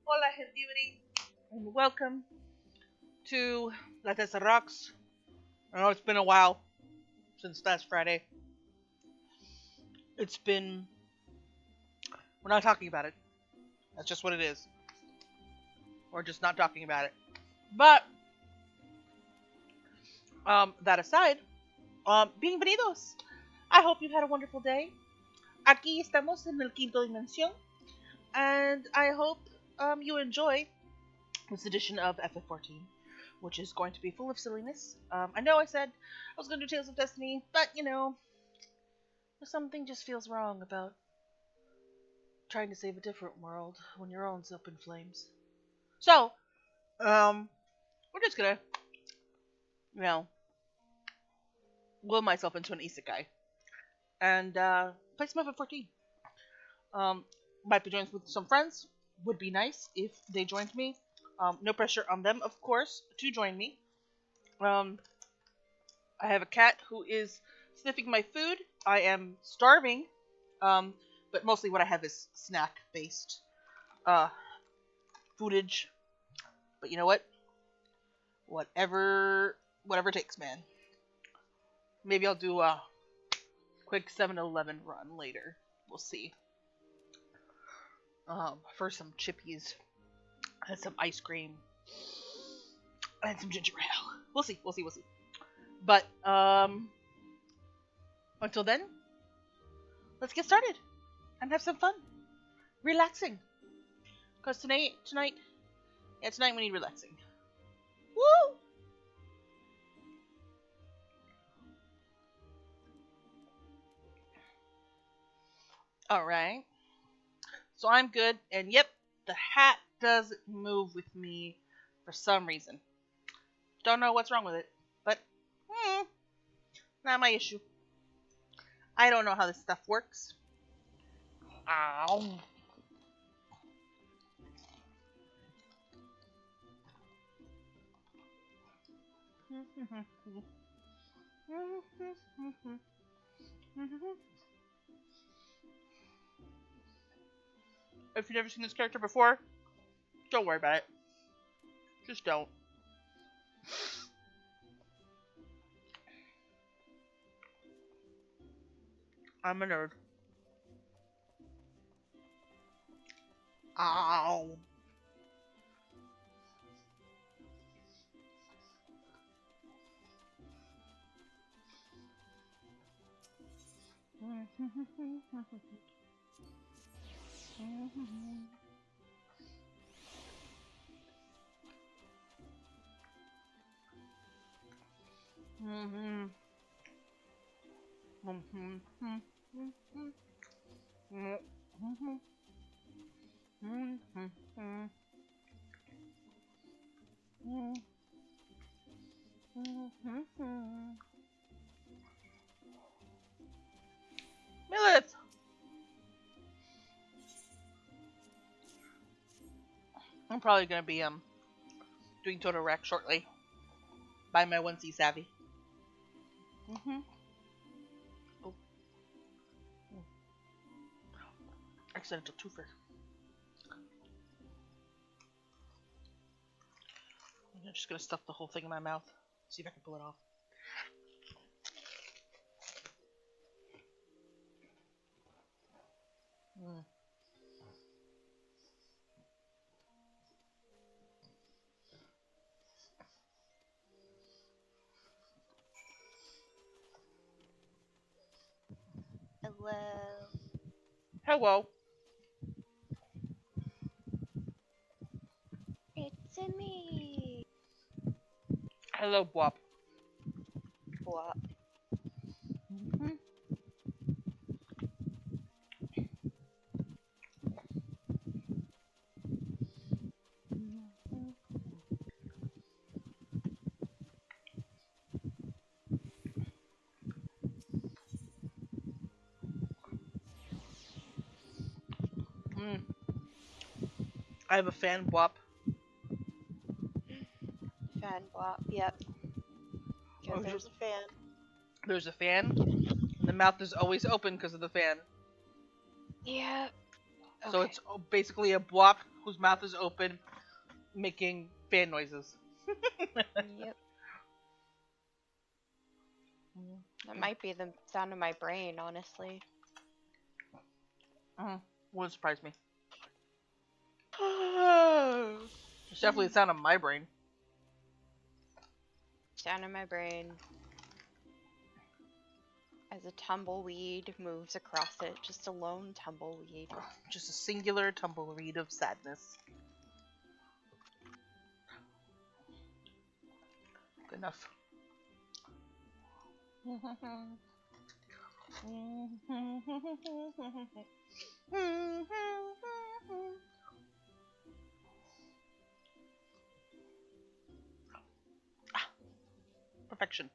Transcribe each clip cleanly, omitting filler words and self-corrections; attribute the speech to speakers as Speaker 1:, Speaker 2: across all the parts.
Speaker 1: Hola, gente, and welcome to La Tesserox. I know it's been a while since last Friday. It's been. We're not talking about it. That's just what it is. We're just not talking about it. But, that aside, bienvenidos. I hope you've had a wonderful day. Aquí estamos en el quinto dimensión. And I hope you enjoy this edition of FF14, which is going to be full of silliness. I know I said I was going to do Tales of Destiny, but something just feels wrong about trying to save a different world when your own's up in flames. So, we're just gonna, you know, will myself into an Isekai and play some FF14. Might be joined with some friends. Would be nice if they joined me. No pressure on them, of course, to join me. I have a cat who is sniffing my food. I am starving, but mostly what I have is snack-based foodage. But you know what? Whatever takes, man. Maybe I'll do a quick 7-Eleven run later. We'll see. For some chippies and some ice cream and some ginger ale. We'll see. But until then, let's get started and have some fun, relaxing. Cause tonight we need relaxing. Woo! Alright. So I'm good, and yep, the hat does move with me for some reason. Don't know what's wrong with it, but not my issue. I don't know how this stuff works. Ow. If you've never seen this character before, don't worry about it. Just don't. I'm a nerd. Ow. Millet! I'm probably gonna be doing Total Rack shortly. By my 1C savvy. Oh. Accidental twofer. I'm just gonna stuff the whole thing in my mouth. See if I can pull it off.
Speaker 2: Hello.
Speaker 1: Hello.
Speaker 2: It's a me.
Speaker 1: Hello, Bwop.
Speaker 2: What?
Speaker 1: I have a fan, Bwop.
Speaker 2: Fan bop. Yep. Because there's a fan.
Speaker 1: There's a fan. And the mouth is always open because of the fan.
Speaker 2: Yep. Okay.
Speaker 1: So it's basically a Bwop whose mouth is open, making fan noises.
Speaker 2: Yep. That might be the sound of my brain, honestly.
Speaker 1: Wouldn't surprise me. It's definitely the sound of my brain.
Speaker 2: Sound of my brain. As a tumbleweed moves across it. Just a lone tumbleweed.
Speaker 1: Just a singular tumbleweed of sadness. Good enough. Perfection.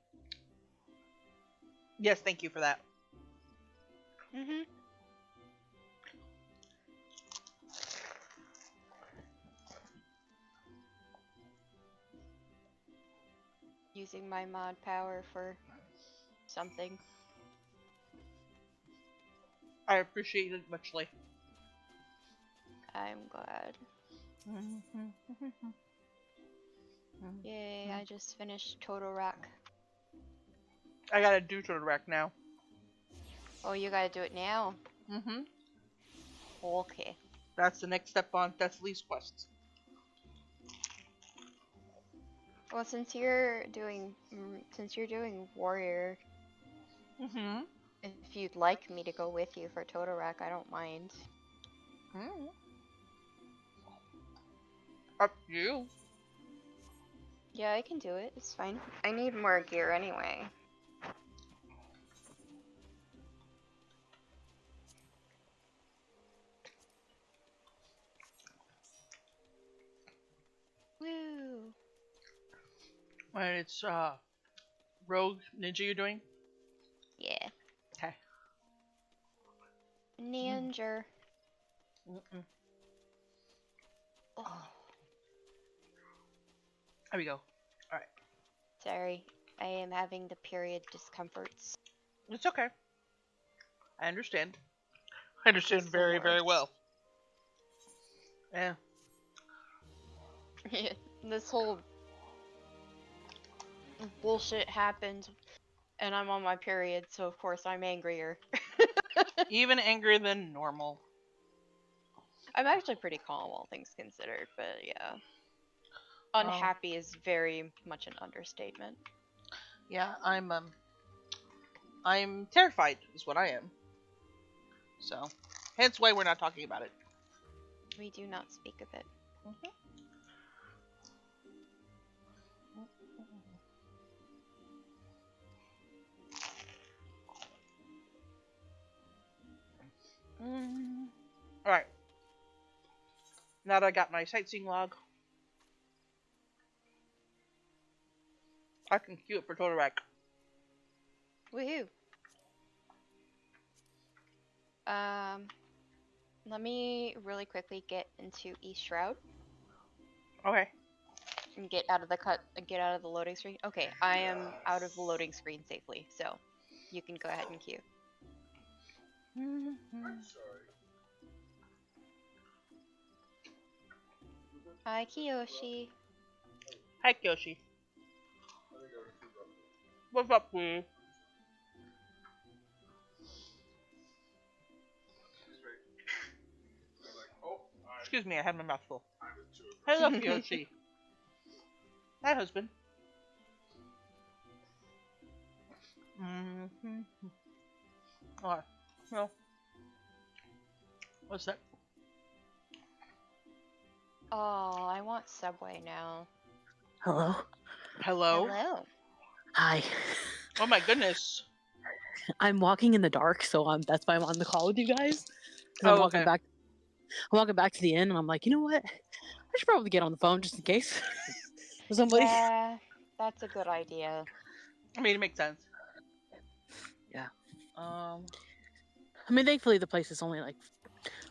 Speaker 1: Yes, thank you for that.
Speaker 2: Using my mod power for something.
Speaker 1: I appreciate it muchly.
Speaker 2: I'm glad. Yay, I just finished Total Rack.
Speaker 1: I gotta do Total Rack now.
Speaker 2: Oh, you gotta do it now?
Speaker 1: Mm-hmm.
Speaker 2: Okay.
Speaker 1: That's the next step on Thessaly's quest.
Speaker 2: Well, since you're doing Warrior, if you'd like me to go with you for Total Rack, I don't mind.
Speaker 1: Up to you.
Speaker 2: Yeah, I can do it. It's fine. I need more gear anyway.
Speaker 1: And it's Rogue Ninja you're doing?
Speaker 2: Yeah.
Speaker 1: Okay.
Speaker 2: Ninja.
Speaker 1: Mm-mm.
Speaker 2: Oh,
Speaker 1: There we go. Alright.
Speaker 2: sorry. I am having the period discomforts.
Speaker 1: It's okay. I understand. I understand
Speaker 2: It's the
Speaker 1: very, very
Speaker 2: worst.
Speaker 1: well. Yeah.
Speaker 2: This whole bullshit happened, and I'm on my period, so of course I'm angrier.
Speaker 1: Even angrier than normal.
Speaker 2: I'm actually pretty calm, all things considered, but yeah.
Speaker 1: Oh.
Speaker 2: Unhappy is very much an understatement.
Speaker 1: Yeah, I'm terrified is what I am. So, hence why we're not talking about it.
Speaker 2: We do not speak of it.
Speaker 1: Alright. Now that I got my sightseeing log, I can queue it for Totorak.
Speaker 2: Woohoo! Let me really quickly get into Shroud
Speaker 1: Okay.
Speaker 2: and get out of the loading screen. Okay, I am out of the loading screen safely, so you can go ahead and queue. Hi, Kiyoshi.
Speaker 1: Hi, Kyoshi. What's up, Queen? Excuse me, I had my mouth full. Hello, Kyoshi. Hi, husband. Alright. Well, what's that?
Speaker 2: Oh, I want Subway now.
Speaker 3: Hello.
Speaker 1: Hello?
Speaker 2: Hello.
Speaker 3: Hi.
Speaker 1: Oh my goodness.
Speaker 3: I'm walking in the dark, so that's why I'm on the call with you guys. Because I'm
Speaker 1: Oh,
Speaker 3: walking
Speaker 1: okay.
Speaker 3: back. I'm walking back to the inn, and I'm like, you know what? I should probably get on the phone just in case. For somebody.
Speaker 2: Yeah, that's a good idea.
Speaker 1: I mean, it makes sense.
Speaker 3: Yeah.
Speaker 1: Um.
Speaker 3: I mean, thankfully the place is only like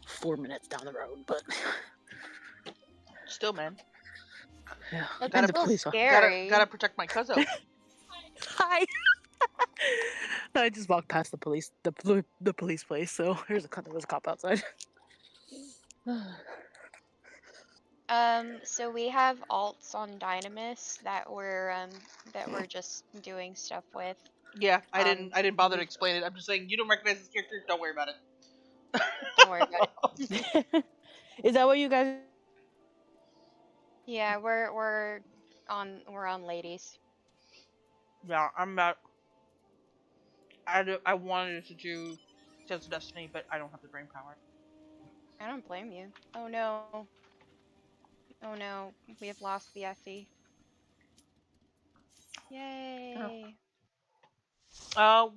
Speaker 3: 4 minutes down the road, but
Speaker 1: Still, man.
Speaker 3: yeah.
Speaker 2: That's
Speaker 3: And the
Speaker 2: still
Speaker 3: police.
Speaker 2: scary.
Speaker 1: Gotta protect my cousin.
Speaker 3: Hi. I just walked past the police place, so there was a cop outside.
Speaker 2: So we have alts on Dynamis that we're just doing stuff with.
Speaker 1: Yeah, I
Speaker 2: Um,
Speaker 1: didn't bother to explain it. I'm just saying, you don't recognize this character, don't worry about it.
Speaker 2: Don't worry about it.
Speaker 3: Is that what you guys?
Speaker 2: Yeah, we're on ladies.
Speaker 1: Yeah, I'm not. I wanted to do Tales of Destiny, but I don't have the brain power.
Speaker 2: I don't blame you. Oh no. Oh no. We have lost the FE. Yay.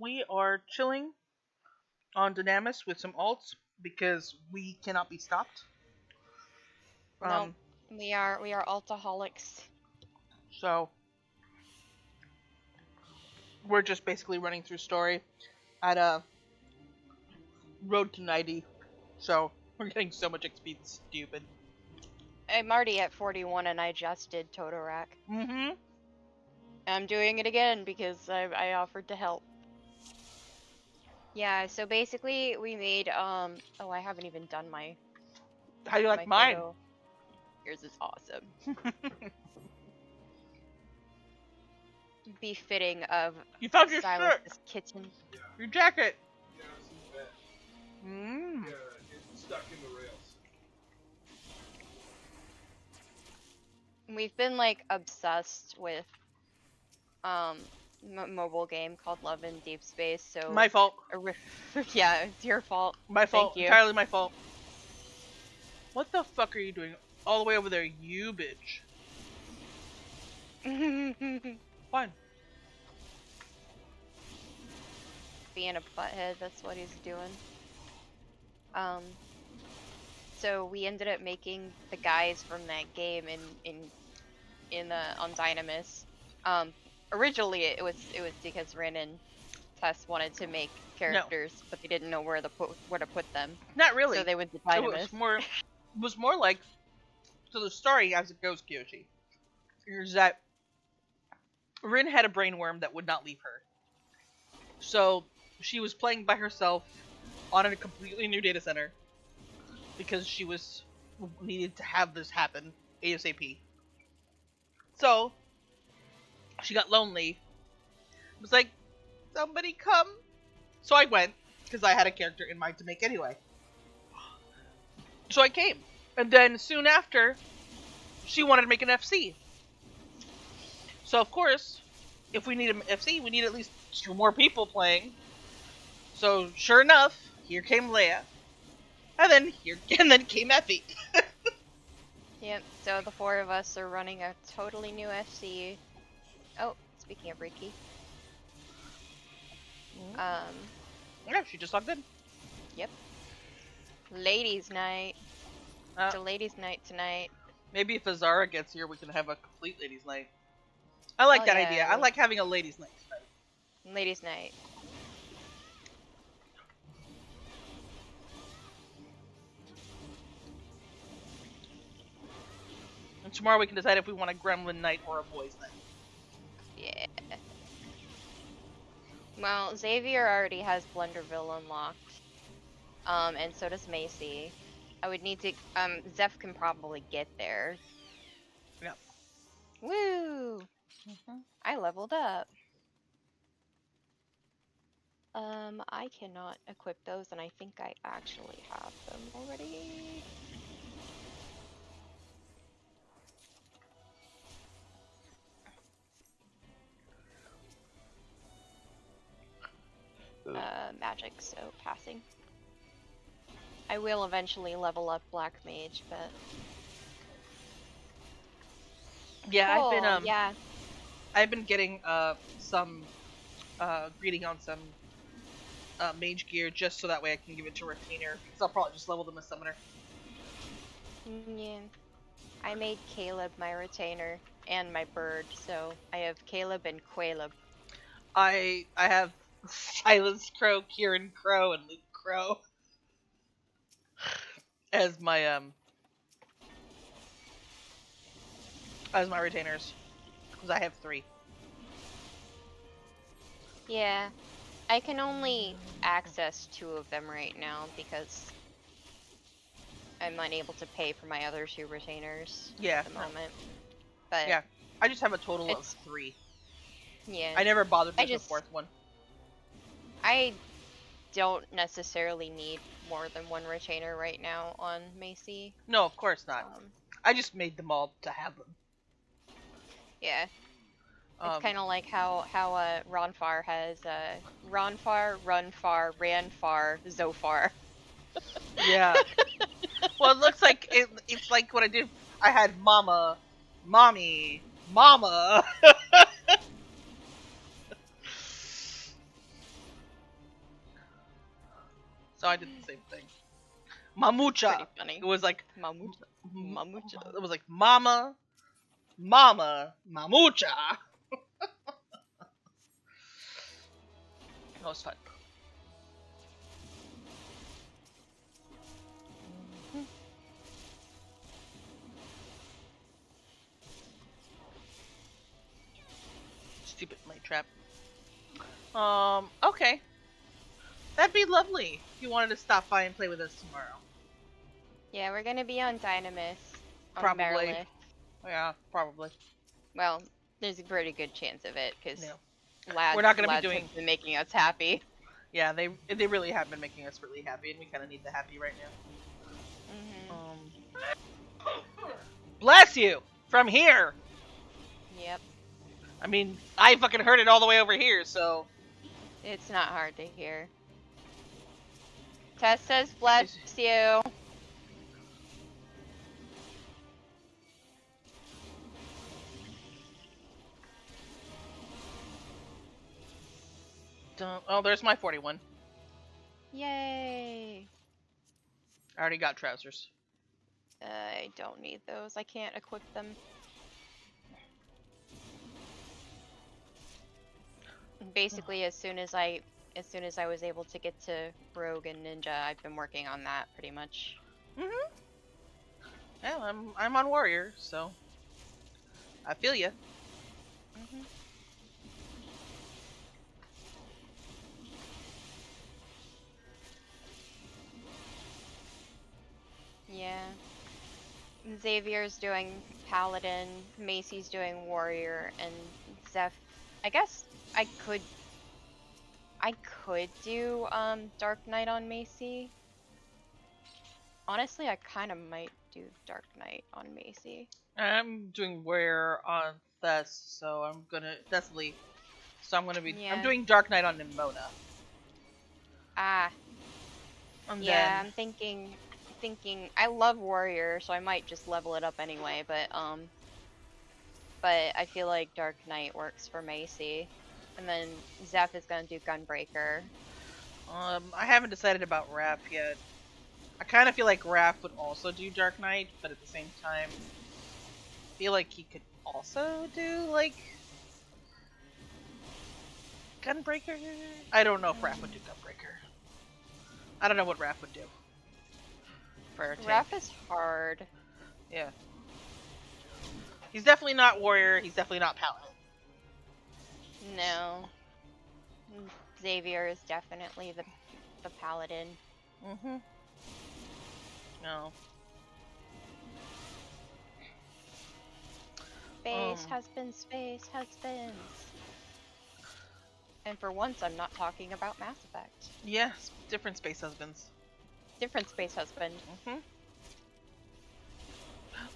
Speaker 1: We are chilling on Dynamis with some alts because we cannot be stopped.
Speaker 2: No, we are altaholics.
Speaker 1: So we're just basically running through story at a road to 90. So we're getting so much XP, it's stupid.
Speaker 2: I'm already at 41 and I just did Totorak.
Speaker 1: Mm-hmm.
Speaker 2: I'm doing it again because I offered to help. Yeah, so basically we made oh, I haven't even done my
Speaker 1: How do you like mine?
Speaker 2: photo. Yours is awesome. Befitting of
Speaker 1: You found your
Speaker 2: Silas's
Speaker 1: shirt.
Speaker 2: kitchen.
Speaker 1: Your jacket.
Speaker 4: Yeah, I've seen that.
Speaker 1: Mm.
Speaker 4: Yeah, it's stuck in the rails.
Speaker 2: We've been like obsessed with mobile game called Love in Deep Space. So
Speaker 1: My fault.
Speaker 2: yeah, it's your fault.
Speaker 1: My fault.
Speaker 2: Thank you.
Speaker 1: Entirely my fault. What the fuck are you doing all the way over there, you bitch? Fine.
Speaker 2: Being a butthead, that's what he's doing. So we ended up making the guys from that game in on Dynamis. Originally it was because Rin and Tess wanted to make characters, but they didn't know where to put them.
Speaker 1: Not really.
Speaker 2: So they went to
Speaker 1: It
Speaker 2: Dynamis.
Speaker 1: was more like, so the story as it goes, Kyoshi, is that Rin had a brainworm that would not leave her. So she was playing by herself on a completely new data center because she needed to have this happen ASAP. So she got lonely. Was like, somebody come. So I went because I had a character in mind to make anyway. So I came, and then soon after, she wanted to make an FC. So of course, if we need an FC, we need at least 2 more people playing. So sure enough, here came Leia, and then came Effie.
Speaker 2: Yep, so the 4 of us are running a totally new FC. Oh, speaking of Riki.
Speaker 1: Yeah, she just logged in.
Speaker 2: Yep. Ladies' night.
Speaker 1: Uh,
Speaker 2: It's a ladies' night tonight.
Speaker 1: Maybe if Azara gets here, we can have a complete ladies' night. I like
Speaker 2: Oh,
Speaker 1: that
Speaker 2: yeah.
Speaker 1: idea. I like having a ladies' night tonight.
Speaker 2: Ladies' night.
Speaker 1: And tomorrow we can decide if we want a gremlin night or a boys' night.
Speaker 2: Yeah. Well, Xavier already has Blunderville unlocked. And so does Macy. I would need to, Zeph can probably get there.
Speaker 1: Yep.
Speaker 2: Woo! I leveled up. I cannot equip those, and I think I actually have them already. Magic, so passing. I will eventually level up Black Mage, but...
Speaker 1: Yeah,
Speaker 2: Cool, yeah.
Speaker 1: I've been getting some greeting on some mage gear just so that way I can give it to Retainer. So I'll probably just level them as summoner.
Speaker 2: Yeah. I made Caleb my retainer and my bird, so I have Caleb and Qualeb.
Speaker 1: I have Silence Crow, Kieran Crow, and Luke Crow as my retainers, because I have 3.
Speaker 2: Yeah. I can only access 2 of them right now because I'm unable to pay for my other 2 retainers at the moment. But
Speaker 1: yeah, I just have a total of
Speaker 2: it's-
Speaker 1: 3.
Speaker 2: yeah.
Speaker 1: I never bothered with the
Speaker 2: just-
Speaker 1: 4th one.
Speaker 2: I don't necessarily need more than 1 retainer right now on Macy.
Speaker 1: No, of course not. I just made them all to have them.
Speaker 2: Yeah. It's kind of like how Ronfar has Ronfar, Runfar, Ranfar, Zofar.
Speaker 1: Yeah. Well, it looks like it's like what I did. I had Mama, Mommy, Mama. So I did the same thing. Mamucha.
Speaker 2: Pretty funny.
Speaker 1: It was like
Speaker 2: Mamucha.
Speaker 1: It was like Mama, Mama, Mamucha. That was fun. Stupid light trap. Okay. That'd be lovely if you wanted to stop by and play with us tomorrow.
Speaker 2: Yeah, we're gonna be on Dynamis. On
Speaker 1: Probably.
Speaker 2: Marilith.
Speaker 1: Yeah, probably.
Speaker 2: Well, there's a pretty good chance of it because
Speaker 1: No.
Speaker 2: lads,
Speaker 1: We're not gonna be
Speaker 2: lads
Speaker 1: doing-
Speaker 2: have been making us happy.
Speaker 1: Yeah, they really have been making us really happy, and we kind of need the happy right now. Bless you from here.
Speaker 2: Yep.
Speaker 1: I mean, I fucking heard it all the way over here, so.
Speaker 2: It's not hard to hear. Tess says bless you.
Speaker 1: Oh, there's my 41.
Speaker 2: Yay.
Speaker 1: I already got trousers.
Speaker 2: I don't need those. I can't equip them. Basically, as soon as I was able to get to Rogue and Ninja, I've been working on that pretty much.
Speaker 1: Mhm. Yeah, I'm on Warrior, so I feel ya.
Speaker 2: Mhm. Yeah. Xavier's doing Paladin, Macy's doing Warrior, and Zeph. I guess I could do Dark Knight on Macy. Honestly, I kind of might do Dark Knight on Macy.
Speaker 1: I'm doing Warrior on Thess, so I'm gonna Thessaly. So I'm gonna be.
Speaker 2: Yeah.
Speaker 1: I'm doing Dark Knight on Nimona.
Speaker 2: Ah.
Speaker 1: And
Speaker 2: Yeah,
Speaker 1: then
Speaker 2: I'm thinking I love Warrior, so I might just level it up anyway, but I feel like Dark Knight works for Macy. And then Zeph is gonna do Gunbreaker.
Speaker 1: I haven't decided about Raph yet. I kind of feel like Raph would also do Dark Knight, but at the same time, I feel like he could also do like Gunbreaker. I don't know if Raph would do Gunbreaker. I don't know what Raph would do. For a tank.
Speaker 2: Raph is hard.
Speaker 1: Yeah. He's definitely not Warrior. He's definitely not Paladin.
Speaker 2: No. Xavier is definitely the Paladin.
Speaker 1: Mhm. No.
Speaker 2: Space husbands. And for once, I'm not talking about Mass Effect.
Speaker 1: Yes, different space husbands.
Speaker 2: Different space husband.
Speaker 1: Mhm.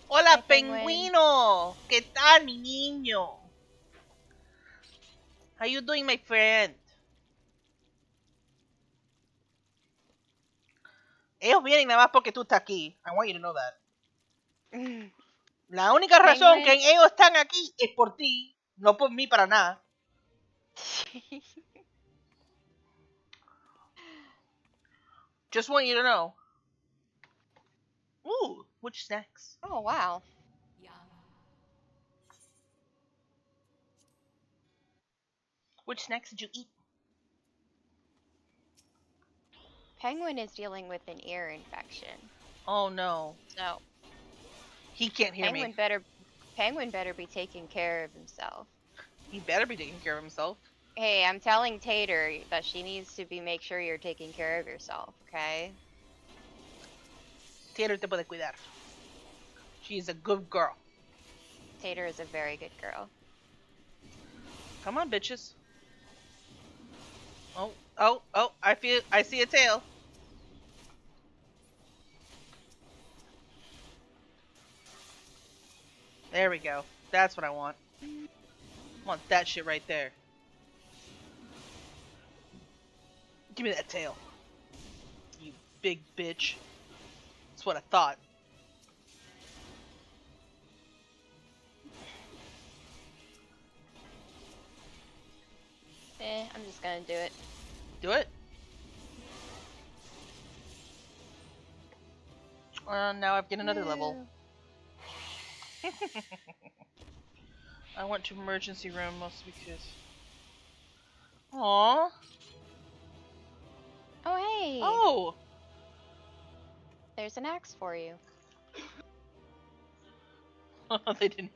Speaker 1: Hola,
Speaker 2: Hi,
Speaker 1: Penguino! ¿Qué tal, mi niño? How you doing, my friend? Ellos vienen nada más porque tú estás aquí. I want you to know that. La única razón que ellos están aquí es por ti, no por mí para nada. Just want you to know. Ooh, which snacks?
Speaker 2: Oh, wow.
Speaker 1: Which snacks did you eat?
Speaker 2: Penguin is dealing with an ear infection.
Speaker 1: Oh no.
Speaker 2: So
Speaker 1: he can't hear me.
Speaker 2: Penguin better be taking care of himself.
Speaker 1: He better be taking care of himself.
Speaker 2: Hey, I'm telling Tater that she needs to make sure you're taking care of yourself, okay?
Speaker 1: Tater te puede cuidar. She is a good girl.
Speaker 2: Tater is a very good girl.
Speaker 1: Come on, bitches. Oh, I see a tail. There we go. That's what I want. I want that shit right there. Give me that tail. You big bitch. That's what I thought.
Speaker 2: I'm just gonna do it.
Speaker 1: Do it. Now I've get another level. I went to emergency room mostly because. Aww.
Speaker 2: Oh, hey.
Speaker 1: Oh.
Speaker 2: There's an axe for you.
Speaker 1: They didn't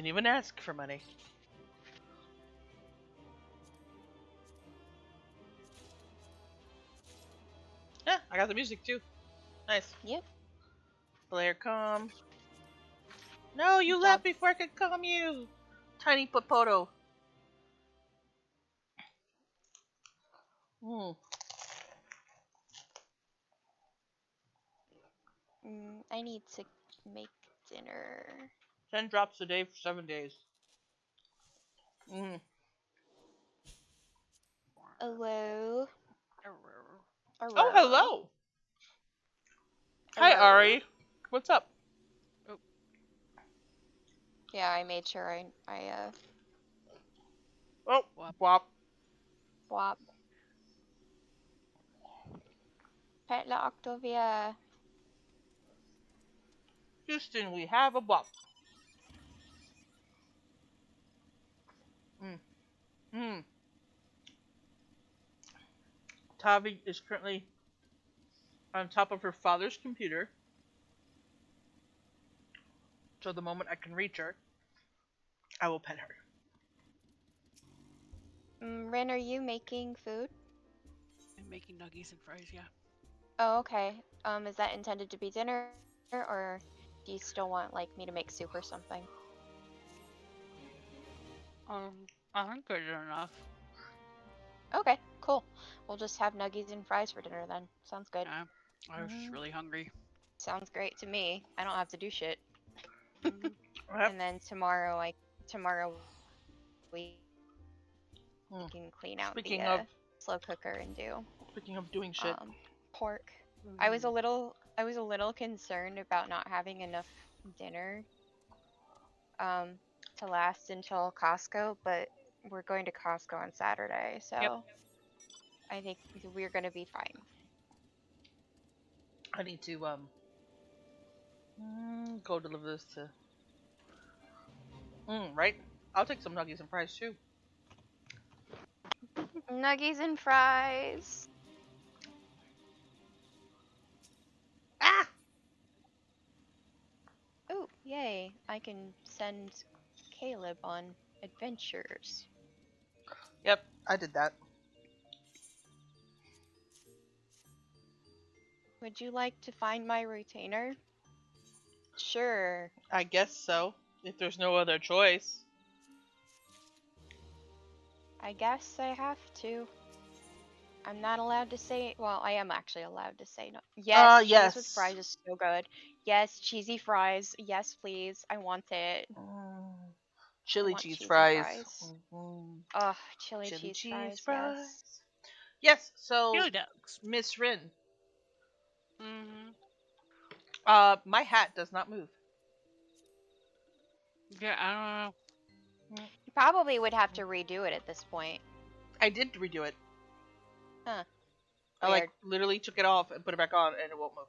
Speaker 1: even ask for money. Yeah, I got the music too. Nice.
Speaker 2: Yep.
Speaker 1: Blair, calm. No, you left before I could calm you. Tiny Popoto.
Speaker 2: I need to make dinner.
Speaker 1: 10 drops a day for 7 days.
Speaker 2: Hello.
Speaker 1: Oh, hello. Hi, Ari. What's up?
Speaker 2: Oh. Yeah, I made sure I
Speaker 1: Oh, wop.
Speaker 2: Wop. Pet la Octavia.
Speaker 1: Houston, we have a bop. Mm. Tavi is currently on top of her father's computer. So the moment I can reach her, I will pet her.
Speaker 2: Ren, are you making food?
Speaker 3: I'm making nuggies and fries, yeah.
Speaker 2: Oh, okay. Is that intended to be dinner, or do you still want like me to make soup or something?
Speaker 3: I think good enough.
Speaker 2: Okay, cool. We'll just have nuggies and fries for dinner then. Sounds good.
Speaker 3: Yeah, I was just really hungry.
Speaker 2: Sounds great to me. I don't have to do shit.
Speaker 3: Mhm.
Speaker 2: And then tomorrow we can clean out
Speaker 1: Speaking
Speaker 2: the
Speaker 1: of
Speaker 2: slow cooker and do
Speaker 1: doing shit,
Speaker 2: pork. I was a little concerned about not having enough dinner to last until Costco, but we're going to Costco on Saturday, so
Speaker 3: Yep.
Speaker 2: I think we're gonna be fine.
Speaker 1: I need to go deliver this to. Right. I'll take some nuggies and fries too.
Speaker 2: Nuggies and fries.
Speaker 1: Ah!
Speaker 2: Ooh, yay. I can send Caleb on adventures.
Speaker 1: Yep, I did that.
Speaker 2: Would you like to find my retainer? Sure.
Speaker 1: I guess so. If there's no other choice.
Speaker 2: I guess I have to. I'm not allowed to say. Well, I am actually allowed to say no. Yes, cheese with
Speaker 1: Yes.
Speaker 2: fries is so good. Yes, cheesy fries. Yes, please. I want it.
Speaker 1: Chili
Speaker 2: want
Speaker 1: cheese
Speaker 2: cheesy
Speaker 1: fries.
Speaker 2: Ugh, chili
Speaker 1: Chili
Speaker 2: cheese fries. Yes.
Speaker 1: Yes. So,
Speaker 3: Chili dogs.
Speaker 1: Miss Rin,
Speaker 3: Mhm.
Speaker 1: my hat does not move.
Speaker 3: Yeah, I don't know.
Speaker 2: You probably would have to redo it at this point.
Speaker 1: I did redo it.
Speaker 2: Huh.
Speaker 1: I like literally took it off and put it back on, and it won't move.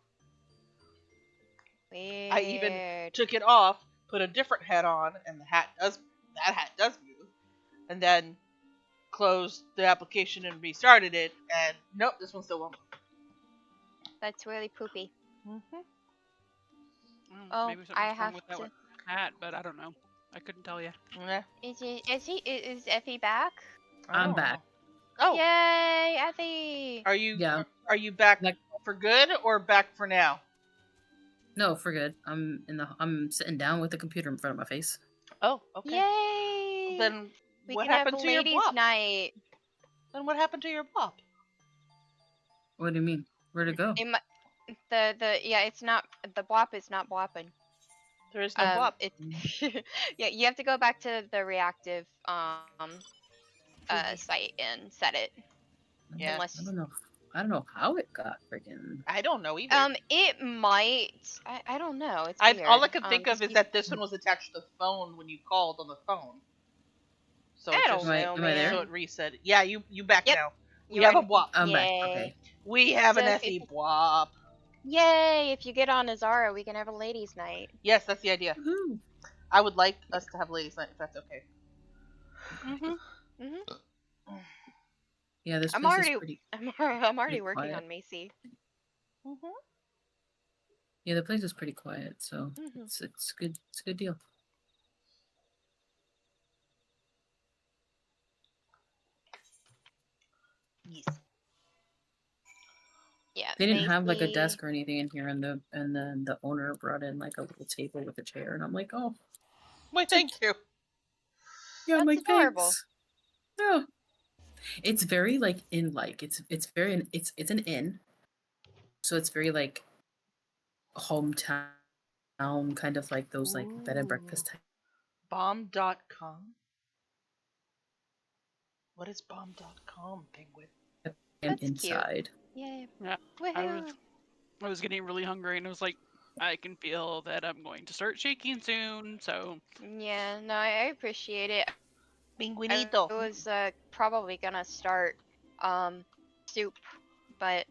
Speaker 2: Weird.
Speaker 1: I even took it off, put a different hat on, and that hat does move. And then closed the application and restarted it, and nope, this one still won't move.
Speaker 2: That's really poopy.
Speaker 3: Oh, maybe something's
Speaker 2: I
Speaker 3: wrong
Speaker 2: have
Speaker 3: with that
Speaker 2: to.
Speaker 3: hat, but I don't know. I couldn't tell you.
Speaker 1: Yeah.
Speaker 2: Is Effie back?
Speaker 5: I'm back.
Speaker 1: Oh.
Speaker 2: Yay, Effie!
Speaker 1: Are you
Speaker 5: Yeah.
Speaker 1: are you back
Speaker 5: Like,
Speaker 1: for good or back for now?
Speaker 5: no, for good. I'm sitting down with the computer in front of my face.
Speaker 1: Oh, okay.
Speaker 2: Yay!
Speaker 1: Then
Speaker 2: We
Speaker 1: what
Speaker 2: can have
Speaker 1: happened to your
Speaker 2: ladies'
Speaker 1: blop?
Speaker 2: night.
Speaker 1: Then what happened to your blop?
Speaker 5: What do you mean? Where'd it go?
Speaker 2: It's not the blop is not blopping.
Speaker 1: There is no blop.
Speaker 2: Yeah, you have to go back to the reactive
Speaker 1: Fuji.
Speaker 2: site and set it.
Speaker 1: Yeah.
Speaker 2: Unless
Speaker 5: I don't know how it got freaking.
Speaker 1: I don't know either.
Speaker 2: it might. I don't know. It's weird.
Speaker 1: All I could think of is that this one was attached to the phone when you called on the phone. So
Speaker 2: I
Speaker 1: it
Speaker 2: don't
Speaker 1: just
Speaker 2: know,
Speaker 5: Am I there?
Speaker 1: so it reset. Yeah, you back
Speaker 2: Yep.
Speaker 1: now. We
Speaker 2: You
Speaker 1: have
Speaker 2: are-
Speaker 1: a blop.
Speaker 5: I'm back.
Speaker 2: Yay.
Speaker 5: Okay.
Speaker 1: We have an
Speaker 2: So
Speaker 1: Effie blop.
Speaker 2: Yay! If you get on Azara, we can have a ladies' night.
Speaker 1: Yes, that's the idea.
Speaker 5: Woohoo.
Speaker 1: I would like us to have ladies' night if that's okay.
Speaker 5: Yeah, this
Speaker 2: I'm
Speaker 5: place
Speaker 2: already
Speaker 5: is pretty.
Speaker 2: I'm already
Speaker 5: pretty
Speaker 2: working
Speaker 5: quiet.
Speaker 2: on Macy.
Speaker 5: Yeah, the place is pretty quiet, so
Speaker 2: Mhm.
Speaker 5: it's good. It's a good deal.
Speaker 1: Yes.
Speaker 2: Yeah.
Speaker 5: They didn't have like a
Speaker 2: Macy-
Speaker 5: desk or anything in here, and then the owner brought in like a little table with a chair, and I'm like, oh,
Speaker 1: Why, thank you.
Speaker 5: yeah, I'm
Speaker 2: That's
Speaker 5: like,
Speaker 2: adorable.
Speaker 5: thanks. Yeah, it's very like it's very it's an inn, so it's very like hometown kind of like those like bed and breakfast type.
Speaker 1: Bomb.com? What is bomb.com, Penguin?
Speaker 5: And
Speaker 2: That's cute.
Speaker 5: inside.
Speaker 2: Yay.
Speaker 3: Yeah,
Speaker 2: Woohoo.
Speaker 3: I was getting really hungry, and it was like, I can feel that I'm going to start shaking soon. So
Speaker 2: Yeah, no, I appreciate it.
Speaker 1: Penguinito.
Speaker 2: I was probably gonna start soup, but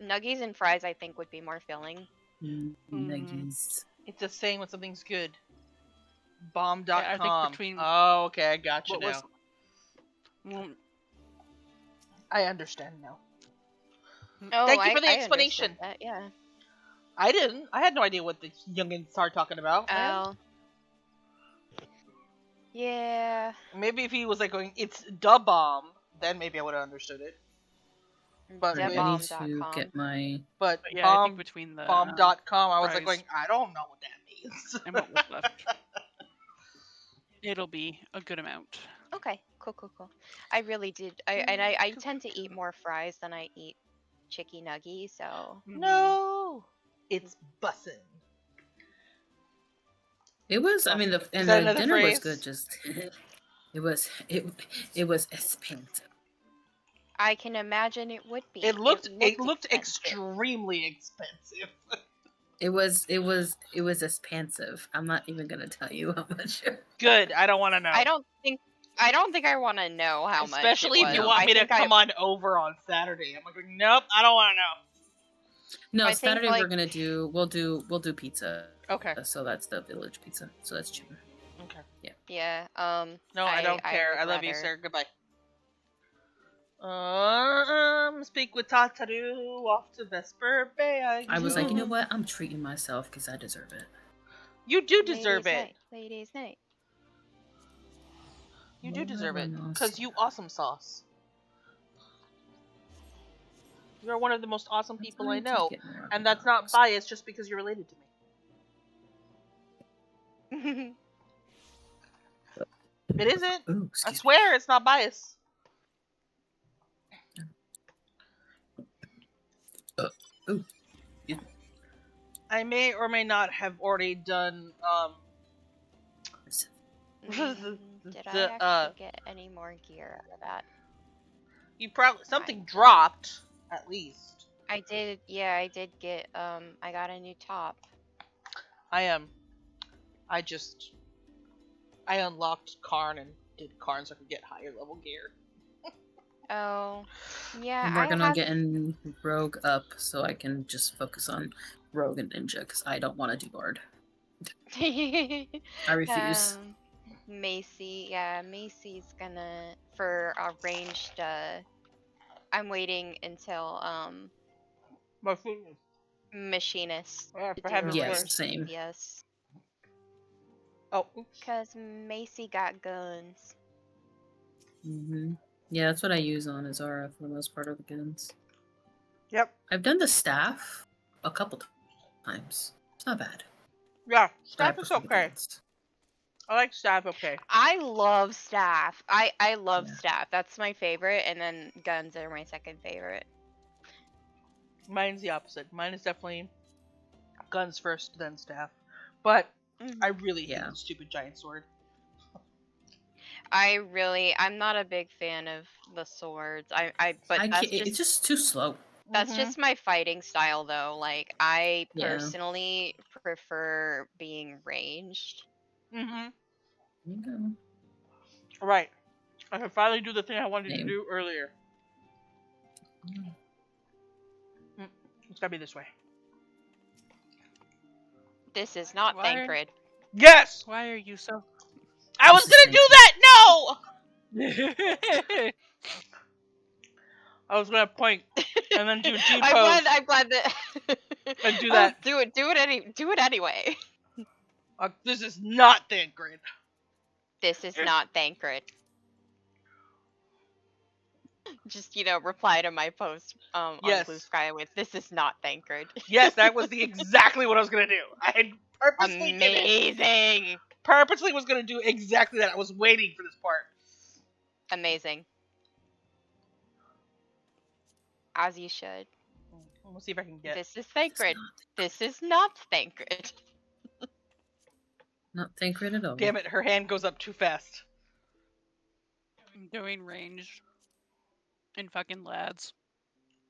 Speaker 2: nuggies and fries I think would be more filling.
Speaker 5: Nuggies.
Speaker 1: It's a saying when something's good. Bomb.com.
Speaker 3: yeah, I think between
Speaker 1: Oh, okay, I got you
Speaker 3: what
Speaker 1: now.
Speaker 3: was
Speaker 1: I understand now.
Speaker 2: Oh,
Speaker 1: Thank you for the
Speaker 2: I
Speaker 1: explanation.
Speaker 2: understood that, yeah.
Speaker 1: I didn't. I had no idea what the youngins are talking about.
Speaker 2: Oh. Yeah.
Speaker 1: Maybe if he was like going, it's da bomb, then maybe I would have understood it. But
Speaker 5: Right, I need to
Speaker 2: Debomb.com.
Speaker 5: get my.
Speaker 1: But
Speaker 3: Yeah, I think between the
Speaker 1: bomb.com, I was like
Speaker 3: fries
Speaker 1: going, I don't know what that means.
Speaker 3: and what was left, it'll be a good amount.
Speaker 2: Okay, cool. I really did. I tend to eat more fries than I eat chicky nuggy, so.
Speaker 1: No, it's bussin'.
Speaker 5: It was. I mean, the
Speaker 1: Is that another
Speaker 5: dinner
Speaker 1: phrase?
Speaker 5: was good. Just it was expensive.
Speaker 2: I can imagine it would be.
Speaker 1: It looked
Speaker 2: expensive.
Speaker 1: extremely expensive.
Speaker 5: It was expensive. I'm not even gonna tell you how much.
Speaker 1: Good. I don't want to know.
Speaker 2: I don't think I want to know how much.
Speaker 1: Especially if you
Speaker 5: was.
Speaker 1: want me to come on over on Saturday. I'm like, nope, I don't want to know.
Speaker 5: No,
Speaker 2: I think,
Speaker 5: Saturday
Speaker 2: like-
Speaker 5: we'll do pizza.
Speaker 1: Okay.
Speaker 5: So that's the village pizza. So that's cheaper.
Speaker 1: Okay.
Speaker 2: Yeah.
Speaker 1: No, I don't care.
Speaker 2: would
Speaker 1: I love you,
Speaker 2: rather-
Speaker 1: sir. Goodbye. Speak with Tataru off to Vesper Bay.
Speaker 5: I was like, you know what? I'm treating myself because I deserve it.
Speaker 1: You do deserve
Speaker 2: Ladies'
Speaker 1: it.
Speaker 2: night. Ladies' night.
Speaker 1: You do deserve it.
Speaker 5: Whatever,
Speaker 1: Because you awesome sauce. You're one of the most awesome people I know. And that's not biased just because you're related to me. It isn't.
Speaker 5: Ooh,
Speaker 1: I
Speaker 5: excuse me.
Speaker 1: swear it's not biased.
Speaker 5: Ooh. Yeah.
Speaker 1: I may or may not have already done
Speaker 2: Did I actually get any more gear out of that?
Speaker 1: you probably something dropped at least.
Speaker 2: I did. Yeah, I did get. I got a new top.
Speaker 1: I unlocked Karn and did Karn so I could get higher level gear.
Speaker 2: Oh, yeah.
Speaker 5: I'm
Speaker 2: I
Speaker 5: working on
Speaker 2: have-
Speaker 5: getting Rogue up so I can just focus on Rogue and Ninja because I don't want to do Bard. I refuse.
Speaker 2: Macy, yeah, Macy's gonna for a ranged. I'm waiting until
Speaker 1: My fingers.
Speaker 2: machinist.
Speaker 1: Yeah,
Speaker 2: to
Speaker 1: for
Speaker 2: do
Speaker 1: having
Speaker 2: a
Speaker 5: Yes,
Speaker 2: ranged
Speaker 5: same.
Speaker 2: DPS.
Speaker 1: Oh, oops.
Speaker 2: Cause Macy got guns.
Speaker 5: Yeah, that's what I use on Azara for the most part of the guns.
Speaker 1: Yep.
Speaker 5: I've done the staff a couple times. It's not bad.
Speaker 1: Yeah,
Speaker 5: but I
Speaker 1: staff is
Speaker 5: prefer the
Speaker 1: okay.
Speaker 5: guns.
Speaker 1: I like staff okay.
Speaker 2: I love staff. I love
Speaker 5: Yeah.
Speaker 2: staff. That's my favorite, and then guns are my second favorite.
Speaker 1: Mine's the opposite. Mine is definitely guns first, then staff. But I really hate
Speaker 5: Yeah.
Speaker 1: the stupid giant sword.
Speaker 2: I'm not a big fan of the swords. But
Speaker 5: I
Speaker 2: that's
Speaker 5: can't, it's just too slow.
Speaker 2: That's just my fighting style, though. Like, I
Speaker 5: Yeah.
Speaker 2: personally prefer being ranged.
Speaker 1: Mm-hmm.
Speaker 5: There you go.
Speaker 1: Right. I can finally do the thing I wanted to
Speaker 5: Same.
Speaker 1: do earlier. It's gotta be this way.
Speaker 2: This is not
Speaker 3: Why?
Speaker 2: Thancred.
Speaker 1: Yes!
Speaker 3: Why are you so?
Speaker 1: I was
Speaker 5: This is
Speaker 1: gonna do that! No! I was gonna point and then do a G pose.
Speaker 2: I'm glad that.
Speaker 1: And do that.
Speaker 2: Do it anyway.
Speaker 1: This is not Thancred.
Speaker 2: This is not Thancred. Just, reply to my post on
Speaker 1: Yes.
Speaker 2: Blue Sky with, this is not Thancred.
Speaker 1: Yes, that was exactly what I was gonna do. I had purposely did it.
Speaker 2: Amazing.
Speaker 1: Purposely was gonna do exactly that. I was waiting for this part.
Speaker 2: Amazing. As you should.
Speaker 1: We'll see if I can get.
Speaker 2: This is Thancred. This is not Thancred.
Speaker 5: Not Thancred at all.
Speaker 1: Damn it, her hand goes up too fast.
Speaker 3: I'm doing ranged in fucking lads.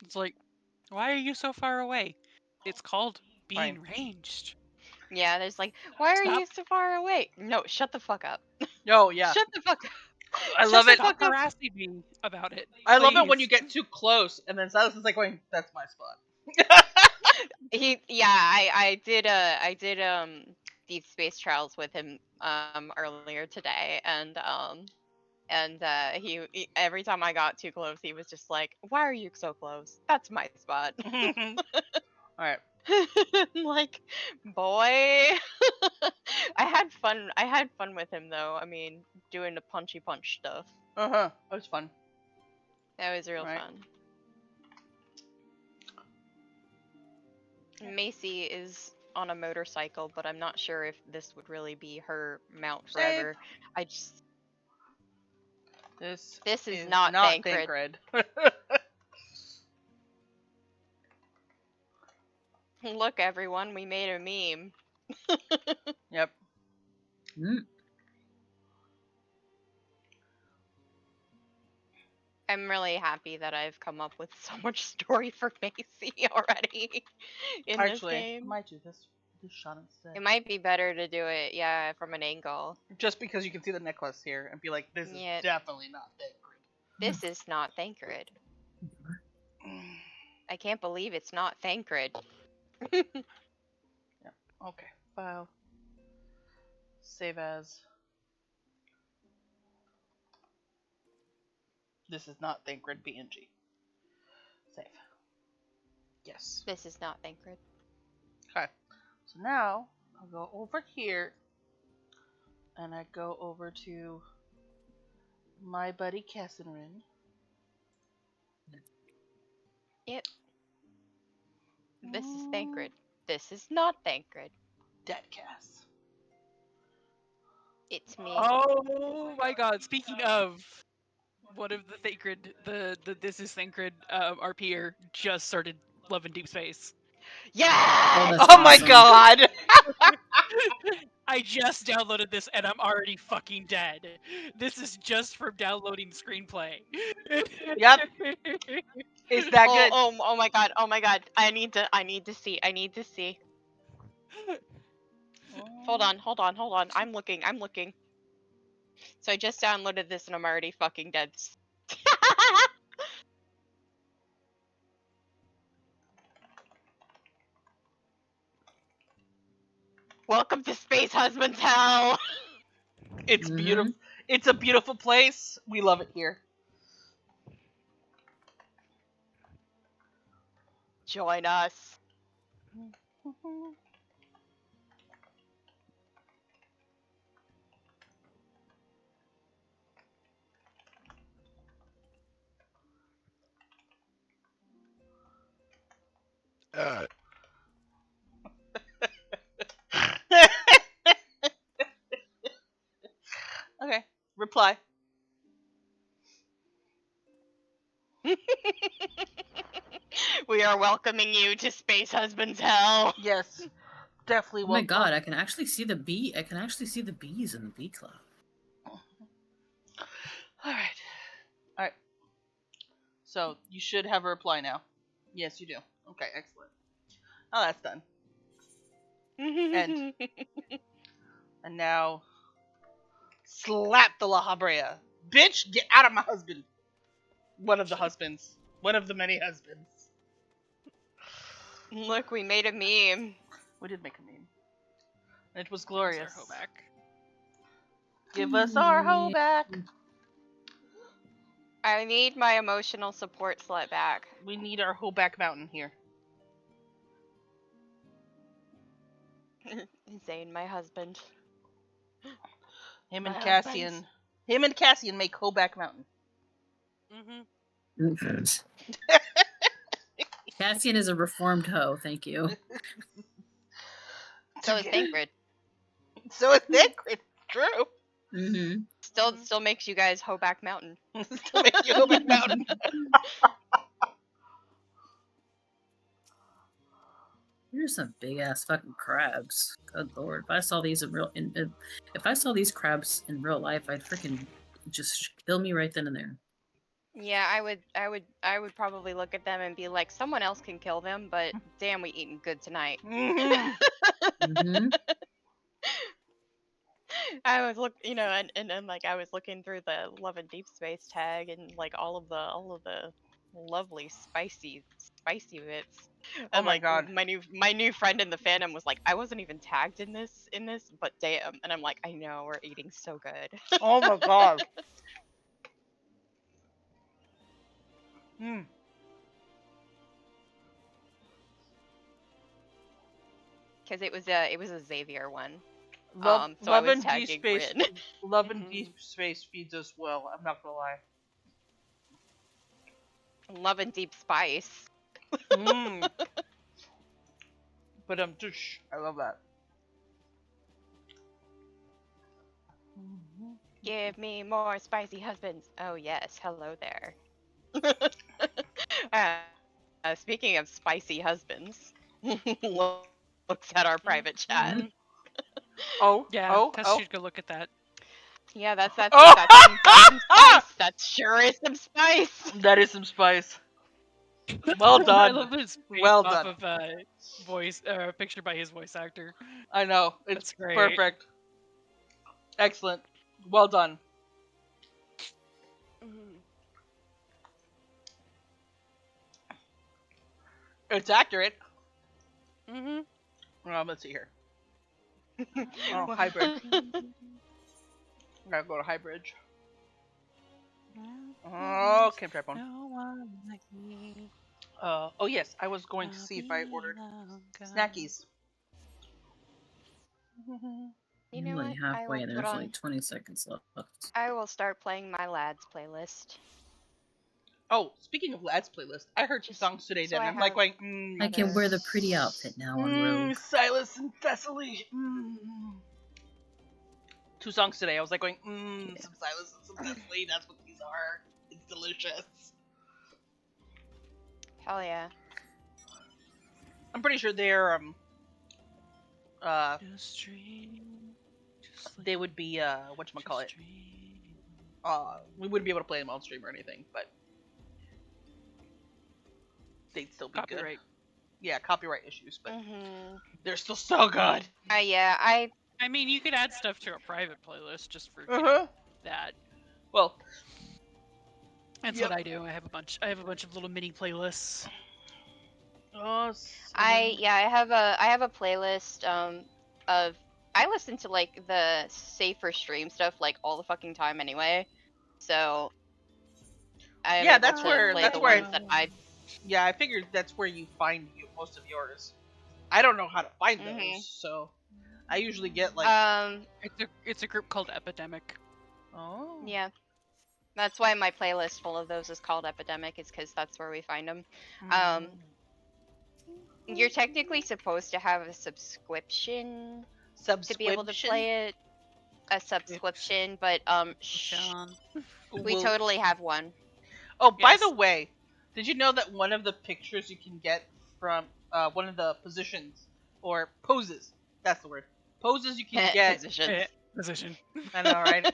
Speaker 3: It's like, why are you so far away? It's called being ranged.
Speaker 2: Yeah, there's like, why are
Speaker 3: Stop.
Speaker 2: you so far away? No, shut the fuck up.
Speaker 1: Oh yeah,
Speaker 2: Shut the fuck up.
Speaker 1: I love it.
Speaker 3: Stop harassing me about it.
Speaker 1: I love it when
Speaker 3: please.
Speaker 1: you get too close and then Silas is like going, "That's my spot."
Speaker 2: I did Deep Space Trials with him earlier today, and And he every time I got too close, he was just like, "Why are you so close? That's my spot."
Speaker 1: Alright.
Speaker 2: Like, boy. I had fun. I had fun with him though. I mean, doing the punchy punch stuff.
Speaker 1: That was fun.
Speaker 2: That was real fun. Macy is on a motorcycle, but I'm not sure if this would really be her mount forever. I just.
Speaker 1: This
Speaker 2: is not Thancred. Look, everyone, we made a meme.
Speaker 1: Yep.
Speaker 2: I'm really happy that I've come up with so much story for Macy already in this game.
Speaker 1: I might do this shot instead.
Speaker 2: It might be better to do it, yeah, from an angle.
Speaker 1: Just because you can see the necklace here and be like, this is definitely not Thancred.
Speaker 2: This is not Thancred. I can't believe it's not Thancred.
Speaker 1: Yeah. Okay. File. Save as. This is not Thancred PNG. Save. Yes.
Speaker 2: This is not Thancred.
Speaker 1: Okay. So now I'll go over here and I go over to my buddy Cassinrin.
Speaker 2: Yep. This is Thancred. This is not Thancred.
Speaker 1: Dead Cass.
Speaker 2: It's me.
Speaker 3: Oh my god, speaking of, one of the Thancred, the This is Thancred RPer just started Love and Deep Space.
Speaker 2: Yeah!
Speaker 1: Oh my god!
Speaker 3: I just downloaded this and I'm already fucking dead. This is just from downloading screenplay.
Speaker 1: Yep. Is that good?
Speaker 2: Oh my god, oh my god. I need to see. Hold on. I'm looking. So I just downloaded this and I'm already fucking dead. Welcome to Space Husband's Hell!
Speaker 1: It's beautiful. It's a beautiful place. We love it here.
Speaker 2: Join us.
Speaker 1: Okay. Reply.
Speaker 2: We are welcoming you to Space Husband's Hell.
Speaker 1: Yes. Definitely welcome.
Speaker 5: Oh my god, I can actually see the bee. I can actually see the bees in the bee club.
Speaker 1: Alright. So, you should have a reply now. Yes, you do. Okay, excellent. Oh, that's done. And now, slap the La Habrea. Bitch, get out of my husband. One of the husbands. One of the many husbands.
Speaker 2: Look, we made a meme.
Speaker 1: We did make a meme. And it was glorious.
Speaker 3: Give us our hoe back.
Speaker 1: Give us our hoe back.
Speaker 2: I need my emotional support slut back.
Speaker 1: We need our hoe back mountain here.
Speaker 2: Zane, my husband.
Speaker 1: Him and Cassian make hoe back mountain.
Speaker 5: Cassian is a reformed hoe, thank you.
Speaker 2: So is Thancred.
Speaker 1: So is Thancred. True.
Speaker 2: Still makes you guys hoe back mountain.
Speaker 1: Still makes you hoe back mountain.
Speaker 5: Here's some big ass fucking crabs. Good lord! If I saw these if I saw these crabs in real life, I'd freaking just kill me right then and there.
Speaker 2: Yeah, I would probably look at them and be like, someone else can kill them, but damn, we eating good tonight. I was and like I was looking through the Love and Deep Space tag and like all of the lovely spicy bits.
Speaker 1: Oh my god.
Speaker 2: My new friend in the fandom was like, I wasn't even tagged in this, but damn. And I'm like, I know, we're eating so good.
Speaker 1: Oh my god. Mm.
Speaker 2: Because it was a Xavier one.
Speaker 1: Love,
Speaker 2: so I
Speaker 1: love
Speaker 2: was
Speaker 1: and deep
Speaker 2: tagging
Speaker 1: space.
Speaker 2: Bryn.
Speaker 1: Love and deep space feeds us well. I'm not gonna lie.
Speaker 2: Love and Deep Spice.
Speaker 1: Mm. But I love that.
Speaker 2: Give me more spicy husbands. Oh yes, hello there. Speaking of spicy husbands, looks at our private chat.
Speaker 1: Oh,
Speaker 3: Yeah,
Speaker 1: oh,
Speaker 3: Tess
Speaker 1: oh.
Speaker 3: should go look at that.
Speaker 2: Yeah, that's
Speaker 1: Oh!
Speaker 2: some spice. That sure is some spice.
Speaker 1: That is some spice. Well
Speaker 3: I
Speaker 1: done.
Speaker 3: love this face
Speaker 1: Well
Speaker 3: off
Speaker 1: done.
Speaker 3: of voice picture by his voice actor.
Speaker 1: I know. It's
Speaker 3: That's great.
Speaker 1: perfect. Excellent. Well done. It's accurate. Let's see here. Oh, hybrid. I gotta go to hybrid. Oh, Kim Tripone.
Speaker 3: No one like me.
Speaker 1: Oh yes, I was going to see if I ordered snackies.
Speaker 2: You know
Speaker 5: I'm
Speaker 2: what?
Speaker 5: like
Speaker 2: I
Speaker 5: halfway
Speaker 2: will
Speaker 5: and
Speaker 2: put
Speaker 5: there's
Speaker 2: on.
Speaker 5: like 20 seconds left.
Speaker 2: I will start playing my lads playlist.
Speaker 1: Oh, speaking of lads playlist, I heard 2 songs today,
Speaker 2: so
Speaker 1: and
Speaker 2: I
Speaker 1: I'm like
Speaker 2: have
Speaker 1: going,
Speaker 5: I can wear the pretty outfit now on Rogue.
Speaker 1: Silas and Thessaly. 2 songs today. I was like going, some Silas and some Thessaly. That's what these are. It's delicious.
Speaker 2: Hell yeah.
Speaker 1: I'm pretty sure they're they would be whatchamacallit. We wouldn't be able to play them on stream or anything, but they'd still be
Speaker 3: Copyright.
Speaker 1: Good. Yeah, copyright issues, but they're still so good.
Speaker 2: Yeah,
Speaker 3: I mean, you could add stuff to a private playlist just for that.
Speaker 1: Well,
Speaker 3: that's what I do. I have a bunch of little mini playlists.
Speaker 2: I have a playlist of I listen to like the safer stream stuff like all the fucking time anyway. So
Speaker 1: that's where
Speaker 2: I
Speaker 1: I figured that's where you find most of yours. I don't know how to find those, so I usually get like
Speaker 3: it's a group called Epidemic.
Speaker 1: Oh.
Speaker 2: Yeah. That's why my playlist full of those is called Epidemic, is because that's where we find them. You're technically supposed to have a subscription to be able to play it. A subscription, but we totally have one.
Speaker 1: Oh, by the way, did you know that one of the pictures you can get from one of the positions or poses? That's the word. Poses you can get.
Speaker 3: Position.
Speaker 1: I know, right?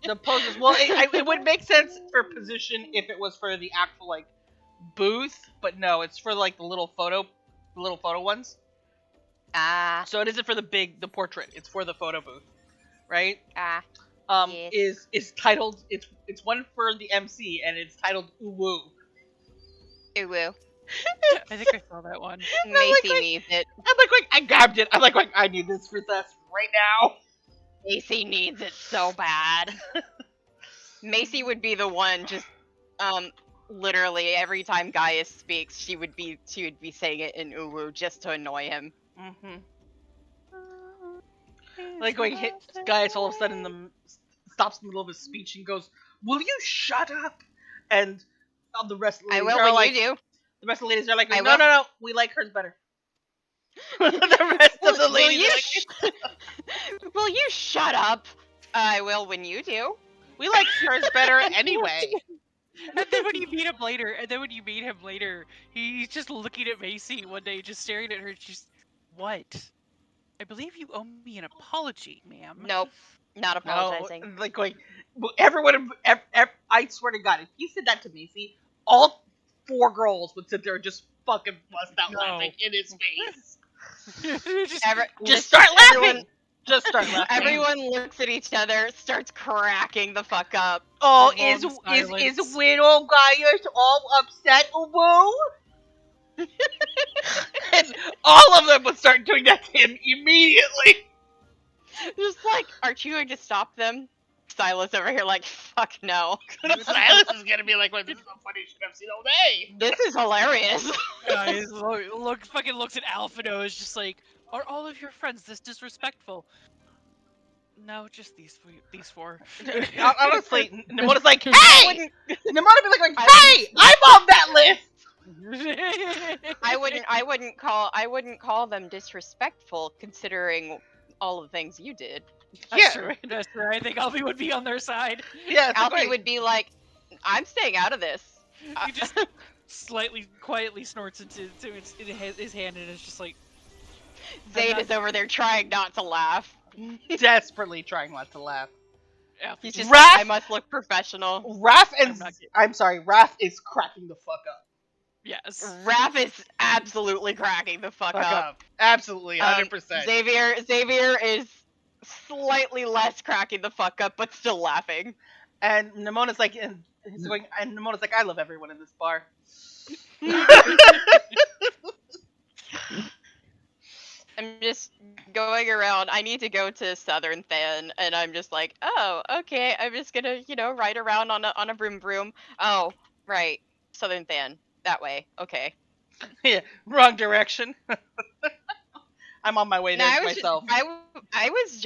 Speaker 1: The poses. Well, it would make sense for position if it was for the actual like booth, but no, it's for like the little photo ones. So it isn't for the portrait. It's for the photo booth, right?
Speaker 2: Yes.
Speaker 1: Is titled. It's one for the MC and it's titled Uwu.
Speaker 2: Uwu.
Speaker 3: I think I saw that one.
Speaker 2: Macy needs it.
Speaker 1: I'm like, I grabbed it. I'm like, I need this for this right now.
Speaker 2: Macy needs it so bad. Macy would be the one just literally every time Gaius speaks, she would be saying it in Uwu just to annoy him.
Speaker 1: Like when Gaius all of a sudden stops in the middle of his speech and goes, "Will you shut up?" And the rest of the ladies are like,
Speaker 2: you do.
Speaker 1: The rest of the ladies are like, no, we like hers better. The rest of the ladies are like,
Speaker 2: will you shut up? I will when you do.
Speaker 1: We like hers better anyway.
Speaker 3: And then when you meet him later, he's just looking at Macy one day, just staring at her. She's, what? I believe you owe me an apology, ma'am.
Speaker 2: Nope, not apologizing.
Speaker 1: No, like everyone, I swear to God, if he said that to Macy, all 4 girls would sit there and just fucking bust out laughing in his face. Just start laughing. Just start laughing.
Speaker 2: Everyone looks at each other, starts cracking the fuck up.
Speaker 1: Oh, is Widow Gaius all upset, Uwu? And all of them would start doing that to him immediately.
Speaker 2: Just like, aren't you going to stop them? Silas over here like, fuck no.
Speaker 1: Silas is gonna be like, well, this is the funniest shit I've seen all day.
Speaker 2: This is hilarious.
Speaker 3: Guys, fucking looks at Alphino is just like, are all of your friends this disrespectful? No, just these four.
Speaker 1: Honestly, Nemona's like, hey! Nemona be like, hey! I'm on that list!
Speaker 2: I wouldn't call them disrespectful considering all the things you did.
Speaker 3: That's true. That's true. I think Alfie would be on their side.
Speaker 1: Yeah,
Speaker 2: Alfie would be like, I'm staying out of this.
Speaker 3: He just slightly, quietly snorts into his hand and is just like...
Speaker 2: Zayd is over there trying not to laugh.
Speaker 1: Desperately trying not to laugh.
Speaker 2: He's just like, I must look professional.
Speaker 1: Raph is cracking the fuck up.
Speaker 3: Yes.
Speaker 2: Raph is absolutely cracking the fuck up.
Speaker 1: Absolutely, 100%.
Speaker 2: Xavier is slightly less cracking the fuck up, but still laughing.
Speaker 1: And Nemona's like, Nemona's like, I love everyone in this bar.
Speaker 2: I'm just going around. I need to go to Southern Than, and I'm just like, oh, okay. I'm just gonna, ride around on a broom broom. Oh, right, Southern Than, that way. Okay.
Speaker 1: Yeah, wrong direction. I'm on my way there myself.
Speaker 2: I was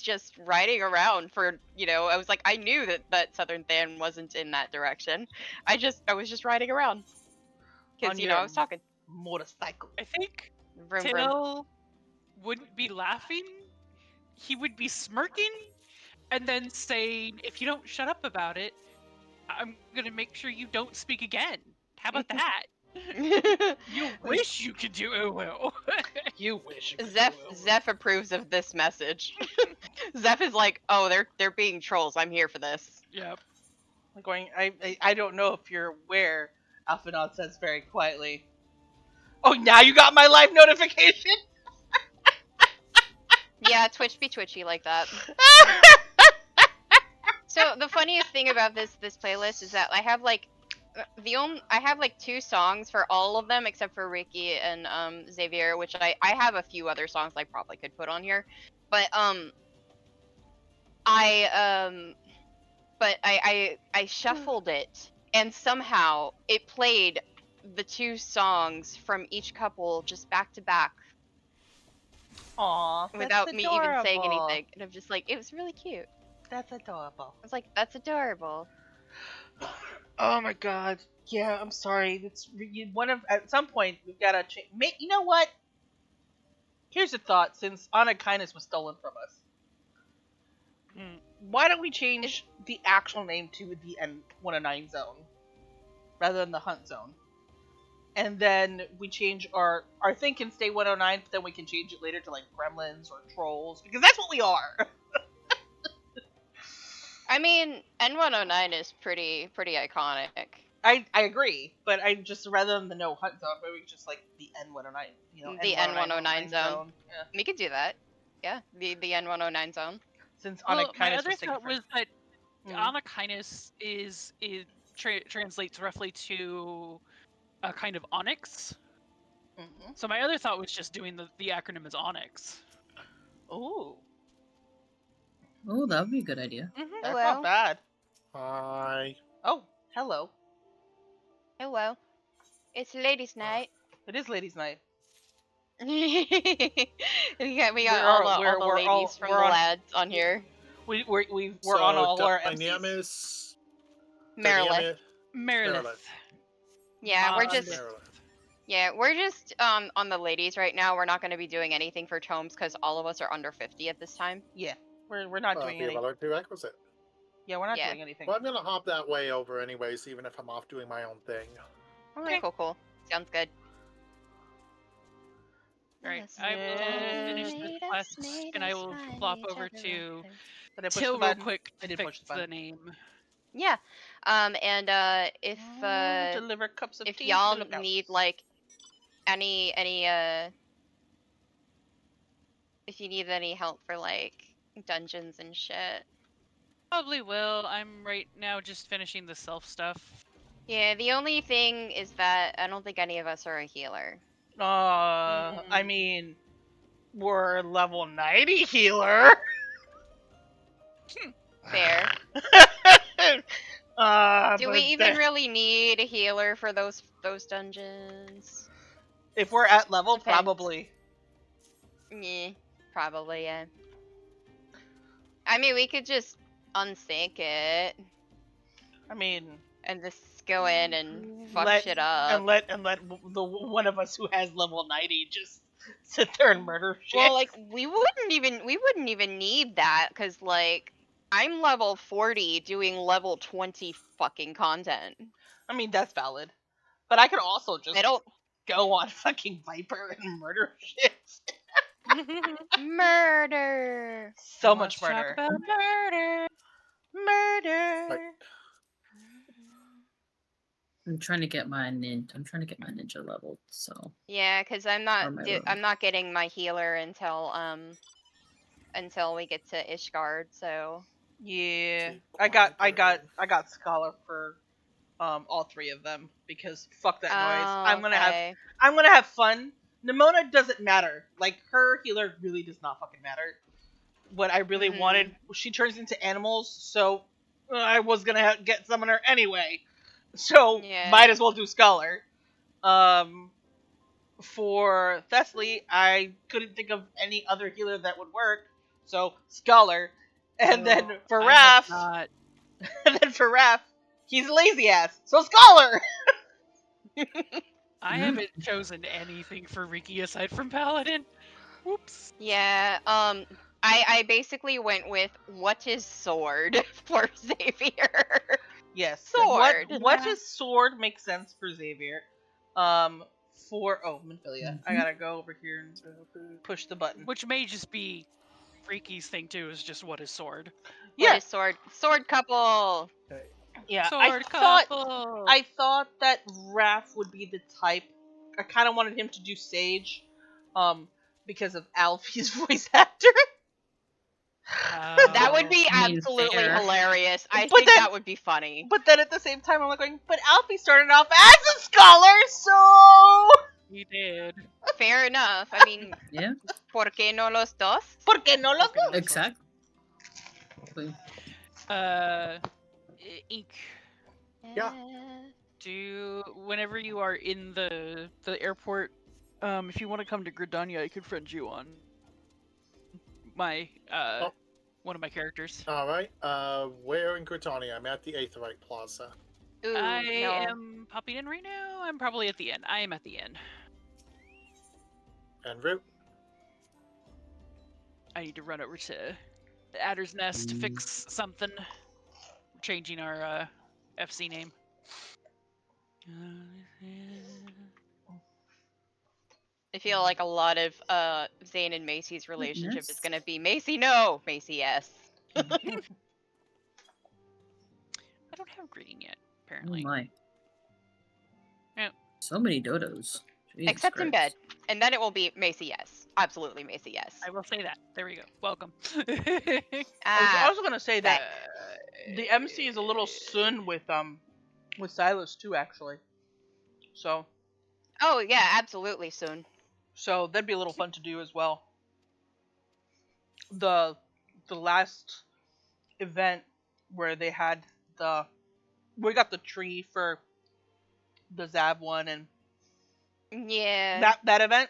Speaker 2: just riding around for, I was like, I knew that Southern Than wasn't in that direction. I was just riding around. Because, I was talking.
Speaker 1: Motorcycle.
Speaker 3: I think
Speaker 2: Vroom,
Speaker 3: Till wouldn't be laughing. He would be smirking and then saying, if you don't shut up about it, I'm gonna make sure you don't speak again. How about that? You wish you could do it, Will.
Speaker 1: You wish you could
Speaker 2: Zeph approves of this message. Zeph is like, oh, they're being trolls. I'm here for this.
Speaker 3: Yep.
Speaker 1: I don't know if you're aware, Alphinaud says very quietly. Oh, now you got my live notification?
Speaker 2: Yeah, Twitch be twitchy like that. So the funniest thing about this playlist is that I have like I have like 2 songs for all of them except for Ricky and Xavier, which I have a few other songs I probably could put on here, but I shuffled it and somehow it played the 2 songs from each couple just back to back.
Speaker 1: Aww,
Speaker 2: without me even saying anything, and I'm just like, it was really cute.
Speaker 1: That's adorable.
Speaker 2: I was like, that's adorable.
Speaker 1: Oh my god. Yeah, I'm sorry. It's at some point we've got to change. You know what? Here's a thought. Since Honor Kindness was stolen from us, why don't we change the actual name to the N109 zone rather than the Hunt zone? And then we change our thing can stay 109, but then we can change it later to like Gremlins or Trolls, because that's what we are.
Speaker 2: I mean, N109 is pretty iconic.
Speaker 1: I agree, but I just rather than the no Hunt zone, maybe we could just like the N109,
Speaker 2: the N109 zone.
Speaker 1: Yeah.
Speaker 2: We could do that. Yeah, the N109 zone.
Speaker 1: Since
Speaker 3: my other thought was that Honor Kindness translates roughly to a kind of onyx. So my other thought was just doing the acronym as onyx.
Speaker 1: Ooh.
Speaker 5: Oh, that would be a good idea.
Speaker 1: That's not bad.
Speaker 6: Hi.
Speaker 1: Oh, hello.
Speaker 2: Hello. It's ladies' night.
Speaker 1: It is ladies' night.
Speaker 2: we got all the ladies from the lads on here.
Speaker 1: We're on all our MCs.
Speaker 6: My name is
Speaker 2: Merilith. Yeah, we're just on the ladies right now. We're not going to be doing anything for tomes because all of us are under 50 at this time.
Speaker 1: Yeah, we're not doing anything.
Speaker 6: Prerequisite.
Speaker 1: Yeah, we're not doing anything.
Speaker 6: Well, I'm gonna hop that way over anyways, even if I'm off doing my own thing.
Speaker 2: Okay, cool. Sounds good.
Speaker 3: Alright, I will finish this quest and I will flop over to Till real quick to fix the name.
Speaker 2: Yeah, and if
Speaker 1: deliver cups of tea
Speaker 2: y'all need like any if you need any help for like dungeons and shit.
Speaker 3: Probably will. I'm right now just finishing the self stuff.
Speaker 2: Yeah, the only thing is that I don't think any of us are a healer.
Speaker 1: I mean, we're level 90 healer.
Speaker 2: Fair. Do we even really need a healer for those dungeons?
Speaker 1: If we're at level,
Speaker 2: Depends.
Speaker 1: probably.
Speaker 2: Yeah, probably, yeah. I mean, we could just unsync it.
Speaker 1: I mean,
Speaker 2: and just go in and fuck shit up.
Speaker 1: And let the one of us who has level 90 just sit there and murder shit.
Speaker 2: Well, like we wouldn't even need that because like I'm level 40 doing level 20 fucking content.
Speaker 1: I mean, that's valid. But I could also just
Speaker 2: I don't
Speaker 1: go on fucking Viper and murder shit.
Speaker 2: Murder.
Speaker 1: So
Speaker 3: Let's
Speaker 1: much murder.
Speaker 3: Talk about murder.
Speaker 1: Murder.
Speaker 6: Right.
Speaker 5: I'm trying to get my ninja leveled. So
Speaker 2: Yeah, because I'm not getting my healer until we get to Ishgard. So
Speaker 1: Yeah, I got Scholar for all three of them because fuck that noise. I'm gonna have fun. Nimona doesn't matter. Like her healer really does not fucking matter. What I really wanted, she turns into animals, so I was gonna get Summoner anyway. So might as well do Scholar. For Thessaly, I couldn't think of any other healer that would work, so Scholar. And then for Raph, he's a lazy ass, so Scholar.
Speaker 3: I haven't chosen anything for Riki aside from Paladin. Whoops.
Speaker 2: Yeah, I basically went with what is sword for Xavier.
Speaker 1: Yes,
Speaker 2: sword.
Speaker 1: What is sword makes sense for Xavier. Minfilia. I gotta go over here and push the button.
Speaker 3: Which may just be Riki's thing too, is just what is sword.
Speaker 1: Yeah.
Speaker 2: What is sword? Sword couple.
Speaker 1: Yeah,
Speaker 3: sword
Speaker 1: couple. I thought that Raph would be the type. I kind of wanted him to do Sage, because of Alfie's voice actor.
Speaker 2: That would be absolutely hilarious. I think that would be funny.
Speaker 1: But then at the same time, I'm like going, but Alfie started off as a scholar, so...
Speaker 3: He did.
Speaker 2: Fair enough. I mean,
Speaker 5: yeah.
Speaker 2: ¿Por qué no los dos?
Speaker 1: ¿Por qué no los dos?
Speaker 5: Exactly.
Speaker 3: Ink.
Speaker 6: Yeah.
Speaker 3: Whenever you are in the airport, if you want to come to Gridania, I could friend you on my one of my characters.
Speaker 6: All right. Where in Gridania? I'm at the Aetherite Plaza.
Speaker 2: Ooh,
Speaker 3: I am popping in right now. I'm probably at the inn. I am at the inn.
Speaker 6: En route.
Speaker 3: I need to run over to the Adder's Nest to fix something. We're changing our FC name.
Speaker 2: I feel like a lot of Zane and Macy's relationship is gonna be Macy no, Macy yes.
Speaker 3: I don't have greeting yet, apparently.
Speaker 5: Oh my.
Speaker 3: Yeah.
Speaker 5: So many dodos. Jesus
Speaker 2: Except
Speaker 5: Christ.
Speaker 2: in bed. And then it will be Macy yes. Absolutely Macy yes.
Speaker 3: I will say that. There we go. Welcome.
Speaker 1: I was also gonna say that the MC is a little soon with Silas too, actually. So.
Speaker 2: Oh yeah, absolutely soon.
Speaker 1: So that'd be a little fun to do as well. The last event where they had we got the tree for the Zab one, and that event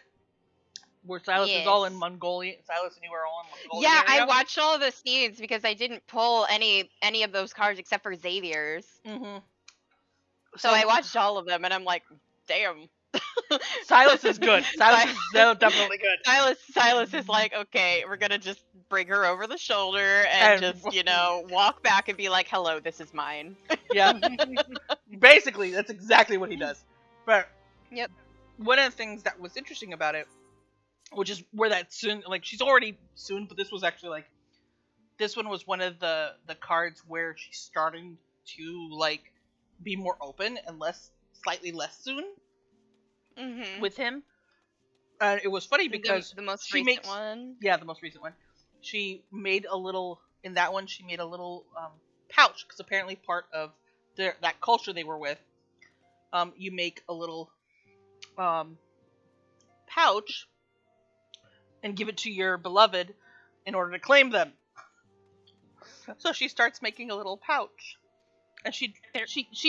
Speaker 1: where Silas is all in Mongolia. Silas and you are all in Mongolia.
Speaker 2: Yeah, I watched all the scenes because I didn't pull any of those cards except for Xavier's.
Speaker 1: Mm-hmm.
Speaker 2: So I watched all of them, and I'm like, damn.
Speaker 1: Silas is good. Silas is definitely good.
Speaker 2: Silas is like, okay, we're gonna just bring her over the shoulder and just, walk back and be like, hello, this is mine.
Speaker 1: Yeah. Basically, that's exactly what he does. But one of the things that was interesting about it, which is where that soon, like, she's already soon, but this was actually this one was one of the cards where she's starting to like be more open and slightly less soon.
Speaker 2: Mm-hmm.
Speaker 1: With him. It was funny because
Speaker 2: the most recent one.
Speaker 1: Yeah, the most recent one. She made a little pouch, because apparently part of that culture they were with, you make a little pouch and give it to your beloved in order to claim them. So she starts making a little pouch, and she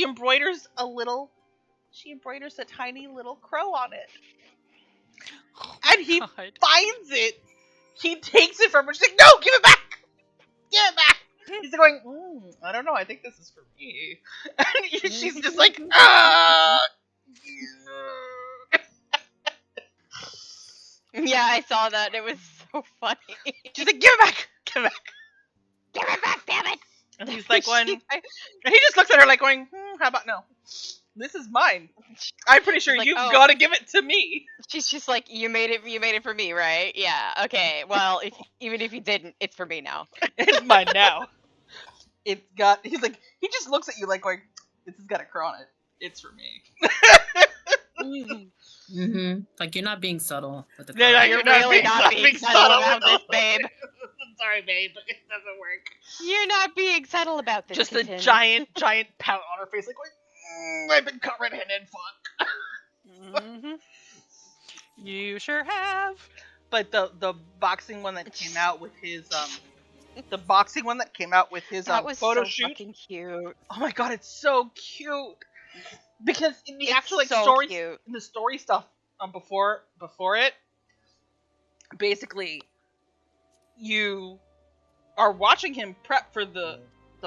Speaker 1: embroiders a tiny little crow on it. And he finds it. He takes it from her. She's like, "No, give it back! Give it back!" He's going, "I don't know. I think this is for me." And she's just like, "Ah!"
Speaker 2: Yeah, I saw that. It was so funny.
Speaker 1: She's like, "Give it back! Give it back!
Speaker 2: Give it back, damn it!"
Speaker 1: And he's like, and he just looks at her like going, "How about no? This is mine. I'm pretty sure you've got to give it to me."
Speaker 2: She's just like, you made it for me, right? Yeah, okay. Well, even if you didn't, it's for me now.
Speaker 1: It's mine now. He's like, he just looks at you like going, "This has got a crow on it. It's for me."
Speaker 5: Like, you're not being subtle with the crow.
Speaker 1: No,
Speaker 2: you're really not being subtle about this, babe.
Speaker 1: Sorry, babe, but it doesn't work.
Speaker 2: You're not being subtle about this.
Speaker 1: Just a giant pout on her face, like, "I've been caught red-handed, fuck."
Speaker 3: You sure have.
Speaker 1: But the boxing one that came out with his
Speaker 2: that was
Speaker 1: photo
Speaker 2: so
Speaker 1: shoot.
Speaker 2: Fucking cute.
Speaker 1: Oh my god, it's so cute. Because in the actual story stuff before it, basically you are watching him prep for the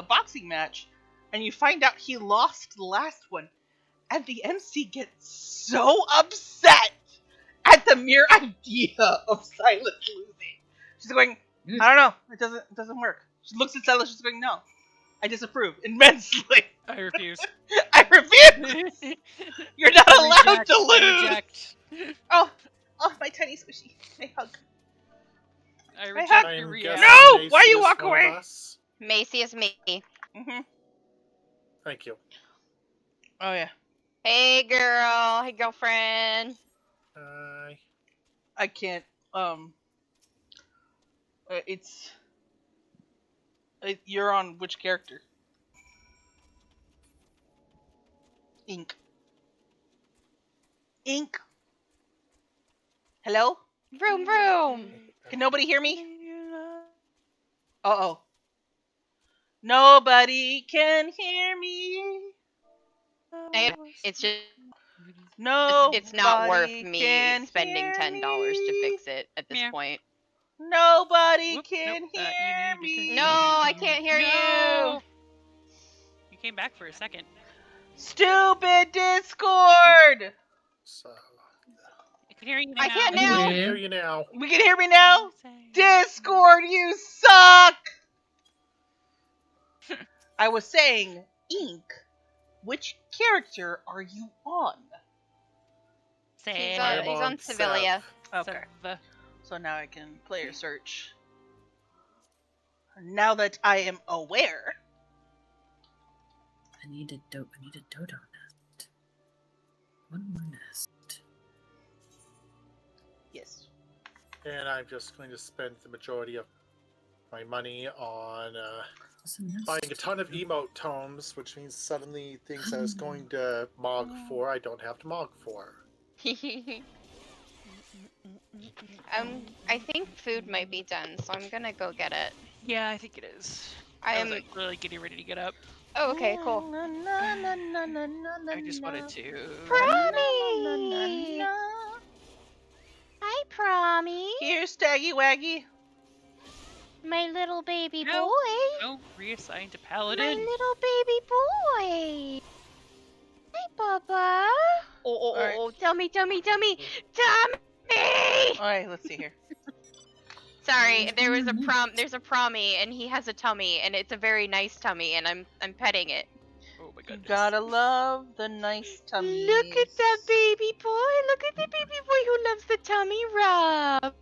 Speaker 1: boxing match, and you find out he lost the last one, and the MC gets so upset at the mere idea of Silas losing. She's going, "I don't know, it doesn't work." She looks at Silas, she's going, "No, I disapprove immensely.
Speaker 3: I refuse.
Speaker 1: I refuse. You're not allowed to lose."
Speaker 3: Reject.
Speaker 1: Oh, my tiny squishy. My hug.
Speaker 3: I reject your
Speaker 6: reaction.
Speaker 1: No! Why you walk away?
Speaker 2: Macy is me.
Speaker 6: Thank you.
Speaker 1: Oh yeah.
Speaker 2: Hey girl. Hey girlfriend.
Speaker 6: Hi.
Speaker 1: I can't. You're on which character? Ink. Hello?
Speaker 2: Vroom vroom.
Speaker 1: Can nobody hear me? Uh-oh. Nobody can hear me.
Speaker 2: It's just
Speaker 1: No.
Speaker 2: it's not worth me spending $10 to fix it at this point.
Speaker 1: Nobody can hear me.
Speaker 2: No, I can't hear you.
Speaker 3: You came back for a second.
Speaker 1: Stupid Discord.
Speaker 6: So,
Speaker 3: I can hear you now.
Speaker 2: I can't
Speaker 6: I
Speaker 2: now.
Speaker 6: can hear you now.
Speaker 1: We can hear me now? Discord, you suck! I was saying, Ink, which character are you on?
Speaker 2: He's on Sevilla.
Speaker 1: Okay. So now I can player search. Now that I am aware.
Speaker 5: I need a dodo nest. One more nest.
Speaker 1: Yes.
Speaker 6: And I'm just going to spend the majority of my money on buying a ton of emote tomes, which means suddenly things I was going to mog for, I don't have to mog for.
Speaker 2: I think food might be done, so I'm gonna go get it.
Speaker 3: Yeah, I think it is.
Speaker 2: I
Speaker 3: was like really getting ready to get up.
Speaker 2: Oh, okay, cool.
Speaker 3: I just wanted to.
Speaker 2: Promi! Hi, Promi.
Speaker 1: Here's Staggy Waggy.
Speaker 2: My little baby boy.
Speaker 3: No, reassigned to
Speaker 2: My
Speaker 3: Paladin.
Speaker 2: little baby boy. Hi, Bubba. Oh, tummy.
Speaker 1: Alright, let's see here.
Speaker 2: Sorry, there's a Promi, and he has a tummy, and it's a very nice tummy, and I'm petting it.
Speaker 3: Oh my goodness.
Speaker 1: Gotta love the nice tummy.
Speaker 2: Look at that baby boy. Look at the baby boy who loves the tummy rub.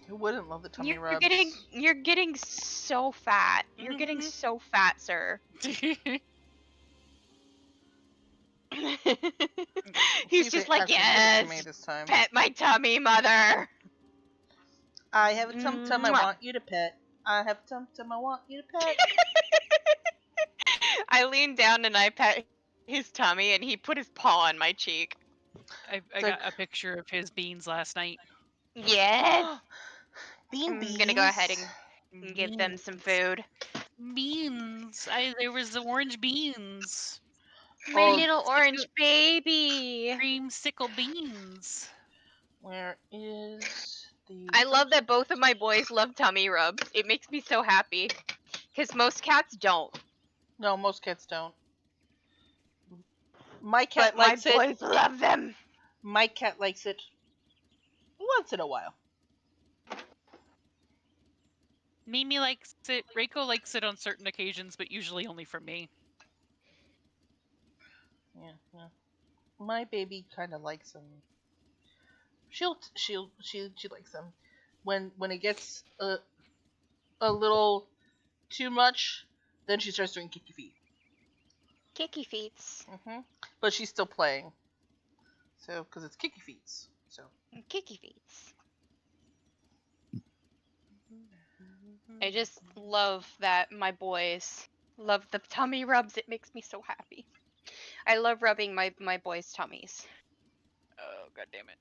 Speaker 1: Who wouldn't love the tummy rubs?
Speaker 2: You're getting so fat. You're getting so fat, sir. He's just like, yes, pet my tummy, mother.
Speaker 1: I have a tum-tum I want you to pet. I have a tum-tum I want you to pet.
Speaker 2: I leaned down and I pet his tummy, and he put his paw on my cheek.
Speaker 3: I got a picture of his beans last night.
Speaker 2: Yes.
Speaker 1: Beans.
Speaker 2: I'm gonna go ahead and give them some food.
Speaker 3: Beans. There was the orange beans.
Speaker 2: My little orange baby.
Speaker 3: Creamsicle beans.
Speaker 1: Where is the...
Speaker 2: I love that both of my boys love tummy rubs. It makes me so happy. Because most cats don't.
Speaker 1: No, most cats don't. My cat likes it.
Speaker 2: My boys love them.
Speaker 1: My cat likes it once in a while.
Speaker 3: Mimi likes it. Reiko likes it on certain occasions, but usually only for me.
Speaker 1: Yeah. My baby kind of likes them. She likes them. When it gets a little too much, then she starts doing kicky feet.
Speaker 2: Kicky feets.
Speaker 1: But she's still playing. So, because it's kicky feets. So.
Speaker 2: Kicky feets. I just love that my boys love the tummy rubs. It makes me so happy. I love rubbing my boys' tummies.
Speaker 3: Oh, god damn it.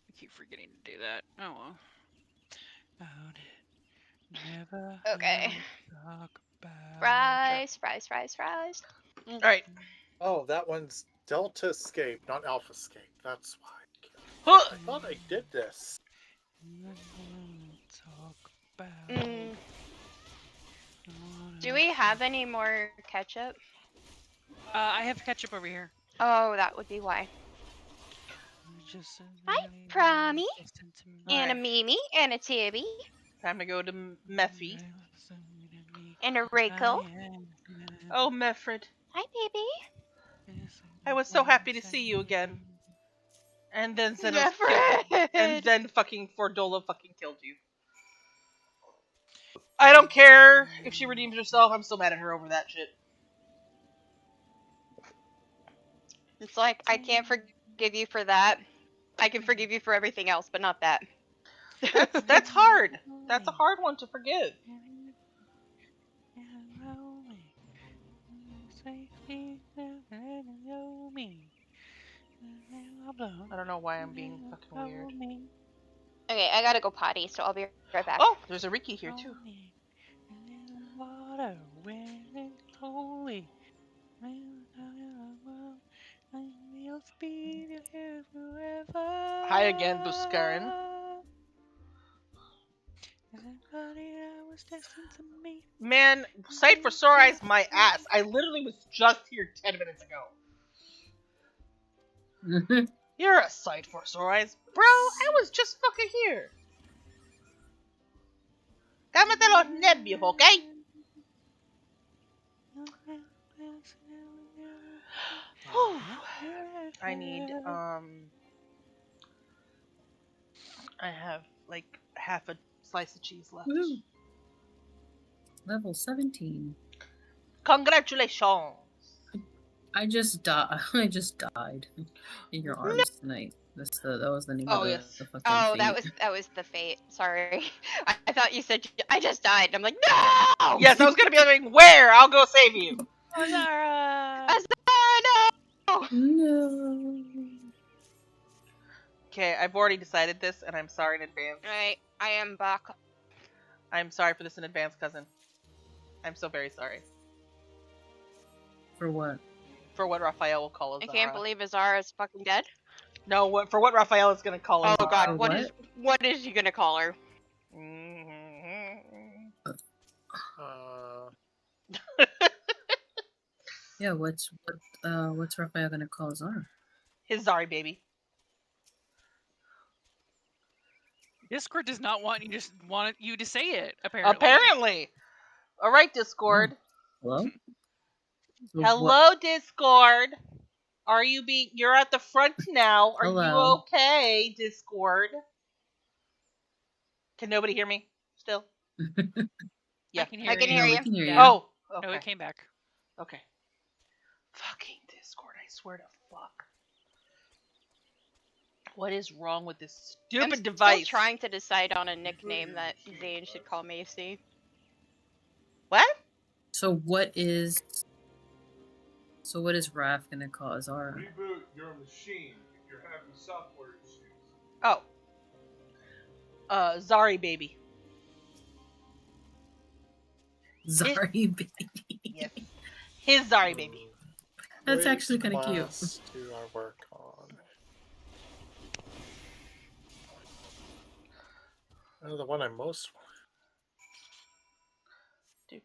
Speaker 3: I keep forgetting to do that. Oh well. Never
Speaker 2: Okay.
Speaker 3: Talk
Speaker 2: Fries.
Speaker 1: Alright.
Speaker 6: Oh, that one's Delta Escape, not Alpha Escape. That's why. I thought I did this.
Speaker 2: Do we have any more ketchup?
Speaker 3: I have ketchup over here.
Speaker 2: Oh, that would be why. Hi, Promi. And a Mimi. And a Tibby.
Speaker 1: Time to go to Meffy.
Speaker 2: And a Reiko.
Speaker 1: Oh, Meffred.
Speaker 2: Hi, baby.
Speaker 1: I was so happy to see you again. And then Zenos
Speaker 2: Meffred!
Speaker 1: And then fucking Fordola fucking killed you. I don't care if she redeems herself, I'm still mad at her over that shit.
Speaker 2: It's like, I can't forgive you for that. I can forgive you for everything else, but not that.
Speaker 1: That's hard. That's a hard one to forgive. I don't know why I'm being fucking weird.
Speaker 2: Okay, I gotta go potty, so I'll be right back.
Speaker 1: Oh, there's a Riki here too. Hi again, Buskarin. Man, sight for sore eyes, my ass. I literally was just here 10 minutes ago. You're a sight for sore eyes. Bro, I was just fucking here. Cámate los nervios, okay? I need, I have, like, half a slice of cheese left.
Speaker 5: Woo. Level 17.
Speaker 1: Congratulations.
Speaker 5: I just died in your arms tonight. That was the name of the fucking fate.
Speaker 2: that was the fate. Sorry. I thought you said I just died. I'm like, no!
Speaker 1: Yes, I was gonna be like, where? I'll go save you.
Speaker 3: Azara!
Speaker 2: No!
Speaker 5: No.
Speaker 1: Okay, I've already decided this, and I'm sorry in advance.
Speaker 2: Alright, I am back.
Speaker 1: I'm sorry for this in advance, cousin. I'm so very sorry.
Speaker 5: For what?
Speaker 1: For what Raphael will call Azara.
Speaker 2: I can't believe Azara is fucking dead.
Speaker 1: No, for what Raphael is gonna call Azara.
Speaker 2: Oh god, what is he gonna call her?
Speaker 5: Yeah, what's Raphael gonna call Azara?
Speaker 1: His Zari baby.
Speaker 3: Discord does not want you to say it, apparently.
Speaker 1: Apparently. Alright, Discord.
Speaker 5: Hello?
Speaker 1: Hello, Discord. Are you you're at the front now. Are you okay, Discord? Can nobody hear me still? Yeah.
Speaker 3: I can hear you.
Speaker 5: We can hear you.
Speaker 1: Oh, okay.
Speaker 3: No, it came back.
Speaker 1: Okay. Fucking Discord, I swear to fuck. What is wrong with this stupid device?
Speaker 2: I'm still trying to decide on a nickname that Zane should call Macy.
Speaker 1: What?
Speaker 2: So what is Raph gonna call Azara?
Speaker 4: Reboot your machine if you're having software issues.
Speaker 1: Oh. Zari baby.
Speaker 5: Zari baby.
Speaker 1: Yes. His Zari baby.
Speaker 5: That's actually kind of cute.
Speaker 6: Do our work on. The one I'm most.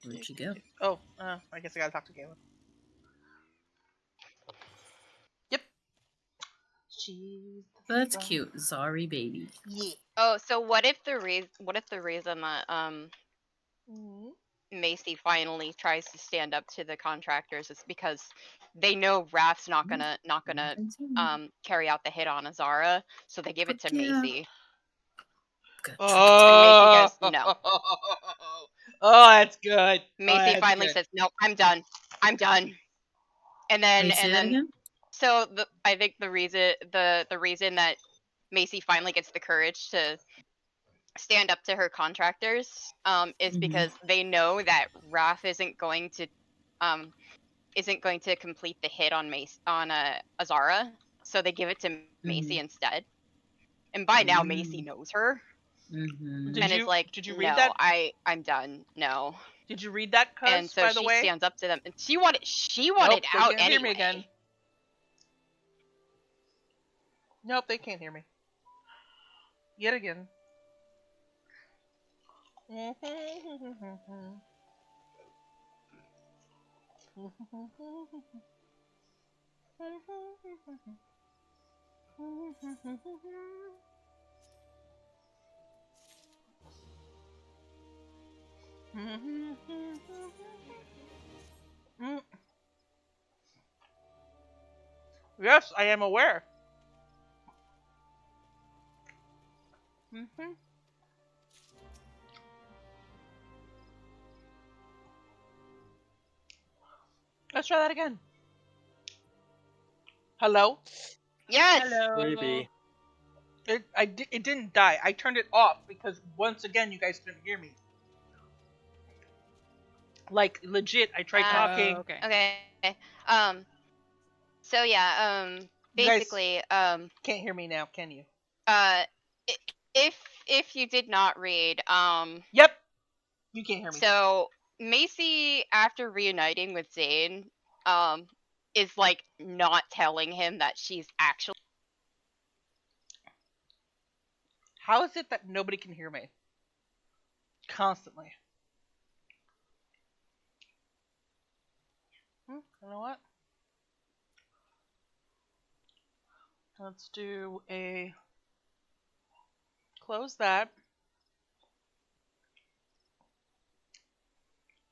Speaker 5: Where'd she go?
Speaker 1: Oh, I guess I gotta talk to Galen. Yep.
Speaker 5: That's cute, Zari baby.
Speaker 1: Yeah.
Speaker 2: Oh, so what if the reason that Macy finally tries to stand up to the contractors is because they know Raph's not gonna carry out the hit on Azara, so they give it to Macy. And Macy goes, no.
Speaker 1: Oh, that's good.
Speaker 2: Macy finally says, no, I'm done. I'm done. And then so I think the reason that Macy finally gets the courage to stand up to her contractors is because they know that Raph isn't going to complete the hit on Azara, so they give it to Macy instead. And by now Macy knows her. And it's like, did you read that? I'm done. No.
Speaker 1: Did you read that?
Speaker 2: And so she stands up to them, and she wanted out anyway.
Speaker 1: Hear me again. Nope, they can't hear me. Yet again. Yes, I am aware. Let's try that again. Hello?
Speaker 2: Yes.
Speaker 3: Hello.
Speaker 6: Maybe.
Speaker 1: It didn't die. I turned it off because once again you guys couldn't hear me. Like legit, I tried talking.
Speaker 2: Okay. So yeah. Basically.
Speaker 1: Can't hear me now, can you?
Speaker 2: If you did not read.
Speaker 1: Yep. You can't hear me.
Speaker 2: So Macy, after reuniting with Zane, is like not telling him that she's actually.
Speaker 1: How is it that nobody can hear me? Constantly. You know what? Let's do a close that.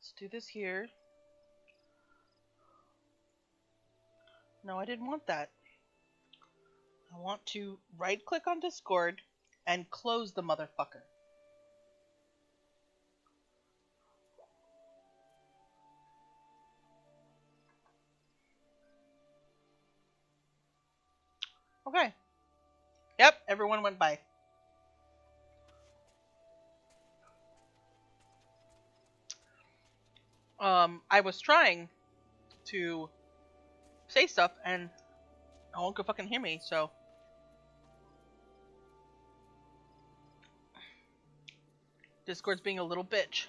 Speaker 1: Let's do this here. No, I didn't want that. I want to right click on Discord and close the motherfucker. Okay. Yep, everyone went by. I was trying to say stuff and no one could fucking hear me, so. Discord's being a little bitch.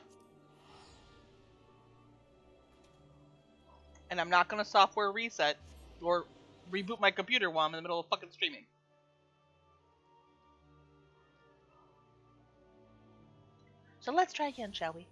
Speaker 1: And I'm not gonna software reset or reboot my computer while I'm in the middle of fucking streaming. So let's try again, shall we?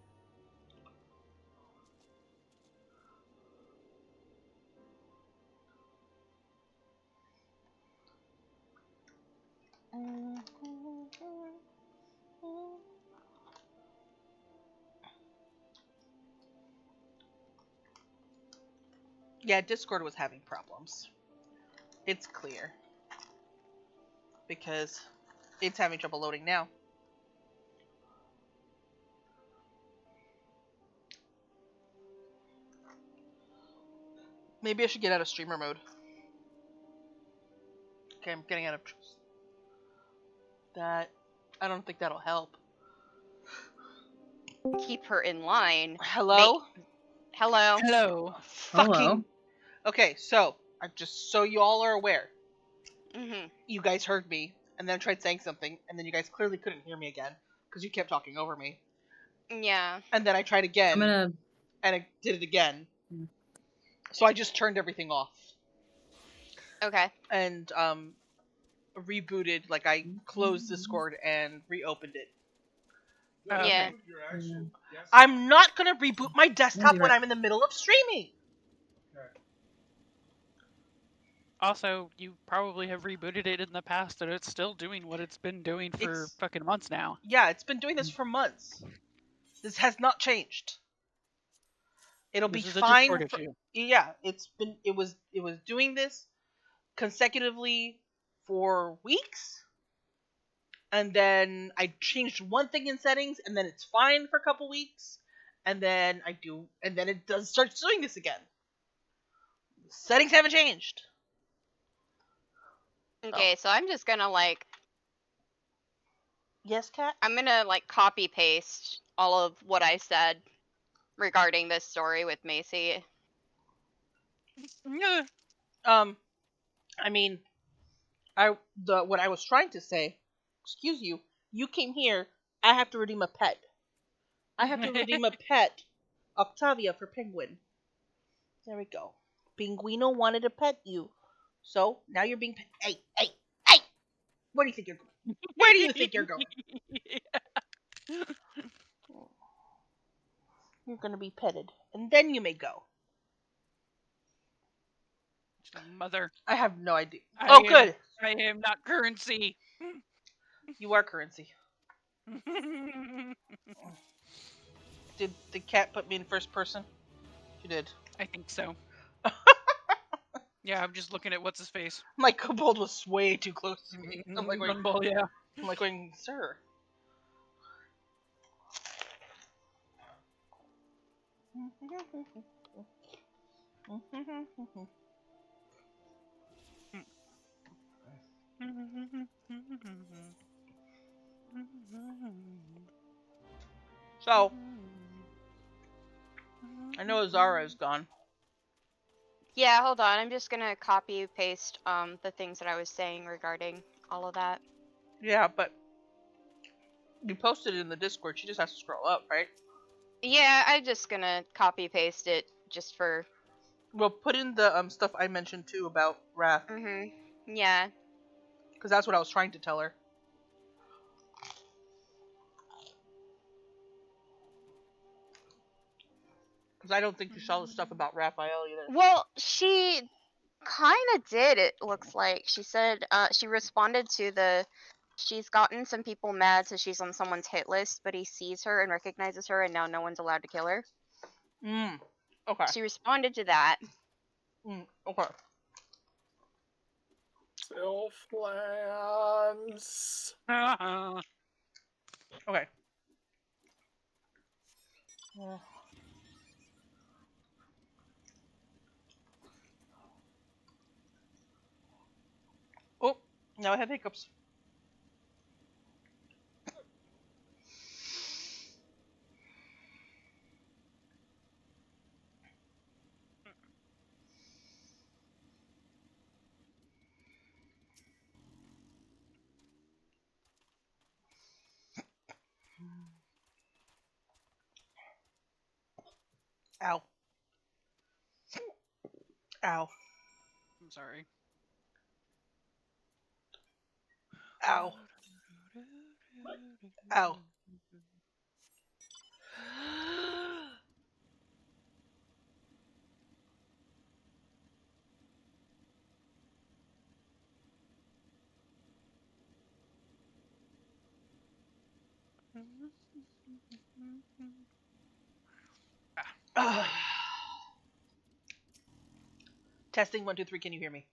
Speaker 1: Yeah, Discord was having problems. It's clear. Because it's having trouble loading now. Maybe I should get out of streamer mode. Okay, I'm getting out of that. I don't think that'll help.
Speaker 2: Keep her in line.
Speaker 1: Hello?
Speaker 2: Hello.
Speaker 3: Hello.
Speaker 1: Fucking.
Speaker 5: Hello.
Speaker 1: Okay, so just so you all are aware,
Speaker 2: Mm-hmm.
Speaker 1: you guys heard me, and then I tried saying something, and then you guys clearly couldn't hear me again because you kept talking over me.
Speaker 2: Yeah.
Speaker 1: And then I tried again.
Speaker 5: I'm gonna
Speaker 1: and it did it again.
Speaker 5: Mm.
Speaker 1: So I just turned everything off.
Speaker 2: Okay.
Speaker 1: And rebooted, like I closed Discord and reopened it.
Speaker 2: Yeah.
Speaker 1: I'm not gonna reboot my desktop
Speaker 5: Maybe
Speaker 1: when
Speaker 5: right.
Speaker 1: I'm in the middle of streaming.
Speaker 3: Also, you probably have rebooted it in the past, and it's still doing what it's been doing for fucking months now.
Speaker 1: Yeah, it's been doing this for months. This has not changed. It'll
Speaker 3: This
Speaker 1: be
Speaker 3: is a
Speaker 1: fine.
Speaker 3: Discord issue.
Speaker 1: Yeah, it was doing this consecutively for weeks, and then I changed one thing in settings, and then it's fine for a couple weeks, and then it does start doing this again. Settings haven't changed.
Speaker 2: Okay, so I'm just gonna like.
Speaker 1: Yes, Kat?
Speaker 2: I'm gonna like copy paste all of what I said regarding this story with Macy.
Speaker 1: I mean, what I was trying to say, excuse you, you came here, I have to redeem a pet. I have to redeem a pet, Octavia, for Penguin. There we go. Pinguino wanted to pet you. So, now you're being Hey! Where do you think you're going? Where do you think you're going? You're gonna be petted. And then you may go.
Speaker 3: Mother.
Speaker 1: I have no idea.
Speaker 3: Good. I am not currency.
Speaker 1: You are currency. Did the cat put me in first person? She did.
Speaker 3: I think so. Yeah, I'm just looking at what's his face.
Speaker 1: My kobold was way too close to me. I'm like,
Speaker 3: Gumball, yeah.
Speaker 1: I'm like going, sir. So, I know Zara is gone.
Speaker 2: Yeah, hold on. I'm just gonna copy paste the things that I was saying regarding all of that.
Speaker 1: Yeah, but you posted it in the Discord. She just has to scroll up, right?
Speaker 2: Yeah, I'm just gonna copy paste it just for.
Speaker 1: Well, put in the stuff I mentioned too about Wrath.
Speaker 2: Yeah.
Speaker 1: Because that's what I was trying to tell her. Because I don't think she saw the stuff about Raphael either.
Speaker 2: Well, she kind of did, it looks like. She said she responded to the. She's gotten some people mad, so she's on someone's hit list, but he sees her and recognizes her, and now no one's allowed to kill her.
Speaker 1: Okay.
Speaker 2: She responded to that.
Speaker 1: Okay.
Speaker 6: Self-lands.
Speaker 1: Okay. Oh, now I have hiccups. Ow. Ow.
Speaker 3: I'm sorry.
Speaker 1: Ow. Ow. Testing 1 2 3. Can you hear me?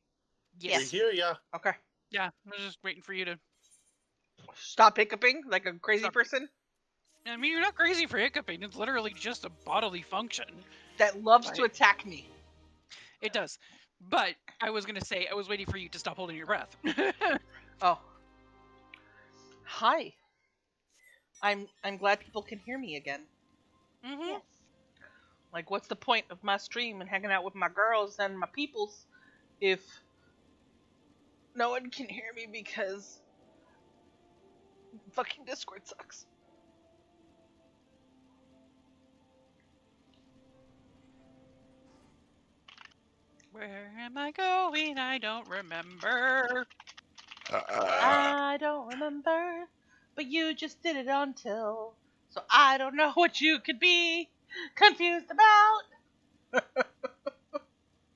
Speaker 2: Yes.
Speaker 6: We hear ya.
Speaker 1: Okay.
Speaker 3: Yeah, I was just waiting for you to
Speaker 1: stop hiccuping like a crazy person.
Speaker 3: I mean, you're not crazy for hiccuping. It's literally just a bodily function
Speaker 1: that loves to attack me.
Speaker 3: It does. But I was gonna say I was waiting for you to stop holding your breath.
Speaker 1: Oh. Hi. I'm glad people can hear me again.
Speaker 2: Yes.
Speaker 1: Like, what's the point of my stream and hanging out with my girls and my peoples if no one can hear me because fucking Discord sucks.
Speaker 3: Where am I going? I don't remember.
Speaker 1: I don't remember, but you just did it until. So I don't know what you could be confused about.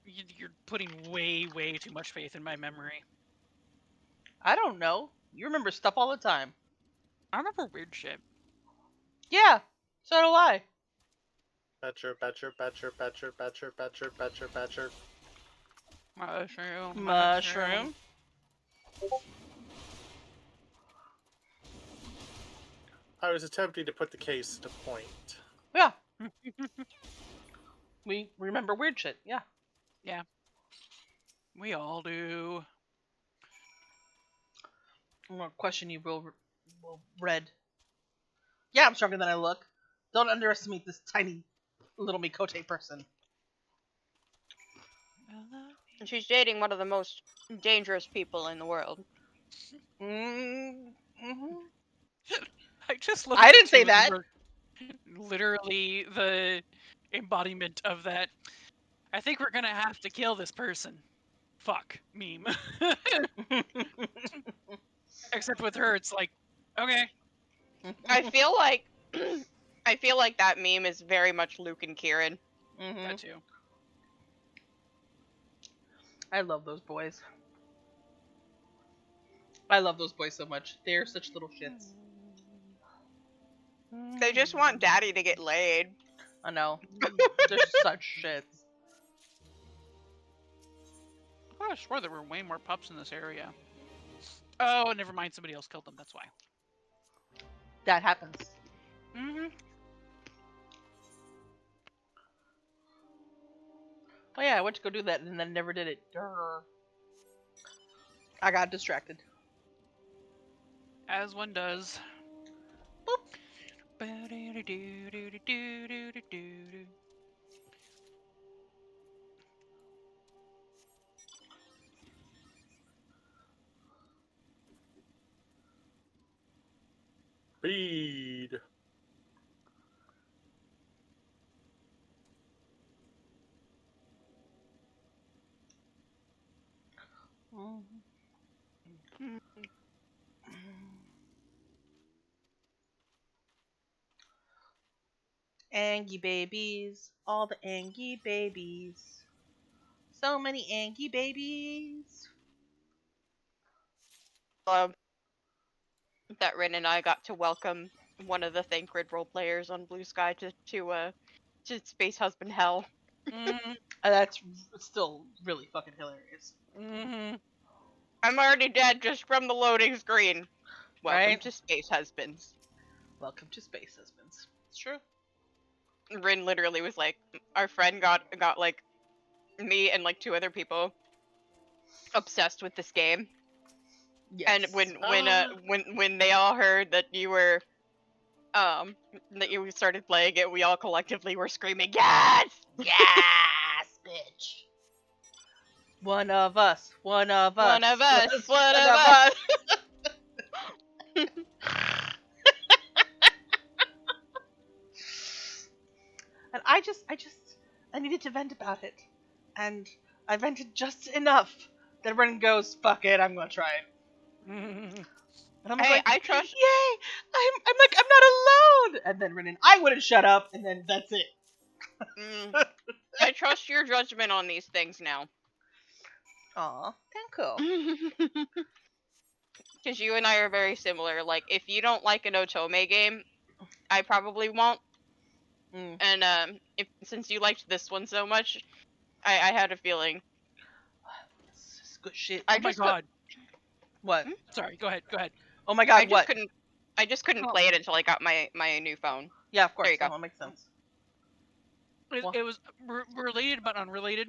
Speaker 3: You're putting way, way too much faith in my memory.
Speaker 1: I don't know. You remember stuff all the time.
Speaker 3: I remember weird shit.
Speaker 1: Yeah, so do I.
Speaker 6: Batcher.
Speaker 3: Mushroom.
Speaker 6: I was attempting to put the case to point.
Speaker 1: Yeah. We remember weird shit, yeah.
Speaker 3: Yeah. We all do.
Speaker 1: I'm gonna question you, Red. Yeah, I'm stronger than I look. Don't underestimate this tiny little Mikote person.
Speaker 2: And she's dating one of the most dangerous people in the world.
Speaker 1: Mm-hmm.
Speaker 3: I just looked
Speaker 1: I
Speaker 3: at
Speaker 1: didn't say
Speaker 3: you and
Speaker 1: that.
Speaker 3: you were literally the embodiment of that. I think we're gonna have to kill this person. Fuck meme. Except with her, it's like, okay.
Speaker 2: I feel like that meme is very much Luke and Kieran.
Speaker 3: That too.
Speaker 1: I love those boys. I love those boys so much. They're such little shits.
Speaker 2: They just want daddy to get laid.
Speaker 1: I know. They're such shits.
Speaker 3: I swear there were way more pups in this area. Oh, never mind. Somebody else killed them. That's why.
Speaker 1: That happens.
Speaker 3: Mm-hmm.
Speaker 1: Oh yeah, I went to go do that and then never did it. Durr. I got distracted.
Speaker 3: As one does. Boop.
Speaker 6: Speed.
Speaker 1: Angie babies. All the Angie babies. So many Angie babies.
Speaker 2: That Rin and I got to welcome one of the Thancred role players on Blue Sky to Space Husband Hell.
Speaker 1: That's still really fucking hilarious.
Speaker 2: I'm already dead just from the loading screen. Welcome
Speaker 1: Right?
Speaker 2: to Space Husbands.
Speaker 1: Welcome to Space Husbands. It's true.
Speaker 2: Rin literally was like, our friend got like me and like 2 other people obsessed with this game.
Speaker 1: Yes.
Speaker 2: And when they all heard that you were that you started playing it, we all collectively were screaming, "Yes!
Speaker 1: Yes, bitch! One of us. One of us.
Speaker 2: One of us. One of us."
Speaker 1: And I needed to vent about it, and I vented just enough that Ren goes, "Fuck it, I'm gonna try it." And I'm
Speaker 2: Hey,
Speaker 1: like,
Speaker 2: I trust.
Speaker 1: Yay! I'm like, I'm not alone. And then Ren and I wouldn't shut up, and then that's it.
Speaker 2: I trust your judgment on these things now.
Speaker 1: Aw, thank you.
Speaker 2: Because you and I are very similar. Like, if you don't like an Otome game, I probably won't. And since you liked this one so much, I had a feeling.
Speaker 1: This is good shit.
Speaker 3: Oh my god.
Speaker 1: What?
Speaker 3: Sorry, go ahead.
Speaker 1: Oh my god,
Speaker 2: I just couldn't play it until I got my new phone.
Speaker 1: Yeah, of course.
Speaker 2: There you go.
Speaker 1: That makes sense.
Speaker 3: It was related but unrelated.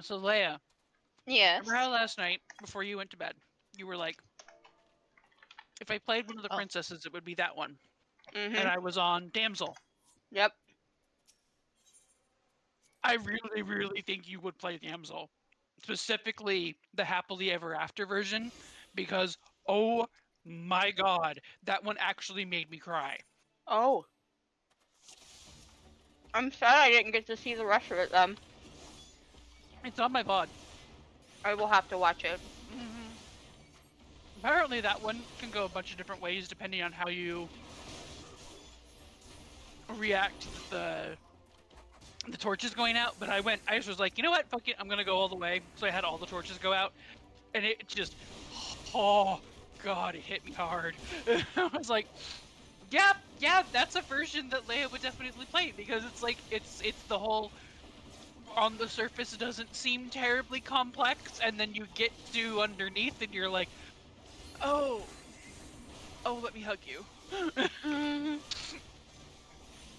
Speaker 3: So Leia.
Speaker 2: Yes.
Speaker 3: Remember how last night, before you went to bed, you were like, if I played one of the princesses, it would be that one. And I was on Damsel.
Speaker 2: Yep.
Speaker 3: I really, really think you would play Damsel. Specifically, the Happily Ever After version. Because, oh my god, that one actually made me cry.
Speaker 1: Oh.
Speaker 2: I'm sad I didn't get to see the rest of it.
Speaker 3: It's on my VOD.
Speaker 2: I will have to watch it.
Speaker 3: Mm-hmm. Apparently, that one can go a bunch of different ways depending on how you react to the torches going out. But I just was like, you know what? Fuck it, I'm gonna go all the way. So I had all the torches go out, and it just, oh god, it hit me hard. I was like, yeah, that's a version that Leia would definitely play, because it's like it's the whole, on the surface it doesn't seem terribly complex, and then you get to underneath and you're like, oh, let me hug you.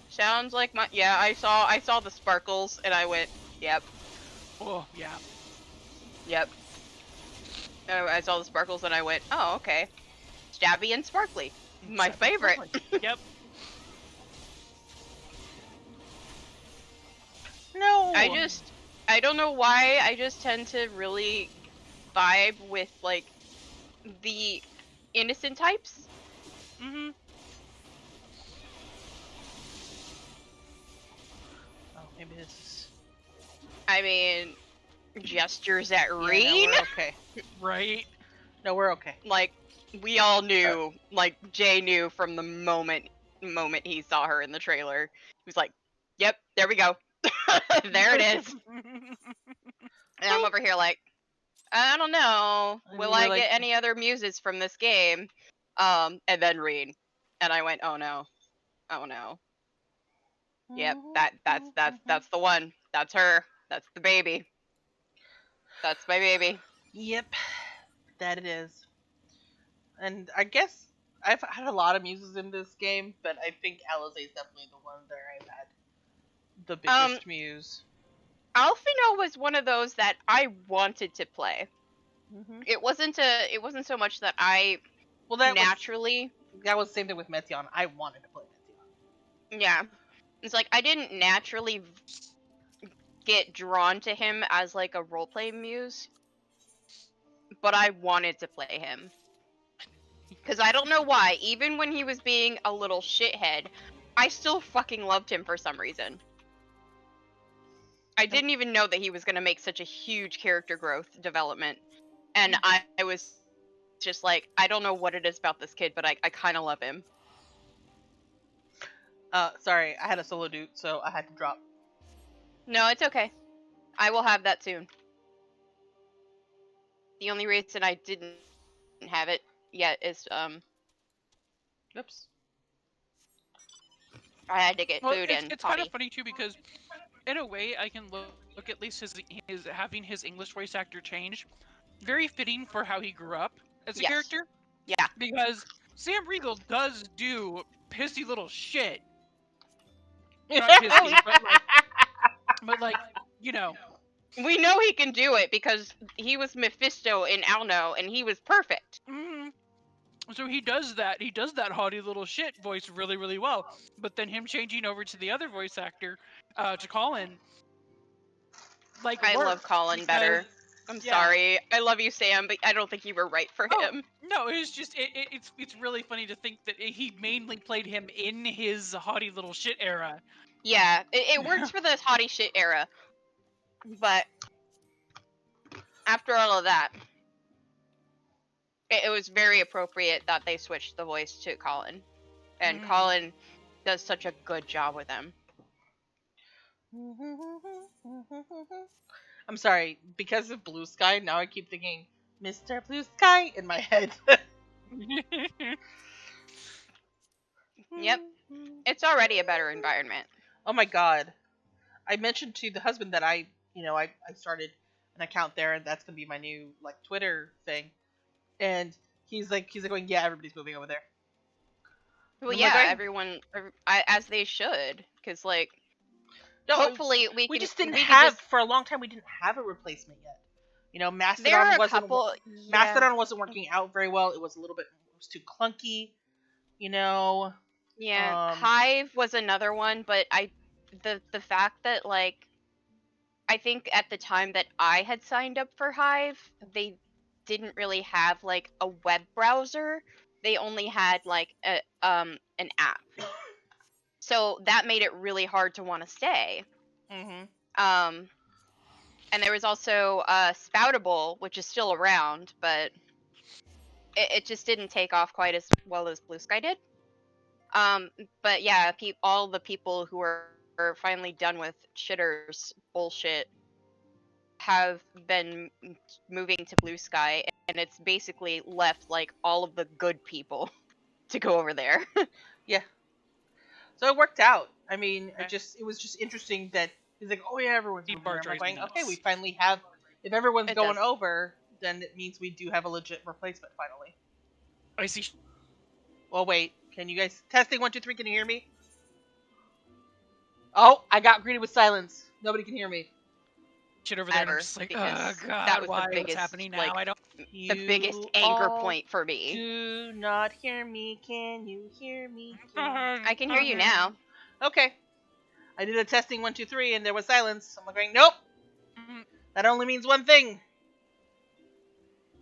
Speaker 2: Sounds like my, yeah, I saw the sparkles and I went, yep.
Speaker 3: Oh, yeah.
Speaker 2: Yep. I saw the sparkles and I went, oh, okay. Stabby and sparkly. My favorite.
Speaker 3: Yep.
Speaker 1: No.
Speaker 2: I don't know why, I just tend to really vibe with, like, the innocent types.
Speaker 3: Mm-hmm.
Speaker 1: Oh, maybe this is...
Speaker 2: I mean, gestures at Reen?
Speaker 1: Yeah, no, we're okay.
Speaker 3: Right.
Speaker 1: No, we're okay.
Speaker 2: Like, we all knew, like, Jay knew from the moment he saw her in the trailer. He was like, yep, there we go. There it is. And I'm over here like, I don't know.
Speaker 1: And
Speaker 2: Will
Speaker 1: you're
Speaker 2: I
Speaker 1: like-
Speaker 2: get any other muses from this game? And then Reen. And I went, oh no. Oh no. Yep, that's the one. That's her. That's the baby. That's my baby.
Speaker 1: Yep, that it is. And I guess I've had a lot of muses in this game, but I think Alize is definitely the one that I've had the biggest muse.
Speaker 2: Alphino was one of those that I wanted to play.
Speaker 1: Mm-hmm.
Speaker 2: It wasn't so much that I
Speaker 1: that was the same thing with Meteon. I wanted to play Meteon.
Speaker 2: Yeah. It's like I didn't naturally get drawn to him as like a roleplay muse, but I wanted to play him. Because I don't know why, even when he was being a little shithead, I still fucking loved him for some reason. I didn't even know that he was going to make such a huge character growth development. And I was just like, I don't know what it is about this kid, but I kind of love him.
Speaker 1: Sorry, I had a solo dude, so I had to drop.
Speaker 2: No, it's okay. I will have that soon. The only reason I didn't have it yet is,
Speaker 1: Oops.
Speaker 2: I had to get food and
Speaker 3: it's kind of funny too, because in a way I can look at least his having his English voice actor change, very fitting for how he grew up as a character.
Speaker 2: Yeah.
Speaker 3: Because Sam Riegel does do pissy little shit. Not pissy, but like, you know.
Speaker 2: We know he can do it because he was Mephisto in Alno and he was perfect.
Speaker 3: Mm-hmm. So he does that. He does that haughty little shit voice really, really well. But then him changing over to the other voice actor, to Colin, like,
Speaker 2: I love Colin better. I'm sorry. I love you, Sam, but I don't think you were right for him.
Speaker 3: No, it's just it's really funny to think that he mainly played him in his haughty little shit era.
Speaker 2: Yeah, it works for the haughty shit era. But after all of that, it was very appropriate that they switched the voice to Colin. And Colin does such a good job with him.
Speaker 1: I'm sorry, because of Blue Sky, now I keep thinking Mr. Blue Sky in my head.
Speaker 2: Yep. It's already a better environment.
Speaker 1: Oh my god. I mentioned to the husband that I started an account there, and that's gonna be my new like Twitter thing. And he's like going, yeah, everybody's moving over there.
Speaker 2: Well, yeah, everyone, as they should, because like, hopefully
Speaker 1: we just didn't have for a long time. We didn't have a replacement yet. You know, Mastodon wasn't working out very well. It was too clunky. You know.
Speaker 2: Yeah, Hive was another one, but the fact that like, I think at the time that I had signed up for Hive, they didn't really have like a web browser. They only had like an app. So that made it really hard to want to stay.
Speaker 1: Mm-hmm.
Speaker 2: And there was also Spoutable, which is still around, but it just didn't take off quite as well as Blue Sky did. But yeah, all the people who are finally done with Shitter's bullshit have been moving to Blue Sky, and it's basically left like all of the good people to go over there.
Speaker 1: Yeah. So it worked out. I mean, it was just interesting that he's like, oh yeah, everyone's moving here. I'm like, okay, we finally have. If everyone's going over, then it means we do have a legit replacement finally.
Speaker 3: I see.
Speaker 1: Well, wait. Can you guys testing 1 2 3? Can you hear me? Oh, I got greeted with silence. Nobody can hear me.
Speaker 3: Shit over there, and I'm just like, oh god,
Speaker 2: that was
Speaker 3: why?
Speaker 2: the biggest,
Speaker 3: What's happening now?
Speaker 2: like,
Speaker 3: I don't.
Speaker 2: The biggest anger point for me.
Speaker 1: Do not hear me. Can you hear me?
Speaker 2: I can hear you now.
Speaker 1: Okay. I did a testing 1 2 3, and there was silence. I'm going, nope. That only means one thing.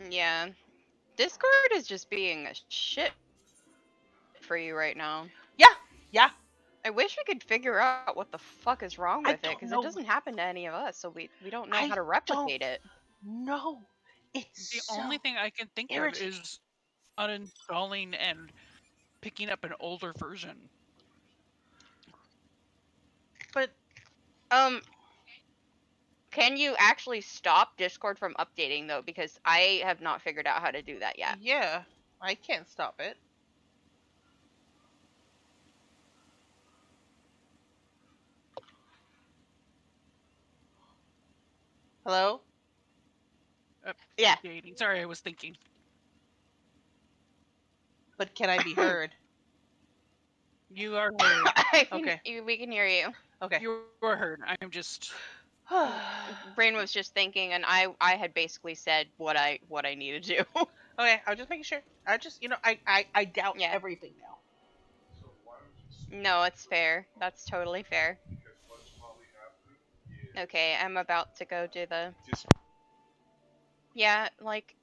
Speaker 2: Yeah. Discord is just being a shit for you right now.
Speaker 1: Yeah.
Speaker 2: I wish we could figure out what the fuck is wrong with it, because it doesn't happen to any of us, so we don't know how to replicate it.
Speaker 1: No. It's
Speaker 3: the only thing I can think of is uninstalling and picking up an older version.
Speaker 1: But
Speaker 2: can you actually stop Discord from updating though? Because I have not figured out how to do that yet.
Speaker 1: Yeah, I can't stop it. Hello?
Speaker 2: Yeah.
Speaker 3: Sorry, I was thinking.
Speaker 1: But can I be heard?
Speaker 3: You are heard.
Speaker 1: Okay.
Speaker 2: We can hear you.
Speaker 1: Okay.
Speaker 3: You are heard. I'm just.
Speaker 2: Brain was just thinking, and I had basically said what I needed to do.
Speaker 1: Okay, I was just making sure. I just, I doubt everything now.
Speaker 2: No, it's fair. That's totally fair. Okay, I'm about to go do the. Yeah, like,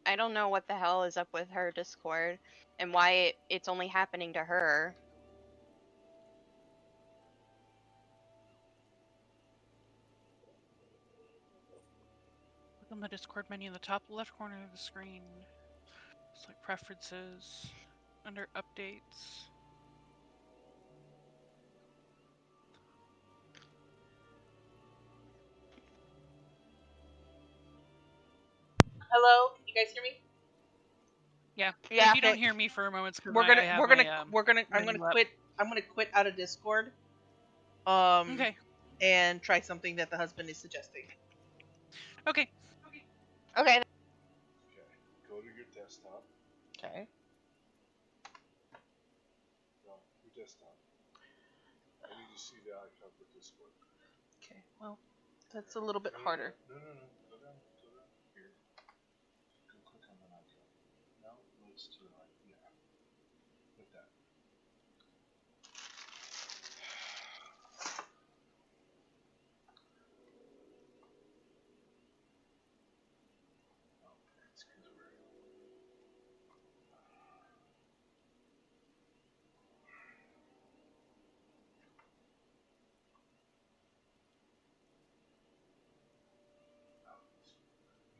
Speaker 2: I don't know what the hell is up with her Discord, and why it's only happening to her.
Speaker 3: Click on the Discord menu in the top left corner of the screen. Select preferences. Under updates.
Speaker 1: Hello? Can you guys hear me?
Speaker 3: Yeah. If you don't hear me for a moment,
Speaker 1: I'm gonna quit out of Discord.
Speaker 3: Okay.
Speaker 1: And try something that the husband is suggesting.
Speaker 3: Okay.
Speaker 2: Okay.
Speaker 4: Go to your desktop.
Speaker 1: Okay.
Speaker 4: No, your desktop. I need to see the icon for Discord.
Speaker 1: Okay, well, that's a little bit harder.
Speaker 4: No. Go down here. Go click on that icon. No, it's to the right. Yeah. Like that.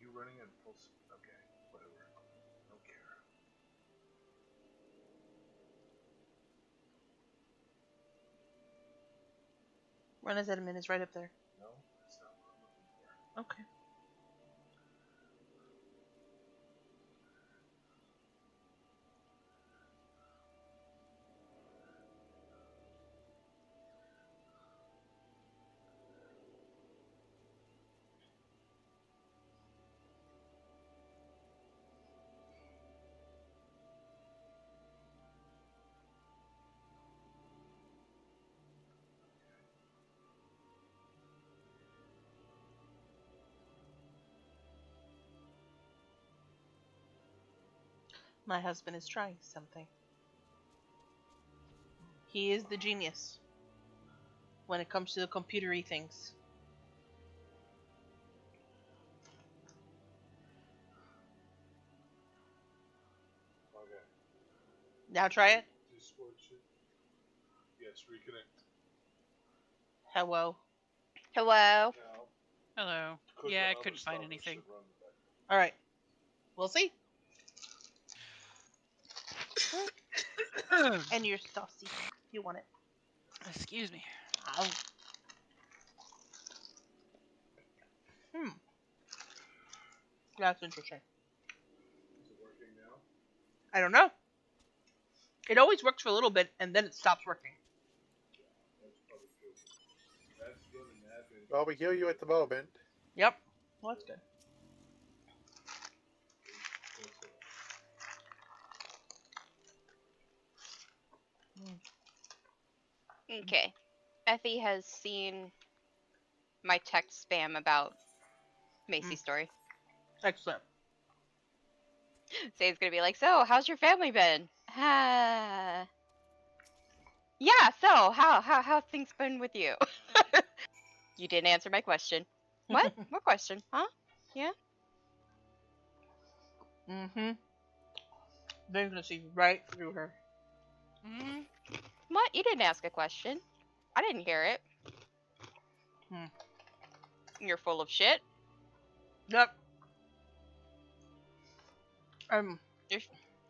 Speaker 4: You running at full speed? Okay, whatever. I don't care.
Speaker 1: Run as admin is right up there.
Speaker 4: No, that's not what I'm looking for.
Speaker 1: Okay. My husband is trying something. He is the genius when it comes to the computery things.
Speaker 4: Okay.
Speaker 1: Now try it.
Speaker 4: Discord should Let's reconnect.
Speaker 1: Hello.
Speaker 2: Hello.
Speaker 3: Hello.
Speaker 4: Click
Speaker 3: Yeah,
Speaker 4: on
Speaker 3: I
Speaker 4: other
Speaker 3: couldn't
Speaker 4: stuff,
Speaker 3: find
Speaker 4: it
Speaker 3: anything.
Speaker 4: should run the back.
Speaker 1: All right. We'll see. And you're saucy. You want it?
Speaker 3: Excuse me.
Speaker 1: Ow. That's interesting.
Speaker 4: Is it working now?
Speaker 1: I don't know. It always works for a little bit, and then it stops working.
Speaker 4: That's probably good. That's good and admin.
Speaker 6: Well, we hear you at the moment.
Speaker 1: Yep. Well, that's good.
Speaker 2: Okay. Effie has seen my text spam about Macy's story.
Speaker 1: Excellent.
Speaker 2: So he's gonna be like, so, how's your family been? Yeah, so, how's things been with you? You didn't answer my question. What? What question? Huh? Yeah?
Speaker 1: Mm-hmm. They're gonna see right through her.
Speaker 2: Mm-hmm. What? You didn't ask a question. I didn't hear it. You're full of shit.
Speaker 1: Yep.
Speaker 2: You're...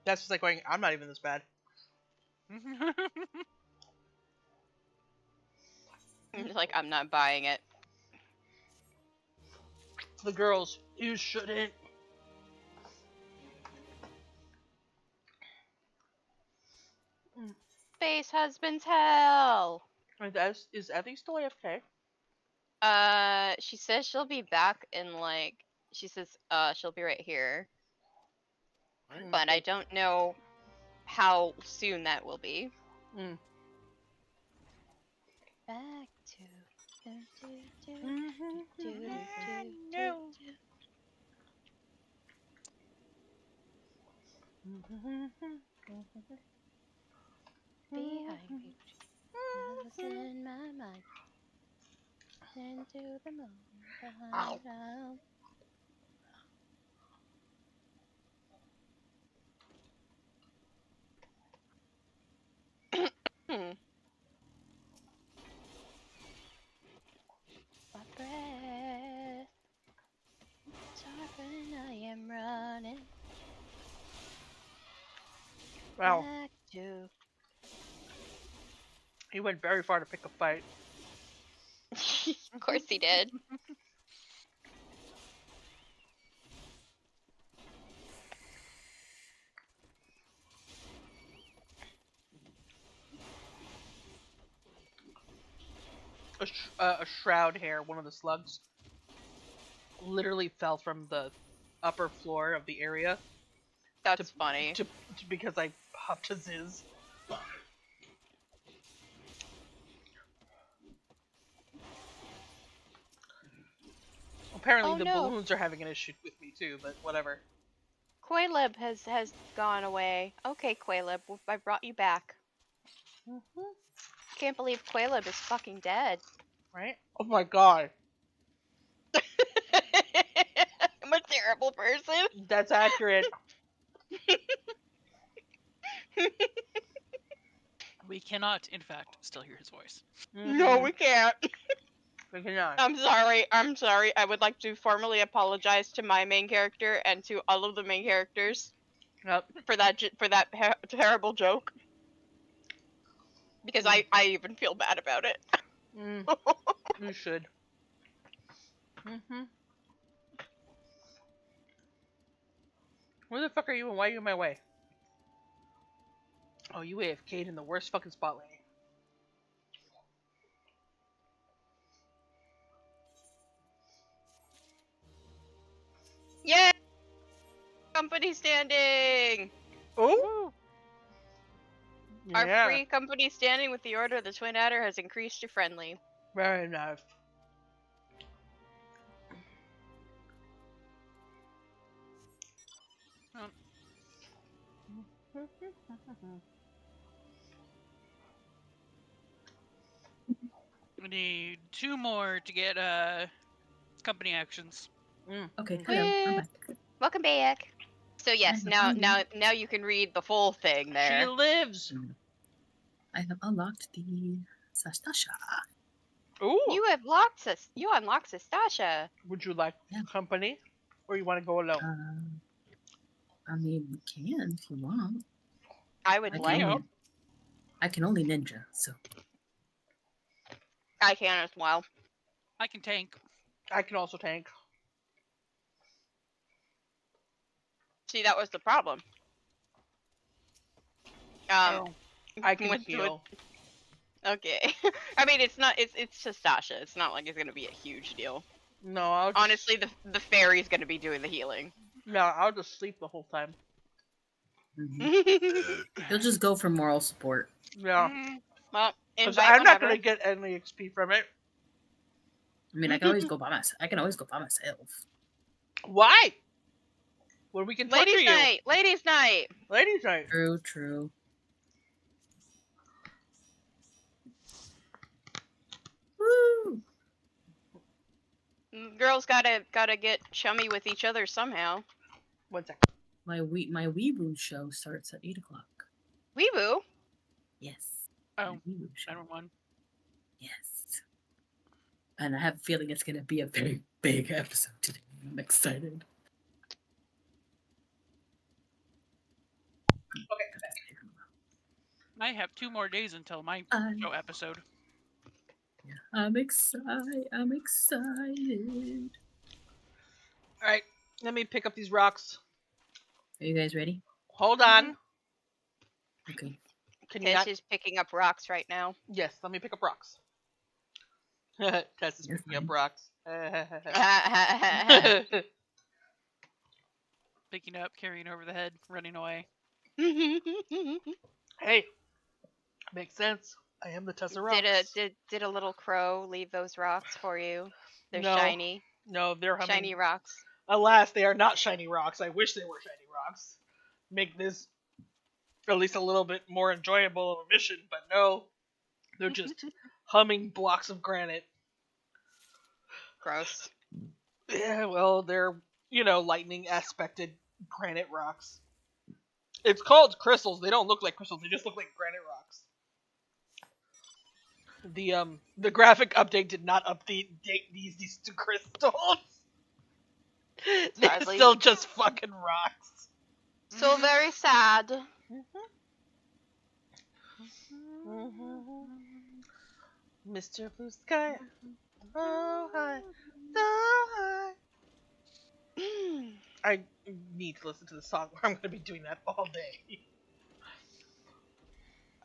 Speaker 1: That's just like going, I'm not even this bad.
Speaker 2: Like, I'm not buying it.
Speaker 1: The girls, you shouldn't.
Speaker 2: Space husband's hell.
Speaker 1: Is Effie still AFK?
Speaker 2: She says she'll be back in, like, she says, she'll be right here. But I don't know how soon that will be. Back to... Behind me, lost in my mind. Into the moon behind out. My breath, sharpen, I am running.
Speaker 1: Wow.
Speaker 2: Back to...
Speaker 1: He went very far to pick a fight.
Speaker 2: Of course he did.
Speaker 1: A shroud hair, one of the slugs, literally fell from the upper floor of the area.
Speaker 2: That's funny.
Speaker 1: Because I popped a Ziz. Apparently the balloons are having an issue with me too, but whatever.
Speaker 2: Quayleb has gone away. Okay, Quayleb, I brought you back. Can't believe Quayleb is fucking dead.
Speaker 1: Right? Oh my god.
Speaker 2: I'm a terrible person.
Speaker 1: That's accurate.
Speaker 3: We cannot, in fact, still hear his voice.
Speaker 2: No, we can't.
Speaker 1: We cannot.
Speaker 2: I'm sorry. I would like to formally apologize to my main character and to all of the main characters for that terrible joke. Because I even feel bad about it.
Speaker 1: You should. Where the fuck are you and why are you in my way? Oh, you AFK'd in the worst fucking spot lane.
Speaker 2: Yay! Company standing!
Speaker 1: Oh!
Speaker 2: Our free company standing with the Order of the Twin Adder has increased to friendly.
Speaker 1: Very nice.
Speaker 3: We need 2 more to get company actions.
Speaker 5: Okay, I'm back.
Speaker 2: Welcome back. So yes, now you can read the full thing there.
Speaker 1: She lives.
Speaker 5: I have unlocked the Sastasha.
Speaker 1: Ooh.
Speaker 2: You unlocked Sastasha.
Speaker 1: Would you like company, or you want to go alone?
Speaker 5: I mean, we can if you want.
Speaker 2: I would like.
Speaker 5: I can only ninja, so.
Speaker 2: I can as well.
Speaker 3: I can tank.
Speaker 1: I can also tank.
Speaker 2: See, that was the problem.
Speaker 1: I can heal.
Speaker 2: Okay. I mean, it's not. It's just Sasha. It's not like it's gonna be a huge deal.
Speaker 1: No,
Speaker 2: honestly, the fairy's gonna be doing the healing.
Speaker 1: No, I'll just sleep the whole time.
Speaker 5: He'll just go for moral support.
Speaker 1: Yeah.
Speaker 2: Well,
Speaker 1: I'm not gonna get any XP from it.
Speaker 5: I mean, I can always go by myself.
Speaker 1: Why? Well, we can torture you.
Speaker 2: Ladies' night.
Speaker 5: True. Woo!
Speaker 2: Girls gotta get chummy with each other somehow.
Speaker 1: 1 sec.
Speaker 5: My Weeboo show starts at 8 o'clock.
Speaker 2: Weeboo?
Speaker 5: Yes.
Speaker 3: Oh, never mind.
Speaker 5: Yes. And I have a feeling it's gonna be a very big episode today. I'm excited.
Speaker 1: Okay.
Speaker 3: I have 2 more days until my show episode.
Speaker 5: Yeah, I'm excited.
Speaker 1: Alright, let me pick up these rocks.
Speaker 5: Are you guys ready?
Speaker 1: Hold on.
Speaker 5: Okay.
Speaker 2: Tess is picking up rocks right now.
Speaker 1: Yes, let me pick up rocks. Tess is picking up rocks.
Speaker 3: Picking up, carrying over the head, running away.
Speaker 1: Hey, makes sense. I am the Tesserox.
Speaker 2: Did a little crow leave those rocks for you? They're
Speaker 1: No.
Speaker 2: shiny.
Speaker 1: No, they're humming.
Speaker 2: Shiny rocks.
Speaker 1: Alas, they are not shiny rocks. I wish they were shiny rocks. Make this at least a little bit more enjoyable of a mission, but no. They're just humming blocks of granite.
Speaker 2: Gross.
Speaker 1: Yeah, well, they're, lightning aspected granite rocks. It's called crystals. They don't look like crystals. They just look like granite rocks. The graphic update did not update these to crystals. They're still just fucking rocks.
Speaker 2: So very sad.
Speaker 1: Mr. Blue Sky, oh hi, so high. I need to listen to the song, or I'm going to be doing that all day.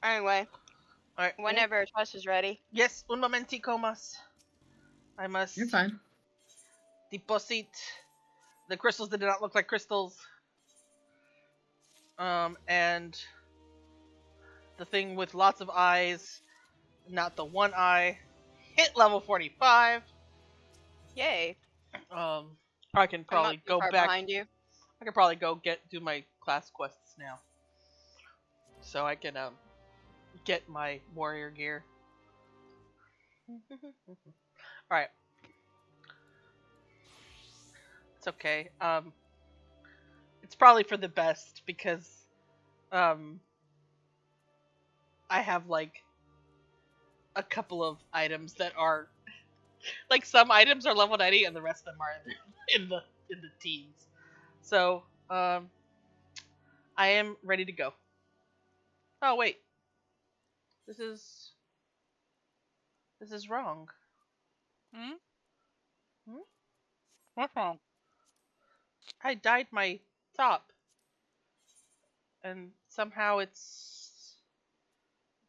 Speaker 2: Anyway,
Speaker 1: all right.
Speaker 2: Whenever Tess is ready.
Speaker 1: Yes, un momentico mas. I must.
Speaker 5: You're fine.
Speaker 1: Deposit the crystals that did not look like crystals. And the thing with lots of eyes, not the one eye. Hit level 45.
Speaker 2: Yay.
Speaker 1: I can probably go back
Speaker 2: behind you.
Speaker 1: I can probably go do my class quests now. So I can get my warrior gear. Alright. It's okay. It's probably for the best because I have like a couple of items that are like some items are level 90 and the rest of them are in the teens. So, I am ready to go. Oh wait. This is wrong.
Speaker 3: What's wrong?
Speaker 1: I dyed my top. And somehow it's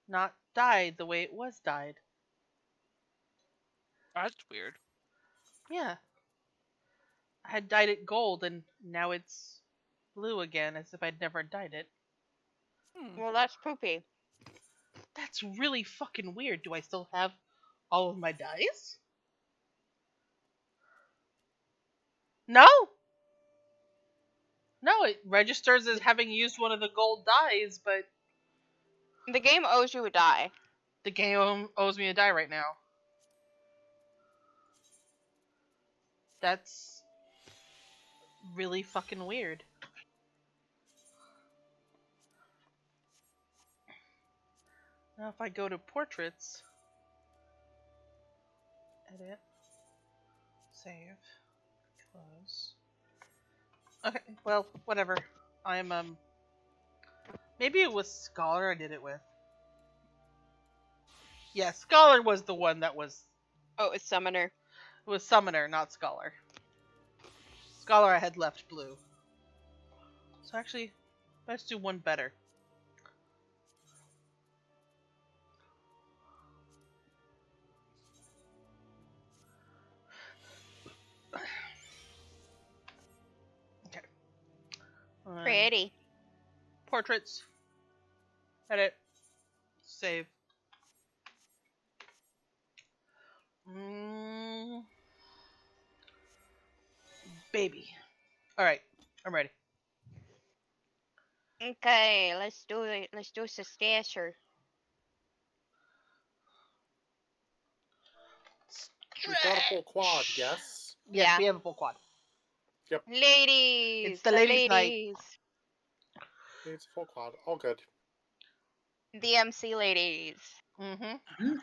Speaker 1: not dyed the way it was dyed.
Speaker 3: That's weird.
Speaker 1: Yeah. I had dyed it gold and now it's blue again as if I'd never dyed it.
Speaker 2: Well, that's poopy.
Speaker 1: That's really fucking weird. Do I still have all of my dyes? No! No, it registers as having used one of the gold dyes, but...
Speaker 2: The game owes you a dye.
Speaker 1: The game owes me a dye right now. That's really fucking weird. Now if I go to portraits, edit, save, close. Okay, well, whatever. I'm maybe it was Scholar I did it with. Yeah, Scholar was the one that was.
Speaker 2: Oh, it's Summoner.
Speaker 1: It was Summoner, not Scholar. Scholar I had left blue. So actually, let's do one better. Okay.
Speaker 2: Pretty.
Speaker 1: Portraits. Edit. Save. Baby. Alright, I'm ready.
Speaker 2: Okay, let's do it. Let's do Stasher.
Speaker 6: We've got a full quad, yes?
Speaker 1: Yes,
Speaker 2: Yeah.
Speaker 1: we have a full quad.
Speaker 6: Yep.
Speaker 2: Ladies!
Speaker 1: It's the ladies' night.
Speaker 6: It's a full quad. All good.
Speaker 2: The MC ladies.
Speaker 1: Mm-hmm.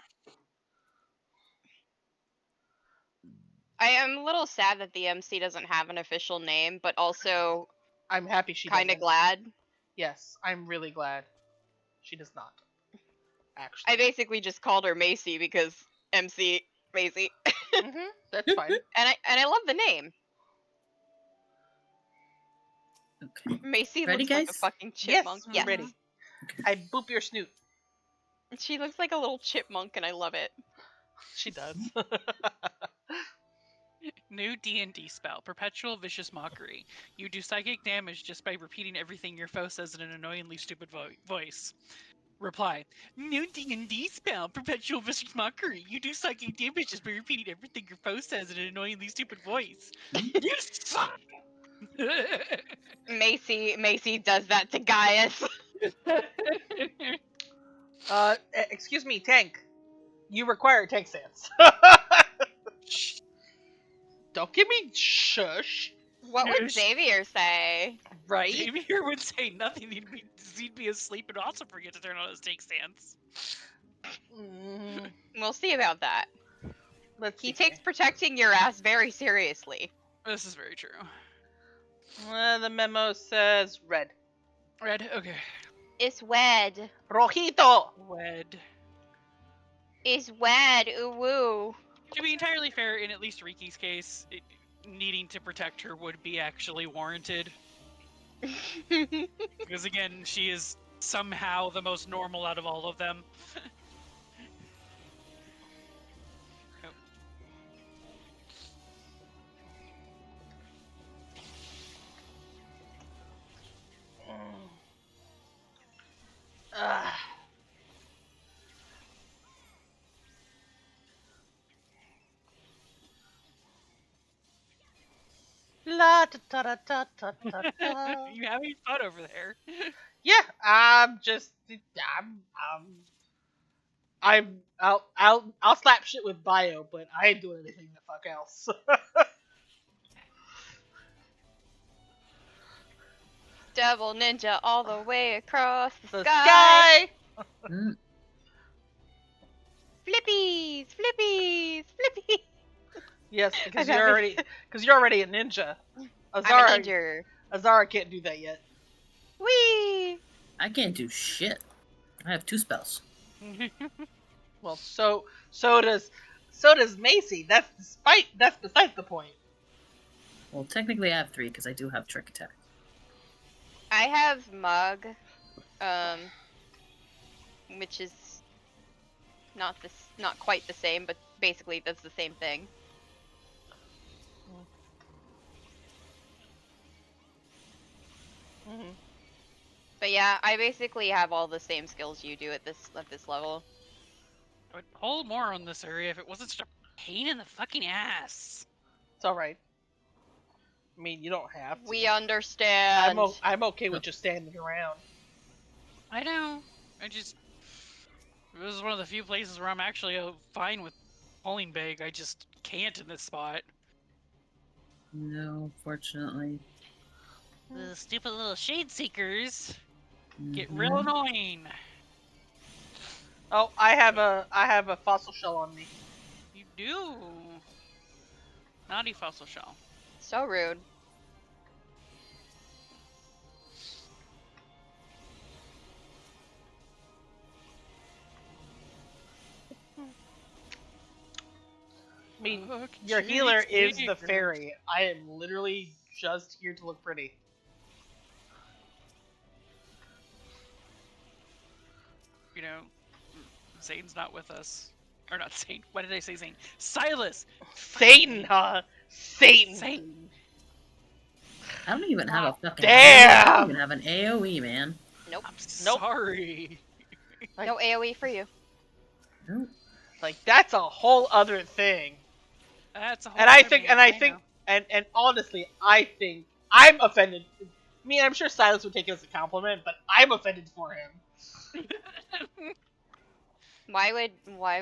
Speaker 2: I am a little sad that the MC doesn't have an official name, but also
Speaker 1: I'm happy she
Speaker 2: kind of
Speaker 1: doesn't.
Speaker 2: glad.
Speaker 1: Yes, I'm really glad she does not. Actually.
Speaker 2: I basically just called her Macy because MC Macy.
Speaker 1: That's fine.
Speaker 2: And I love the name.
Speaker 5: Okay.
Speaker 2: Macy
Speaker 5: Ready,
Speaker 2: looks
Speaker 5: guys?
Speaker 2: like a fucking chipmunk.
Speaker 1: Yes, I'm ready. I boop your snoot.
Speaker 2: She looks like a little chipmunk and I love it.
Speaker 1: She does.
Speaker 3: New D&D spell, Perpetual Vicious Mockery. You do psychic damage just by repeating everything your foe says in an annoyingly stupid voice. Reply. New D&D spell, Perpetual Vicious Mockery. You do psychic damage just by repeating everything your foe says in an annoyingly stupid voice. You suck!
Speaker 2: Macy does that to Gaius.
Speaker 1: Excuse me, tank. You require tank stance. Don't give me shush.
Speaker 2: What would Xavier say?
Speaker 1: Right?
Speaker 3: Xavier would say nothing. He'd be asleep and also forget to turn on his tank stance.
Speaker 2: We'll see about that.
Speaker 1: He
Speaker 2: takes protecting your ass very seriously.
Speaker 3: This is very true.
Speaker 1: The memo says red.
Speaker 3: Red? Okay.
Speaker 2: It's wed.
Speaker 1: Rojito!
Speaker 3: Wed.
Speaker 2: Is wed. Ooh woo.
Speaker 3: To be entirely fair, in at least Riki's case, needing to protect her would be actually warranted. Because again, she is somehow the most normal out of all of them.
Speaker 1: La ta ta ta ta ta ta ta.
Speaker 3: You having fun over there?
Speaker 1: Yeah, I'll slap shit with bio, but I ain't doing anything the fuck else.
Speaker 2: Double ninja all the way across the
Speaker 1: sky.
Speaker 2: Flippies, flippies, flippies.
Speaker 1: Yes, because you're already a ninja.
Speaker 2: I'm a ninja.
Speaker 1: Azara can't do that yet.
Speaker 2: Whee!
Speaker 5: I can't do shit. I have 2 spells.
Speaker 1: Well, so does Macy. That's besides the point.
Speaker 5: Well, technically I have 3 because I do have trick attack.
Speaker 2: I have Mug, which is not quite the same, but basically does the same thing. But yeah, I basically have all the same skills you do at this level.
Speaker 3: I would pull more on this area if it wasn't such a pain in the fucking ass.
Speaker 1: It's all right. I mean, you don't have to.
Speaker 2: We understand.
Speaker 1: I'm okay with just standing around.
Speaker 3: I know. This is one of the few places where I'm actually fine with pulling big. I just can't in this spot.
Speaker 5: No, fortunately.
Speaker 3: The stupid little shade seekers get real annoying.
Speaker 1: Oh, I have a fossil shell on me.
Speaker 3: You do. Naughty fossil shell.
Speaker 2: So rude.
Speaker 1: I mean, your healer is the fairy. I am literally just here to look pretty.
Speaker 3: You know, Zane's not with us. Or not Zane. Why did I say Zane? Silas!
Speaker 1: Satan, huh? Satan.
Speaker 3: Zane.
Speaker 5: I don't even have a fucking
Speaker 1: Damn!
Speaker 5: I don't even have an AoE, man.
Speaker 2: Nope.
Speaker 3: I'm sorry.
Speaker 2: No AoE for you.
Speaker 5: Nope.
Speaker 1: Like, that's a whole other thing.
Speaker 3: That's a whole
Speaker 1: And
Speaker 3: other
Speaker 1: I think,
Speaker 3: man,
Speaker 1: and honestly, I think I'm offended. I mean, I'm sure Silas would take it as a compliment, but I'm offended for him.
Speaker 2: Why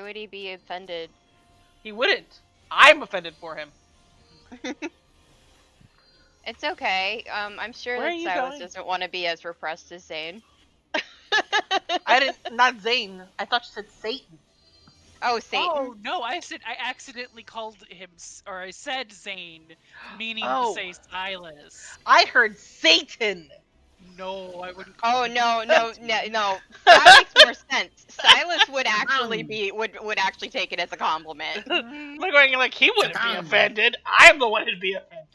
Speaker 2: would he be offended?
Speaker 1: He wouldn't. I'm offended for him.
Speaker 2: It's okay. I'm sure
Speaker 1: Where are
Speaker 2: that
Speaker 1: you
Speaker 2: Silas
Speaker 1: going?
Speaker 2: doesn't want to be as repressed as Zane.
Speaker 1: Not Zane. I thought you said Satan.
Speaker 2: Oh, Satan.
Speaker 3: Oh no! I accidentally called him, or I said Zane, meaning to
Speaker 1: Oh.
Speaker 3: say Silas.
Speaker 1: I heard Satan.
Speaker 3: No, I wouldn't.
Speaker 2: Oh no. That makes more sense. Silas would actually would actually take it as a compliment.
Speaker 1: Like he wouldn't be offended. I'm the one who'd be offended.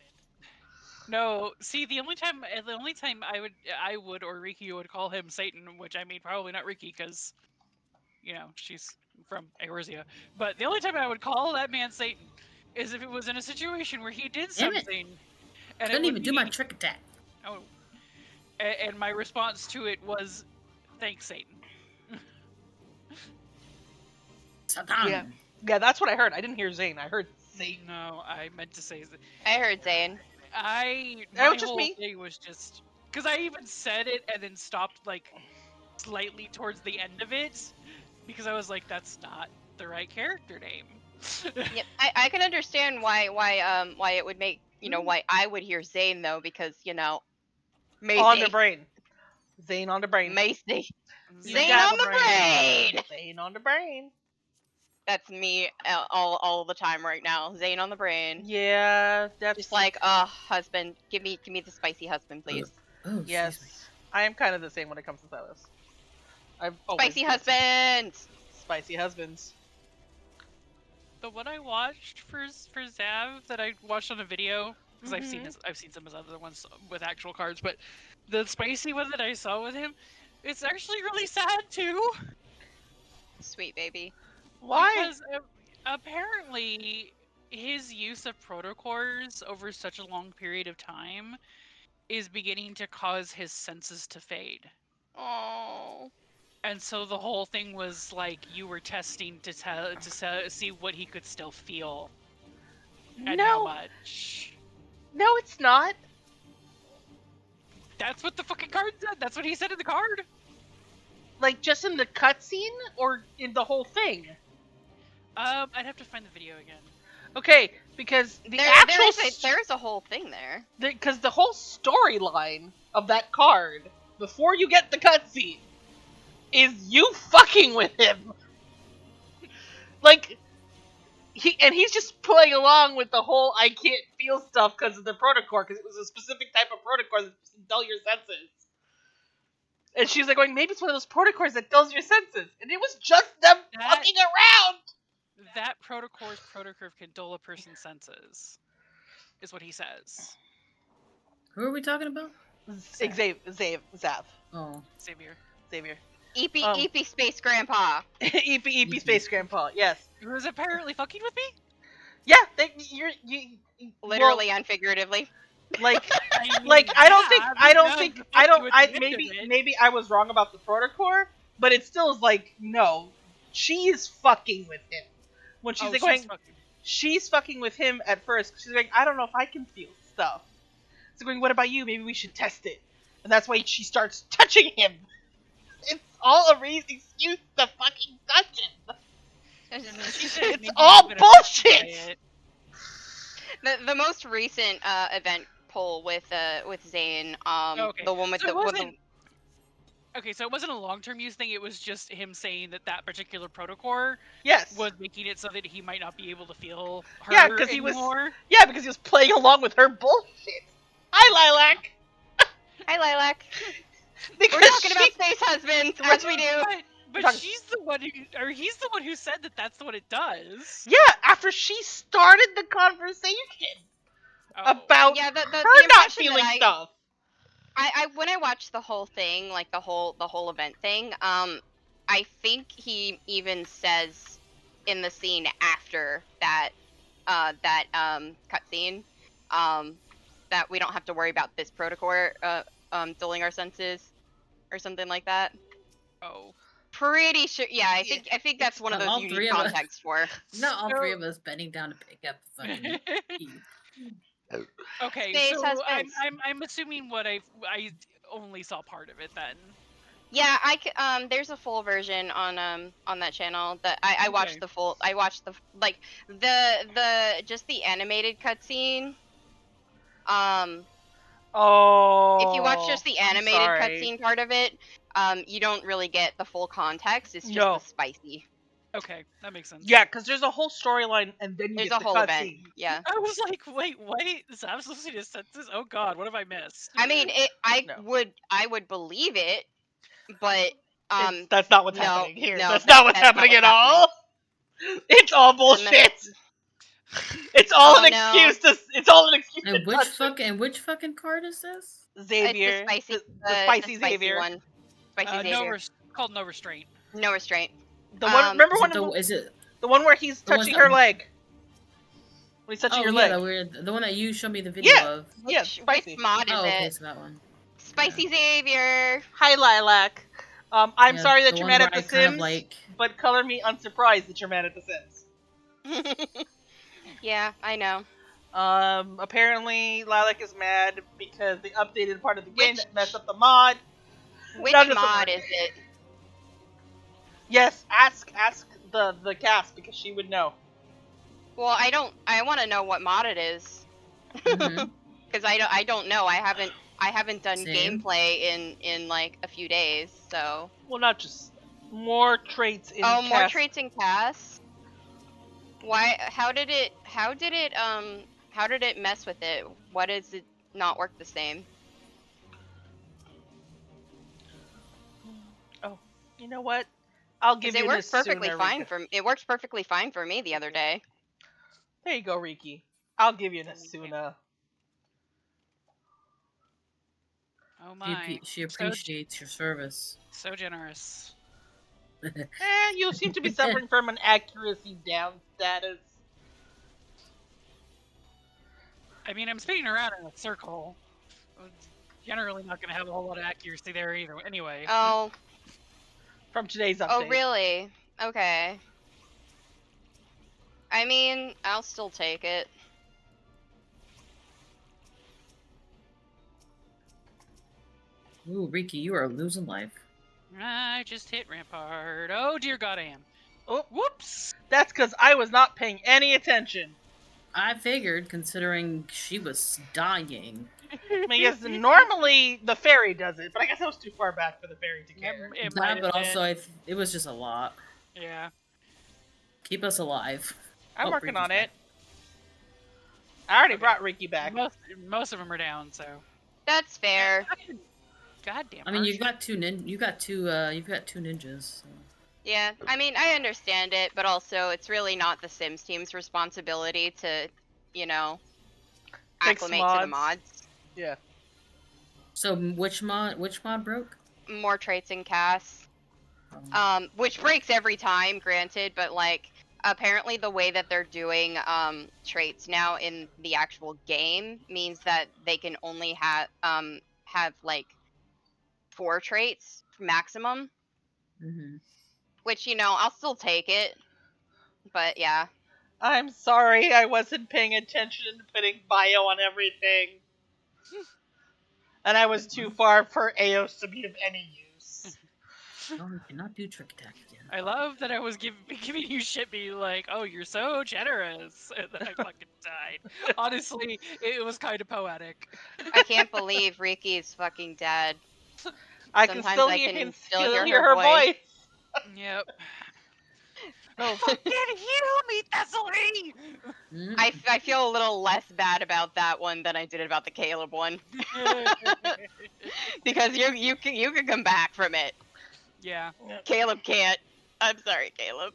Speaker 3: No, see, the only time I would or Riki would call him Satan, which I mean probably not Riki because, you know, she's from Eorzea. But the only time I would call that man Satan is if it was in a situation where he did something, and
Speaker 5: couldn't even do my trick attack.
Speaker 3: Oh, and my response to it was, "Thanks, Satan."
Speaker 1: Yeah, that's what I heard. I didn't hear Zane. I heard Satan.
Speaker 3: No, I meant to say Zane.
Speaker 2: I heard Zane.
Speaker 3: My
Speaker 1: was just
Speaker 3: whole
Speaker 1: me.
Speaker 3: thing was just because I even said it and then stopped like slightly towards the end of it because I was like, that's not the right character name.
Speaker 2: Yeah, I can understand why it would make, you know, why I would hear Zane though, because, you know, Macy.
Speaker 1: On the brain. Zane on the brain.
Speaker 2: Macy.
Speaker 3: Zane
Speaker 2: on the brain.
Speaker 1: Zane on the brain.
Speaker 2: That's me all the time right now. Zane on the brain.
Speaker 1: Yeah, that's
Speaker 2: just like, husband, give me the spicy husband, please.
Speaker 5: Oh,
Speaker 1: yes, I am kind of the same when it comes to Silas.
Speaker 2: Spicy husbands.
Speaker 1: Spicy husbands.
Speaker 3: The one I watched for Zav that I watched on a video because I've seen some of his other ones with actual cards, but the spicy one that I saw with him, it's actually really sad too.
Speaker 2: Sweet baby.
Speaker 1: Why?
Speaker 3: Because apparently his use of protocors over such a long period of time is beginning to cause his senses to fade.
Speaker 2: Oh.
Speaker 3: And so the whole thing was like you were testing to see what he could still feel. And how much.
Speaker 1: No, it's not.
Speaker 3: That's what the fucking card said. That's what he said in the card.
Speaker 1: Like just in the cutscene or in the whole thing?
Speaker 3: I'd have to find the video again.
Speaker 1: Okay, because
Speaker 2: there's a whole thing there.
Speaker 1: Because the whole storyline of that card before you get the cutscene is you fucking with him. Like he's just playing along with the whole I can't feel stuff because of the protocor, because it was a specific type of protocor that dull your senses. And she's like going, maybe it's one of those protocors that dulls your senses. And it was just them fucking around!
Speaker 3: That protocor's protocurve can dull a person's senses, is what he says.
Speaker 5: Who are we talking about?
Speaker 1: Zav.
Speaker 5: Oh.
Speaker 3: Xavier.
Speaker 2: EP Space Grandpa.
Speaker 1: EP Space Grandpa, yes.
Speaker 3: Who was apparently fucking with me?
Speaker 1: Yeah, you
Speaker 2: literally and figuratively.
Speaker 1: Like,
Speaker 3: I mean,
Speaker 1: like maybe I was wrong about the protocor, but it still is like, no, she's fucking with him. When she's she's fucking with him at first. She's like, I don't know if I can feel stuff. So going, what about you? Maybe we should test it. And that's why she starts touching him. It's all a excuse to fucking touch him. It's all bullshit.
Speaker 2: The most recent event poll with Zane, the one with
Speaker 3: Okay, so it wasn't a long-term use thing. It was just him saying that particular protocore was making it so that he might not be able to feel her anymore.
Speaker 1: Because he was playing along with her bullshit. Hi, Lilac.
Speaker 2: Hi, Lilac. We're talking about space husbands, as we do.
Speaker 3: But she's the one who, or he's the one who said that that's what it does.
Speaker 1: Yeah, after she started the conversation about her not feeling stuff.
Speaker 2: I when I watched the whole thing, like the whole event thing, I think he even says in the scene after that cutscene, that we don't have to worry about this protocore dulling our senses or something like that.
Speaker 3: Oh.
Speaker 2: Pretty sure. Yeah, I think that's one of those you need context for.
Speaker 5: Not all three of us bending down to pick up the fucking key.
Speaker 3: Okay, so I'm assuming what I only saw part of it then.
Speaker 2: Yeah, there's a full version on that channel that I watched the full. I watched the just the animated cutscene. If you watch just the animated cutscene part of it, you don't really get the full context. It's just the spicy.
Speaker 3: Okay, that makes sense.
Speaker 1: Yeah, because there's a whole storyline, and then
Speaker 2: there's
Speaker 1: get
Speaker 2: a whole event. Yeah.
Speaker 3: I was like, wait, so I'm supposed to see the senses? Oh God, what have I missed?
Speaker 2: I mean, I would believe it, but
Speaker 1: that's not what's happening here. That's not what's happening at all. It's all bullshit. It's all an excuse to. It's all an excuse.
Speaker 5: And which fucking card is this?
Speaker 1: Xavier,
Speaker 2: it's
Speaker 1: the spicy Xavier
Speaker 2: one. Spicy Xavier.
Speaker 3: Called No Restraint.
Speaker 2: No Restraint.
Speaker 1: The one. Remember when?
Speaker 5: Is it
Speaker 1: the one where he's touching her leg? When he's touching your leg.
Speaker 5: The one that you showed me the video of.
Speaker 2: Which mod is it?
Speaker 5: So that one.
Speaker 2: Spicy Xavier.
Speaker 1: Hi, Lilac. I'm sorry that you're mad at The Sims, but color me unsurprised that you're mad at The Sims.
Speaker 2: Yeah, I know.
Speaker 1: Apparently Lilac is mad because they updated part of the game that messed up the mod.
Speaker 2: Which mod is it?
Speaker 1: Yes, ask the cast because she would know.
Speaker 2: Well, I want to know what mod it is. Because I don't know. I haven't done gameplay in like a few days, so.
Speaker 1: Well, not just more traits in
Speaker 2: CAS. More traits in CAS. Why? How did it mess with it? Why does it not work the same?
Speaker 1: Oh, you know what? I'll give you
Speaker 2: it works perfectly fine
Speaker 1: Rika.
Speaker 2: it works perfectly fine for me the other day.
Speaker 1: There you go, Riki. I'll give you an Asuna.
Speaker 3: Oh my.
Speaker 5: She appreciates your service.
Speaker 3: So generous.
Speaker 1: You seem to be suffering from an accuracy down status.
Speaker 3: I mean, I'm spinning around in a circle. Generally not going to have a whole lot of accuracy there either. Anyway.
Speaker 2: Oh.
Speaker 1: From today's update.
Speaker 2: Oh, really? Okay. I mean, I'll still take it.
Speaker 5: Ooh, Riki, you are losing life.
Speaker 3: I just hit Rampart. Oh, dear God, I am.
Speaker 1: Oh, whoops. That's because I was not paying any attention.
Speaker 5: I figured, considering she was dying.
Speaker 1: I mean, yes, normally the fairy does it, but I guess I was too far back for the fairy to care.
Speaker 5: But also, it was just a lot.
Speaker 3: Yeah.
Speaker 5: Keep us alive.
Speaker 1: I'm working on it. I already brought Riki back.
Speaker 3: Most of them are down, so.
Speaker 2: That's fair.
Speaker 3: Goddamn.
Speaker 5: I mean, you've got two ninjas. So.
Speaker 2: Yeah, I mean, I understand it, but also it's really not the Sims team's responsibility to, you know, acclimate to the mods.
Speaker 1: Yeah.
Speaker 5: So which mod broke?
Speaker 2: More traits in CAS. Which breaks every time, granted, but like apparently the way that they're doing traits now in the actual game means that they can only have like 4 traits maximum. Which, you know, I'll still take it. But yeah.
Speaker 1: I'm sorry, I wasn't paying attention to putting bio on everything. And I was too far for Aos to be of any use.
Speaker 5: No, you cannot do trick attack again.
Speaker 3: I love that I was giving you shit, being like, oh, you're so generous, and then I fucking died. Honestly, it was kind of poetic.
Speaker 2: I can't believe Riki's fucking dead.
Speaker 1: I can
Speaker 2: Sometimes
Speaker 1: still
Speaker 2: I
Speaker 1: hear,
Speaker 2: can still hear
Speaker 1: hear
Speaker 2: her
Speaker 1: her
Speaker 2: voice.
Speaker 1: voice.
Speaker 3: Yep.
Speaker 1: Oh.
Speaker 3: Fucking heal me, Thessaly!
Speaker 2: I feel a little less bad about that one than I did about the Caleb one. Because you can come back from it.
Speaker 3: Yeah.
Speaker 2: Caleb can't. I'm sorry, Caleb.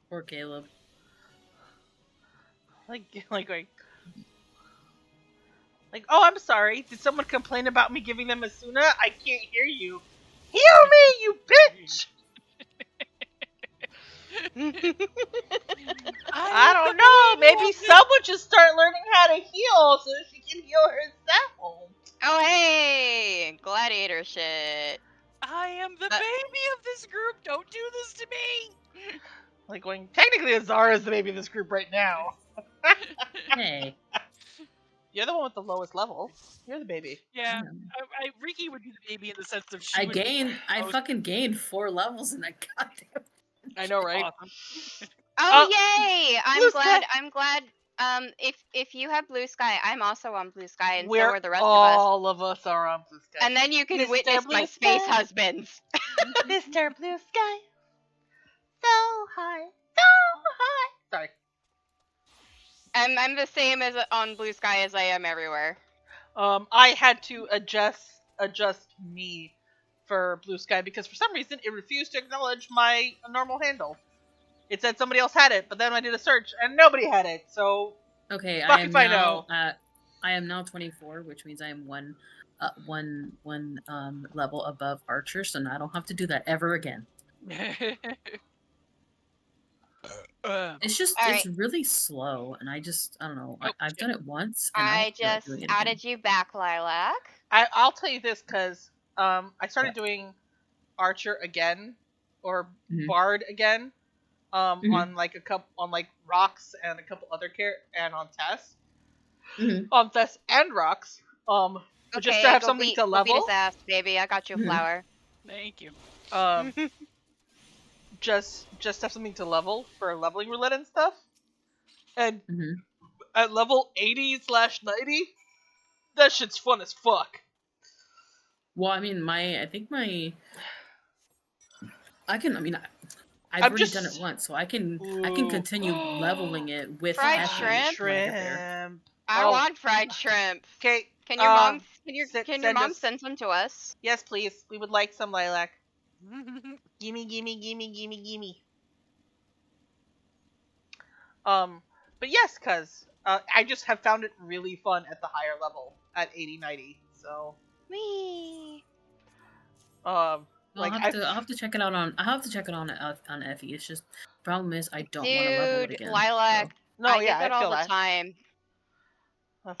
Speaker 5: Poor Caleb.
Speaker 1: Like, oh, I'm sorry. Did someone complain about me giving them Asuna? I can't hear you. Hear me, you bitch! I don't know. Maybe someone should start learning how to heal so she can heal herself.
Speaker 2: Oh, hey! Gladiator shit.
Speaker 3: I am the baby of this group. Don't do this to me.
Speaker 1: Like going, technically Azara is the baby of this group right now.
Speaker 5: Hey.
Speaker 1: You're the one with the lowest level. You're the baby.
Speaker 3: Yeah. Riki would be the baby in the sense of she
Speaker 5: I fucking gained 4 levels in that goddamn.
Speaker 1: I know, right?
Speaker 3: Awesome.
Speaker 2: Oh, yay!
Speaker 1: Blue
Speaker 2: I'm glad. If you have Blue Sky, I'm also on Blue Sky, and so are the rest
Speaker 1: all of us are on Blue Sky.
Speaker 2: And then you can
Speaker 1: Mr.
Speaker 2: witness
Speaker 1: Blue
Speaker 2: my
Speaker 1: Sky.
Speaker 2: space husbands.
Speaker 1: Mr. Blue Sky. So high. So high. Sorry.
Speaker 2: I'm the same as on Blue Sky as I am everywhere.
Speaker 1: I had to adjust me for Blue Sky because for some reason it refused to acknowledge my normal handle. It said somebody else had it, but then I did a search and nobody had it. So
Speaker 5: okay,
Speaker 1: fuck if I know.
Speaker 5: I am now 24, which means I am one level above Archer, so now I don't have to do that ever again. It's just it's really slow, and I don't know. I've done it once. And
Speaker 2: I just added you back, Lilac.
Speaker 1: I'll tell you this because I started doing Archer again or Bard again on like Rocks and a couple other and on Tess. On Tess and Rocks. Just to have something to level.
Speaker 2: Go beat his ass, baby. I got you a flower.
Speaker 3: Thank you.
Speaker 1: Just have something to level for leveling roulette and stuff. And at level 80/90, that shit's fun as fuck.
Speaker 5: Well, I mean, I've already done it once, so I can continue leveling it with
Speaker 2: fried shrimp. I want fried shrimp.
Speaker 1: Okay.
Speaker 2: Can your mom send some to us?
Speaker 1: Yes, please. We would like some, Lilac. Gimme. But yes, cuz I just have found it really fun at the higher level at 80/90. So
Speaker 2: Wee.
Speaker 5: I'll have to check it out on Effie. It's just problem is I don't want to level it again.
Speaker 2: Lilac.
Speaker 1: So. No,
Speaker 2: I get that all the time.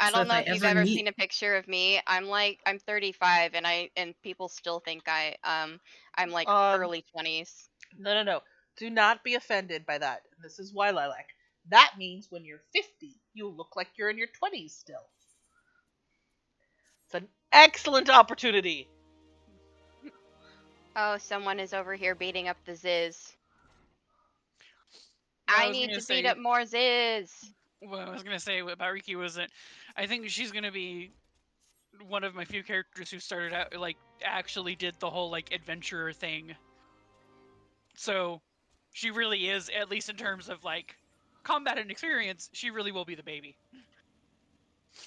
Speaker 2: I don't know if you've ever seen a picture of me. I'm 35 and people still think I'm like early 20s.
Speaker 1: No. Do not be offended by that. This is why, Lilac. That means when you're 50, you look like you're in your 20s still. It's an excellent opportunity.
Speaker 2: Oh, someone is over here beating up the Ziz. I need to beat up more Ziz.
Speaker 3: What I was going to say about Riki wasn't... I think she's going to be one of my few characters who started out, actually did the whole, adventurer thing. So, she really is, at least in terms of, combat and experience, she really will be the baby.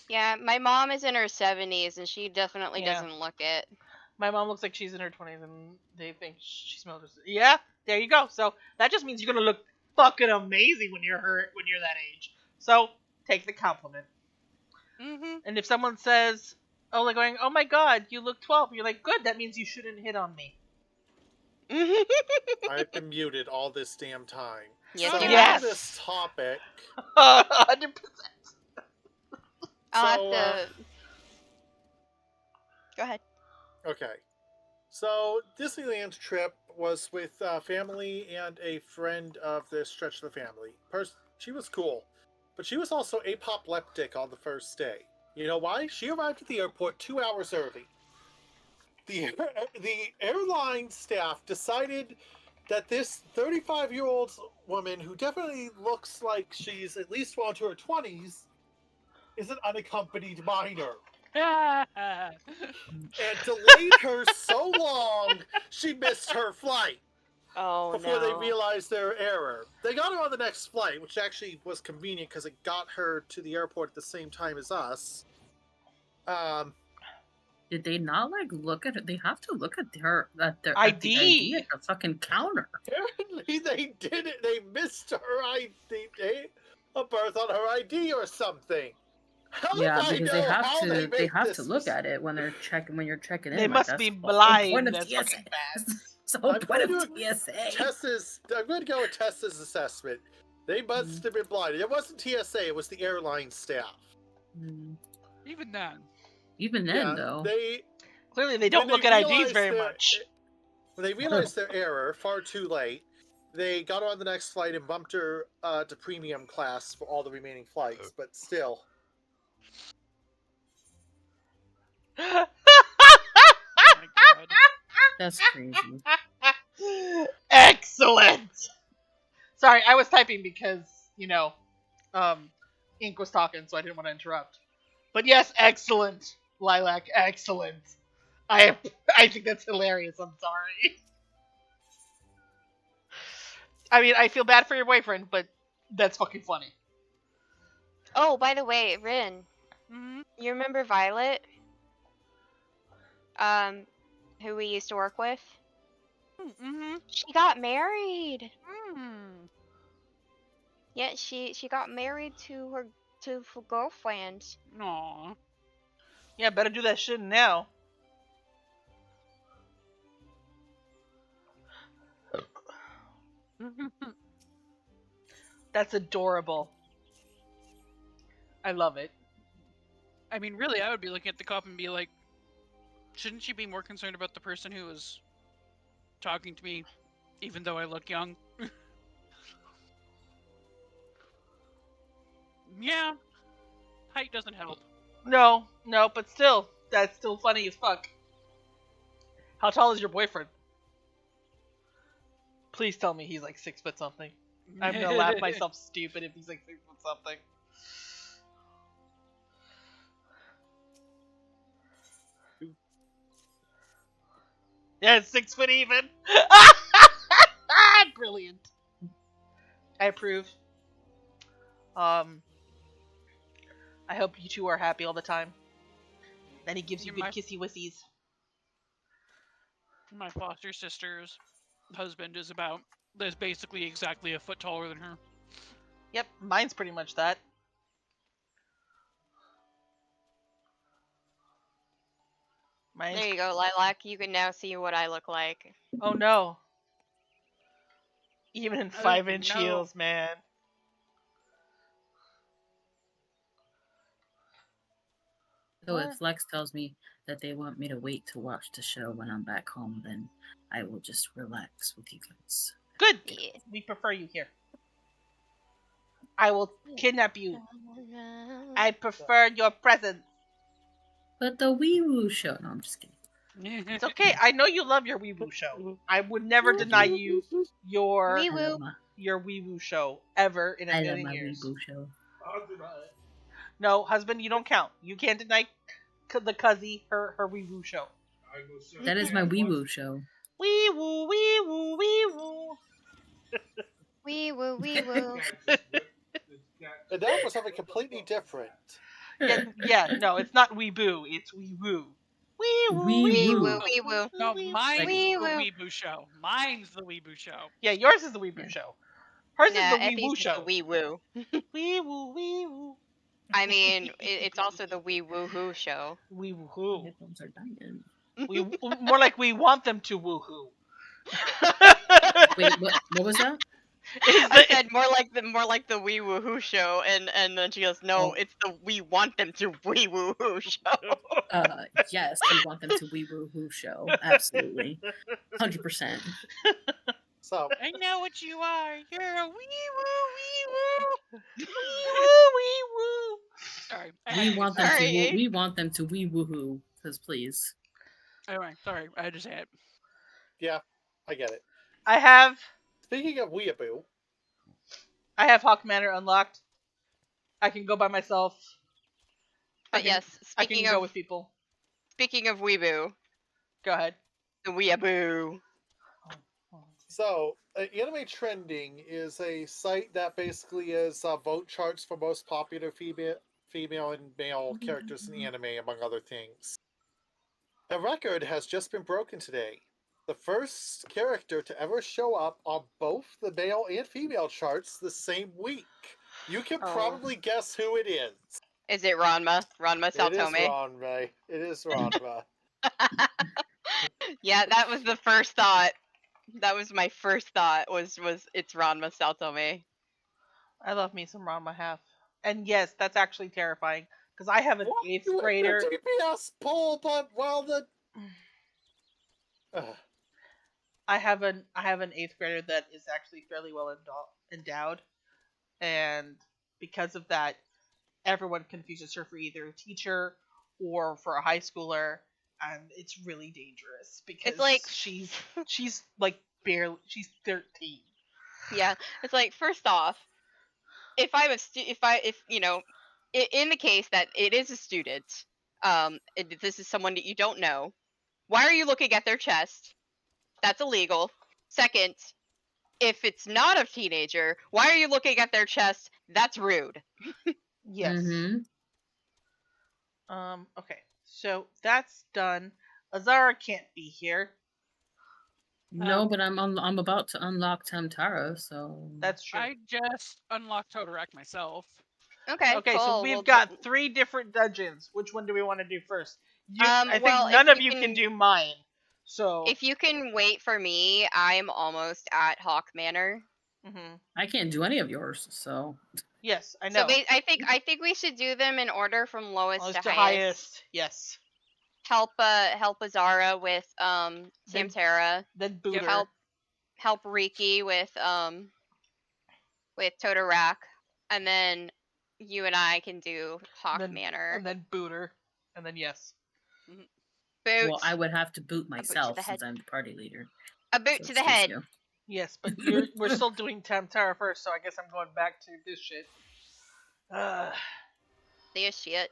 Speaker 2: Yeah, my mom is in her 70s, and she definitely doesn't look it.
Speaker 1: My mom looks like she's in her 20s, and they think she smells her... Yeah, there you go. So, that just means you're going to look fucking amazing when you're that age. So, take the compliment. And if someone says, oh my god, you look 12, you're like, good, that means you shouldn't hit on me.
Speaker 6: I've been muted all this damn time.
Speaker 2: Yes,
Speaker 6: so
Speaker 1: yes.
Speaker 6: On this topic...
Speaker 1: 100%.
Speaker 2: I'll have to... Go ahead.
Speaker 6: Okay. So, Disneyland trip was with family and a friend of the Stretch the Family. She was cool. But she was also apoplectic on the first day. You know why? She arrived at the airport 2 hours early. The airline staff decided that this 35-year-old woman, who definitely looks like she's at least well into her 20s, is an unaccompanied minor. and delayed her so long she missed her flight.
Speaker 2: Oh,
Speaker 6: before
Speaker 2: no.
Speaker 6: they realized their error. They got her on the next flight, which actually was convenient because it got her to the airport at the same time as us.
Speaker 5: Did they not look at it? They have to look at her at the
Speaker 1: ID
Speaker 5: at the fucking counter.
Speaker 6: Apparently, they did it. They missed her ID, a birth on her ID or something. How
Speaker 5: because they have to. They have to look at it when they're checking. When you're checking in,
Speaker 1: they must be
Speaker 5: the
Speaker 1: blind.
Speaker 5: point of
Speaker 1: That's
Speaker 5: TSA.
Speaker 1: fucking bad.
Speaker 5: The whole point of TSA.
Speaker 6: I'm going to go with Tessa's assessment. They must have been blind. It wasn't TSA. It was the airline staff.
Speaker 3: Even then.
Speaker 5: Even then, though.
Speaker 1: Clearly, they don't look at IDs very much.
Speaker 6: When they realized their error far too late, they got her on the next flight and bumped her to premium class for all the remaining flights. But still.
Speaker 3: Oh my god.
Speaker 5: That's crazy.
Speaker 1: Excellent! Sorry, I was typing because, Ink was talking, so I didn't want to interrupt. But yes, excellent, Lilac, excellent. I think that's hilarious, I'm sorry. I mean, I feel bad for your boyfriend, but that's fucking funny.
Speaker 2: Oh, by the way, Rin, you remember Violet? Who we used to work with? She got married. Yeah, she got married to her girlfriend.
Speaker 3: Aww.
Speaker 1: Yeah, better do that shit now. That's adorable. I love it.
Speaker 3: I mean, really, I would be looking at the cop and be like, shouldn't she be more concerned about the person who is talking to me, even though I look young? Yeah, height doesn't help.
Speaker 1: No, but still, that's still funny as fuck. How tall is your boyfriend? Please tell me he's like 6 foot something. I'm gonna laugh myself stupid if he's like 6 foot something. Yeah, it's 6 foot even. Brilliant. I approve. I hope you two are happy all the time. Then he gives you good kissy wissies.
Speaker 3: My foster sister's husband is basically exactly a foot taller than her.
Speaker 1: Yep, mine's pretty much that.
Speaker 2: There you go, Lilac. You can now see what I look like.
Speaker 1: Oh no. Even in 5-inch heels, man.
Speaker 5: So if Flex tells me that they want me to wait to watch the show when I'm back home, then I will just relax with you guys.
Speaker 1: Good. Yeah. We prefer you here. I will kidnap you. I prefer your presence.
Speaker 5: But the Wee Woo show. No, I'm just kidding.
Speaker 1: It's okay. I know you love your Wee Woo show. I would never deny you your Wee Woo show ever in a million years.
Speaker 5: Wee Woo show.
Speaker 4: I'll deny it.
Speaker 1: No, husband, you don't count. You can't deny the Cuzzy her Wee Woo show.
Speaker 5: That is my Wee Woo show.
Speaker 1: Wee Woo, Wee Woo, Wee Woo.
Speaker 2: Wee Woo, Wee Woo.
Speaker 6: And that was something completely different.
Speaker 1: No, it's not Wee Boo, it's Wee Woo. Wee Woo,
Speaker 2: Wee Woo, Wee Woo.
Speaker 3: No, mine's the Weeboo show. Mine's the Weeboo show.
Speaker 1: Yeah, yours is the Weeboo show. Hers is the Wee Woo show.
Speaker 2: The Wee Woo.
Speaker 1: Wee Woo, Wee Woo.
Speaker 2: I mean, it's also the Wee Woo Hoo show.
Speaker 1: Wee Woo Hoo. More like we want them to woo hoo.
Speaker 5: Wait, what was that?
Speaker 2: I said more like the Wee Woo Hoo show, and then she goes, no, it's the we want them to Wee Woo Hoo show.
Speaker 5: Yes, we want them to Wee Woo Hoo show. Absolutely, 100%.
Speaker 6: So
Speaker 3: I know what you are. You're a wee woo.
Speaker 1: Wee woo.
Speaker 3: Sorry.
Speaker 5: We want them to wee woohoo. Because please.
Speaker 3: Anyway, sorry. I had to say it.
Speaker 6: Yeah, I get it.
Speaker 1: I have.
Speaker 6: Speaking of weeaboo,
Speaker 1: I have Hawk Manor unlocked. I can go by myself.
Speaker 2: But yes,
Speaker 1: I can go with people.
Speaker 2: Speaking of weeboo.
Speaker 1: Go ahead.
Speaker 2: The weeaboo.
Speaker 6: So, Anime Trending is a site that basically is vote charts for most popular female and male characters in anime, among other things. A record has just been broken today. The first character to ever show up on both the male and female charts the same week. You can probably guess who it is.
Speaker 2: Is it Ranma? Ranma Saltome?
Speaker 6: It is Ranma. It is Ranma.
Speaker 2: Yeah, that was the first thought. That was my first thought. Was it's Ranma Saltome?
Speaker 1: I love me some Ranma half, and yes, that's actually terrifying because I have an 8th grader.
Speaker 6: DPS pull, but
Speaker 1: I have an 8th grader that is actually fairly well endowed, and because of that, everyone confuses her for either a teacher or for a high schooler, and it's really dangerous because
Speaker 2: it's like
Speaker 1: she's like barely 13.
Speaker 2: Yeah, it's like, first off, if you know, in the case that it is a student, this is someone that you don't know, why are you looking at their chest? That's illegal. Second, if it's not a teenager, why are you looking at their chest? That's rude.
Speaker 1: Yes. Okay, so that's done. Azara can't be here.
Speaker 5: No, but I'm about to unlock Tamtaro, so
Speaker 1: that's true.
Speaker 3: I just unlocked Todorek myself.
Speaker 2: Okay,
Speaker 1: cool. So we've got 3 different dungeons. Which one do we want to do first? I think none of you can do mine. So
Speaker 2: if you can wait for me, I'm almost at Hawk Manor.
Speaker 5: I can't do any of yours, so
Speaker 1: yes, I know.
Speaker 2: So I think we should do them in order from lowest to
Speaker 1: highest. Yes.
Speaker 2: Help Azara with Tamtara.
Speaker 1: Then Booter.
Speaker 2: Help Riki with Todorak, and then you and I can do Hawk Manor.
Speaker 1: And then Booter, and then yes.
Speaker 2: Boot.
Speaker 5: Well, I would have to boot myself since I'm the party leader.
Speaker 2: A boot to the head.
Speaker 1: Yes, but we're still doing Tamtara first, so I guess I'm going back to this shit.
Speaker 2: This shit.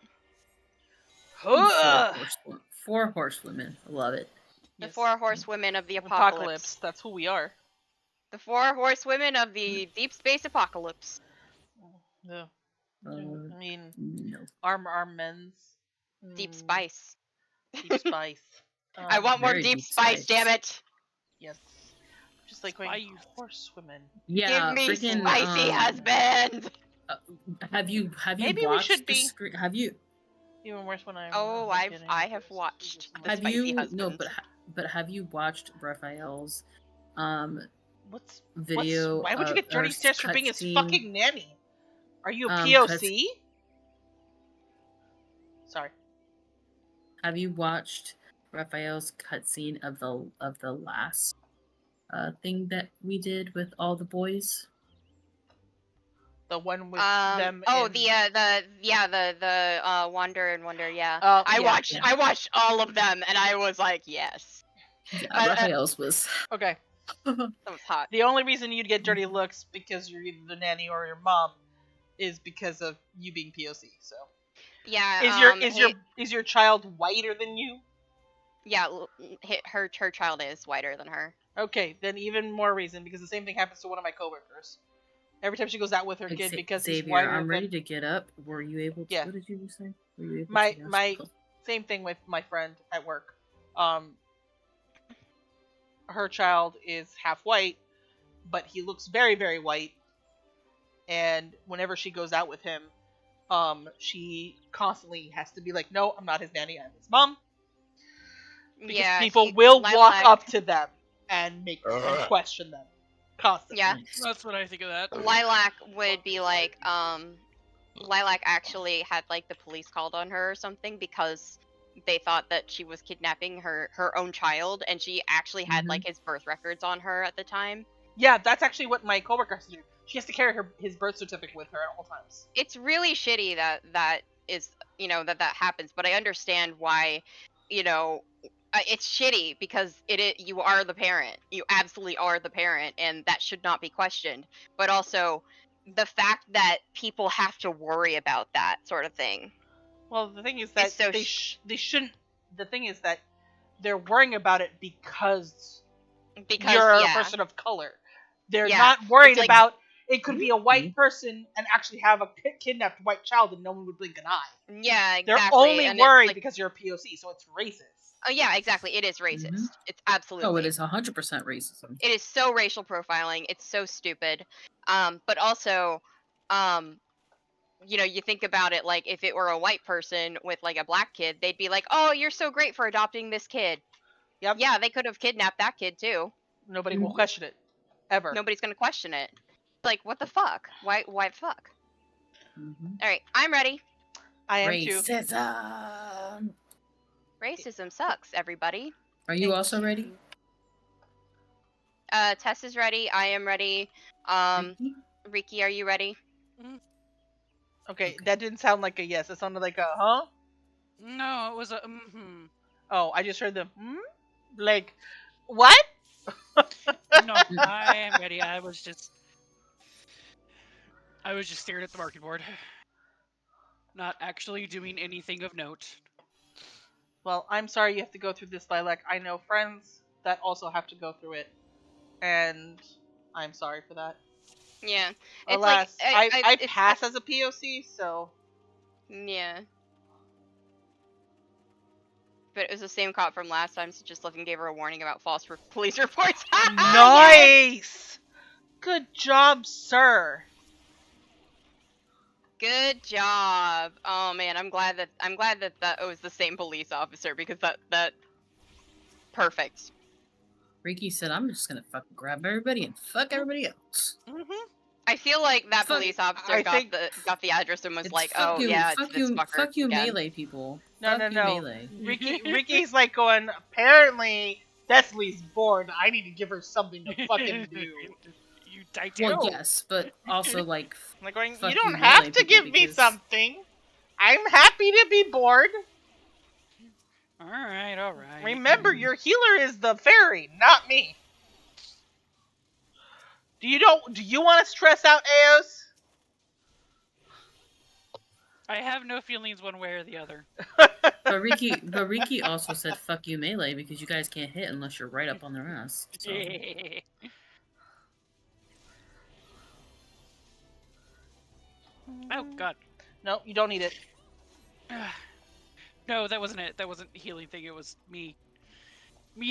Speaker 5: 4 horsewomen. Love it.
Speaker 2: The 4 horsewomen of the apocalypse.
Speaker 1: That's who we are.
Speaker 2: The 4 horsewomen of the deep space apocalypse.
Speaker 1: No. I mean,
Speaker 5: no.
Speaker 1: Our men's.
Speaker 2: Deep spice.
Speaker 1: Deep spice.
Speaker 2: I want more deep spice, damn it!
Speaker 1: Yes. Just like going horsewomen.
Speaker 5: Yeah,
Speaker 2: give me spicy husband.
Speaker 5: Have you
Speaker 1: Maybe
Speaker 5: watched
Speaker 1: we should
Speaker 5: the screen? Have you?
Speaker 1: Even worse when I.
Speaker 2: Oh, I have watched.
Speaker 5: Have you? Husband. No, but have you watched Raphael's video?
Speaker 1: Why would you get dirty stares for being his fucking nanny? Are you a POC? Sorry.
Speaker 5: Have you watched Raphael's cutscene of the last thing that we did with all the boys?
Speaker 1: The one with them.
Speaker 2: Oh, the Wander and Wonder. Yeah. I watched all of them, and I was like, yes.
Speaker 5: Yeah, Raphael's was
Speaker 1: okay.
Speaker 2: That was hot.
Speaker 1: The only reason you'd get dirty looks because you're either the nanny or your mom is because of you being POC. So.
Speaker 2: Yeah.
Speaker 1: Is your child whiter than you?
Speaker 2: Yeah, her child is whiter than her.
Speaker 1: Okay, then even more reason, because the same thing happens to one of my coworkers. Every time she goes out with her kid, because
Speaker 5: Xavier,
Speaker 1: he's whiter.
Speaker 5: I'm ready to get up. Were you able to?
Speaker 1: Yeah.
Speaker 5: What did you say? Were you able
Speaker 1: my same thing with my friend at work. Her child is half white, but he looks very, very white. And whenever she goes out with him, she constantly has to be like, "No, I'm not his nanny. I'm his mom." Because people will walk up to them and and question them constantly.
Speaker 2: Yeah,
Speaker 3: that's what I think of that.
Speaker 2: Lilac would be like, Lilac actually had like the police called on her or something because they thought that she was kidnapping her own child, and she actually had like his birth records on her at the time.
Speaker 1: Yeah, that's actually what my coworker has to do. She has to carry his birth certificate with her at all times.
Speaker 2: It's really shitty that is, that happens, but I understand why, it's shitty because you are the parent. You absolutely are the parent, and that should not be questioned. But also, the fact that people have to worry about that sort of thing.
Speaker 1: Well, the thing is that
Speaker 2: so
Speaker 1: they shouldn't. The thing is that they're worrying about it because you're a person of color. They're not worried
Speaker 2: like,
Speaker 1: about it could be a white person and actually have a kidnapped white child and no one would blink an eye.
Speaker 2: Yeah, exactly.
Speaker 1: They're only
Speaker 2: and
Speaker 1: worried
Speaker 2: like,
Speaker 1: because you're a POC, so it's racist.
Speaker 2: Oh yeah, exactly. It is racist. It's absolutely.
Speaker 5: Oh, it is 100% racism.
Speaker 2: It is so racial profiling. It's so stupid. But also, you know, you think about it, like, if it were a white person with, like, a black kid, they'd be like, oh, you're so great for adopting this kid.
Speaker 1: Yep.
Speaker 2: Yeah, they could have kidnapped that kid, too.
Speaker 1: Nobody will question it. Ever.
Speaker 2: Nobody's gonna question it. Like, what the fuck? Why fuck? Alright, I'm ready.
Speaker 1: I am
Speaker 5: Racism.
Speaker 1: too.
Speaker 2: Racism sucks, everybody.
Speaker 5: Are you also ready?
Speaker 2: Tess is ready. I am ready. Riki, are you ready?
Speaker 1: Okay, that didn't sound like a yes. It sounded like a huh?
Speaker 3: No, it was a
Speaker 1: Oh, I just heard the like, what?
Speaker 3: No, I am ready. I was just staring at the market board. Not actually doing anything of note.
Speaker 1: Well, I'm sorry you have to go through this, Lilac. I know friends that also have to go through it. And I'm sorry for that.
Speaker 2: Yeah.
Speaker 1: Alas,
Speaker 2: like,
Speaker 1: I pass as a POC, so...
Speaker 2: Yeah. But it was the same cop from last time, so just Living gave her a warning about false police reports.
Speaker 1: Nice! Good job, sir.
Speaker 2: Good job. Oh man, I'm glad that was the same police officer, because that perfect.
Speaker 5: Riki said, "I'm just gonna fucking grab everybody and fuck everybody else."
Speaker 2: I feel like that police officer got the address and was like, "Oh yeah, it's this fucker
Speaker 5: fuck you,
Speaker 2: again."
Speaker 5: Melee people.
Speaker 1: No,
Speaker 5: fuck you, Melee.
Speaker 1: Ricky's like going, apparently, Deathly's bored. I need to give her something to fucking do.
Speaker 5: Well, yes, but also like
Speaker 1: going, you don't have to give me something. I'm happy to be bored.
Speaker 3: All right.
Speaker 1: Remember, your healer is the fairy, not me. Do you want to stress out Eos?
Speaker 3: I have no feelings one way or the other.
Speaker 5: But Riki also said fuck you, Melee, because you guys can't hit unless you're right up on their ass. So.
Speaker 3: Oh god.
Speaker 1: No, you don't need it.
Speaker 3: No, that wasn't it. That wasn't a healing thing. It was me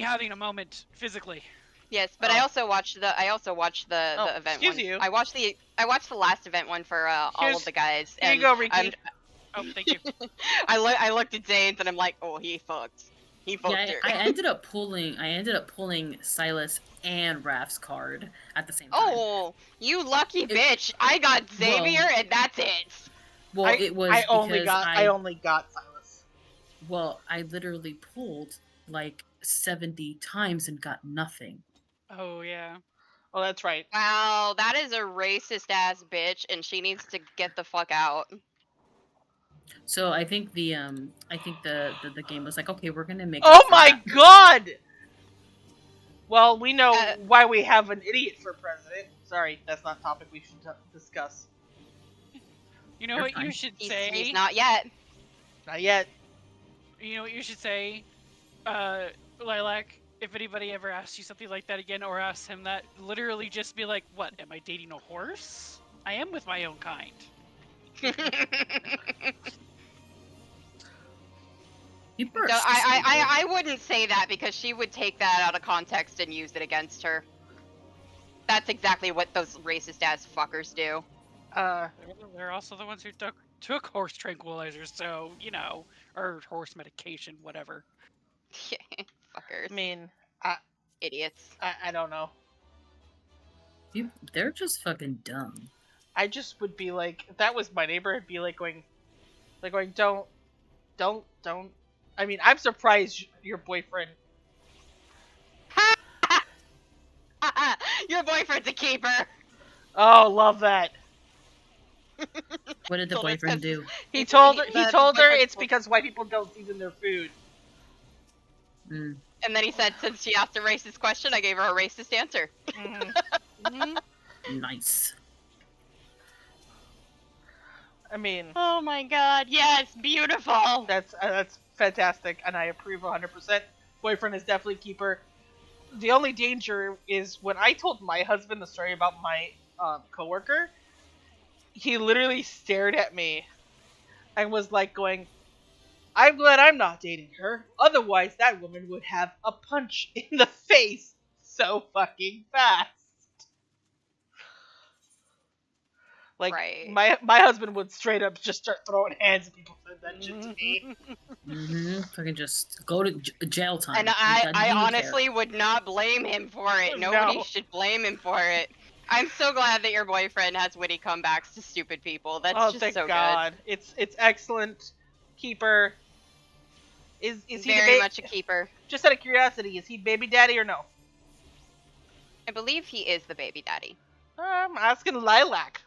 Speaker 3: having a moment physically.
Speaker 2: Yes, but I also watched the event
Speaker 1: excuse
Speaker 2: one.
Speaker 1: you.
Speaker 2: I watched the last event one for all of the guys.
Speaker 1: Here you go, Riki.
Speaker 3: Oh, thank you.
Speaker 2: I looked at Zane's and I'm like, oh, he fucked. He fucked her.
Speaker 5: I ended up pulling Silas and Raph's card at the same time.
Speaker 2: Oh, you lucky bitch! I got Xavier and that's it.
Speaker 5: Well, I only
Speaker 1: got Silas.
Speaker 5: Well, I literally pulled like 70 times and got nothing.
Speaker 3: Oh yeah.
Speaker 1: Oh, that's right.
Speaker 2: Wow, that is a racist ass bitch, and she needs to get the fuck out.
Speaker 5: So I think the game was like, okay, we're gonna make.
Speaker 1: Oh my god! Well, we know why we have an idiot for president. Sorry, that's not a topic we should discuss.
Speaker 3: You know what you should say?
Speaker 2: He's not yet.
Speaker 1: Not yet.
Speaker 3: You know what you should say, Lilac? If anybody ever asks you something like that again, or asks him that, literally just be like, "What? Am I dating a horse? I am with my own kind."
Speaker 2: I wouldn't say that, because she would take that out of context and use it against her. That's exactly what those racist ass fuckers do.
Speaker 3: They're also the ones who took horse tranquilizers, so or horse medication, whatever.
Speaker 2: Fuckers.
Speaker 1: I mean,
Speaker 2: idiots.
Speaker 1: I don't know.
Speaker 5: They're just fucking dumb.
Speaker 1: I just would be like, if that was my neighbor, I'd be like going, don't. I mean, I'm surprised your boyfriend.
Speaker 2: Your boyfriend's a keeper.
Speaker 1: Oh, love that.
Speaker 5: What did the boyfriend do?
Speaker 1: He told her it's because white people don't season their food.
Speaker 5: Mm.
Speaker 2: And then he said, since she asked a racist question, I gave her a racist answer.
Speaker 5: Nice.
Speaker 1: I mean,
Speaker 2: oh my god, yes, beautiful.
Speaker 1: That's fantastic, and I approve 100%. Boyfriend is definitely keeper. The only danger is when I told my husband the story about my coworker, he literally stared at me and was like going, I'm glad I'm not dating her. Otherwise, that woman would have a punch in the face so fucking fast. Like,
Speaker 2: right.
Speaker 1: my husband would straight up just start throwing hands at people said that shit to me.
Speaker 5: Fucking just go to jail time.
Speaker 2: And I honestly would not blame him for it. Nobody should blame him for it. I'm so glad that your boyfriend has witty comebacks to stupid people. That's just
Speaker 1: thank
Speaker 2: so
Speaker 1: God.
Speaker 2: good.
Speaker 1: It's excellent. Keeper. Is he
Speaker 2: very much a keeper?
Speaker 1: Just out of curiosity, is he baby daddy or no?
Speaker 2: I believe he is the baby daddy.
Speaker 1: I'm asking Lilac,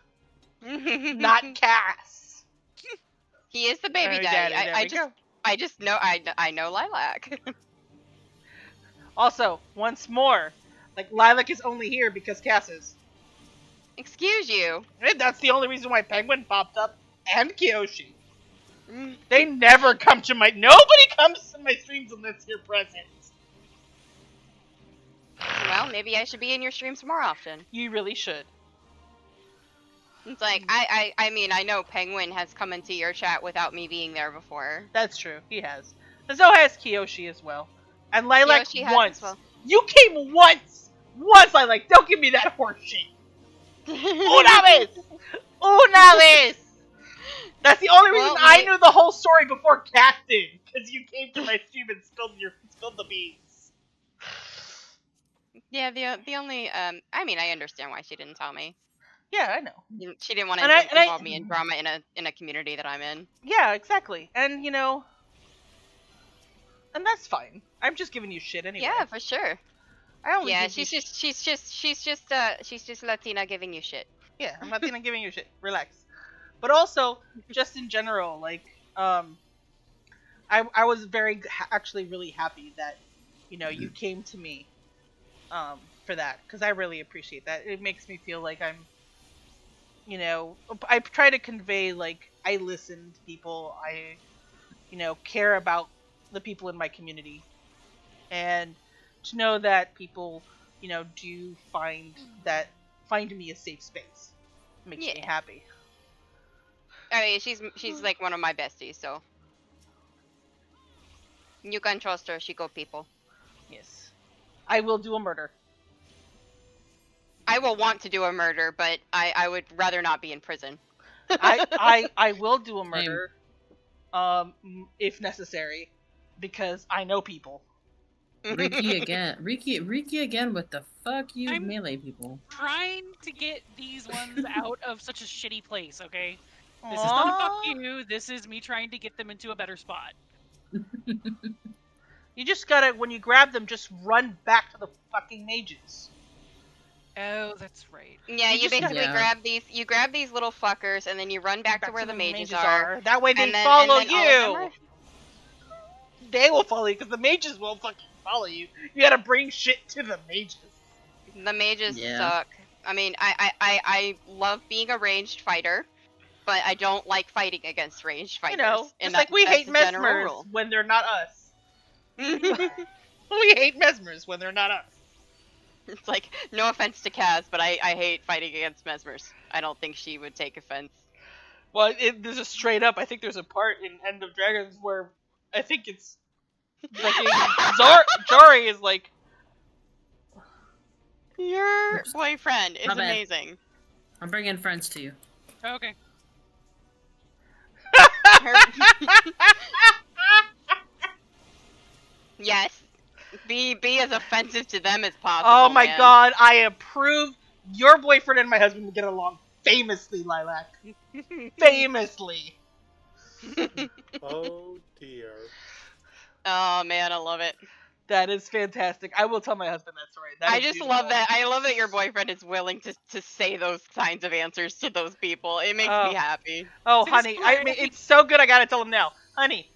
Speaker 1: not Cass.
Speaker 2: He is the baby daddy. I just know I know Lilac.
Speaker 1: Also, once more, like Lilac is only here because Cass is.
Speaker 2: Excuse you.
Speaker 1: And that's the only reason why Penguin popped up and Kyoshi. They never come to nobody comes to my streams unless you're present.
Speaker 2: Well, maybe I should be in your streams more often.
Speaker 1: You really should.
Speaker 2: It's like, I mean, I know Penguin has come into your chat without me being there before.
Speaker 1: That's true, he has. And so has Kyoshi as well. And Lilac once. Well. You came once! Once, Lilac! Don't give me that horse shit! Una vez! Una vez! That's the only reason I knew the whole story before Kat did. Because you came to my stream and spilled the beans.
Speaker 2: Yeah, the only, I mean, I understand why she didn't tell me.
Speaker 1: Yeah, I know.
Speaker 2: She didn't want to involve me in drama in a community that I'm in.
Speaker 1: Yeah, exactly. And, you know, and that's fine. I'm just giving you shit anyway.
Speaker 2: Yeah, for sure. She's just Latina giving you shit.
Speaker 1: Yeah, I'm Latina giving you shit. Relax. But also, just in general, like, I was actually really happy that, you know, you came to me, for that, because I really appreciate that. It makes me feel like I'm, you know, I try to convey, like, I listen to people, I, you know, care about the people in my community, and to know that people, you know, do find me a safe space makes me happy.
Speaker 2: I mean, she's like one of my besties, so you can trust her. She go people.
Speaker 1: Yes, I will do a murder.
Speaker 2: I will want to do a murder, but I would rather not be in prison.
Speaker 1: I will do a murder, if necessary, because I know people.
Speaker 5: Riki again with the fuck you melee people.
Speaker 3: Trying to get these ones out of such a shitty place, okay? This is not a fuck you, this is me trying to get them into a better spot.
Speaker 1: You just gotta, when you grab them, just run back to the fucking mages.
Speaker 3: Oh, that's right.
Speaker 2: Yeah, you basically grab these little fuckers, and then you run back to where the mages are.
Speaker 1: That way they follow you! They will follow you, because the mages won't fucking follow you. You gotta bring shit to the mages.
Speaker 2: The mages suck. I mean, I love being a ranged fighter, but I don't like fighting against ranged fighters.
Speaker 1: You know, just like we hate mesmers when they're not us. We hate mesmers when they're not us.
Speaker 2: It's like, no offense to Kaz, but I hate fighting against mesmers. I don't think she would take offense.
Speaker 1: Well, there's a straight up, I think there's a part in End of Dragons where I think it's Jory is like,
Speaker 2: your boyfriend is amazing.
Speaker 5: I'm bringing friends to you.
Speaker 3: Okay.
Speaker 2: Yes. Be as offensive to them as possible.
Speaker 1: Oh my god, I approve. Your boyfriend and my husband will get along famously, Lilac. Famously.
Speaker 6: Oh dear.
Speaker 2: Oh man, I love it.
Speaker 1: That is fantastic. I will tell my husband that story.
Speaker 2: I just love that. I love that your boyfriend is willing to say those kinds of answers to those people. It makes me happy.
Speaker 1: Oh, honey, I mean, it's so good. I gotta tell him now, honey.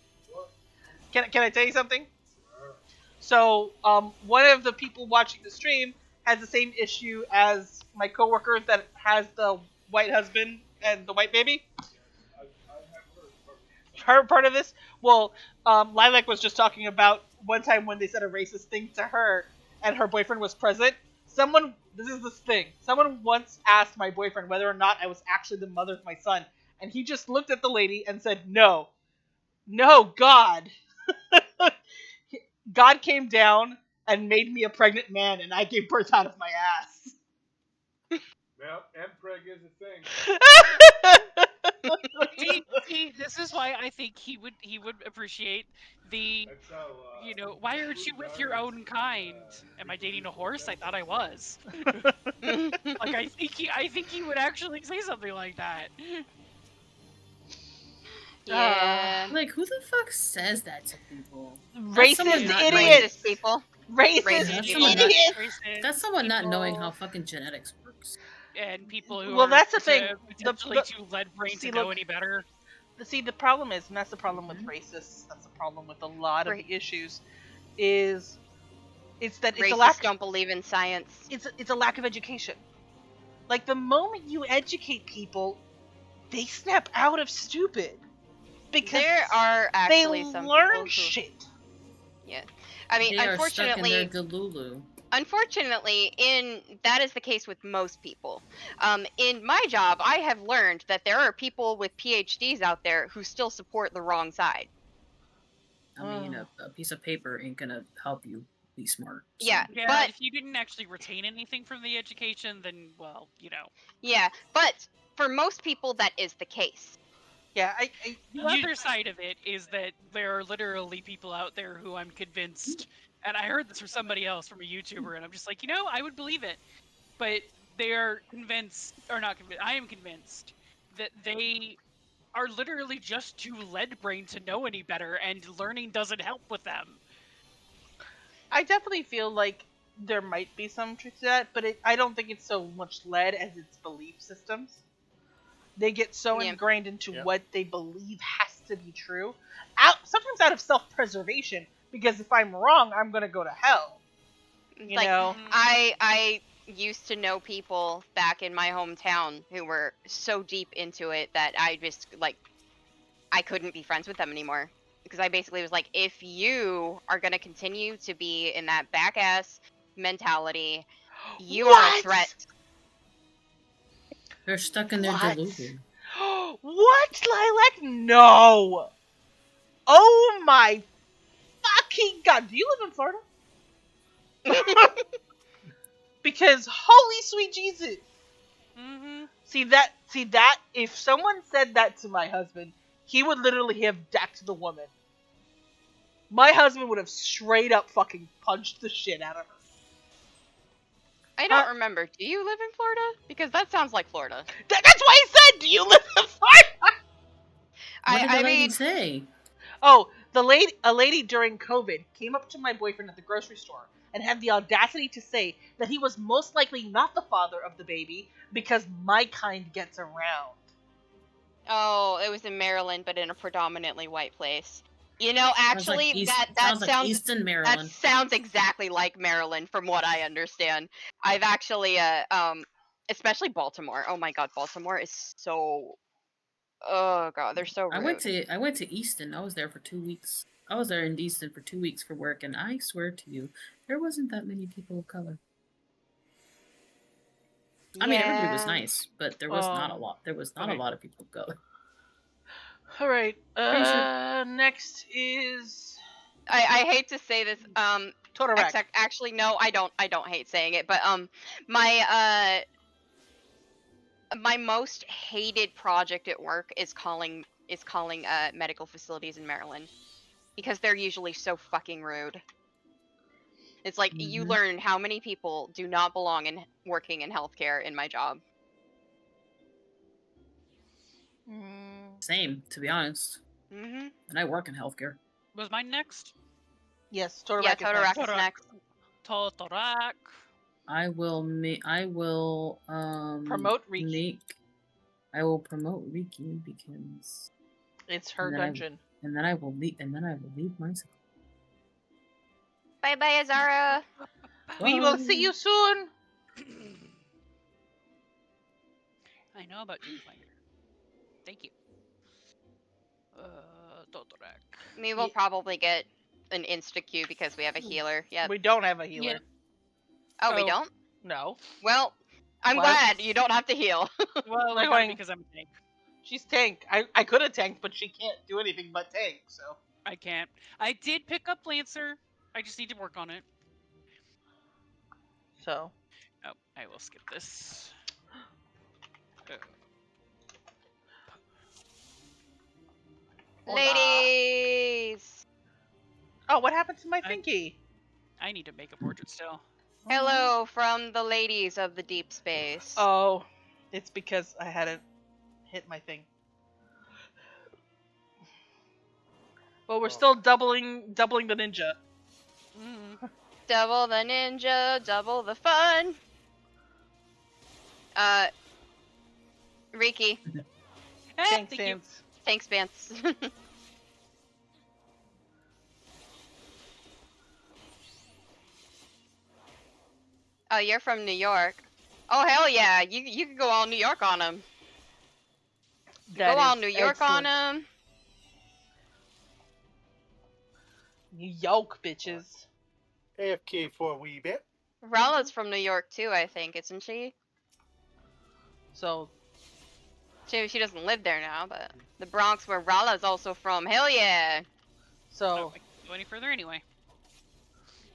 Speaker 1: Can I tell you something? So, one of the people watching the stream has the same issue as my coworker that has the white husband and the white baby. her part of this? Well, Lilac was just talking about one time when they said a racist thing to her, and her boyfriend was present. This is this thing. Someone once asked my boyfriend whether or not I was actually the mother of my son, and he just looked at the lady and said, "No, no, God." God came down and made me a pregnant man, and I gave birth out of my ass.
Speaker 4: Well, MPreg is a thing.
Speaker 3: See, this is why I think he would appreciate the,
Speaker 4: That's how,
Speaker 3: why aren't you with your own kind? Am I dating a horse? I thought I was. Like, I think he would actually say something like that.
Speaker 2: Yeah.
Speaker 5: Like, who the fuck says that to people?
Speaker 1: Racist idiots.
Speaker 2: Racist people.
Speaker 1: Racist idiots.
Speaker 5: That's someone not knowing how fucking genetics works.
Speaker 3: And people who
Speaker 1: Well,
Speaker 3: are
Speaker 1: that's the thing.
Speaker 3: potentially too lead brain to know any better.
Speaker 1: See, the problem is, and that's the problem with racists, that's the problem with a lot of the issues, is it's that it's
Speaker 2: Racists
Speaker 1: a lack.
Speaker 2: Don't believe in science.
Speaker 1: It's a lack of education. Like, the moment you educate people, they snap out of stupid because
Speaker 2: there are actually
Speaker 1: they
Speaker 2: some
Speaker 1: learn
Speaker 2: people who,
Speaker 1: shit.
Speaker 2: Yeah, I mean,
Speaker 5: they
Speaker 2: unfortunately,
Speaker 5: are stuck in their delulu.
Speaker 2: Unfortunately, that is the case with most people. In my job, I have learned that there are people with PhDs out there who still support the wrong side.
Speaker 5: I mean, a piece of paper ain't gonna help you be smart. So.
Speaker 2: Yeah,
Speaker 3: but if you didn't actually retain anything from the education, then, well,
Speaker 2: Yeah, but for most people, that is the case.
Speaker 1: Yeah,
Speaker 3: the other side of it is that there are literally people out there who I'm convinced, and I heard this from somebody else, from a YouTuber, and I'm just like, I would believe it, but they are convinced, or not convinced, I am convinced that they are literally just too lead-brained to know any better, and learning doesn't help with them.
Speaker 1: I definitely feel like there might be some truth to that, but I don't think it's so much lead as it's belief systems. They get so ingrained into what they believe has to be true, sometimes out of self-preservation, because if I'm wrong, I'm going to go to hell. You know?
Speaker 2: I used to know people back in my hometown who were so deep into it that I just, I couldn't be friends with them anymore. Because I basically was like, if you are going to continue to be in that back-ass mentality, you are a threat.
Speaker 5: They're stuck in their delulu.
Speaker 1: What, Lilac? No! Oh my fucking god. Do you live in Florida? Because holy sweet Jesus.
Speaker 3: Mm-hmm.
Speaker 1: See that, if someone said that to my husband, he would literally have decked the woman. My husband would have straight up fucking punched the shit out of her.
Speaker 2: I don't remember. Do you live in Florida? Because that sounds like Florida.
Speaker 1: That's why I said, do you live in Florida?
Speaker 5: What did the lady say?
Speaker 1: Oh, a lady during COVID came up to my boyfriend at the grocery store and had the audacity to say that he was most likely not the father of the baby because my kind gets around.
Speaker 2: Oh, it was in Maryland, but in a predominantly white place. Actually,
Speaker 5: sounds like Easton, Maryland.
Speaker 2: That sounds exactly like Maryland, from what I understand. I've actually, especially Baltimore. Oh my God, Baltimore is so. Oh God, they're so rude.
Speaker 5: I went to Easton. I was there for 2 weeks. I was there in Easton for 2 weeks for work, and I swear to you, there wasn't that many people of color. I mean, everybody was nice, but there was not a lot. There was not a lot of people of color.
Speaker 1: All right. Next is.
Speaker 2: I hate to say this.
Speaker 1: Totorak.
Speaker 2: Actually, no, I don't. I don't hate saying it, but my most hated project at work is calling medical facilities in Maryland, because they're usually so fucking rude. It's like, you learn how many people do not belong in working in healthcare in my job.
Speaker 5: Same, to be honest.
Speaker 2: Mm-hmm.
Speaker 5: And I work in healthcare.
Speaker 3: Was mine next?
Speaker 1: Yes, Totorak
Speaker 2: is next.
Speaker 3: Totorak.
Speaker 5: I will
Speaker 1: promote Riki.
Speaker 5: I will promote Riki because
Speaker 1: it's her dungeon.
Speaker 5: And then I will leave myself.
Speaker 2: Bye bye, Azara.
Speaker 1: We will see you soon.
Speaker 3: I know about Dreamfinder. Thank you.
Speaker 2: We will probably get an insta-Q because we have a healer. Yep.
Speaker 1: We don't have a healer.
Speaker 2: Yeah. Oh, we don't?
Speaker 1: No.
Speaker 2: Well, I'm glad you don't have to heal.
Speaker 3: Well, I got it because I'm a tank.
Speaker 1: She's tank. I could have tanked, but she can't do anything but tank, so.
Speaker 3: I can't. I did pick up Lancer. I just need to work on it.
Speaker 1: So.
Speaker 3: Oh, I will skip this.
Speaker 2: Ladies!
Speaker 1: Oh, what happened to my thingy?
Speaker 3: I need to make a portrait still.
Speaker 2: Hello from the ladies of the deep space.
Speaker 1: Oh, it's because I hadn't hit my thing. Well, we're still doubling the ninja.
Speaker 2: Double the ninja, double the fun. Riki.
Speaker 1: Thanks, Vance.
Speaker 2: Thanks, Vance. Oh, you're from New York. Oh, hell yeah. You can go all New York on them. Go all New York on them.
Speaker 1: New York, bitches.
Speaker 6: AFK for a wee bit.
Speaker 2: Rala's from New York too, I think, isn't she?
Speaker 1: So.
Speaker 2: She doesn't live there now, but the Bronx where Rala's also from. Hell yeah!
Speaker 1: So.
Speaker 3: I can't go any further anyway.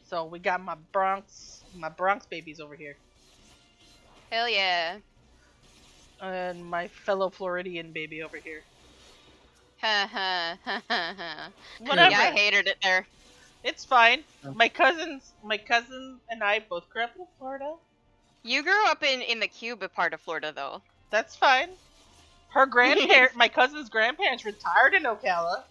Speaker 1: So we got my Bronx babies over here.
Speaker 2: Hell yeah.
Speaker 1: And my fellow Floridian baby over here.
Speaker 2: Ha ha ha ha ha.
Speaker 1: Whatever.
Speaker 2: Yeah, I hated it there.
Speaker 1: It's fine. My cousin and I both grew up in Florida.
Speaker 2: You grew up in the Cuba part of Florida, though.
Speaker 1: That's fine. Her my cousin's grandparents retired in Ocala.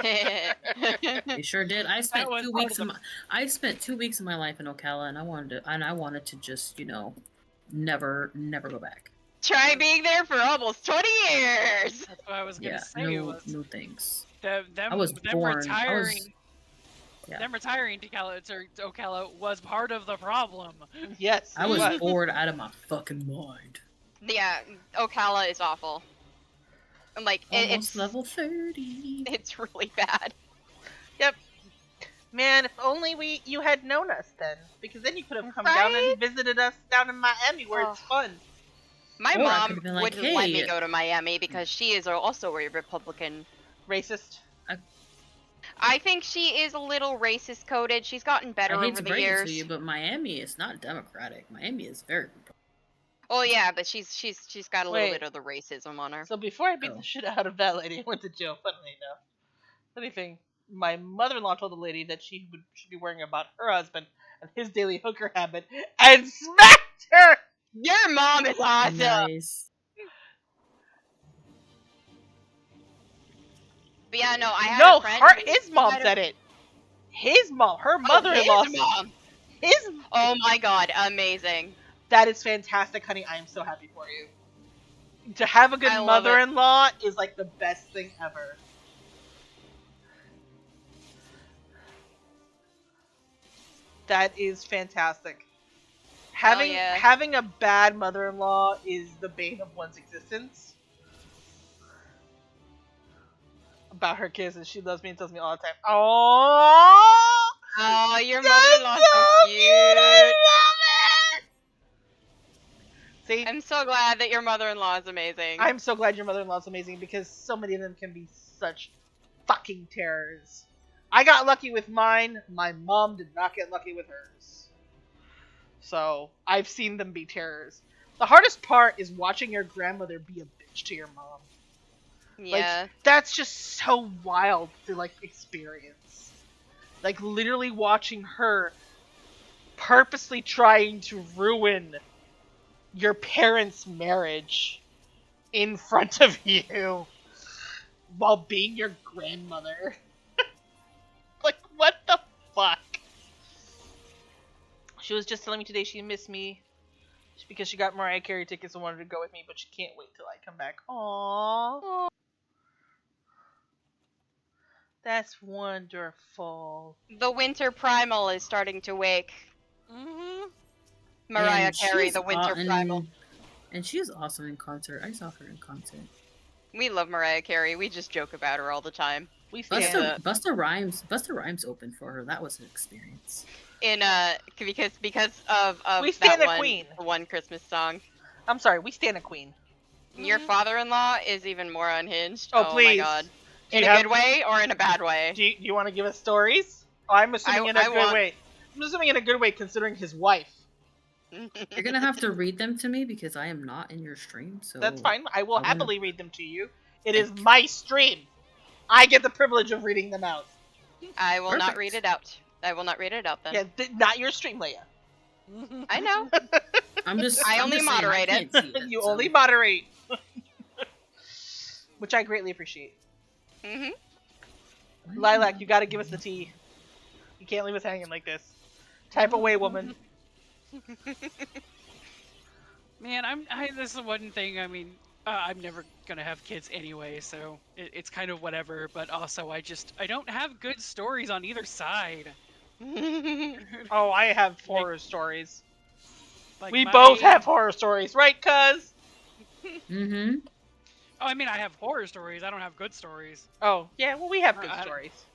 Speaker 5: They sure did. I spent 2 weeks. I spent 2 weeks of my life in Ocala, and I wanted to just, never go back.
Speaker 3: Try being there for almost 20 years. That's what I was gonna say.
Speaker 5: No thanks.
Speaker 3: I
Speaker 5: was born.
Speaker 3: Retiring. Them retiring to Ocala was part of the problem.
Speaker 1: Yes,
Speaker 5: I was bored out of my fucking mind.
Speaker 2: Yeah, Ocala is awful. Like it's
Speaker 5: level 30.
Speaker 2: It's really bad.
Speaker 1: Yep. Man, if only you had known us then, because then you could have come down and visited us down in Miami where it's fun.
Speaker 2: My mom wouldn't let me go to Miami because she is also a Republican.
Speaker 1: Racist.
Speaker 2: I think she is a little racist coded. She's gotten better over the years. I hate to break it to you,
Speaker 5: but Miami is not democratic. Miami is very Republican.
Speaker 2: Oh yeah, but she's got a little bit of the racism on her.
Speaker 1: So before I beat the shit out of that lady, I went to jail. Funnily enough, funny thing, my mother-in-law told the lady that she should be worrying about her husband and his daily hooker habit, and smacked her.
Speaker 2: Your mom is awesome.
Speaker 5: Nice.
Speaker 2: But yeah, no, I had a friend.
Speaker 1: His mom said it. His mom, her mother-in-law.
Speaker 2: His mom.
Speaker 1: His.
Speaker 2: Oh my god, amazing.
Speaker 1: That is fantastic, honey. I am so happy for you. To have a good mother-in-law is like the best thing ever. That is fantastic. Having a bad mother-in-law is the bane of one's existence. About her kids, and she loves me and tells me all the time. Oh,
Speaker 2: your mother-in-law is so cute.
Speaker 1: I love it. See,
Speaker 2: I'm so glad that your mother-in-law is amazing.
Speaker 1: I'm so glad your mother-in-law is amazing because so many of them can be such fucking terrors. I got lucky with mine. My mom did not get lucky with hers. So I've seen them be terrors. The hardest part is watching your grandmother be a bitch to your mom.
Speaker 2: Yeah.
Speaker 1: Like, that's just so wild to experience. Like literally watching her purposely trying to ruin your parents' marriage in front of you while being your grandmother. Like, what the fuck? She was just telling me today she missed me because she got Mariah Carey tickets and wanted to go with me, but she can't wait till I come back. Aww. That's wonderful.
Speaker 2: The winter primal is starting to wake.
Speaker 3: Mm-hmm.
Speaker 2: Mariah Carey, the winter primal.
Speaker 5: And she's awesome in concert. I saw her in concert.
Speaker 2: We love Mariah Carey. We just joke about her all the time.
Speaker 5: Busta Rhymes opened for her. That was an experience.
Speaker 2: Because of
Speaker 1: we stand
Speaker 2: that
Speaker 1: a queen.
Speaker 2: one Christmas song.
Speaker 1: I'm sorry, we stand a queen.
Speaker 2: Your father-in-law is even more unhinged.
Speaker 1: Oh, please.
Speaker 2: My god. In a good way or in a bad way?
Speaker 1: Do you want to give us stories? Oh, I'm assuming in a good way. I'm assuming in a good way considering his wife.
Speaker 5: You're gonna have to read them to me because I am not in your stream. So
Speaker 1: that's fine. I will happily read them to you. It is my stream. I get the privilege of reading them out.
Speaker 2: I will not read it out. I will not read it out then.
Speaker 1: Yeah, not your stream, Leia.
Speaker 2: I know. I only moderate it.
Speaker 1: You only moderate. Which I greatly appreciate. Lilac, you gotta give us the tea. You can't leave us hanging like this. Type away, woman.
Speaker 3: Man, this is one thing, I mean, I'm never gonna have kids anyway, so it's kind of whatever, but also I don't have good stories on either side.
Speaker 1: Oh, I have horror stories. We both have horror stories, right, cuz?
Speaker 5: Mm-hmm.
Speaker 3: Oh, I mean, I have horror stories, I don't have good stories.
Speaker 1: Oh, yeah, well, we have good stories.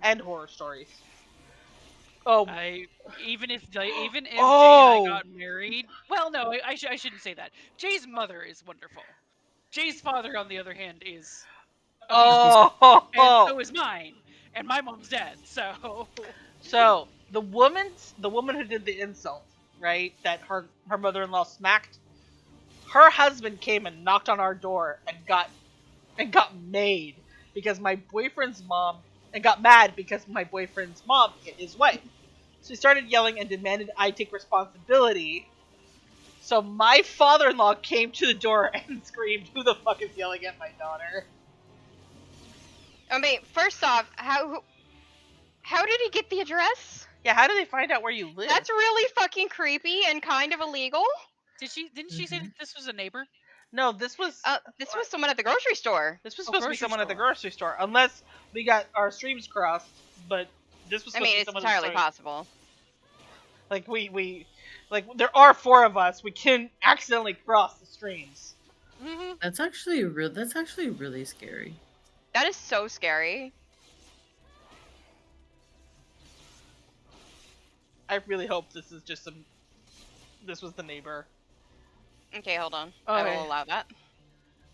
Speaker 1: And horror stories. Oh.
Speaker 3: Even if Jay and I got married... Well, no, I shouldn't say that. Jay's mother is wonderful. Jay's father, on the other hand, is...
Speaker 1: Oh!
Speaker 3: And so is mine. And my mom's dead, so...
Speaker 1: So, the woman who did the insult, right, that her mother-in-law smacked, her husband came and knocked on our door and got made because my boyfriend's mom... And got mad because my boyfriend's mom hit his wife. So he started yelling and demanded I take responsibility. So my father-in-law came to the door and screamed, "Who the fuck is yelling at my daughter?"
Speaker 2: I mean, first off, how did he get the address?
Speaker 1: Yeah, how did they find out where you live?
Speaker 2: That's really fucking creepy and kind of illegal.
Speaker 3: Didn't she say that this was a neighbor?
Speaker 1: No, this was
Speaker 2: someone at the grocery store.
Speaker 1: This was supposed to be someone at the grocery store, unless we got our streams crossed. But this was.
Speaker 2: It's entirely possible.
Speaker 1: Like there are 4 of us. We can accidentally cross the streams.
Speaker 5: That's actually really scary.
Speaker 2: That is so scary.
Speaker 1: I really hope this is just this was the neighbor.
Speaker 2: Okay, hold on.
Speaker 1: Okay.
Speaker 2: I will allow that.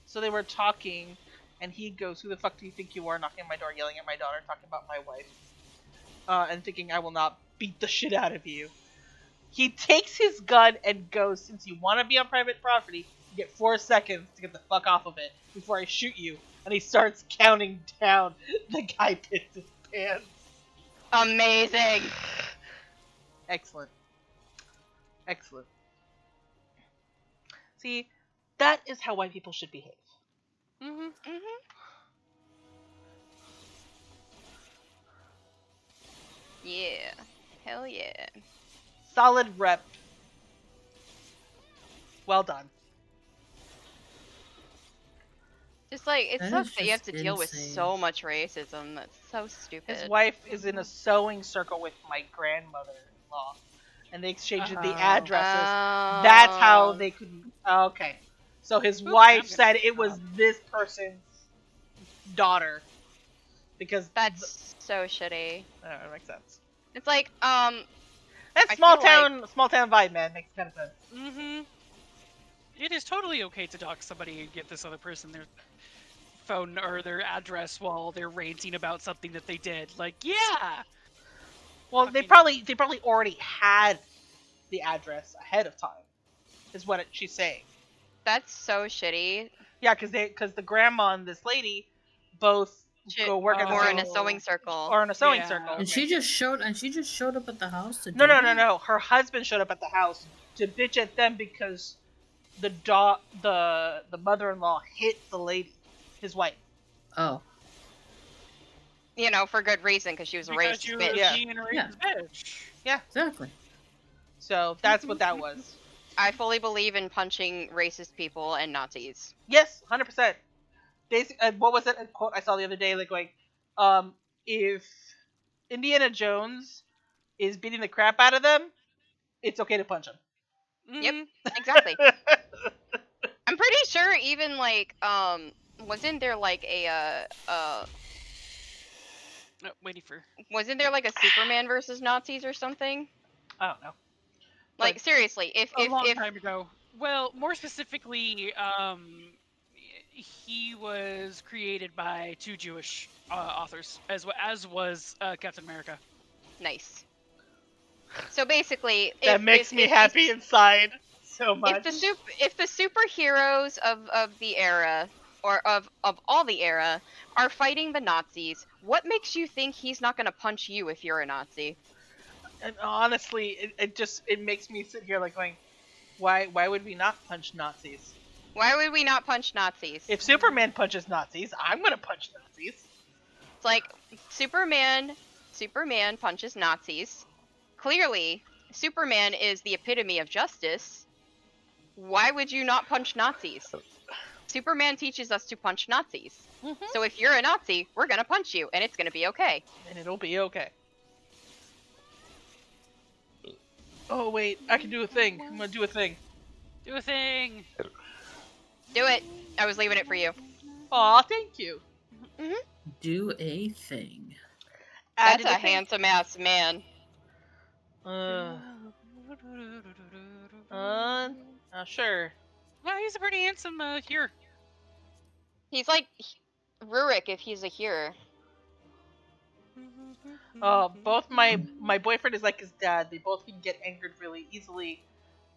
Speaker 1: So they were talking, and he goes, "Who the fuck do you think you are, knocking on my door, yelling at my daughter, talking about my wife?" And thinking, "I will not beat the shit out of you." He takes his gun and goes, "Since you want to be on private property, you get 4 seconds to get the fuck off of it before I shoot you." And he starts counting down. The guy pissed his pants.
Speaker 2: Amazing.
Speaker 1: Excellent. Excellent. See, that is how white people should behave.
Speaker 2: Yeah. Hell yeah.
Speaker 1: Solid rep. Well done.
Speaker 2: Just like, it sucks that you have to deal with so much racism. That's so stupid.
Speaker 1: His wife is in a sewing circle with my grandmother-in-law. And they exchanged the addresses. That's how they could... Okay. So his wife said it was this person's daughter. Because...
Speaker 2: That's so shitty.
Speaker 1: That makes sense.
Speaker 2: It's like,
Speaker 1: That's small town vibe, man. Makes kind of sense.
Speaker 3: It is totally okay to dox somebody and give this other person their phone or their address while they're ranting about something that they did. Like, yeah!
Speaker 1: Well, they probably already had the address ahead of time, is what she's saying.
Speaker 2: That's so shitty.
Speaker 1: Yeah, because the grandma and this lady both go work at
Speaker 2: or in a sewing circle.
Speaker 1: Or in a sewing circle.
Speaker 5: And she just showed up at the house.
Speaker 1: No. Her husband showed up at the house to bitch at them because the mother-in-law hit the lady, his wife.
Speaker 5: Oh.
Speaker 2: You know, for good reason, because she was a racist bitch.
Speaker 1: Yeah,
Speaker 5: exactly.
Speaker 1: So that's what that was.
Speaker 2: I fully believe in punching racist people and Nazis.
Speaker 1: Yes, 100%. What was it? A quote I saw the other day, if Indiana Jones is beating the crap out of them, it's okay to punch him.
Speaker 2: Yep, exactly. I'm pretty sure even wasn't there like a
Speaker 3: Waiting for.
Speaker 2: Wasn't there like a Superman versus Nazis or something?
Speaker 1: I don't know.
Speaker 2: Like seriously, if
Speaker 3: a long time ago. Well, more specifically, he was created by 2 Jewish authors, as was Captain America.
Speaker 2: Nice. So basically,
Speaker 1: that makes me happy inside so much.
Speaker 2: If the superheroes of the era, or of all the era, are fighting the Nazis, what makes you think he's not going to punch you if you're a Nazi?
Speaker 1: And honestly, it makes me sit here like going, why would we not punch Nazis?
Speaker 2: Why would we not punch Nazis?
Speaker 1: If Superman punches Nazis, I'm gonna punch Nazis.
Speaker 2: It's like Superman punches Nazis. Clearly, Superman is the epitome of justice. Why would you not punch Nazis? Superman teaches us to punch Nazis. Mm-hmm. So if you're a Nazi, we're gonna punch you, and it's gonna be okay.
Speaker 1: And it'll be okay. Oh wait, I can do a thing. I'm gonna do a thing.
Speaker 3: Do a thing!
Speaker 2: Do it! I was leaving it for you.
Speaker 1: Aw, thank you.
Speaker 2: Mm-hmm.
Speaker 5: Do a thing.
Speaker 2: That's a handsome-ass man.
Speaker 1: Sure.
Speaker 3: No, he's a pretty handsome here.
Speaker 2: He's like Rurik if he's a here.
Speaker 1: Both my boyfriend is like his dad. They both can get angered really easily.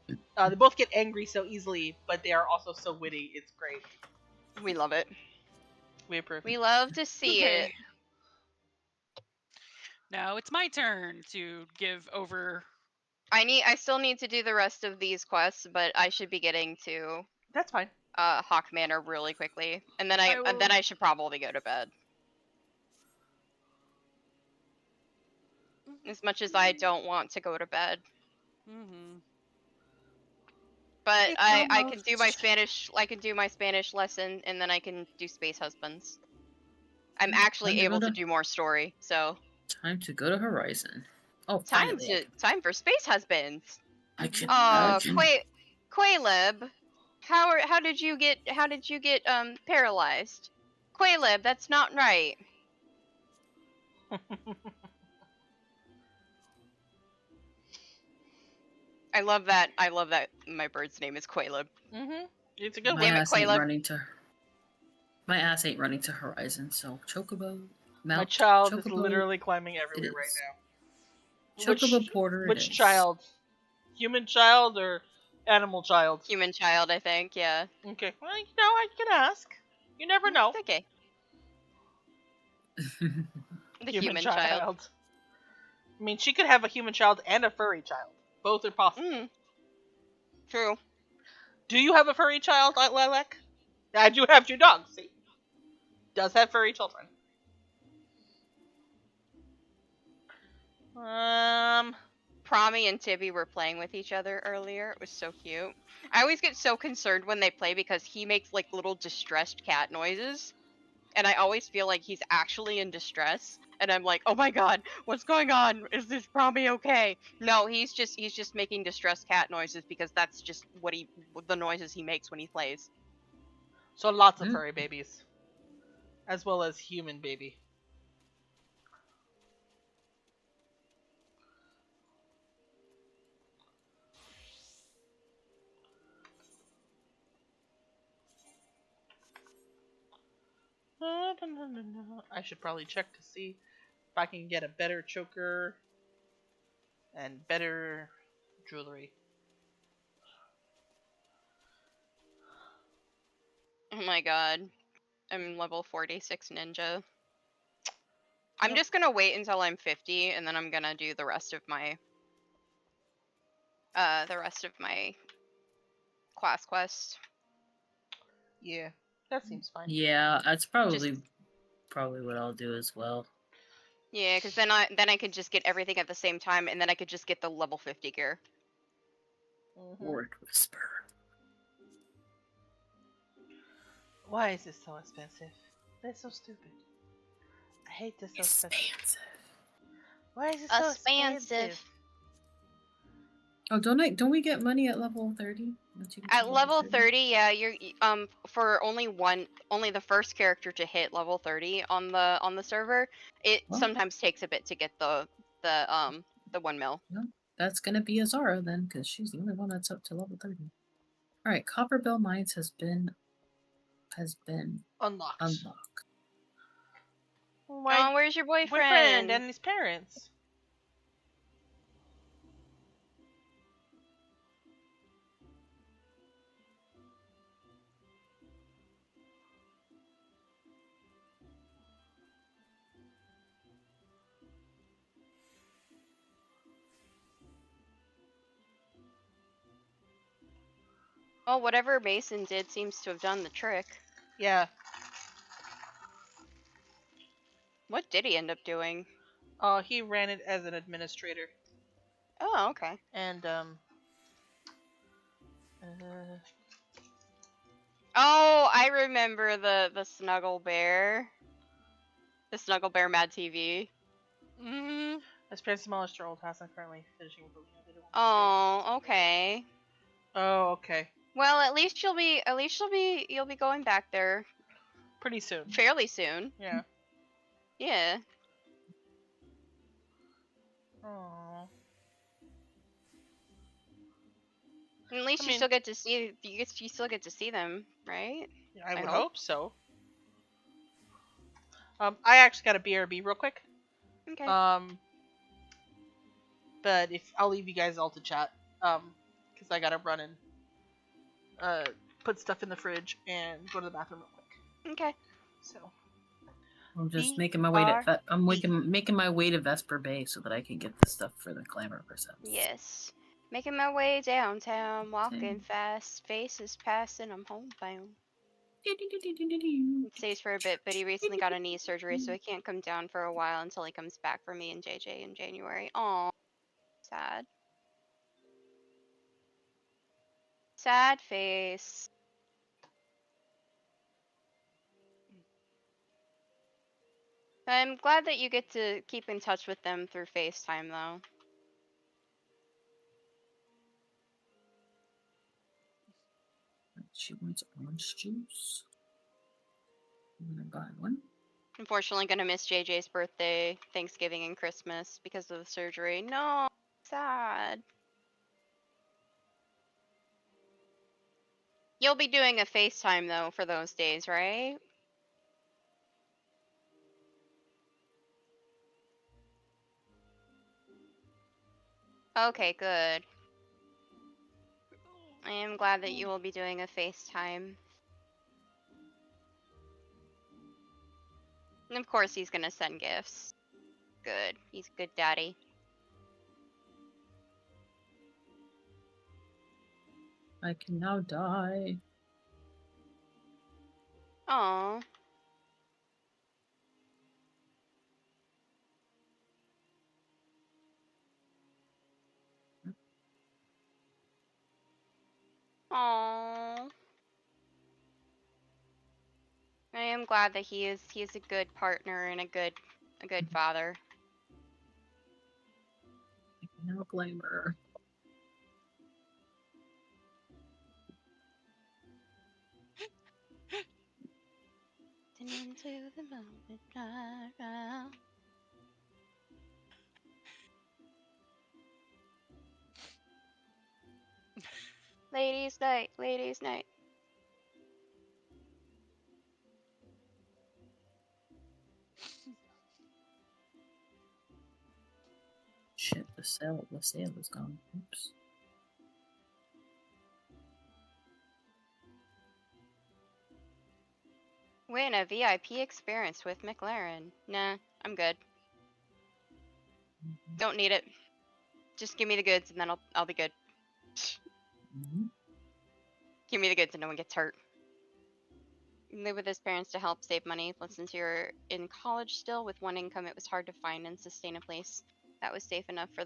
Speaker 1: They both get angry so easily, but they are also so witty. It's great.
Speaker 2: We love it.
Speaker 1: We approve.
Speaker 2: We love to see it.
Speaker 3: Now it's my turn to give over.
Speaker 2: I still need to do the rest of these quests, but I should be getting to.
Speaker 1: That's fine.
Speaker 2: Hawk Manor really quickly, and then I should probably go to bed. As much as I don't want to go to bed.
Speaker 3: Mm-hmm.
Speaker 2: But I can do my Spanish. I can do my Spanish lesson, and then I can do Space Husbands. I'm actually able to do more story, so.
Speaker 5: Time to go to Horizon. Oh,
Speaker 2: time for Space Husbands.
Speaker 5: I can.
Speaker 2: Quayleb, how did you get paralyzed? Quayleb, that's not right. I love that my bird's name is Quayleb.
Speaker 1: Mm-hmm. It's a good one.
Speaker 5: My ass ain't running to Horizon, so Chocobo.
Speaker 1: My child is literally climbing everywhere right now.
Speaker 5: Chocobo Porter.
Speaker 1: Which child? Human child or animal child?
Speaker 2: Human child, I think. Yeah.
Speaker 1: Okay. Well, I can ask. You never know.
Speaker 2: It's okay. The human child.
Speaker 1: I mean, she could have a human child and a furry child. Both are possible.
Speaker 2: True.
Speaker 1: Do you have a furry child, Lilac? I do have 2 dogs. See, does have furry children.
Speaker 2: Promi and Tibby were playing with each other earlier. It was so cute. I always get so concerned when they play because he makes like little distressed cat noises. And I always feel like he's actually in distress. And I'm like, oh my god, what's going on? Is this Promi okay? No, he's just making distressed cat noises because that's just the noises he makes when he plays.
Speaker 1: So lots of furry babies. As well as human baby. I should probably check to see if I can get a better choker and better jewelry.
Speaker 2: Oh my god. I'm level 46 ninja. I'm just gonna wait until I'm 50 and then I'm gonna do the rest of my class quest.
Speaker 1: Yeah. That seems fine.
Speaker 5: Yeah, that's probably what I'll do as well.
Speaker 2: Yeah, because then I could just get everything at the same time, and then I could just get the level 50 gear.
Speaker 5: Word Whisper.
Speaker 1: Why is this so expensive? That's so stupid. I hate this so expensive. Why is it so expensive?
Speaker 5: Oh, don't we get money at level 30?
Speaker 2: At level 30, yeah, you're for only the first character to hit level 30 on the server, it sometimes takes a bit to get the 1 mil.
Speaker 5: No, that's gonna be Azara then, because she's the only one that's up to level 30. All right, Copperbell Mines has been
Speaker 1: unlocked.
Speaker 2: Oh, where's your boyfriend?
Speaker 1: And his parents.
Speaker 2: Well, whatever Mason did seems to have done the trick.
Speaker 1: Yeah.
Speaker 2: What did he end up doing?
Speaker 1: He ran it as an administrator.
Speaker 2: Oh, okay.
Speaker 1: And
Speaker 2: oh, I remember the Snuggle Bear. The Snuggle Bear Mad TV.
Speaker 1: His parents demolished their old house and currently finishing moving.
Speaker 2: Oh, okay.
Speaker 1: Oh, okay.
Speaker 2: Well, at least you'll be going back there
Speaker 1: pretty soon.
Speaker 2: Fairly soon.
Speaker 1: Yeah.
Speaker 2: Yeah.
Speaker 1: Aww.
Speaker 2: At least you still get to see you still get to see them, right?
Speaker 1: I would hope so. I actually got a BRB real quick.
Speaker 2: Okay.
Speaker 1: But if I'll leave you guys all to chat. Because I gotta run and put stuff in the fridge and go to the bathroom real quick.
Speaker 2: Okay.
Speaker 1: So.
Speaker 5: I'm just making my way to making my way to Vesper Bay so that I can get the stuff for the glamour percents.
Speaker 2: Yes. Making my way downtown, walking fast, faces passing, I'm homebound. It stays for a bit, but he recently got a knee surgery, so he can't come down for a while until he comes back for me and JJ in January. Aw, sad. Sad face. I'm glad that you get to keep in touch with them through FaceTime, though.
Speaker 5: She wants orange juice. I'm gonna buy one.
Speaker 2: Unfortunately, gonna miss JJ's birthday, Thanksgiving, and Christmas because of the surgery. No, sad. You'll be doing a FaceTime, though, for those days, right? Okay, good. I am glad that you will be doing a FaceTime. And of course he's gonna send gifts. Good. He's a good daddy.
Speaker 5: I can now die.
Speaker 2: Aww. Aww. I am glad that he is a good partner and a good father.
Speaker 5: I can now blame her.
Speaker 2: Into the moment right now. Ladies' night, ladies' night.
Speaker 5: Shit, the sale is gone. Oops.
Speaker 2: Win a VIP experience with McLaren. Nah, I'm good. Don't need it. Just give me the goods and then I'll be good. Give me the goods and no one gets hurt. Live with his parents to help save money. But since you're in college still with one income, it was hard to find and sustain a place that was safe enough for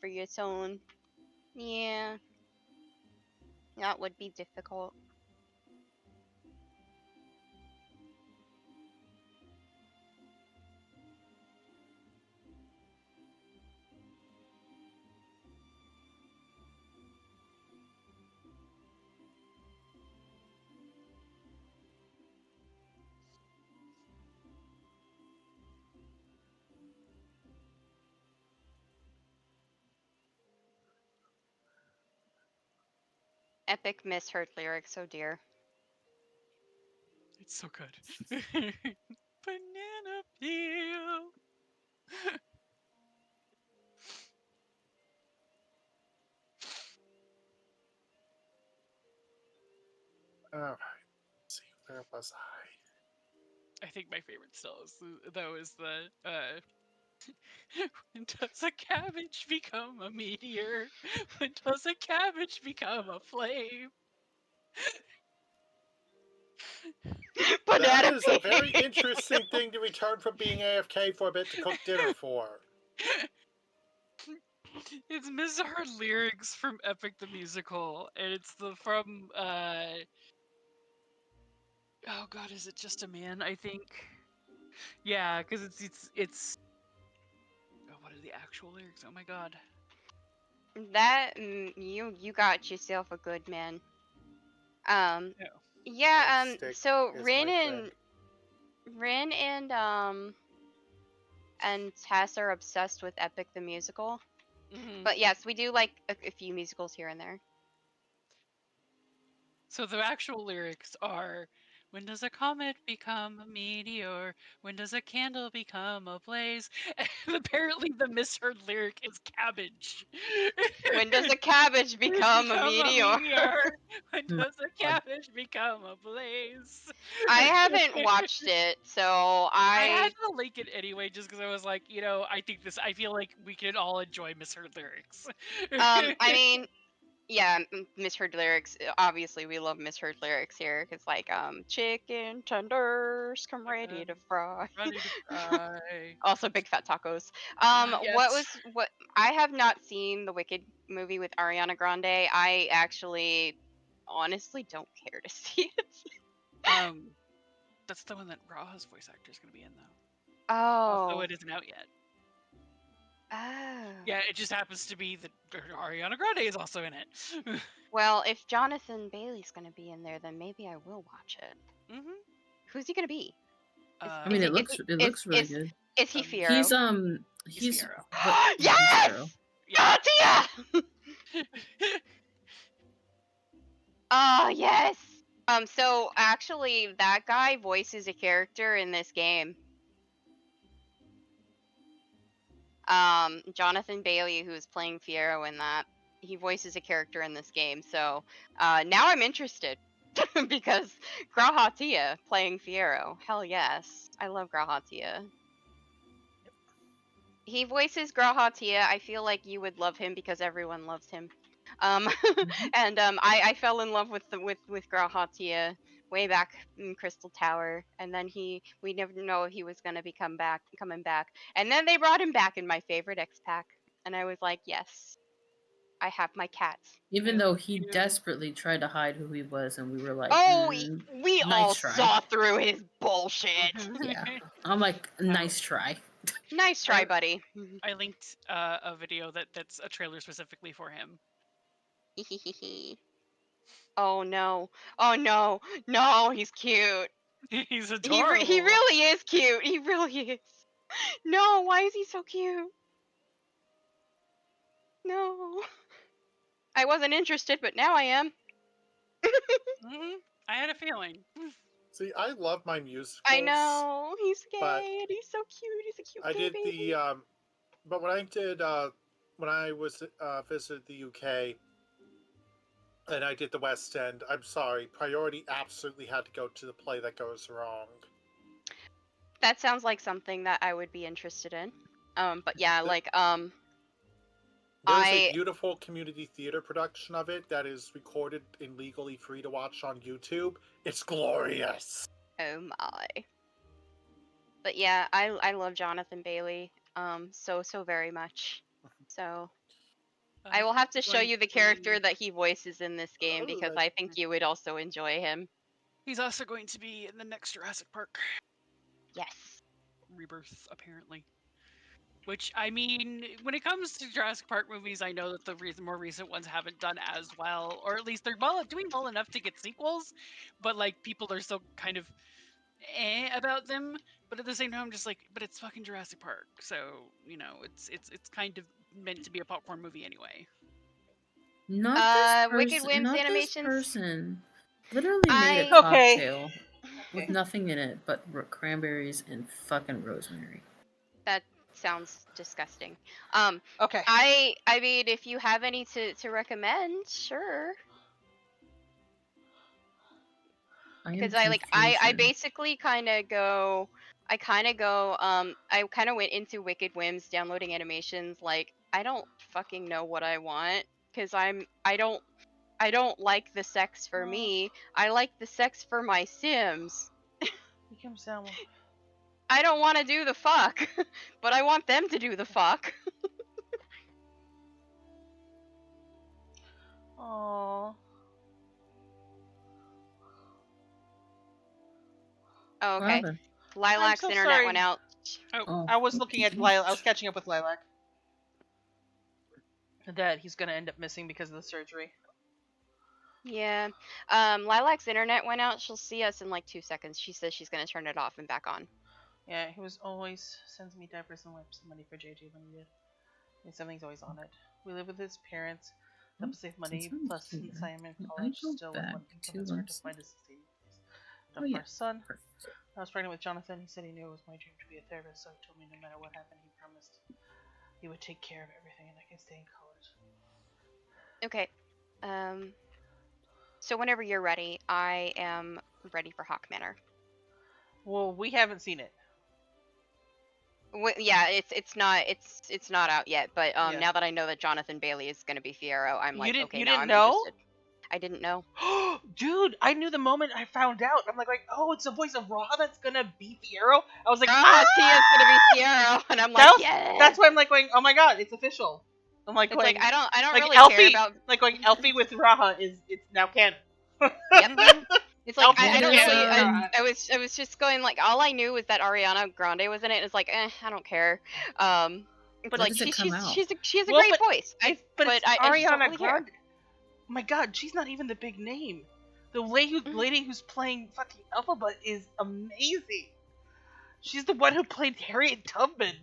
Speaker 2: your own. Yeah, that would be difficult. Epic misheard lyrics, oh dear.
Speaker 3: It's so good. Banana peel.
Speaker 6: Alright, let's see, where was I?
Speaker 3: I think my favorite still is the when does a cabbage become a meteor? When does a cabbage become a flame?
Speaker 6: That is a very interesting thing to return from being AFK for a bit to cook dinner for.
Speaker 3: It's misheard lyrics from Epic the Musical, and it's from oh god, is it Just a Man? I think. Yeah, because it's. Oh, what are the actual lyrics? Oh my god.
Speaker 2: That you got yourself a good man.
Speaker 3: No.
Speaker 2: Yeah.
Speaker 6: Stick
Speaker 2: So
Speaker 6: is
Speaker 2: Rin
Speaker 6: my
Speaker 2: and
Speaker 6: friend.
Speaker 2: and Tess are obsessed with Epic the Musical.
Speaker 3: Mm-hmm.
Speaker 2: But yes, we do like a few musicals here and there.
Speaker 3: So the actual lyrics are, when does a comet become a meteor? When does a candle become a blaze? And apparently the misheard lyric is cabbage.
Speaker 2: When does a cabbage become a meteor?
Speaker 3: When does a cabbage become a blaze?
Speaker 2: I haven't watched it, so
Speaker 3: I had to link it anyway, just because I was like, I feel like we can all enjoy misheard lyrics.
Speaker 2: I mean, yeah, misheard lyrics. Obviously, we love misheard lyrics here because, like, chicken tenders, come ready to fry.
Speaker 3: Ready to fry.
Speaker 2: Also, big fat tacos.
Speaker 3: Yes.
Speaker 2: What? I have not seen the Wicked movie with Ariana Grande. I actually, honestly, don't care to see it.
Speaker 3: That's the one that Raha's voice actor is going to be in, though.
Speaker 2: Oh.
Speaker 3: Also, it isn't out yet.
Speaker 2: Oh.
Speaker 3: Yeah, it just happens to be that Ariana Grande is also in it.
Speaker 2: Well, if Jonathan Bailey's gonna be in there, then maybe I will watch it.
Speaker 3: Mm-hmm.
Speaker 2: Who's he gonna be?
Speaker 5: I mean, it looks really good.
Speaker 2: Is he Fiero?
Speaker 5: He's
Speaker 3: Fiero.
Speaker 2: Yes!
Speaker 3: Yeah.
Speaker 2: Tia! Oh, yes! So actually, that guy voices a character in this game. Jonathan Bailey, who is playing Fiero in that, he voices a character in this game. So, now I'm interested. Because Graha Tia playing Fiero. Hell yes. I love Graha Tia. He voices Graha Tia. I feel like you would love him because everyone loves him. And I fell in love with Graha Tia way back in Crystal Tower, and then we never know if he was gonna be coming back, and then they brought him back in my favorite X pack, and I was like, yes, I have my cat.
Speaker 5: Even though he desperately tried to hide who he was, and we were like,
Speaker 2: we
Speaker 5: nice
Speaker 2: all
Speaker 5: try.
Speaker 2: saw through his bullshit.
Speaker 5: Yeah, I'm like, nice try.
Speaker 2: Nice try, buddy.
Speaker 3: I linked a video that's a trailer specifically for him.
Speaker 2: Oh no! Oh no! No, he's cute.
Speaker 3: He's adorable.
Speaker 2: He really is cute. He really is. No, why is he so cute? No. I wasn't interested, but now I am.
Speaker 3: I had a feeling.
Speaker 6: See, I love my musicals.
Speaker 2: I know. He's gay and he's so cute. He's a cute
Speaker 6: I
Speaker 2: baby.
Speaker 6: did but when I did, when I was visited the UK, and I did the West End, I'm sorry, priority absolutely had to go to the play that goes wrong.
Speaker 2: That sounds like something that I would be interested in. But yeah,
Speaker 6: There's a beautiful community theater production of it that is recorded and legally free to watch on YouTube. It's glorious.
Speaker 2: Oh my. But yeah, I love Jonathan Bailey so very much. So I will have to show you the character that he voices in this game because I think you would also enjoy him.
Speaker 3: He's also going to be in the next Jurassic Park.
Speaker 2: Yes.
Speaker 3: Rebirth, apparently. Which, I mean, when it comes to Jurassic Park movies, I know that the more recent ones haven't done as well, or at least they're doing well enough to get sequels, but like people are still kind of about them. But at the same time, I'm just like, but it's fucking Jurassic Park, so it's kind of meant to be a popcorn movie anyway.
Speaker 5: Not this
Speaker 2: Wicked
Speaker 5: person.
Speaker 2: Whims
Speaker 5: Not
Speaker 2: animations.
Speaker 5: this person. Literally made a cocktail with nothing in it but cranberries and fucking rosemary.
Speaker 2: That sounds disgusting.
Speaker 1: Okay.
Speaker 2: I mean, if you have any to recommend, sure. Because I basically kind of go. I kind of went into Wicked Whims downloading animations like I don't fucking know what I want because I don't like the sex for me. I like the sex for my Sims.
Speaker 1: He comes down.
Speaker 2: I don't want to do the fuck, but I want them to do the fuck.
Speaker 1: Aww.
Speaker 2: Oh, okay. Lilac's internet went out.
Speaker 1: Oh. I was looking at Lilac. I was catching up with Lilac. That he's gonna end up missing because of the surgery.
Speaker 2: Yeah. Lilac's internet went out. She'll see us in like 2 seconds. She says she's gonna turn it off and back on.
Speaker 1: Yeah, he was always sends me diapers and wipes money for JJ when he did. And something's always on it. We live with his parents. Help save money. Plus, since I am in college, still one income is hard to find a sustainable place. Our son. I was pregnant with Jonathan. He said he knew it was my dream to be a therapist, so he told me no matter what happened, he promised he would take care of everything and I can stay in college.
Speaker 2: Okay. So whenever you're ready, I am ready for Hawk Manor.
Speaker 1: Well, we haven't seen it.
Speaker 2: Yeah, it's not out yet. But now that I know that Jonathan Bailey is gonna be Fiero, I'm like, okay,
Speaker 1: you
Speaker 2: now
Speaker 1: didn't
Speaker 2: I'm
Speaker 1: know?
Speaker 2: interested. I didn't know.
Speaker 1: Dude, I knew the moment I found out. I'm like, oh, it's the voice of Raw that's gonna be Fiero. I was like,
Speaker 2: Tia's gonna be Fiero, and I'm like, yeah.
Speaker 1: That's why I'm like going, oh my god, it's official. I'm like,
Speaker 2: it's going, like I don't
Speaker 1: like
Speaker 2: really
Speaker 1: Elfie,
Speaker 2: care about
Speaker 1: like going Elfie with Raha it's now canon.
Speaker 2: Yep. It's like
Speaker 1: Elfie
Speaker 2: I don't really.
Speaker 1: canon.
Speaker 2: I was just going like all I knew was that Ariana Grande was in it. And it's like I don't care. It's
Speaker 5: but
Speaker 2: like
Speaker 5: she
Speaker 2: has a great voice.
Speaker 1: But it's Ariana
Speaker 2: Grande.
Speaker 1: Oh my god, she's not even the big name. The lady who's playing fucking Elphaba is amazing. She's the one who played Harriet Tubman.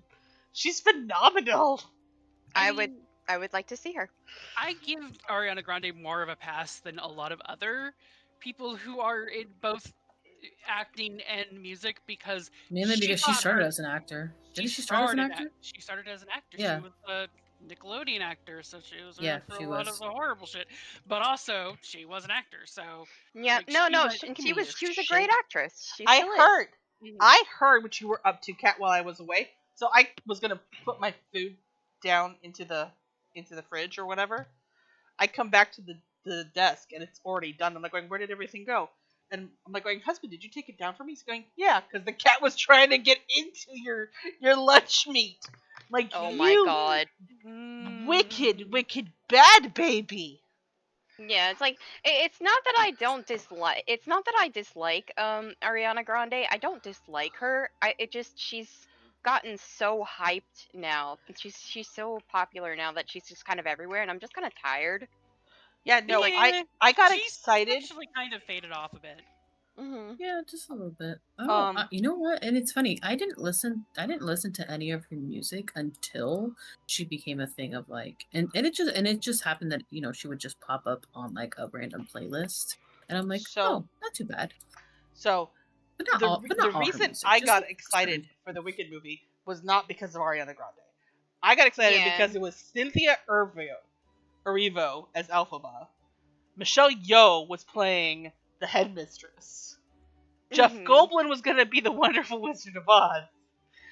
Speaker 1: She's phenomenal.
Speaker 2: I would like to see her.
Speaker 3: I give Ariana Grande more of a pass than a lot of other people who are in both acting and music because
Speaker 5: mainly because she started as an actor. Didn't she start as an actor?
Speaker 3: She started as an actor.
Speaker 5: Yeah.
Speaker 3: She was a Nickelodeon actor, so she was for a
Speaker 5: a
Speaker 3: lot of the horrible shit. But also, she was an actor, so
Speaker 2: yeah,
Speaker 3: like,
Speaker 2: she was a great actress.
Speaker 1: I heard what you were up to, Kat, while I was away. So I was gonna put my food down into the fridge or whatever. I come back to the desk and it's already done. I'm like going, where did everything go? And I'm like going, husband, did you take it down for me? He's going, yeah, because the cat was trying to get into your lunch meat. Like,
Speaker 2: oh my god,
Speaker 1: wicked bad baby.
Speaker 2: Yeah, it's like it's not that I don't dislike. It's not that I dislike Ariana Grande. I don't dislike her. She's gotten so hyped now. She's so popular now that she's just kind of everywhere, and I'm just kind of tired.
Speaker 1: Yeah, no, I got excited.
Speaker 3: Actually, kind of faded off a bit.
Speaker 2: Mm-hmm.
Speaker 5: Yeah, just a little bit. Oh, you know what? And it's funny. I didn't listen to any of her music until she became a thing of like, and it just happened that she would just pop up on like a random playlist, and I'm like, oh, not too bad.
Speaker 1: So,
Speaker 5: but not
Speaker 1: the reason I got excited for the Wicked movie was not because of Ariana Grande. I got excited because it was Cynthia Erivo as Elphaba. Michelle Yeoh was playing the headmistress. Jeff Goldblum was gonna be the Wonderful Wizard of Oz.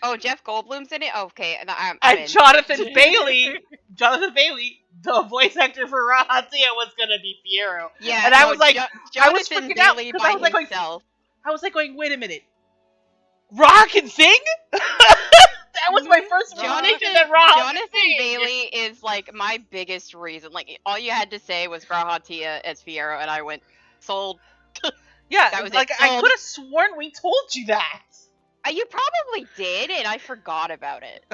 Speaker 2: Oh, Jeff Goldblum's in it? Okay.
Speaker 1: And Jonathan Bailey, the voice actor for Rahatia, was gonna be Fiero.
Speaker 2: Yeah,
Speaker 1: and I was like, I was
Speaker 2: Jonathan
Speaker 1: freaking out
Speaker 2: Bailey
Speaker 1: because
Speaker 2: by
Speaker 1: I was like,
Speaker 2: himself.
Speaker 1: I was like going, wait a minute, Raha can sing? That was my first realization that Raha
Speaker 2: Jonathan Bailey is like my biggest reason. Like all you had to say was Rahatia as Fiero, and I went sold.
Speaker 1: Yeah, that was like I could have sworn we told you that.
Speaker 2: You probably did, and I forgot about it.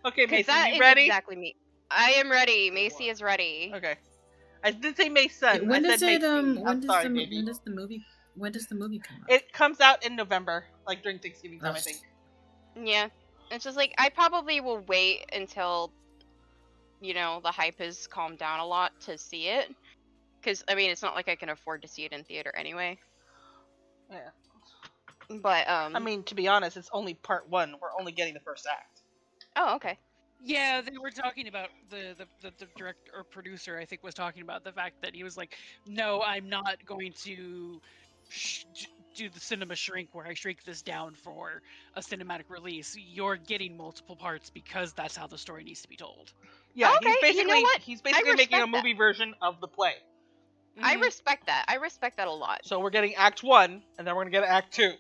Speaker 1: Okay, Macy, you ready?
Speaker 2: Exactly me. I am ready. Macy is ready.
Speaker 1: Okay. I didn't say Mason.
Speaker 5: When does
Speaker 1: the
Speaker 5: movie come out?
Speaker 1: It comes out in November, like during Thanksgiving time, I think.
Speaker 2: Yeah. It's just like I probably will wait until you know, the hype has calmed down a lot to see it. Because, I mean, it's not like I can afford to see it in theater anyway.
Speaker 1: Yeah.
Speaker 2: But,
Speaker 1: I mean, to be honest, it's only part 1. We're only getting the first act.
Speaker 2: Oh, okay.
Speaker 3: Yeah, they were talking about the director or producer, I think, was talking about the fact that he was like, no, I'm not going to do the cinema shrink where I shrink this down for a cinematic release. You're getting multiple parts because that's how the story needs to be told.
Speaker 1: Yeah,
Speaker 2: okay,
Speaker 1: he's basically making a movie version of the play.
Speaker 2: Mm-hmm. I respect that. I respect that a lot.
Speaker 1: So we're getting Act 1, and then we're going to get Act 2.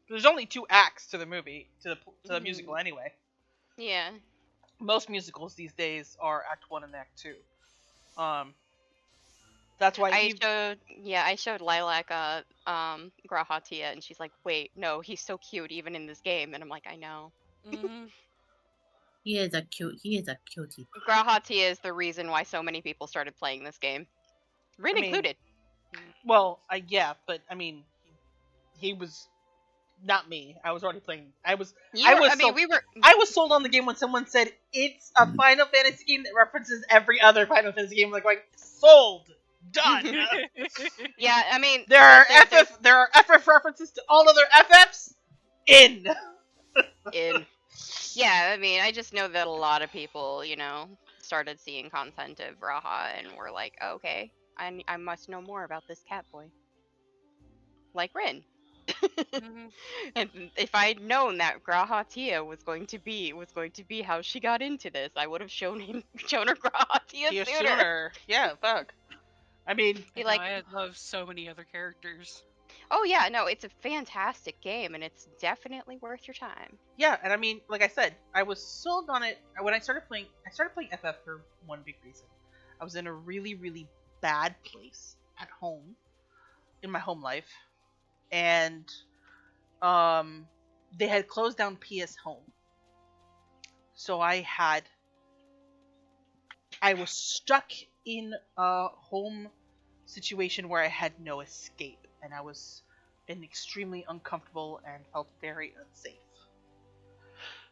Speaker 1: There's only 2 acts to the movie, to the musical anyway.
Speaker 2: Yeah.
Speaker 1: Most musicals these days are Act 1 and Act 2. That's why
Speaker 2: I showed Lilac Grahatia, and she's like, wait, no, he's so cute even in this game. And I'm like, I know.
Speaker 5: He is a cutie.
Speaker 2: Grahatia is the reason why so many people started playing this game. Rin included.
Speaker 1: Well, yeah, but I mean, he was not me. I was already playing. I was sold on the game when someone said it's a Final Fantasy game that references every other Final Fantasy game. Like sold, done.
Speaker 2: Yeah, I mean,
Speaker 1: there are FF references to all other FFs. In.
Speaker 2: Yeah, I mean, I just know that a lot of people, you know, started seeing content of Raha and were like, oh, okay, I must know more about this cat boy. Like Rin. And if I'd known that Grahatia was going to be how she got into this, I would have shown her Grahatia sooner.
Speaker 1: Yeah, fuck. I mean,
Speaker 3: I love so many other characters.
Speaker 2: Oh yeah, no, it's a fantastic game, and it's definitely worth your time.
Speaker 1: Yeah, and I mean, like I said, I was sold on it when I started playing. I started playing FF for one big reason. I was in a really, really bad place at home, in my home life, and they had closed down PS Home. So I was stuck in a home situation where I had no escape, and I was extremely uncomfortable and felt very unsafe.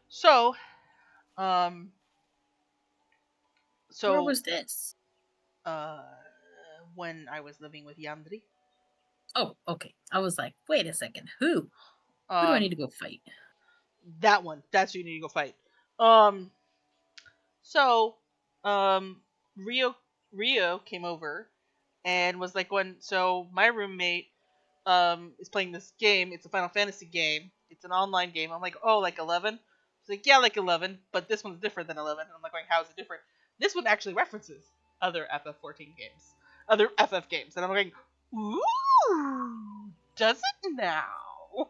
Speaker 1: So,
Speaker 5: where was this?
Speaker 1: When I was living with Yandri.
Speaker 5: Oh, okay. I was like, wait a second, who? Who do I need to go fight?
Speaker 1: That one. That's who you need to go fight. So, Rio came over and was like, my roommate is playing this game. It's a Final Fantasy game. It's an online game. I'm like, oh, like 11? She's like, yeah, like 11, but this one's different than 11. And I'm like, how is it different? This one actually references other FF14 games, other FF games. And I'm like, ooh, does it now?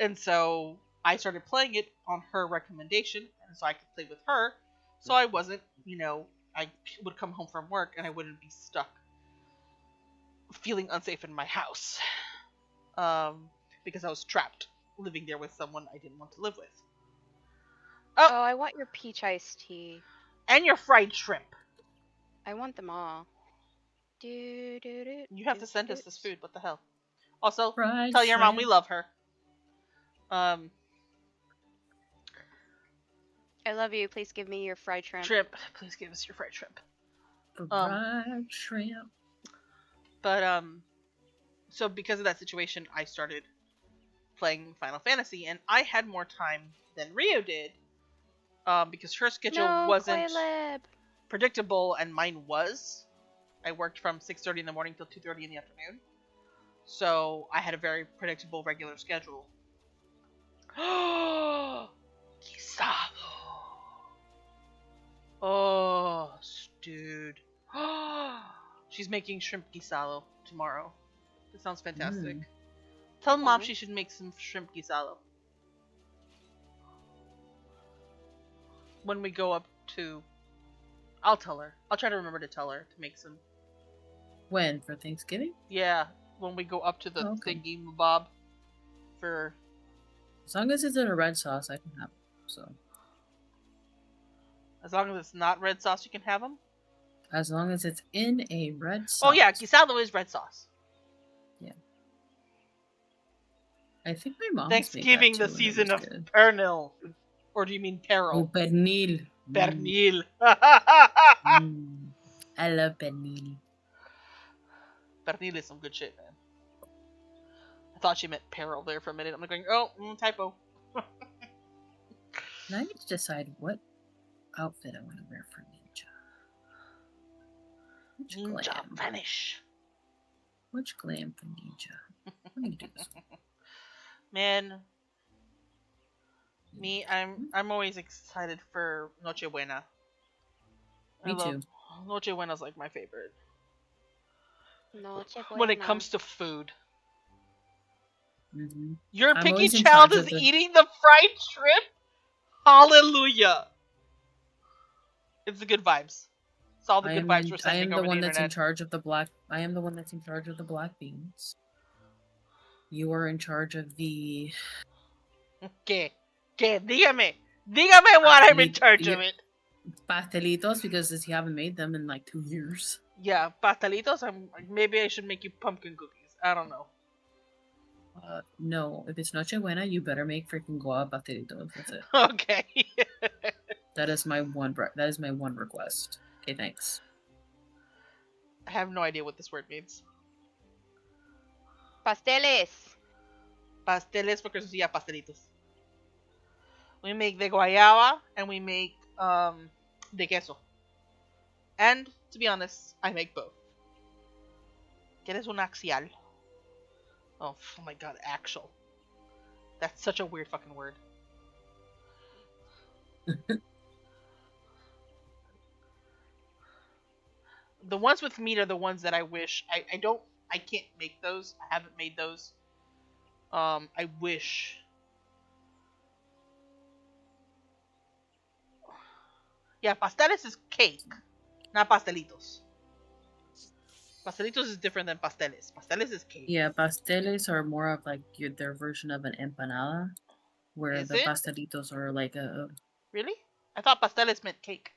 Speaker 1: And so I started playing it on her recommendation, and so I could play with her. So I wasn't, I would come home from work and I wouldn't be stuck feeling unsafe in my house. Because I was trapped living there with someone I didn't want to live with.
Speaker 2: Oh, I want your peach iced tea.
Speaker 1: And your fried shrimp.
Speaker 2: I want them all. You
Speaker 1: have to send us this food. What the hell? Also,
Speaker 5: fried
Speaker 1: tell your mom we love her.
Speaker 2: I love you. Please give me your fried shrimp.
Speaker 1: Please give us your fried shrimp.
Speaker 5: Fried shrimp.
Speaker 1: But, so because of that situation, I started playing Final Fantasy, and I had more time than Rio did, because her schedule wasn't predictable, and mine was. I worked from 6:30 in the morning till 2:30 in the afternoon. So I had a very predictable, regular schedule. Gisalo. Oh, dude. She's making shrimp gisalo tomorrow. That sounds fantastic. Tell Mom she should make some shrimp gisalo. When we go up to... I'll tell her. I'll try to remember to tell her to make some.
Speaker 5: When? For Thanksgiving?
Speaker 1: Yeah, when we go up to the thingy bob for...
Speaker 5: As long as it's in a red sauce, I can have it, so...
Speaker 1: As long as it's not red sauce, you can have them?
Speaker 5: As long as it's in a red sauce.
Speaker 1: Oh yeah, gisalo is red sauce.
Speaker 5: Yeah. I think my mom.
Speaker 1: Thanksgiving, the season of Pernil. Or do you mean peril?
Speaker 5: Oh, pernil.
Speaker 1: Pernil.
Speaker 5: I love pernil.
Speaker 1: Pernil is some good shit, man. I thought she meant peril there for a minute. I'm like going, oh, typo.
Speaker 5: Now I need to decide what outfit I want to wear for ninja. Which
Speaker 1: Ninja
Speaker 5: glam?
Speaker 1: vanish.
Speaker 5: Which glam for ninja? Let me do this one.
Speaker 1: Man, me, I'm always excited for Noche Buena.
Speaker 5: Me too.
Speaker 1: Noche Buena's like my favorite.
Speaker 2: Noche Buena.
Speaker 1: When it comes to food.
Speaker 5: Mm-hmm.
Speaker 1: Your
Speaker 5: I'm
Speaker 1: picky
Speaker 5: always in
Speaker 1: child
Speaker 5: charge
Speaker 1: is
Speaker 5: of the-
Speaker 1: eating the fried shrimp? Hallelujah! It's the good vibes. It's all the good vibes we're sending over the internet.
Speaker 5: I am the one that's in charge of the black. I am the one that's in charge of the black beans. You are in charge of the.
Speaker 1: ¿Qué? Dígame what I'm in charge of it.
Speaker 5: Pastelitos, because you haven't made them in like 2 years.
Speaker 1: Yeah, pastelitos. Maybe I should make you pumpkin cookies. I don't know.
Speaker 5: No, if it's Noche Buena, you better make freaking guava pastelitos. That's it.
Speaker 1: Okay.
Speaker 5: That is my one. That is my one request. Okay, thanks.
Speaker 1: I have no idea what this word means.
Speaker 2: Pasteles.
Speaker 1: Pasteles for Christmas. Yeah, pastelitos. We make de guayaba and we make de queso. And to be honest, I make both. ¿Quieres un axial? Oh my god, actual. That's such a weird fucking word. The ones with meat are the ones that I wish I can't make those. I haven't made those. I wish. Yeah, pasteles is cake, not pastelitos. Pastelitos is different than pasteles. Pasteles is cake.
Speaker 5: Yeah, pasteles are more of like their version of an empanada, where
Speaker 1: Is
Speaker 5: the
Speaker 1: it?
Speaker 5: pastelitos are like a.
Speaker 1: Really? I thought pasteles meant cake.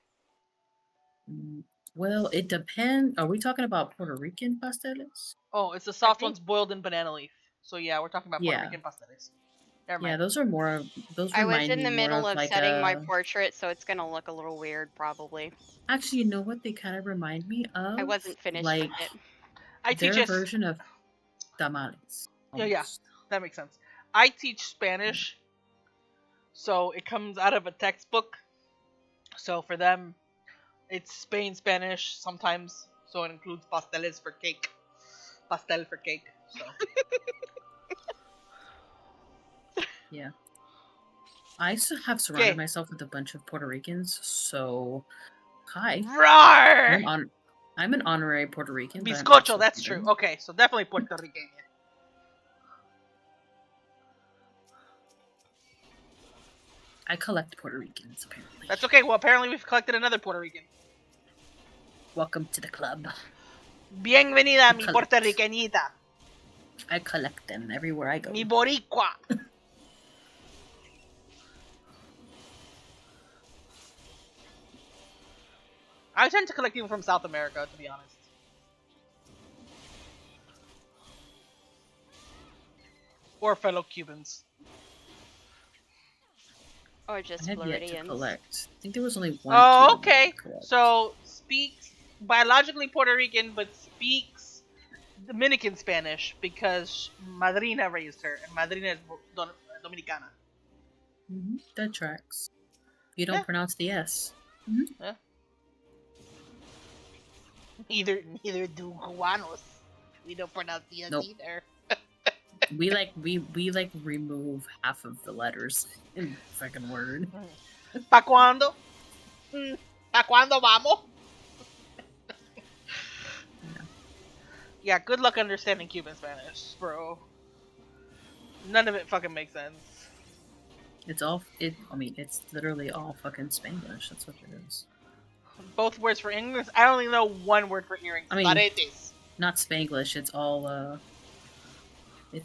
Speaker 5: Well, it depends. Are we talking about Puerto Rican pasteles?
Speaker 1: Oh, it's the soft ones boiled in banana leaf. So yeah, we're talking about Puerto Rican pasteles. Never mind.
Speaker 5: Yeah, those are more. Those
Speaker 2: I was
Speaker 5: remind
Speaker 2: in the
Speaker 5: me more
Speaker 2: middle of
Speaker 5: like
Speaker 2: setting my portrait, so it's gonna look a little weird, probably.
Speaker 5: Actually, you know what they kind of remind me of?
Speaker 2: I wasn't finished
Speaker 5: like
Speaker 2: with it.
Speaker 1: I teach
Speaker 5: their version of tamales.
Speaker 1: Yeah, that makes sense. I teach Spanish, so it comes out of a textbook. So for them, it's Spain Spanish sometimes, so it includes pasteles for cake. Pastel for cake. So.
Speaker 5: Yeah. I have surrounded myself with a bunch of Puerto Ricans, so hi.
Speaker 1: Roar!
Speaker 5: I'm an honorary Puerto Rican.
Speaker 1: Bizcocho, that's true. Okay, so definitely Puerto Rican.
Speaker 5: I collect Puerto Ricans, apparently.
Speaker 1: That's okay. Well, apparently we've collected another Puerto Rican.
Speaker 5: Welcome to the club.
Speaker 1: Bienvenida, mi Puerto Ricanita.
Speaker 5: I collect them everywhere I go.
Speaker 1: Mi boricua. I tend to collect people from South America, to be honest. Or fellow Cubans.
Speaker 2: Or just
Speaker 5: I have yet to
Speaker 2: Floridians.
Speaker 5: collect. I think there was only one.
Speaker 1: Oh, okay. So speaks biologically Puerto Rican, but speaks Dominican Spanish because Madrina raised her, and Madrina is Dominicana.
Speaker 5: That tracks. You don't pronounce the S.
Speaker 1: Yeah. Neither do Cubanos. We don't pronounce the S either.
Speaker 5: we remove half of the letters in the second word.
Speaker 1: ¿Pa cuándo? ¿Pa cuándo vamos? Yeah, good luck understanding Cuban Spanish, bro. None of it fucking makes sense.
Speaker 5: It's literally all fucking Spanglish. That's what it is.
Speaker 1: Both words for English? I only know one word for earrings. Paredes.
Speaker 5: Not Spanglish. It's all, what do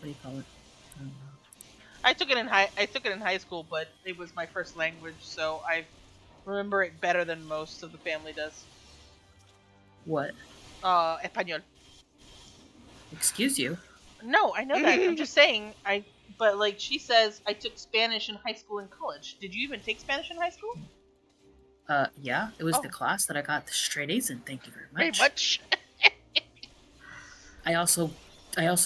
Speaker 5: you call it?
Speaker 1: I took it in high school, but it was my first language, so I remember it better than most of the family does.
Speaker 5: What?
Speaker 1: Español.
Speaker 5: Excuse you?
Speaker 1: No, I know that. I'm just saying, but like she says, I took Spanish in high school and college. Did you even take Spanish in high school?
Speaker 5: Yeah, it was the class that I got the straight A's in. Thank you very much.
Speaker 1: Very much.
Speaker 5: I also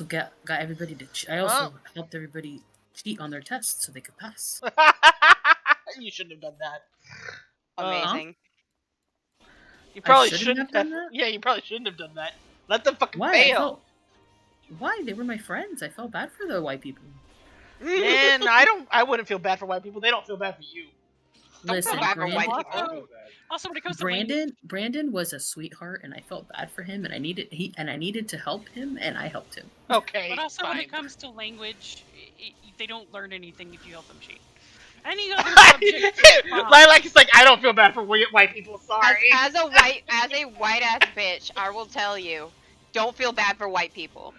Speaker 5: got everybody to. I also helped everybody cheat on their tests so they could pass.
Speaker 1: You shouldn't have done that.
Speaker 2: Amazing.
Speaker 1: You probably shouldn't have done that. Yeah, you probably shouldn't have done that. Let them fucking fail.
Speaker 5: Why? They were my friends. I felt bad for the white people.
Speaker 1: Man, I wouldn't feel bad for white people. They don't feel bad for you.
Speaker 5: Listen,
Speaker 3: Also, when it comes
Speaker 5: to Brandon was a sweetheart, and I felt bad for him, and I needed to help him, and I helped him.
Speaker 1: Okay.
Speaker 3: But also, when it comes to language, they don't learn anything if you help them cheat. Any other subject?
Speaker 1: Lilac's like, I don't feel bad for white people. Sorry.
Speaker 2: As a white ass bitch, I will tell you, don't feel bad for white people.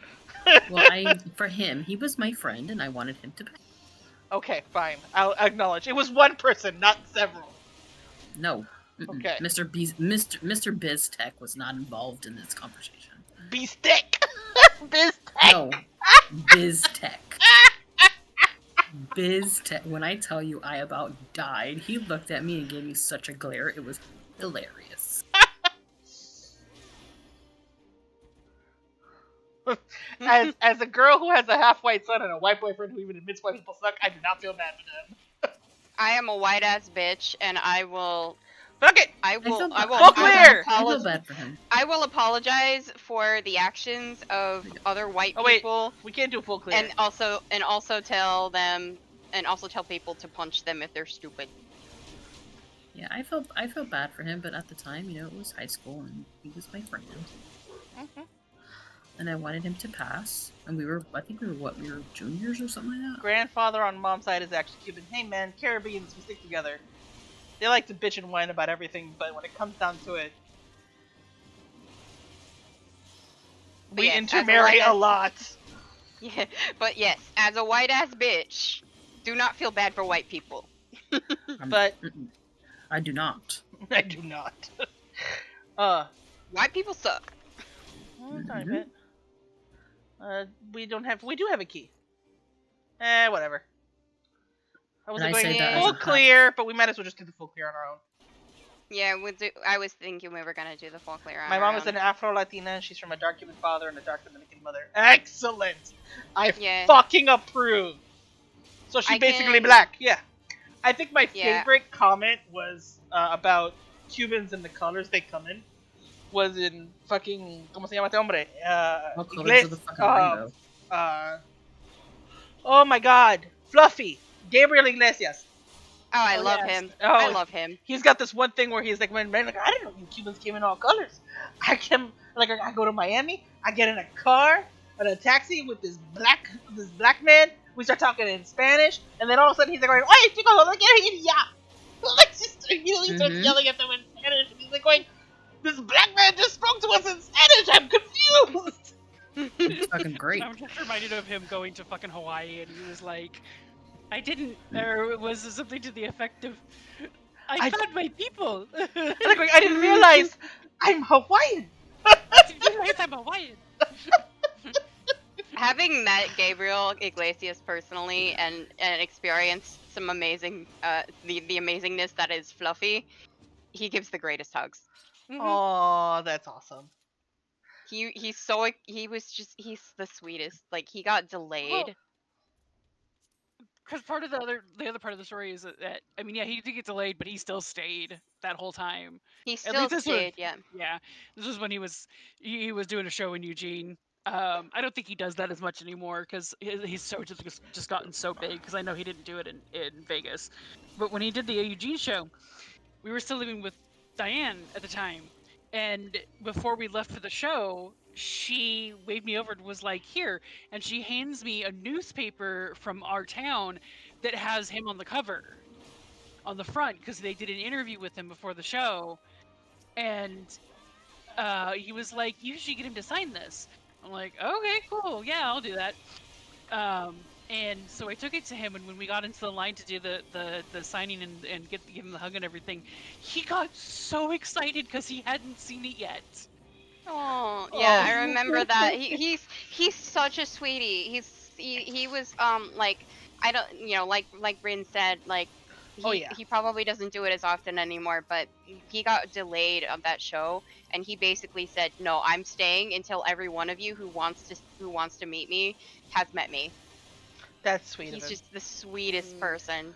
Speaker 5: Well, for him, he was my friend, and I wanted him to pay.
Speaker 1: Okay, fine. I'll acknowledge. It was one person, not several.
Speaker 5: No.
Speaker 1: Okay.
Speaker 5: Mr. BizTech was not involved in this conversation.
Speaker 1: BizTech? BizTech?
Speaker 5: No. BizTech. BizTech. When I tell you I about died, he looked at me and gave me such a glare. It was hilarious.
Speaker 1: As a girl who has a half-white son and a white boyfriend who even admits white people suck, I do not feel bad for them.
Speaker 2: I am a white ass bitch, and I will.
Speaker 1: Fuck it.
Speaker 2: I will
Speaker 5: bad for him.
Speaker 2: I will apologize for the actions of other white people.
Speaker 1: We can't do a full clear.
Speaker 2: And also tell people to punch them if they're stupid.
Speaker 5: Yeah, I felt bad for him, but at the time, it was high school and he was my friend.
Speaker 1: Mm-hmm.
Speaker 5: And I wanted him to pass. And we were juniors or something like that?
Speaker 1: Grandfather on mom's side is actually Cuban. Hey man, Caribbeans, we stick together. They like to bitch and whine about everything, but when it comes down to it, we intermarry a lot.
Speaker 2: Yeah, but yes, as a white ass bitch, do not feel bad for white people.
Speaker 1: But
Speaker 5: I do not.
Speaker 1: I do not.
Speaker 2: White people suck.
Speaker 1: We do have a key. Whatever. I was going full clear, but we might as well just do the full clear on our own.
Speaker 2: Yeah, I was thinking we were gonna do the full clear on
Speaker 1: My mom is an Afro-Latina, and she's from a dark Cuban father and a dark Dominican mother. Excellent! I fucking approve! So she's basically black, yeah. I think my favorite comment was about Cubans and the colors they come in. Was in fucking... ¿Cómo se llama este hombre? Oh my god! Fluffy! Gabriel Iglesias.
Speaker 2: Oh, I love him. I love him.
Speaker 1: He's got this one thing where he's like, man, like, I didn't know you Cubans came in all colors. I go to Miami, I get in a car, in a taxi with this black man. We start talking in Spanish, and then all of a sudden he's like, going, "Oye, chicos, look at here, yeah!" Like, just immediately starts yelling at them in Spanish, and he's like, going, "This black man just spoke to us in Spanish. I'm confused."
Speaker 5: It's fucking great.
Speaker 3: I'm just reminded of him going to fucking Hawaii, and he was like, I didn't, or was something to the effect of, I found my people.
Speaker 1: I didn't realize I'm Hawaiian.
Speaker 3: I didn't realize I'm Hawaiian.
Speaker 2: Having met Gabriel Iglesias personally and experienced some amazing, the amazingness that is Fluffy, he gives the greatest hugs.
Speaker 1: Oh, that's awesome.
Speaker 2: He's the sweetest. Like, he got delayed.
Speaker 3: Because part of the other part of the story is that I mean, yeah, he did get delayed, but he still stayed that whole time.
Speaker 2: He still stayed,
Speaker 3: yeah. This was when he was doing a show in Eugene. I don't think he does that as much anymore because he's so just gotten so big. Because I know he didn't do it in Vegas, but when he did the Eugene show, we were still living with Diane at the time, and before we left for the show, she waved me over and was like, "Here," and she hands me a newspaper from our town that has him on the cover, on the front, because they did an interview with him before the show, and he was like, "You should get him to sign this." I'm like, "Okay, cool, yeah, I'll do that." And so I took it to him, and when we got into the line to do the signing and give him the hug and everything, he got so excited because he hadn't seen it yet.
Speaker 2: Oh, yeah, I remember that. He's such a sweetie. he was like I don't like Rin said like he probably doesn't do it as often anymore, but he got delayed of that show, and he basically said, "No, I'm staying until every one of you who wants to meet me has met me."
Speaker 1: That's sweet.
Speaker 2: He's just the sweetest person.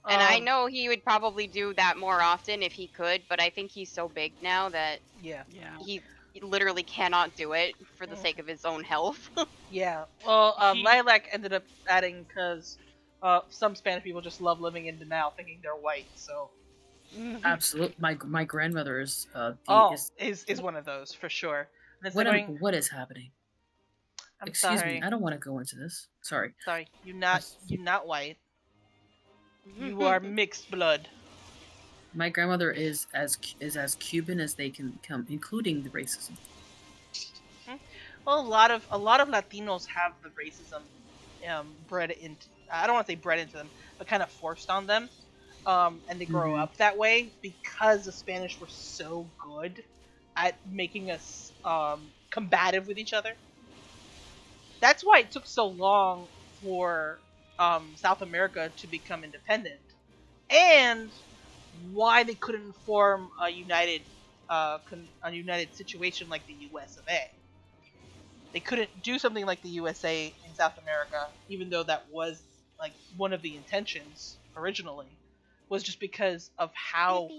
Speaker 2: And I know he would probably do that more often if he could, but I think he's so big now that he literally cannot do it for the sake of his own health.
Speaker 1: Yeah. Well, Lilac ended up adding because some Spanish people just love living in denial, thinking they're white. So.
Speaker 5: Absolutely, my grandmother is
Speaker 1: is one of those for sure.
Speaker 5: What is happening? Excuse
Speaker 1: me,
Speaker 5: I don't want to go into this. Sorry.
Speaker 1: Sorry, you're not white. You are mixed blood.
Speaker 5: My grandmother is as Cuban as they can come, including the racism.
Speaker 1: Well, a lot of Latinos have the racism bred into. I don't want to say bred into them, but kind of forced on them. And they grow up that way because the Spanish were so good at making us combative with each other. That's why it took so long for South America to become independent, and why they couldn't form a united situation like the U.S. of A. They couldn't do something like the USA in South America, even though that was like one of the intentions originally, was just because of how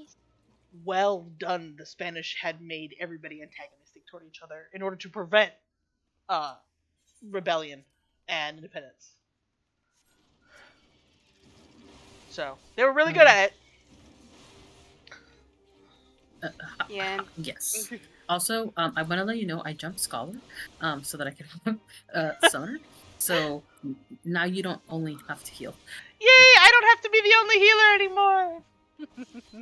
Speaker 1: well done the Spanish had made everybody antagonistic toward each other in order to prevent rebellion and independence. So they were really good at it.
Speaker 2: Yeah.
Speaker 5: Yes. Also, I want to let you know I jumped Scholar, so that I can have Summoner. So now you don't only have to heal.
Speaker 1: Yay! I don't have to be the only healer anymore.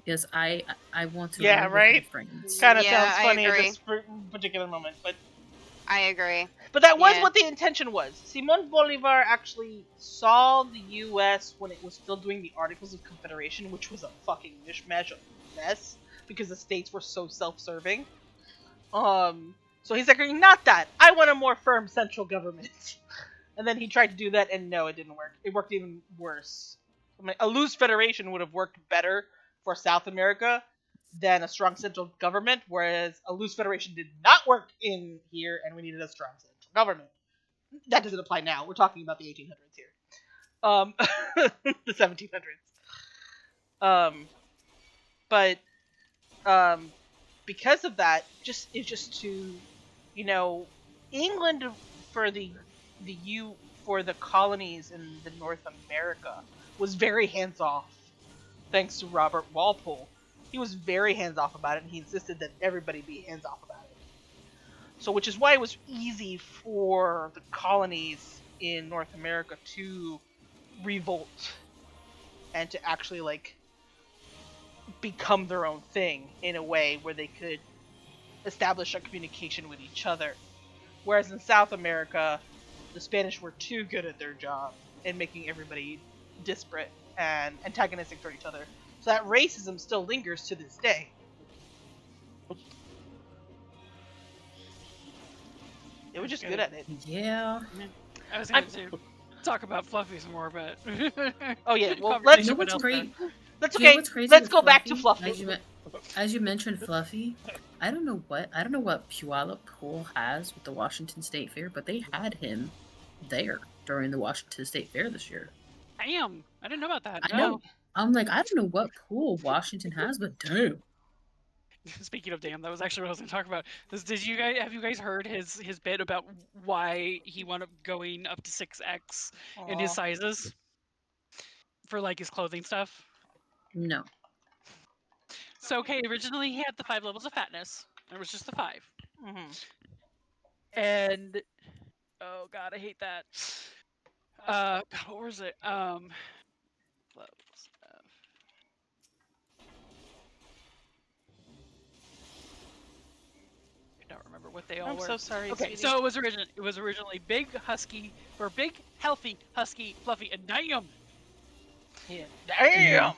Speaker 5: Yes, I want to.
Speaker 1: Yeah, right. Kind of sounds funny at this particular moment, but
Speaker 2: I agree.
Speaker 1: But that was what the intention was. Simón Bolívar actually saw the U.S. when it was still doing the Articles of Confederation, which was a fucking mishmash of mess because the states were so self-serving. So he's like, not that. I want a more firm central government. And then he tried to do that, and no, it didn't work. It worked even worse. I mean, a loose federation would have worked better for South America than a strong central government, whereas a loose federation did not work in here, and we needed a strong central government. That doesn't apply now. We're talking about the 1800s here. The 1700s. But because of that, England for the colonies in the North America was very hands off, thanks to Robert Walpole. He was very hands off about it, and he insisted that everybody be hands off about it. So, which is why it was easy for the colonies in North America to revolt and to actually become their own thing in a way where they could establish a communication with each other. Whereas in South America, the Spanish were too good at their job in making everybody disparate and antagonistic toward each other. So that racism still lingers to this day. They were just good at it.
Speaker 5: Yeah.
Speaker 3: I was going to talk about Fluffy some more, but...
Speaker 1: Oh yeah, well, let's...
Speaker 5: You know what's great?
Speaker 1: That's okay. Let's go back to Fluffy.
Speaker 5: As you mentioned Fluffy, I don't know what Puyallup Pool has with the Washington State Fair, but they had him there during the Washington State Fair this year.
Speaker 3: Damn, I didn't know about that.
Speaker 5: I know. I'm like, I don't know what pool Washington has, but damn.
Speaker 3: Speaking of damn, that was actually what I was going to talk about. Have you guys heard his bit about why he wound up going up to 6X in his sizes for his clothing stuff?
Speaker 5: No.
Speaker 3: So okay, originally he had the 5 levels of fatness. There was just the 5.
Speaker 1: Mm-hmm.
Speaker 3: And oh god, I hate that. God, what was it? I don't remember what they all were.
Speaker 1: I'm so sorry.
Speaker 3: Okay,
Speaker 1: sweetie.
Speaker 3: so it was originally big, healthy, husky, fluffy, and damn.
Speaker 1: Yeah. Damn.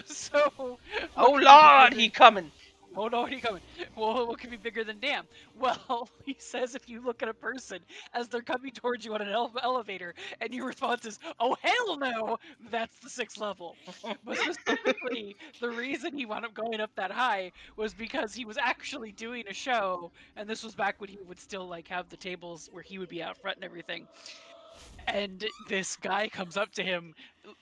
Speaker 3: So.
Speaker 1: Oh Lord, he coming.
Speaker 3: Oh no, he coming. Well, what could be bigger than damn? Well, he says if you look at a person as they're coming towards you on an elevator, and your response is, "Oh hell no!" That's the 6th level. But specifically, the reason he wound up going up that high was because he was actually doing a show, and this was back when he would still like have the tables where he would be out front and everything. And this guy comes up to him,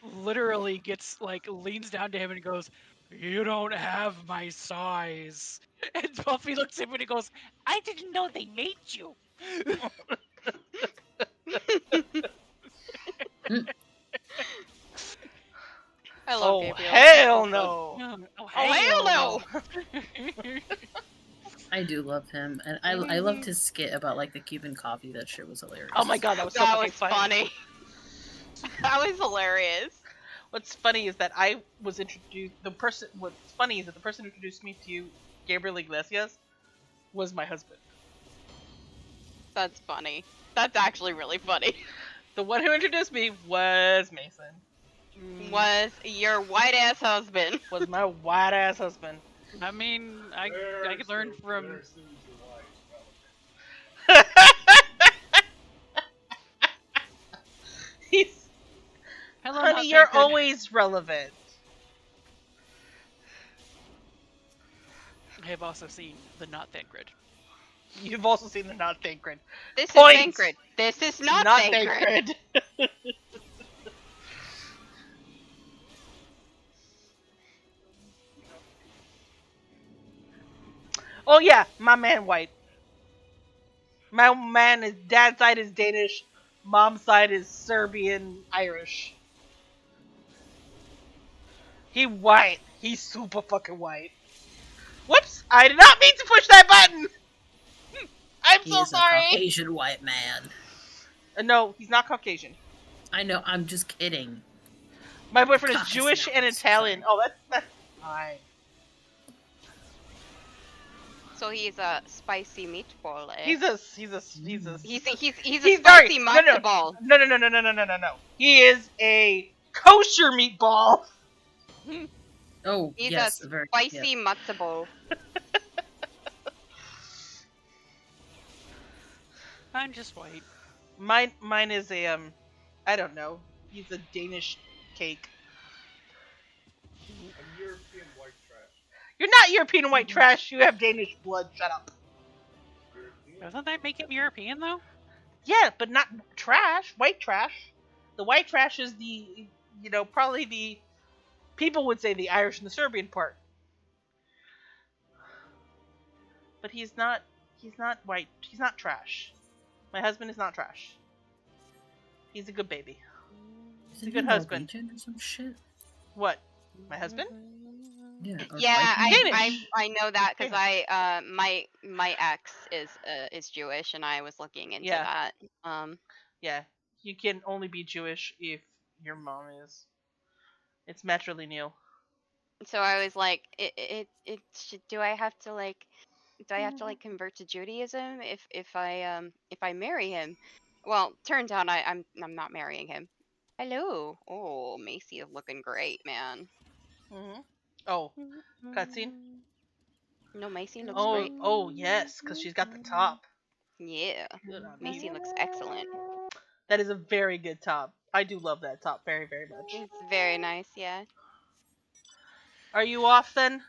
Speaker 3: literally gets like leans down to him and goes, "You don't have my size." And Buffy looks at him and he goes, "I didn't know they made you."
Speaker 2: I love
Speaker 1: Oh
Speaker 2: Gabriel.
Speaker 1: hell no!
Speaker 3: Oh
Speaker 2: hell no!
Speaker 5: I do love him, and I loved his skit about like the Cuban coffee. That shit was hilarious.
Speaker 1: Oh my god, that was so
Speaker 2: That
Speaker 1: fucking
Speaker 2: was funny. That was hilarious.
Speaker 1: What's funny is that I was introduced. What's funny is that the person who introduced me to Gabriel Iglesias was my husband.
Speaker 2: That's funny. That's actually really funny.
Speaker 1: The one who introduced me was Mason.
Speaker 2: Was your white ass husband?
Speaker 1: Was my white ass husband.
Speaker 3: I mean, I could learn from.
Speaker 1: He's.
Speaker 3: Hello,
Speaker 1: Honey, you're always relevant.
Speaker 3: I have also seen the Not Thancred.
Speaker 1: You've also seen the Not Thancred.
Speaker 2: This
Speaker 1: Points.
Speaker 2: is Thancred. This is not
Speaker 1: Thancred. Oh yeah, my man white. My man, his dad's side is Danish, mom's side is Serbian Irish. He white. He's super fucking white. Whoops! I did not mean to push that button. I'm so sorry.
Speaker 5: He's a Caucasian white man.
Speaker 1: No, he's not Caucasian.
Speaker 5: I know. I'm just kidding.
Speaker 1: My boyfriend is Jewish and Italian. Oh, that's fine.
Speaker 2: So he's a spicy meatball. Eh?
Speaker 1: He's a
Speaker 2: spicy
Speaker 1: No.
Speaker 2: meatball.
Speaker 1: No. He is a kosher meatball.
Speaker 5: Oh,
Speaker 2: He's
Speaker 5: yes,
Speaker 2: a
Speaker 5: very
Speaker 2: spicy matzo ball.
Speaker 3: I'm just white.
Speaker 1: Mine is a I don't know. He's a Danish cake.
Speaker 4: I'm European white trash.
Speaker 1: You're not European white trash. You have Danish blood. Shut up.
Speaker 3: Doesn't that make him European though?
Speaker 1: Yeah, but not trash. White trash. The white trash is the, probably the, people would say the Irish and the Serbian part. But he's not white. He's not trash. My husband is not trash. He's a good baby. He's a good husband.
Speaker 5: Or some shit?
Speaker 1: What? My husband?
Speaker 5: Yeah.
Speaker 2: Yeah,
Speaker 1: Danish.
Speaker 2: I know that because my ex is Jewish and I was looking into that.
Speaker 1: Yeah, you can only be Jewish if your mom is. It's matrilineal.
Speaker 2: So I was like, do I have to like convert to Judaism if I marry him? Well, turns out I'm not marrying him. Hello. Oh, Macy is looking great, man.
Speaker 1: Oh, cutscene?
Speaker 2: No, Macy looks great.
Speaker 1: Oh, yes, because she's got the top.
Speaker 2: Yeah. Macy looks excellent.
Speaker 1: That is a very good top. I do love that top very, very much.
Speaker 2: It's very nice, yeah.
Speaker 1: Are you off then?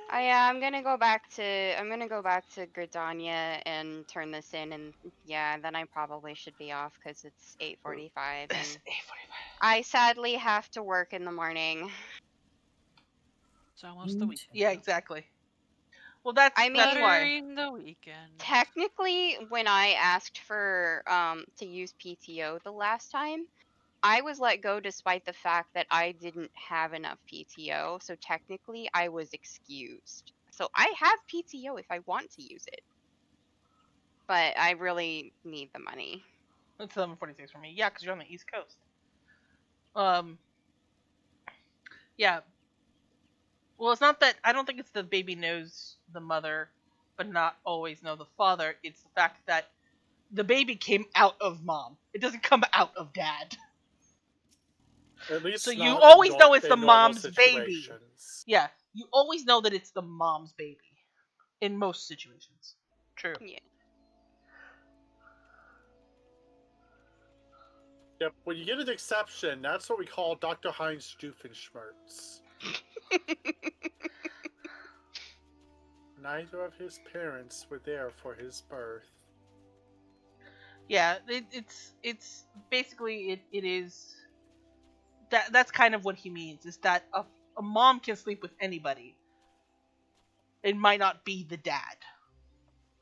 Speaker 2: I'm gonna go back to Gridania and turn this in, and then I probably should be off because it's 8:45.
Speaker 1: It's 8:45.
Speaker 2: I sadly have to work in the morning.
Speaker 3: It's almost the weekend.
Speaker 1: Yeah, exactly. Well, that's why.
Speaker 3: In the weekend.
Speaker 2: Technically, when I asked for to use PTO the last time, I was let go despite the fact that I didn't have enough PTO, so technically I was excused. So I have PTO if I want to use it. But I really need the money.
Speaker 1: It's 7:46 for me. Yeah, because you're on the East Coast. Yeah. Well, it's not that, I don't think it's the baby knows the mother, but not always know the father. It's the fact that the baby came out of mom. It doesn't come out of dad.
Speaker 6: At least
Speaker 1: so you always know it's the mom's baby. Yeah. you always know that it's the mom's baby in most situations. True.
Speaker 2: Yeah.
Speaker 6: Yep, when you get an exception, that's what we call Dr. Heinz Doofenshmirtz. Neither of his parents were there for his birth.
Speaker 1: Yeah, it's basically it is that's kind of what he means, is that a mom can sleep with anybody. It might not be the dad,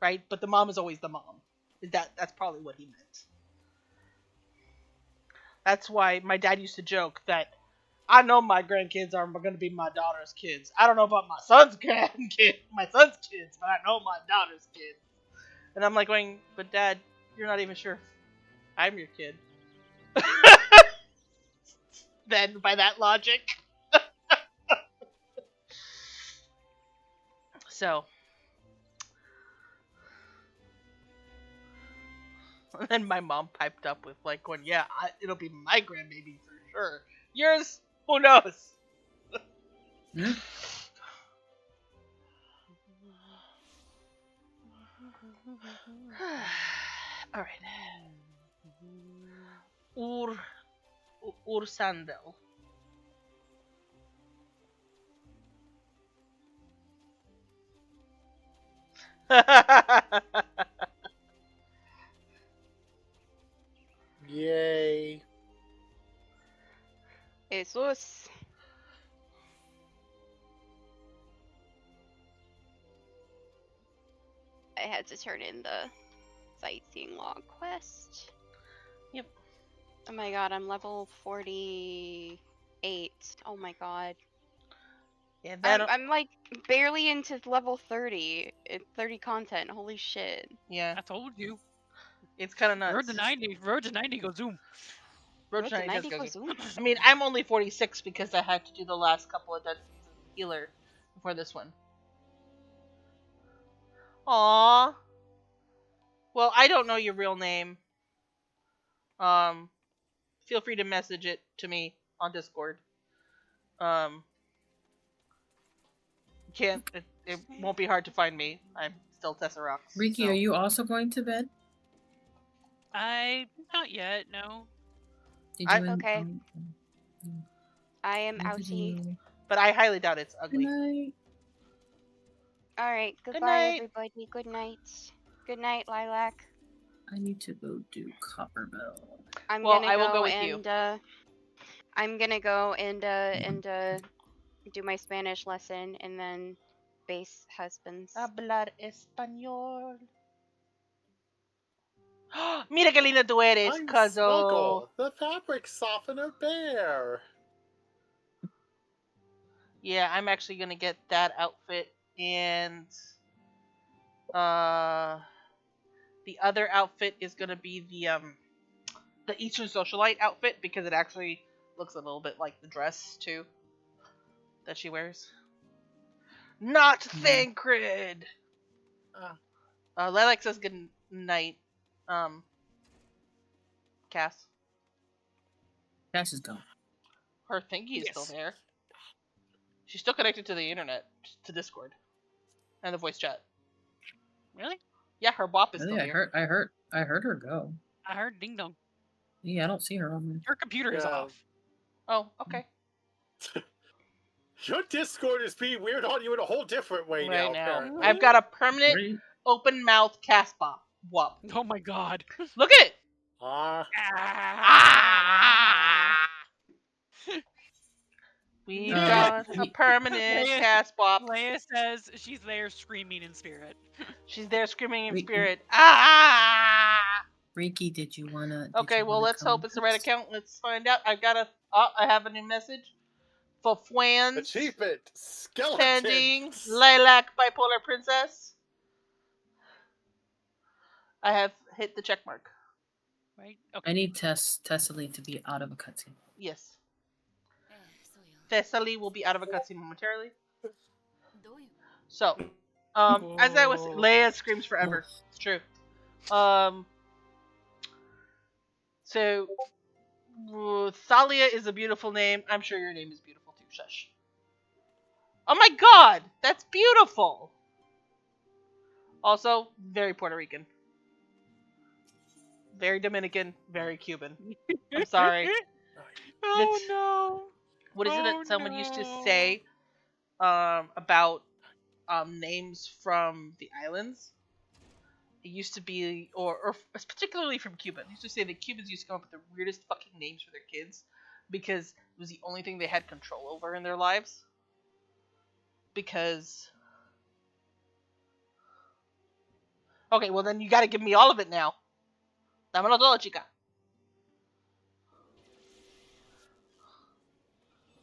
Speaker 1: right? But the mom is always the mom. That's probably what he meant. That's why my dad used to joke that I know my grandkids are going to be my daughter's kids. I don't know about my son's my son's kids, but I know my daughter's kids. And I'm like going, but Dad, you're not even sure I'm your kid. Then, by that logic. So. And then my mom piped up with like going, yeah, it'll be my grandbaby for sure. Yours, who knows?
Speaker 5: Hmm?
Speaker 1: All right. Ursandel.
Speaker 6: Yay.
Speaker 2: Jesus. I had to turn in the sightseeing log quest.
Speaker 1: Yep.
Speaker 2: Oh my god, I'm level 48. Oh my god.
Speaker 1: Yeah,
Speaker 2: I'm like barely into level 30. 30 content. Holy shit.
Speaker 1: Yeah.
Speaker 3: I told you.
Speaker 1: It's kind of nuts.
Speaker 3: Road to 90 go zoom.
Speaker 1: Road to 90 does go
Speaker 2: goes
Speaker 1: zoom. I mean, I'm only 46 because I had to do the last couple of dungeons as a healer before this one. Aww. Well, I don't know your real name. Feel free to message it to me on Discord. It won't be hard to find me. I'm still Tesserox.
Speaker 5: Riki,
Speaker 1: so.
Speaker 5: Are you also going to bed?
Speaker 3: Not yet, no.
Speaker 2: Okay. I am outie.
Speaker 1: But I highly doubt it's ugly.
Speaker 5: Good night.
Speaker 2: Alright,
Speaker 1: Good
Speaker 2: goodbye
Speaker 1: night.
Speaker 2: everybody. Good night. Good night, Lilac.
Speaker 5: I need to go do Coppermill.
Speaker 1: I will go with you.
Speaker 2: I'm gonna go and do my Spanish lesson and then base husbands.
Speaker 1: Hablar español. Mira qué linda tú eres,
Speaker 6: I'm
Speaker 1: Cuzzo.
Speaker 6: Smuggle, the fabric softener bear.
Speaker 1: Yeah, I'm actually gonna get that outfit, and the other outfit is gonna be the Eastern Socialite outfit, because it actually looks a little bit like the dress too that she wears. Not Thancred. Lilac says good night. Cass.
Speaker 5: Cass is gone.
Speaker 1: Her thingy is still there. She's still connected to the internet, to Discord, and the voice chat.
Speaker 3: Really?
Speaker 1: Yeah, her bop is
Speaker 5: Really?
Speaker 1: still here.
Speaker 5: I heard her go.
Speaker 3: I heard ding dong.
Speaker 5: Yeah, I don't see her on there.
Speaker 3: Her computer is off.
Speaker 1: Oh, okay.
Speaker 6: Your Discord is being weird on you in a whole different way
Speaker 1: right
Speaker 6: now. Apparently.
Speaker 1: I've got a permanent open mouth Cass bop. Wop.
Speaker 3: Oh my god.
Speaker 1: Look at it! We've got a permanent Cass bop.
Speaker 3: Leia says she's there screaming in spirit.
Speaker 1: She's there screaming in spirit.
Speaker 5: Riki, did you wanna?
Speaker 1: Okay, well, let's hope it's the right account. Let's find out. I have a new message. For Fwans.
Speaker 6: Achievement. Skeletons.
Speaker 1: Pending. Lilac Bipolar Princess. I have hit the check mark.
Speaker 3: Right? Okay.
Speaker 5: I need Thessaly to be out of a cutscene.
Speaker 1: Yes. Thessaly will be out of a cutscene momentarily. So, as I was, Leia screams forever. It's true. So, Thalia is a beautiful name. I'm sure your name is beautiful too. Shush. Oh my god! That's beautiful! Also, very Puerto Rican. Very Dominican, very Cuban. I'm sorry.
Speaker 3: Oh no.
Speaker 1: What is it that someone used to say about names from the islands? It used to be, or particularly from Cuba, they used to say that Cubans used to come up with the weirdest fucking names for their kids because it was the only thing they had control over in their lives. Because... Okay, well then you gotta give me all of it now. Dámelo todo, chica.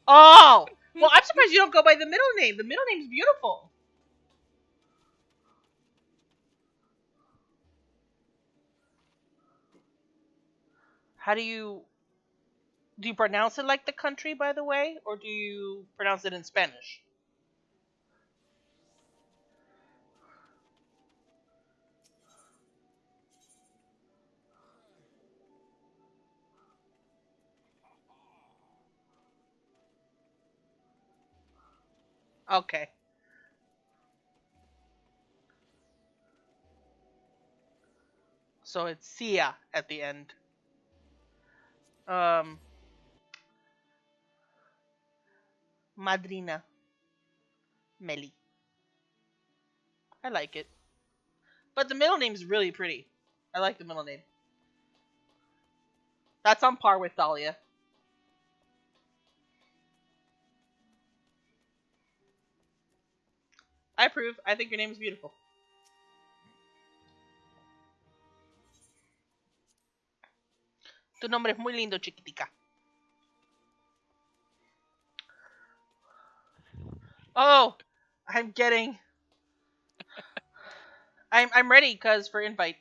Speaker 1: Oh! Well, I'm surprised you don't go by the middle name. The middle name's beautiful. How do you pronounce it like the country, by the way? Or do you pronounce it in Spanish? Okay. So it's Sia at the end. Madrina. Meli. I like it. But the middle name's really pretty. I like the middle name. That's on par with Thalia. I approve. I think your name is beautiful. Tu nombre es muy lindo, chiquitica. Oh, I'm getting... I'm ready, cuz, for invite.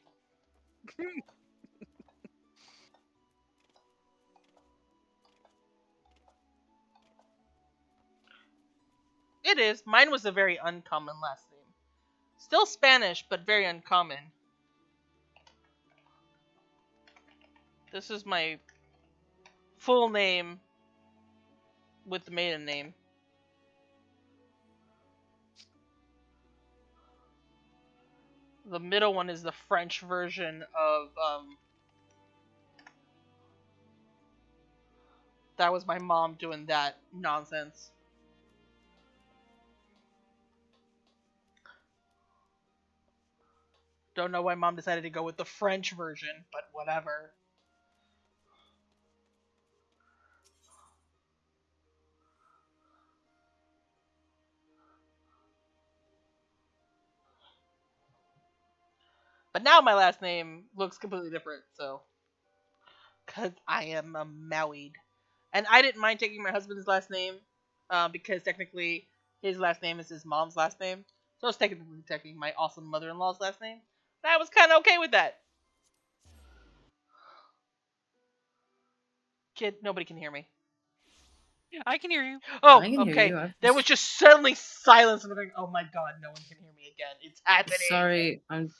Speaker 1: It is. Mine was a very uncommon last name. Still Spanish, but very uncommon. This is my full name with the maiden name. The middle one is the French version of, that was my mom doing that nonsense. Don't know why mom decided to go with the French version, but whatever. But now my last name looks completely different, so... Because I am a Maoid. And I didn't mind taking my husband's last name, because technically his last name is his mom's last name. So I was technically taking my awesome mother-in-law's last name. And I was kind of okay with that. Kid, nobody can hear me.
Speaker 3: I can hear you.
Speaker 1: Oh,
Speaker 5: I can
Speaker 1: okay.
Speaker 5: hear you.
Speaker 1: There was just suddenly silence, and I'm like, oh my god, no one can hear me again. It's happening.
Speaker 5: Sorry, I'm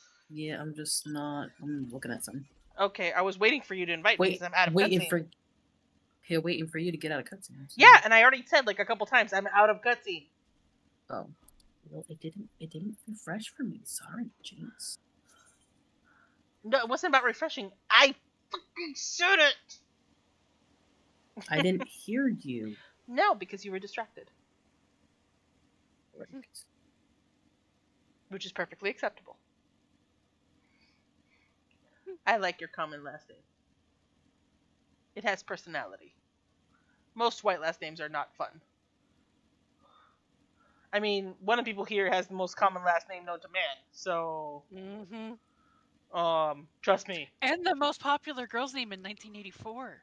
Speaker 5: just not. I'm looking at something.
Speaker 1: Okay, I was waiting for you to invite me because I'm out of cutscene.
Speaker 5: Waiting for you to get out of cutscene. So.
Speaker 1: Yeah, and I already said like a couple times I'm out of cutscene.
Speaker 5: Oh, well, it didn't refresh for me. Sorry, jeez.
Speaker 1: No, it wasn't about refreshing. I fucking shoot it.
Speaker 5: I didn't hear you.
Speaker 1: No, because you were distracted.
Speaker 5: Right.
Speaker 1: Which is perfectly acceptable. I like your common last name. It has personality. Most white last names are not fun. I mean, one of the people here has the most common last name known to man, so... trust me.
Speaker 3: And the most popular girl's name in 1984.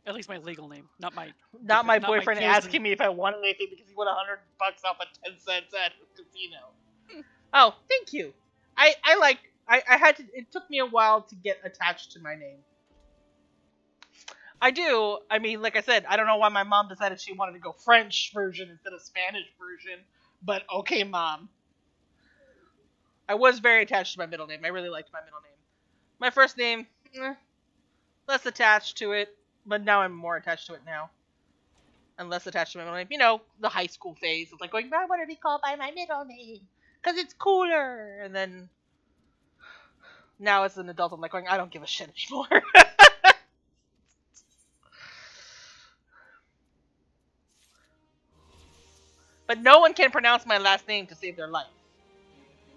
Speaker 3: At least my legal name, not my
Speaker 1: boyfriend asking me if I wanted anything because he won $100 off a 10-cent at the casino. Oh, thank you. I had to. It took me a while to get attached to my name. I do. I mean, like I said, I don't know why my mom decided she wanted to go French version instead of Spanish version, but okay, mom. I was very attached to my middle name. I really liked my middle name. My first name, less attached to it, but now I'm more attached to it now. and less attached to my middle name. You know, the high school phase of like going, I want to be called by my middle name because it's cooler. And then now as an adult, I'm like going, I don't give a shit anymore. But no one can pronounce my last name to save their life.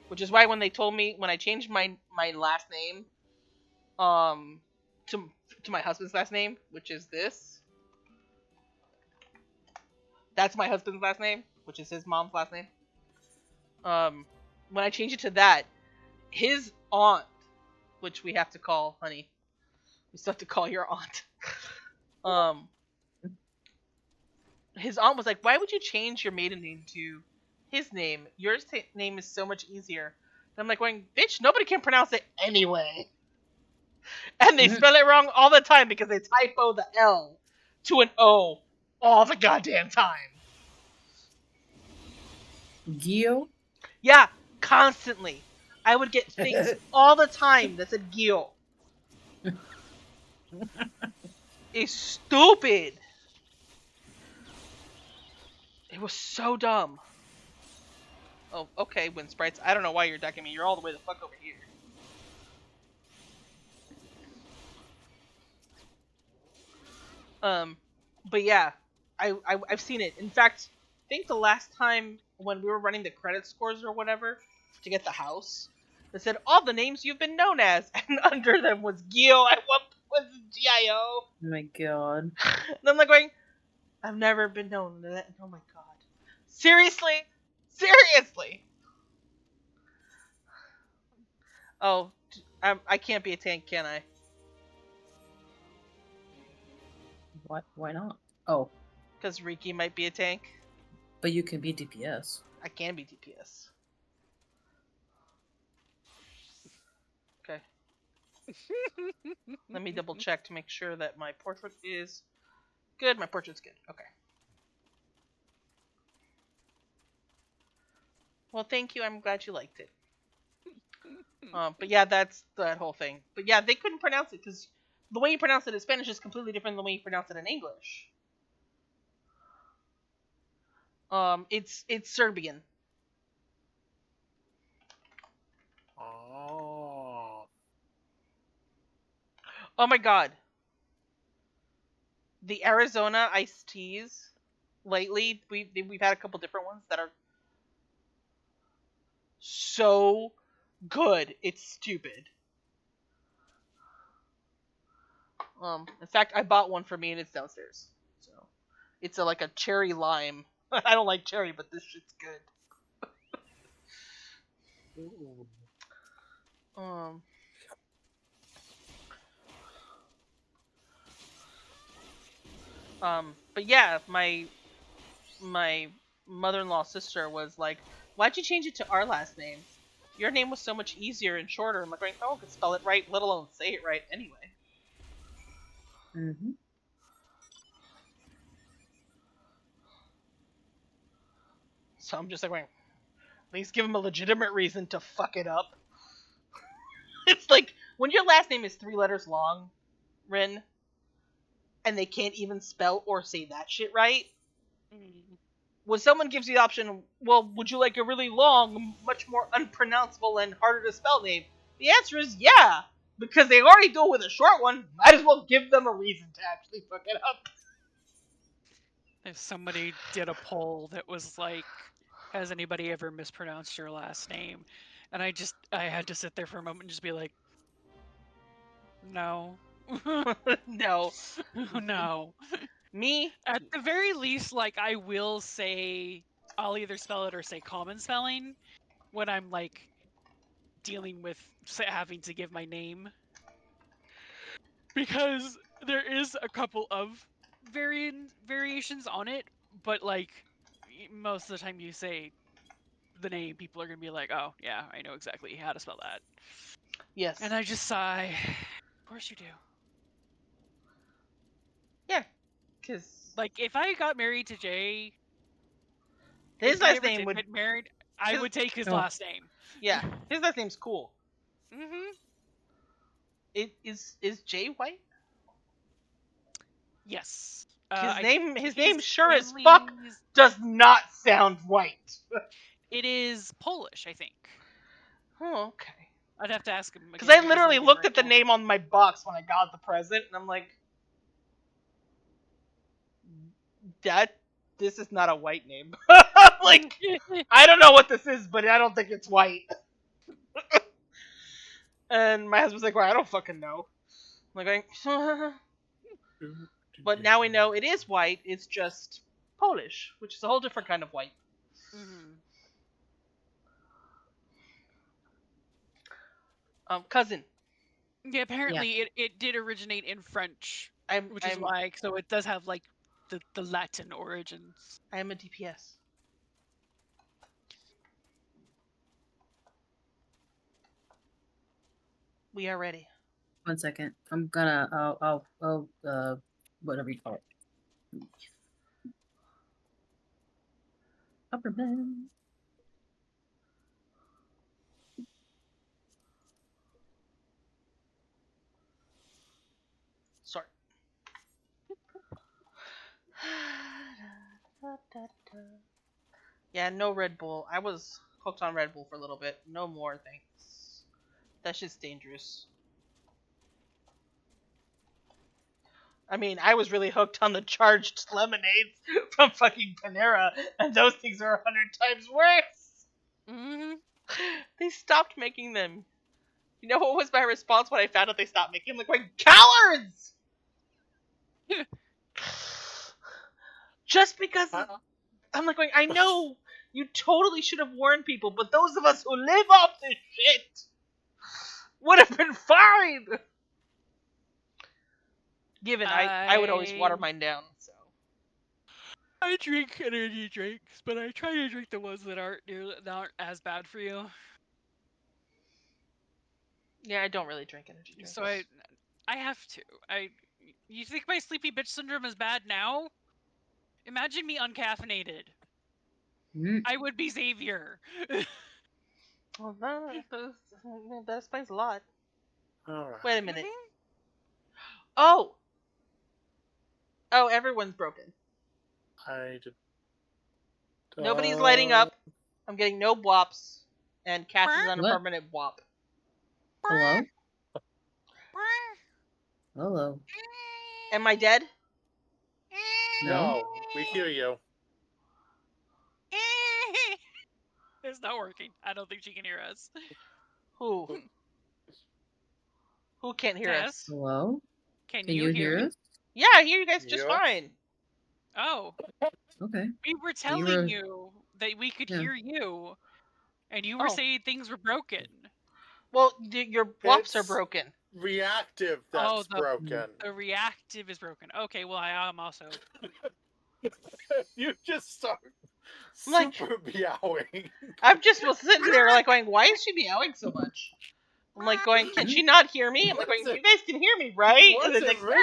Speaker 1: Which is why when they told me, when I changed my last name, to my husband's last name, which is this. That's my husband's last name, which is his mom's last name. When I changed it to that, his aunt, which we have to call honey, we still have to call your aunt. His aunt was like, "Why would you change your maiden name to his name? Your name is so much easier." And I'm like, going, "Bitch, nobody can pronounce it anyway." And they spell it wrong all the time because they typo the L to an O all the goddamn time.
Speaker 5: Gio?
Speaker 1: Yeah, constantly. I would get things all the time that said Gio. It's stupid. It was so dumb. Oh, okay, Wind Sprites. I don't know why you're ducking me. You're all the way the fuck over here. But yeah, I've seen it. In fact, I think the last time when we were running the credit scores or whatever to get the house, they said all the names you've been known as, and under them was Gio. And what was Gio?
Speaker 5: Oh my god.
Speaker 1: And I'm like going, I've never been known to that. Oh my god. Seriously? Seriously? Oh, I can't be a tank, can I?
Speaker 5: What? Why not? Oh.
Speaker 1: Because Riki might be a tank.
Speaker 5: But you can be DPS.
Speaker 1: I can be DPS. Okay. Let me double check to make sure that my portrait is good. My portrait's good. Okay. Well, thank you. I'm glad you liked it. But yeah, that's that whole thing. But yeah, they couldn't pronounce it because the way you pronounce it in Spanish is completely different than the way you pronounce it in English. It's Serbian.
Speaker 6: Oh.
Speaker 1: Oh my god. The Arizona iced teas lately, we've had a couple different ones that are so good. It's stupid. In fact, I bought one for me and it's downstairs. So, it's like a cherry lime. I don't like cherry, but this shit's good. But yeah, my mother-in-law's sister was like, "Why'd you change it to our last name? Your name was so much easier and shorter." I'm like, "Oh, I could spell it right, let alone say it right anyway."
Speaker 5: Mm-hmm.
Speaker 1: So I'm just like, at least give him a legitimate reason to fuck it up. It's like, when your last name is 3 letters long, Rin, and they can't even spell or say that shit right, when someone gives you the option, well, would you like a really long, much more unpronounceable and harder to spell name? The answer is yeah, because they already go with a short one, might as well give them a reason to actually fuck it up.
Speaker 3: If somebody did a poll that was like, has anybody ever mispronounced your last name? And I had to sit there for a moment and just be like, no.
Speaker 1: No.
Speaker 3: No.
Speaker 1: Me?
Speaker 3: At the very least, like, I will say, I'll either spell it or say common spelling when I'm, like, dealing with having to give my name. Because there is a couple of variations on it, but, like, most of the time you say the name, people are going to be like, oh, yeah, I know exactly how to spell that.
Speaker 1: Yes.
Speaker 3: And I just sigh, of course you do.
Speaker 1: Yeah, because...
Speaker 3: Like, if I got married to Jay...
Speaker 1: His last name would...
Speaker 3: get married, I would take his last name.
Speaker 1: Yeah, his last name's cool.
Speaker 3: Mm-hmm.
Speaker 1: Is Jay white?
Speaker 3: Yes.
Speaker 1: His name sure as fuck does not sound white.
Speaker 3: It is Polish, I think.
Speaker 1: Oh, okay.
Speaker 3: I'd have to ask him.
Speaker 1: Because I literally looked at the name on my box when I got the present, and I'm like, this is not a white name. Like, I don't know what this is, but I don't think it's white. And my husband's like, well, I don't fucking know. I'm like, but now we know it is white. It's just Polish, which is a whole different kind of white.
Speaker 3: Mm-hmm.
Speaker 1: Cousin.
Speaker 3: Yeah, apparently it did originate in French, which is why. So it does have like the Latin origins.
Speaker 1: I am a DPS. We are ready.
Speaker 5: 1 second. I'm gonna. I'll whatever you call it. Upper man.
Speaker 1: Sorry. Yeah, no Red Bull. I was hooked on Red Bull for a little bit. No more, thanks. That shit's dangerous. I mean, I was really hooked on the charged lemonades from fucking Panera, and those things are 100 times worse.
Speaker 3: Mm-hmm.
Speaker 1: They stopped making them. You know what was my response when I found out they stopped making them? Like, cowards! Just because I'm like going, I know you totally should have warned people, but those of us who live off this shit would have been fine. Given I would always water mine down, so.
Speaker 3: I drink energy drinks, but I try to drink the ones that aren't as bad for you.
Speaker 1: Yeah, I don't really drink energy drinks.
Speaker 3: So I have to. You think my sleepy bitch syndrome is bad now? Imagine me uncaffeinated. I would be Xavier.
Speaker 1: Well, that explains a lot.
Speaker 6: Alright.
Speaker 1: Wait a minute. Oh, everyone's broken.
Speaker 6: I did.
Speaker 1: Nobody's lighting up. I'm getting no whops, and Cass is on a permanent whop.
Speaker 5: Hello? Hello.
Speaker 1: Am I dead?
Speaker 6: No, we hear you.
Speaker 3: It's not working. I don't think she can hear us.
Speaker 1: Who? Who can't hear us?
Speaker 5: Hello?
Speaker 3: Can you hear
Speaker 5: us?
Speaker 1: Yeah, I hear you guys just fine.
Speaker 3: Oh.
Speaker 5: Okay.
Speaker 3: We were telling you that we could hear you, and you were saying things were broken.
Speaker 1: Well, your whops are broken.
Speaker 6: Reactive that's broken.
Speaker 3: The reactive is broken. Okay, well, I am also.
Speaker 6: You just start super meowing.
Speaker 1: I'm just sitting there like going, why is she meowing so much? I'm like going, can she not hear me? I'm like going, you guys can hear me, right?
Speaker 6: And then like, meowing.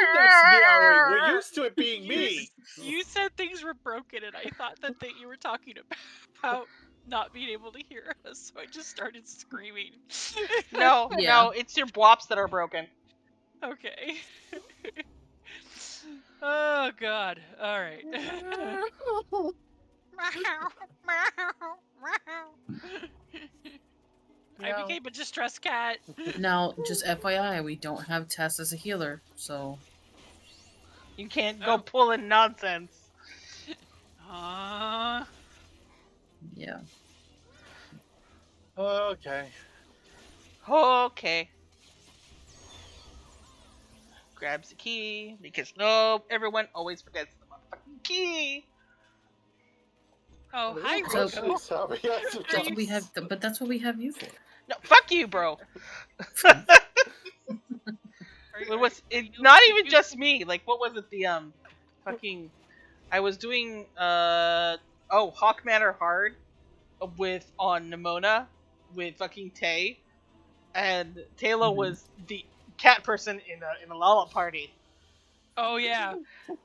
Speaker 6: We're used to it being me.
Speaker 3: You said things were broken, and I thought that you were talking about not being able to hear us, so I just started screaming.
Speaker 1: No, it's your whops that are broken.
Speaker 3: Okay. Oh God! All right. I became a distressed cat.
Speaker 5: Now, just FYI, we don't have Tess as a healer, so
Speaker 1: you can't go pulling nonsense.
Speaker 5: Yeah.
Speaker 6: Okay.
Speaker 1: Okay. Grabs the key because everyone always forgets the motherfucking key.
Speaker 3: Oh, hi,
Speaker 5: Rico. But that's what we have you for.
Speaker 1: No, fuck you, bro. It not even just me. Like, what was it? The fucking. I was doing Hawk Manor Hard on Nimona with fucking Tay, and Taylor was the cat person in a Lala party.
Speaker 3: Oh yeah.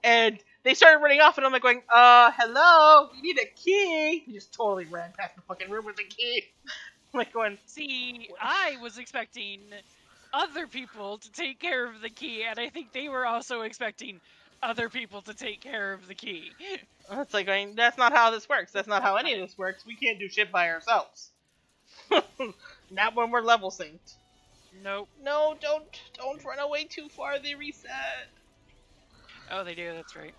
Speaker 1: And they started running off, and I'm like going, hello, you need a key. He just totally ran past the fucking room with the key. I'm like going,
Speaker 3: see, I was expecting other people to take care of the key, and I think they were also expecting other people to take care of the key.
Speaker 1: It's like, I mean, that's not how this works. That's not how any of this works. We can't do shit by ourselves. Not when we're level synced.
Speaker 3: Nope.
Speaker 1: No, don't run away too far. They reset.
Speaker 3: Oh, they do. That's right.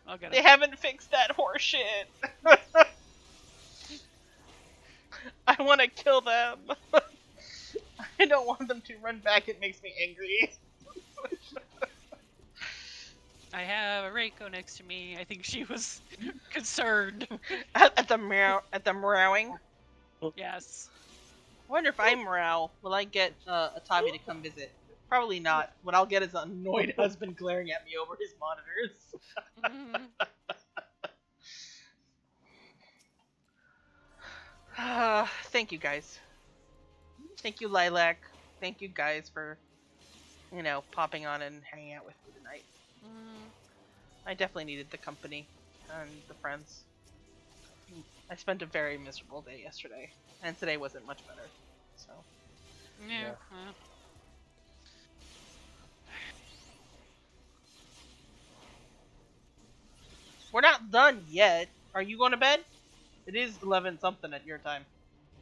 Speaker 3: I'll get
Speaker 1: They
Speaker 3: it.
Speaker 1: haven't fixed that horseshit. I want to kill them. I don't want them to run back. It makes me angry.
Speaker 3: I have a Reiko next to me. I think she was concerned.
Speaker 1: At the meowing.
Speaker 3: Yes.
Speaker 1: I wonder if I meow, will I get Atavi to come visit? Probably not. What I'll get is an annoyed husband glaring at me over his monitors. Thank you guys. Thank you, Lilac. Thank you guys for, popping on and hanging out with me tonight. I definitely needed the company and the friends. I spent a very miserable day yesterday, and today wasn't much better. So.
Speaker 3: Yeah.
Speaker 1: We're not done yet. Are you going to bed? It is 11 something at your time.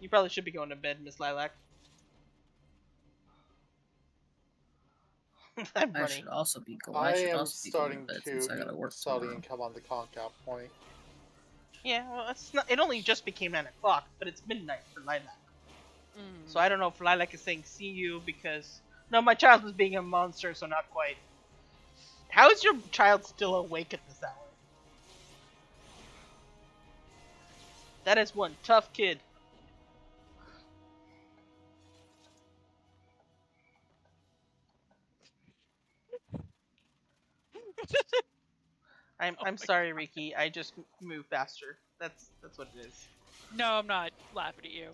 Speaker 1: You probably should be going to bed, Miss Lilac.
Speaker 5: I should also be going.
Speaker 6: I am starting to study and come on the conk out point.
Speaker 1: Yeah, well, it only just became 9 o'clock, but it's midnight for Lilac. So I don't know if Lilac is saying see you because... No, my child was being a monster, so not quite. How is your child still awake at this hour? That is one tough kid. I'm sorry, God. Riki. I just move faster. That's what it is.
Speaker 3: No, I'm not laughing at you.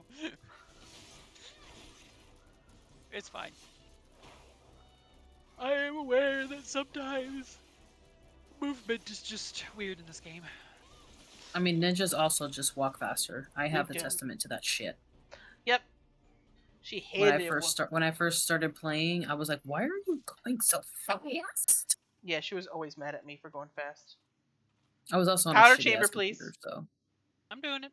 Speaker 3: It's fine. I am aware that sometimes movement is just weird in this game.
Speaker 5: I mean, ninjas also just walk faster. I have the testament to that shit.
Speaker 1: Yep. She hated
Speaker 5: when I first started playing, I was like, "Why are you going so fast?"
Speaker 1: Yeah, she was always mad at me for going fast.
Speaker 5: I was also on
Speaker 1: powder
Speaker 5: a
Speaker 1: chamber, please.
Speaker 5: Computer, so.
Speaker 3: I'm doing it.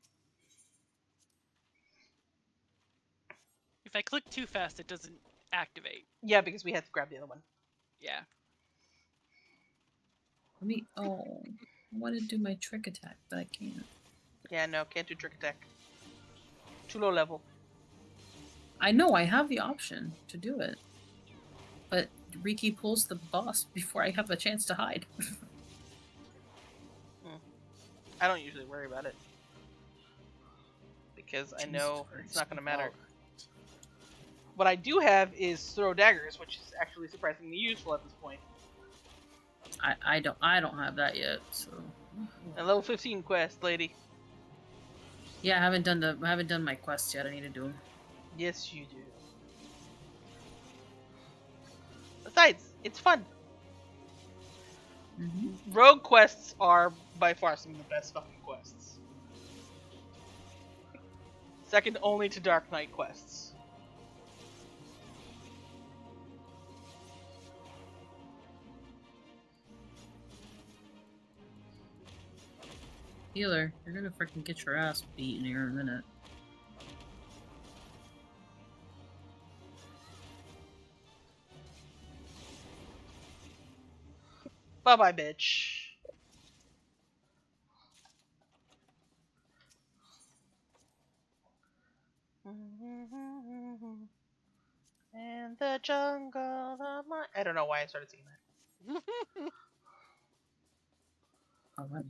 Speaker 3: If I click too fast, it doesn't activate.
Speaker 1: Yeah, because we had to grab the other one.
Speaker 3: Yeah.
Speaker 5: I want to do my trick attack, but I can't.
Speaker 1: Yeah, no, can't do trick attack. Too low level.
Speaker 5: I know, I have the option to do it. But Riki pulls the boss before I have a chance to hide.
Speaker 1: I don't usually worry about it. Because I know it's not going to matter. What I do have is throw daggers, which is actually surprisingly useful at this point.
Speaker 5: I don't have that yet, so.
Speaker 1: A level 15 quest, lady.
Speaker 5: Yeah, I haven't done my quests yet. I need to do them.
Speaker 1: Yes, you do. Besides, it's fun. Rogue quests are by far some of the best fucking quests. Second only to Dark Knight quests.
Speaker 5: Healer, you're gonna freaking get your ass beaten here in a minute.
Speaker 1: Bye-bye, bitch. In the jungle of my... I don't know why I started singing that.
Speaker 5: Oh, right.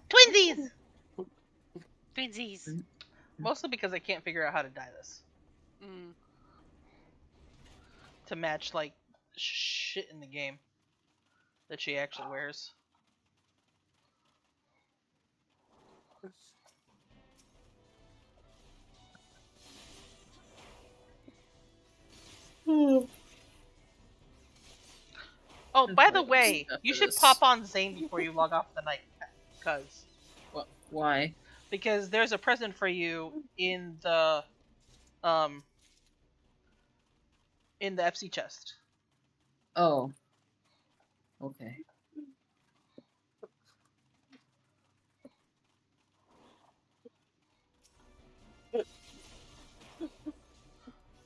Speaker 1: Twinsies!
Speaker 3: Twinsies.
Speaker 1: Mostly because I can't figure out how to dye this. To match, like, shit in the game that she actually wears. Oh, by the way, you should pop on Zane before you log off the night, cause.
Speaker 5: Why?
Speaker 1: Because there's a present for you um in the FC chest.
Speaker 5: Oh. Okay.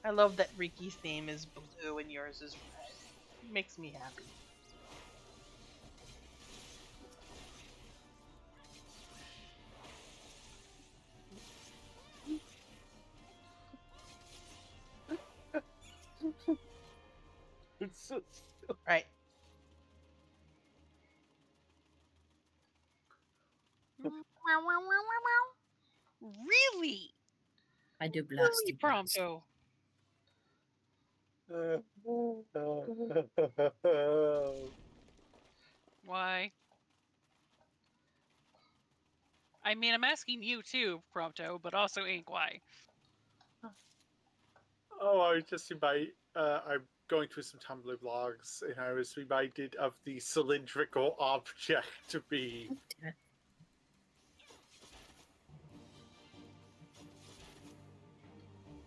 Speaker 1: I love that Riki's theme is blue and yours is red. It makes me happy. Right.
Speaker 3: Really?
Speaker 5: I do blasty blast.
Speaker 3: Prompto. Why? I mean, I'm asking you too, Prompto, but also Ink, why?
Speaker 6: Oh, I was just I'm going through some Tumblr blogs, and I was reminded of the cylindrical object to be.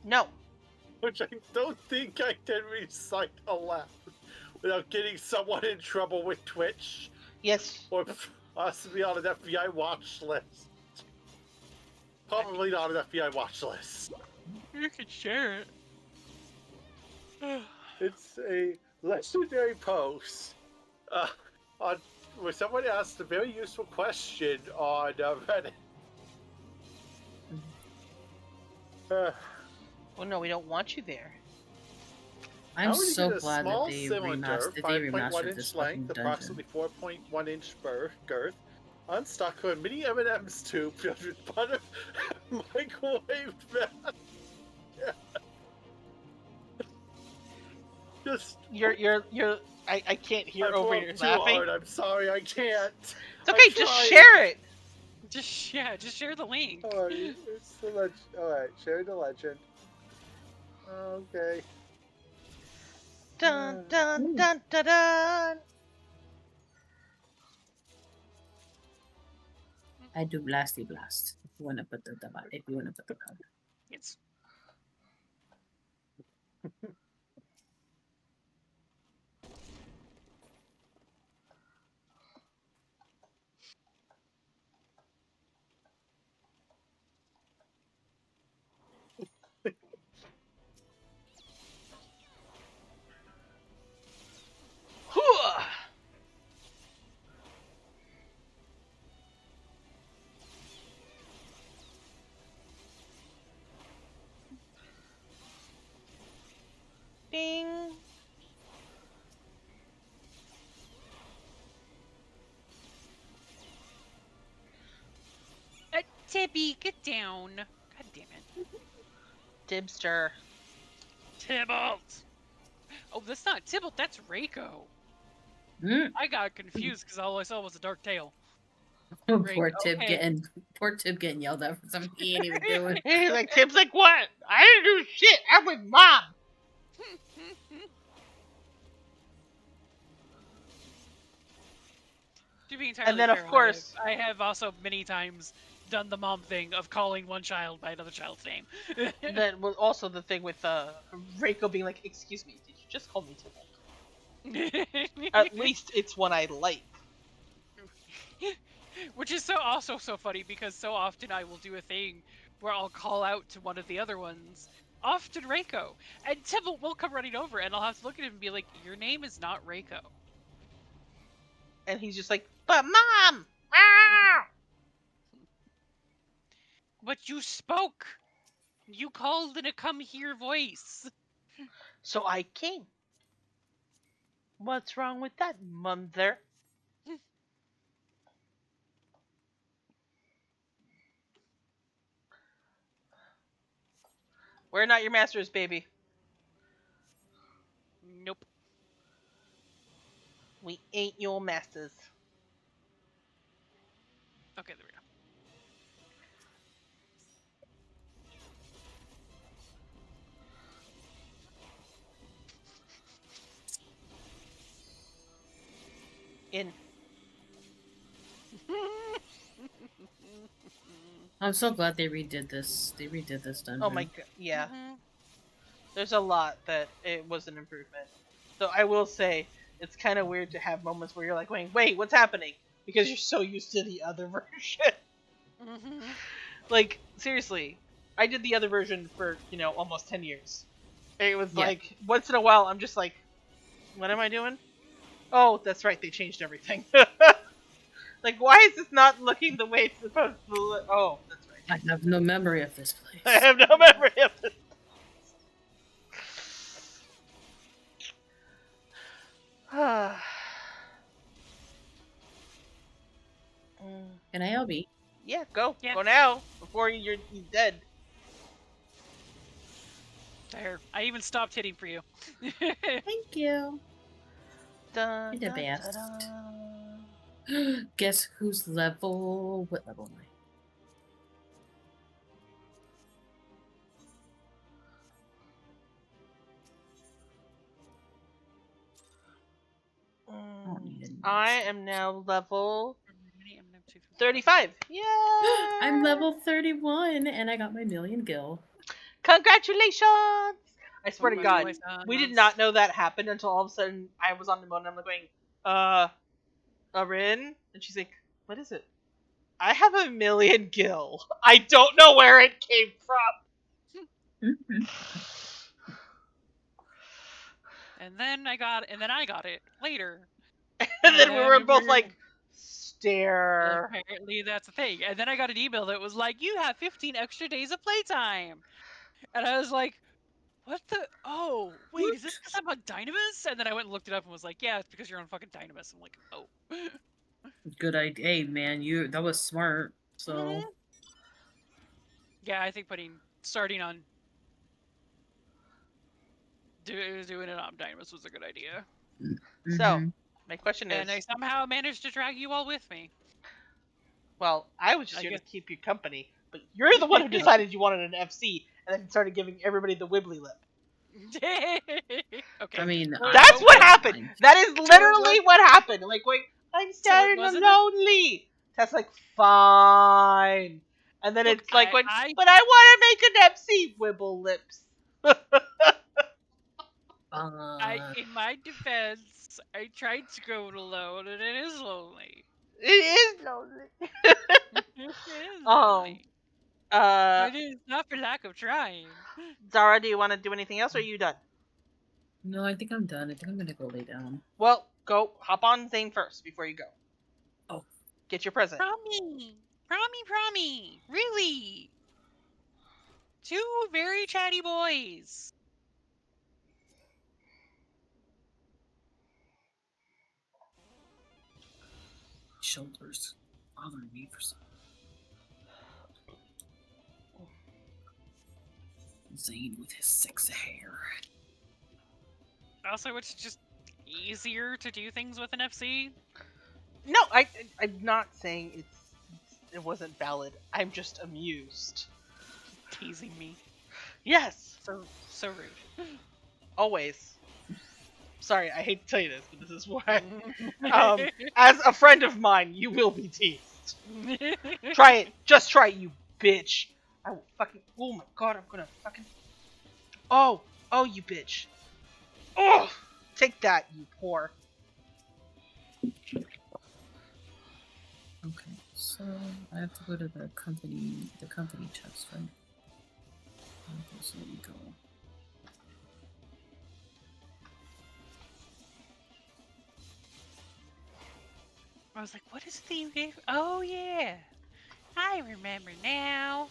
Speaker 1: No.
Speaker 6: Which I don't think I can recite aloud without getting someone in trouble with Twitch.
Speaker 1: Yes.
Speaker 6: Or possibly on an FBI watch list. Probably not an FBI watch list.
Speaker 3: You can share it.
Speaker 6: It's a legendary post on where someone asked a very useful question on Reddit.
Speaker 1: Well, no, we don't want you there.
Speaker 5: I'm so glad that
Speaker 6: small
Speaker 5: they
Speaker 6: cylinder,
Speaker 5: remastered
Speaker 6: 5.1
Speaker 5: this
Speaker 6: inch length,
Speaker 5: fucking dungeon.
Speaker 6: approximately 4.1 inch girth, unstuck on a mini M&M's tube filled with butter, microwave vat. Just
Speaker 1: I can't hear
Speaker 6: I
Speaker 1: over your
Speaker 6: too
Speaker 1: laughing.
Speaker 6: hard. I'm sorry, I can't.
Speaker 1: It's okay, just share it.
Speaker 3: Just share the link.
Speaker 6: Alright, it's the legend. Alright, share the legend. Okay.
Speaker 1: Dun dun dun dun dun.
Speaker 5: I do blasty blast. If you wanna put the card.
Speaker 3: Yes.
Speaker 1: Ding.
Speaker 3: Tibby, get down. God damn it.
Speaker 1: Dibster.
Speaker 3: Tybalt. Oh, that's not Tybalt, that's Reiko. I got confused because all I saw was a dark tail.
Speaker 5: Poor Tib getting yelled at for something he ain't even doing.
Speaker 1: Like Tib's like, what? I didn't do shit. I'm with mom.
Speaker 3: To be entirely
Speaker 1: And then,
Speaker 3: fair,
Speaker 1: of course,
Speaker 3: I have also many times done the mom thing of calling one child by another child's name.
Speaker 1: That was also the thing with Reiko being like, excuse me, did you just call me Tybalt? At least it's one I like.
Speaker 3: Which is also so funny because so often I will do a thing where I'll call out to one of the other ones, often Reiko, and Tybalt will come running over and I'll have to look at him and be like, your name is not Reiko.
Speaker 1: And he's just like, but mom! Ah!
Speaker 3: But you spoke! You called in a come here voice.
Speaker 1: So I came. What's wrong with that, mother? We're not your masters, baby.
Speaker 3: Nope.
Speaker 1: We ain't your masters.
Speaker 3: Okay, there we go.
Speaker 1: In.
Speaker 5: I'm so glad they redid this. They redid this dungeon.
Speaker 1: Oh my god, yeah. There's a lot that it was an improvement. So I will say, it's kind of weird to have moments where you're like, wait, what's happening? Because you're so used to the other version. Like, seriously, I did the other version for, almost 10 years. It was like, once in a while, I'm just like, what am I doing? Oh, that's right, they changed everything. Like, why is this not looking the way it's supposed to look? Oh, that's right.
Speaker 5: I have no memory of this place.
Speaker 1: I have no memory of this.
Speaker 5: Can I LB?
Speaker 1: Yeah, go.
Speaker 3: Yeah.
Speaker 1: Go now, before you're dead.
Speaker 3: There. I even stopped hitting for you.
Speaker 5: Thank you.
Speaker 1: Dun,
Speaker 5: You're the best. Guess who's level? What level am I?
Speaker 1: I am now level 35. Yeah.
Speaker 5: I'm level 31, and I got my million gil.
Speaker 1: Congratulations! I swear to God, we did not know that happened until all of a sudden I was on the phone and I'm going, Arin? And she's like, what is it? I have a million gil. I don't know where it came from.
Speaker 3: And then I got it later.
Speaker 1: And then we were both like, stare.
Speaker 3: Apparently that's a thing. And then I got an email that was like, you have 15 extra days of playtime. And I was like, what the? Oh, wait, is this because I'm on Dynamis? And then I went and looked it up and was like, yeah, it's because you're on fucking Dynamis. I'm like, oh.
Speaker 5: Good idea. Hey, man, that was smart. So.
Speaker 3: Yeah, I think starting on doing it on Dynamis was a good idea.
Speaker 1: So, my question is...
Speaker 3: And I somehow managed to drag you all with me.
Speaker 1: Well, I was just here to keep you company, but you're the one who decided you wanted an FC, and then started giving everybody the wibbly lip.
Speaker 3: Okay.
Speaker 5: I mean...
Speaker 1: That's what happened! That is literally what happened! Like, wait, I'm sad and lonely! That's like, fine. And then it's like, but I want to make an FC! Wibble lips.
Speaker 3: In my defense, I tried to go it alone, and it is lonely.
Speaker 1: It is lonely.
Speaker 3: It is lonely. But it is not for lack of trying.
Speaker 1: Zara, do you want to do anything else, or are you done?
Speaker 5: No, I think I'm done. I think I'm gonna go lay down.
Speaker 1: Well, go hop on Zane first before you go.
Speaker 5: Oh.
Speaker 1: Get your present.
Speaker 3: Promi. Really? 2 very chatty boys.
Speaker 5: Shoulders bothering me for some. Zane with his sexy hair.
Speaker 3: Also, it's just easier to do things with an FC.
Speaker 1: No, I'm not saying it wasn't valid. I'm just amused.
Speaker 3: Teasing me.
Speaker 1: Yes.
Speaker 3: So rude.
Speaker 1: Always. Sorry, I hate to tell you this, but this is why. As a friend of mine, you will be teased. Try it. Just try it, you bitch. I will fucking... Oh my god, I'm gonna fucking... Oh, you bitch. Oh, take that, you whore.
Speaker 5: Okay, so I have to go to the company chest, right? Okay, so let me go.
Speaker 3: I was like, what is the... Oh, yeah. I remember now.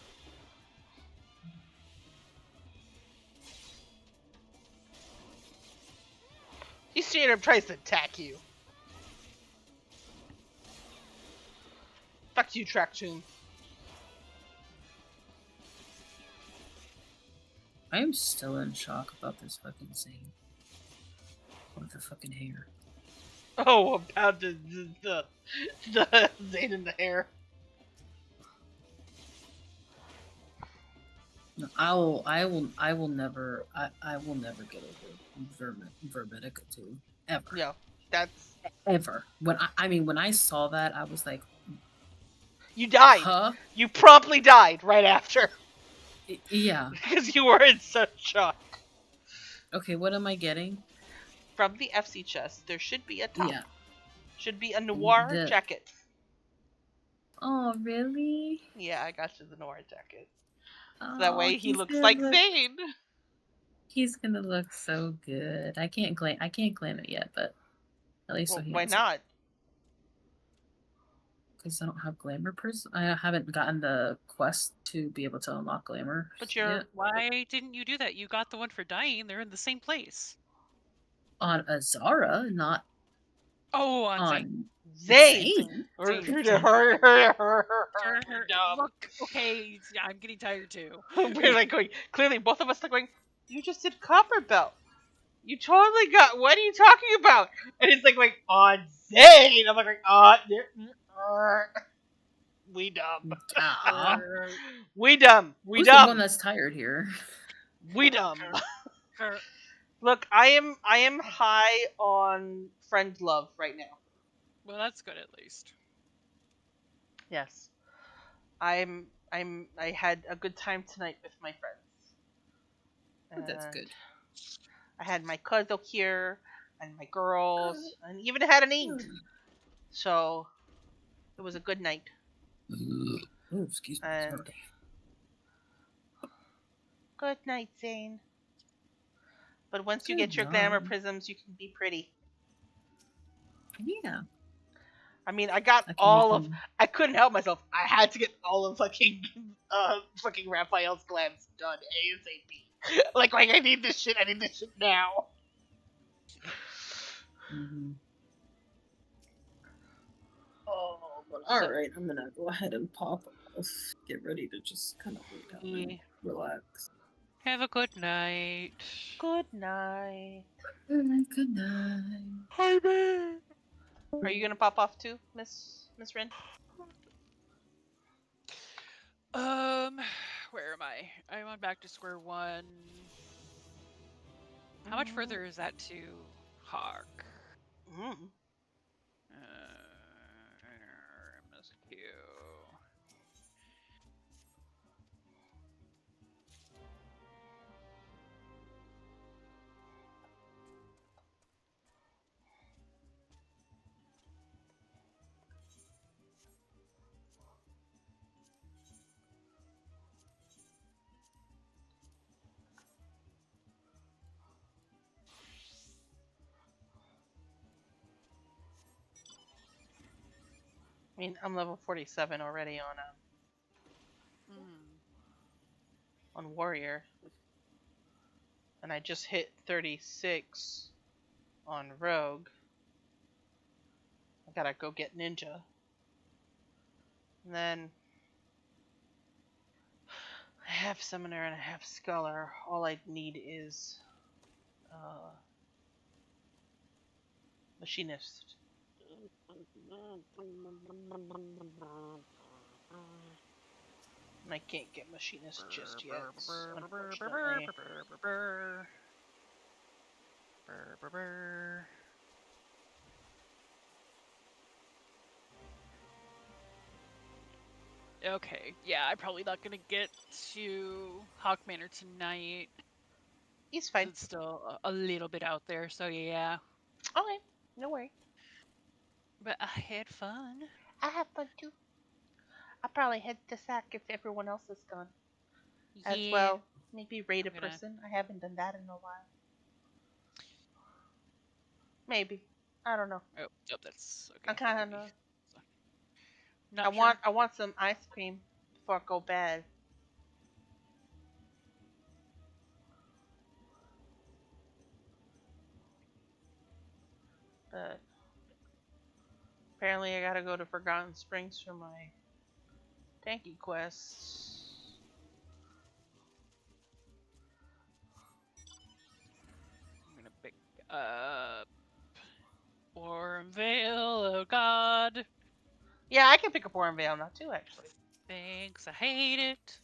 Speaker 1: He straight up tries to attack you. Fuck you, Tracktoon.
Speaker 5: I am still in shock about this fucking Zane. With the fucking hair.
Speaker 1: Oh, about the Zane in the hair.
Speaker 5: No, I will never get over Verbitica 2 ever.
Speaker 1: Yeah. That's
Speaker 5: ever. When when I saw that, I was like,
Speaker 1: you died.
Speaker 5: huh?
Speaker 1: You promptly died right after.
Speaker 5: Yeah.
Speaker 1: Because you were in such shock.
Speaker 5: Okay, what am I getting?
Speaker 1: From the FC chest, there should be a top.
Speaker 5: Yeah.
Speaker 1: Should be a noir jacket.
Speaker 5: Oh, really?
Speaker 1: Yeah, I got you the noir jacket.
Speaker 5: Oh,
Speaker 1: So that way he looks like Zane.
Speaker 5: He's gonna look so good. I can't claim it yet, but at least so he
Speaker 1: why not?
Speaker 5: Because I don't have glamour I haven't gotten the quest to be able to unlock glamour.
Speaker 1: But you're
Speaker 3: why didn't you do that? You got the one for dying. They're in the same place.
Speaker 5: On Azara, not
Speaker 3: on
Speaker 1: Zane.
Speaker 3: Look, okay, I'm getting tired too.
Speaker 1: We're like going. Clearly, both of us are going. You just did copper belt. You totally got. What are you talking about? And it's like on Zane. I'm like we dumb. We dumb. We
Speaker 5: Who's
Speaker 1: dumb.
Speaker 5: the one that's tired here?
Speaker 1: We dumb. Look, I am high on friend love right now.
Speaker 3: Well, that's good at least.
Speaker 1: Yes. I had a good time tonight with my friends.
Speaker 5: Oh, that's good.
Speaker 1: I had my cousin here and my girls and even had an aunt. So it was a good night.
Speaker 5: Oh, excuse me.
Speaker 1: And good night, Zane. But once you get your glamour prisms, you can be pretty.
Speaker 5: Yeah.
Speaker 1: I mean, I got all of. I couldn't help myself. I had to get all of fucking Raphael's glams done ASAP. like I need this shit. I need this shit now.
Speaker 5: Mm-hmm. Oh, but all right. I'm gonna go ahead and pop off. Get ready to just kind of lay down and relax.
Speaker 3: Have a good night.
Speaker 1: Good night.
Speaker 5: Good night.
Speaker 3: Hi, man.
Speaker 1: Are you gonna pop off too, Miss Rin?
Speaker 3: Where am I? I'm on back to square one. How much further is that to Hawk? MSQ.
Speaker 1: I mean, I'm level 47 already on Warrior, and I just hit 36 on Rogue. I gotta go get Ninja, and then I have Summoner and I have Scholar. All I need is Machinist. And I can't get Machinist just yet, unfortunately.
Speaker 3: Okay, yeah, I'm probably not gonna get to Hawk Manor tonight.
Speaker 1: He's fine.
Speaker 3: It's still a little bit out there, so yeah.
Speaker 1: Okay, no worry.
Speaker 3: But I had fun.
Speaker 1: I had fun too. I'll probably head to SAC if everyone else is gone. Yeah. As well. Maybe raid a person. I haven't done that in a while. Maybe. I don't know.
Speaker 3: Oh, that's okay.
Speaker 1: I kind of.
Speaker 3: Sure.
Speaker 1: I want some ice cream before I go bad. But apparently I gotta go to Forgotten Springs for my tanky quests.
Speaker 3: I'm gonna pick up Warm Veil, oh god.
Speaker 1: Yeah, I can pick up Warm Veil now too, actually.
Speaker 3: Thanks, I hate it.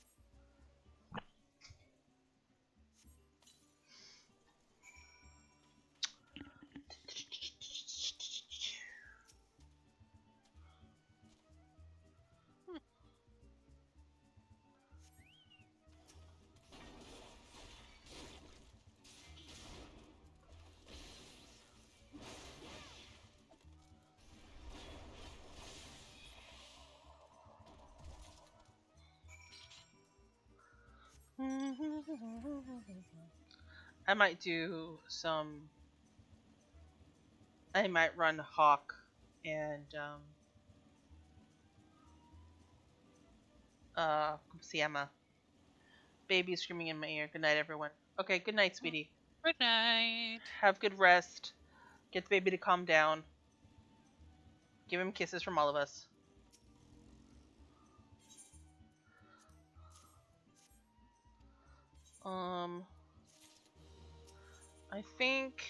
Speaker 1: I might do some. I might run Hawk and Siema. Baby screaming in my ear. Good night, everyone. Okay, good night, sweetie.
Speaker 3: Good night.
Speaker 1: Have good rest. Get the baby to calm down. Give him kisses from all of us. I think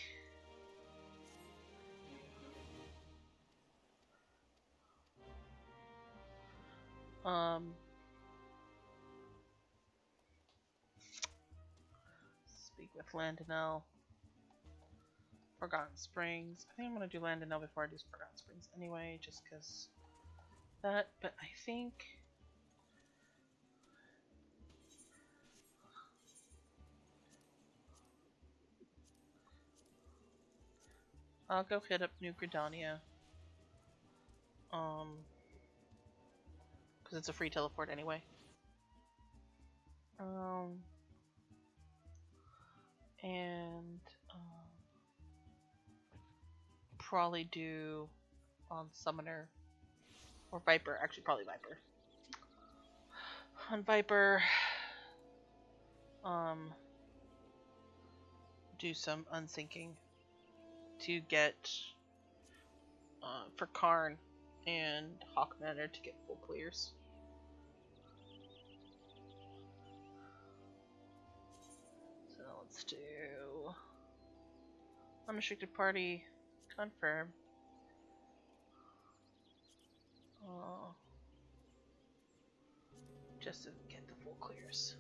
Speaker 1: speak with Landonell. Forgotten Springs. I think I'm gonna do Landonell before I do Forgotten Springs anyway, just because that. But I think I'll go hit up New Gridania. Because it's a free teleport anyway. And probably do on Summoner or Viper. Actually, probably Viper. On Viper, do some unsyncing to get for Karn and Hawk Manor to get full clears. So let's do unrestricted party, confirm. Just to get the full clears.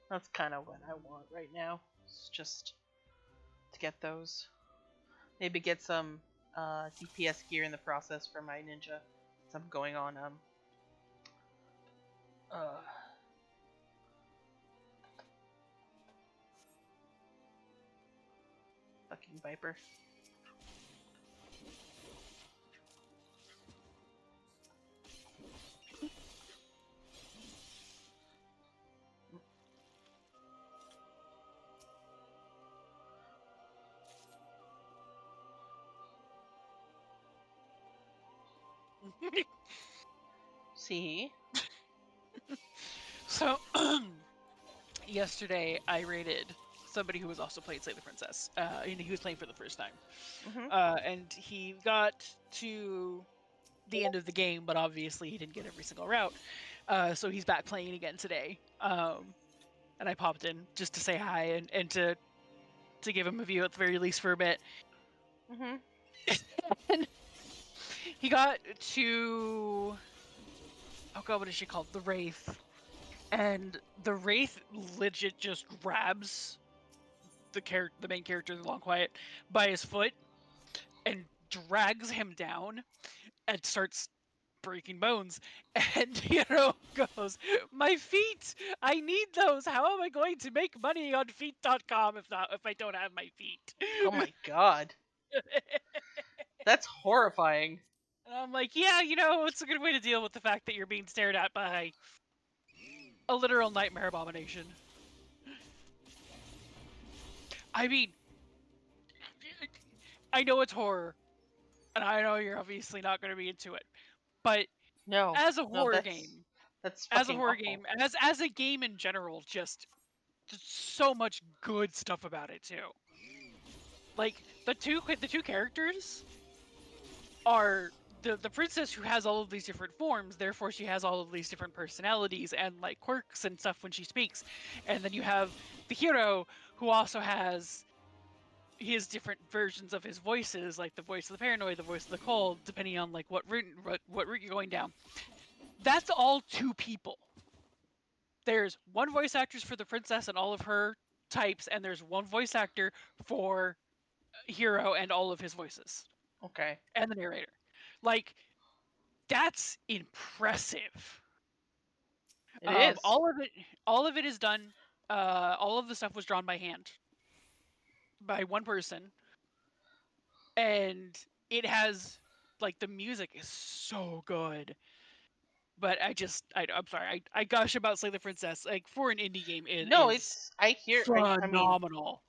Speaker 1: That's kind of what I want right now. It's just to get those. Maybe get some DPS gear in the process for my ninja. Since I'm going on fucking Viper. See?
Speaker 3: So, yesterday I raided somebody who was also playing Slay the Princess. And he was playing for the first time. And he got to the end of the game, but obviously he didn't get every single route. So he's back playing again today. And I popped in just to say hi and to give him a view at the very least for a bit. And he got to... Oh god, what is she called? The Wraith. And the Wraith legit just grabs the main character, the Long Quiet, by his foot and drags him down and starts breaking bones. And Hero goes, "My feet! I need those! How am I going to make money on feet.com if I don't have my feet?"
Speaker 1: Oh my god. That's horrifying.
Speaker 3: And I'm like, yeah, it's a good way to deal with the fact that you're being stared at by a literal nightmare abomination. I mean, I know it's horror, and I know you're obviously not going to be into it, but as a horror game, as a game in general, just so much good stuff about it too. Like the two characters are the princess, who has all of these different forms, therefore she has all of these different personalities and like quirks and stuff when she speaks, and then you have the hero, who also has his different versions of his voices, like the voice of the paranoid, the voice of the cold, depending on like what route you're going down. That's all two people. There's one voice actress for the princess and all of her types, and there's one voice actor for Hero and all of his voices.
Speaker 1: Okay.
Speaker 3: And the narrator. Like, that's impressive.
Speaker 1: It is.
Speaker 3: All of it is done. All of the stuff was drawn by hand by one person, and it has, like, the music is so good. But I'm sorry, I gush about Slay the Princess. Like, for an indie game, it
Speaker 1: No,
Speaker 3: is
Speaker 1: I mean,
Speaker 3: phenomenal.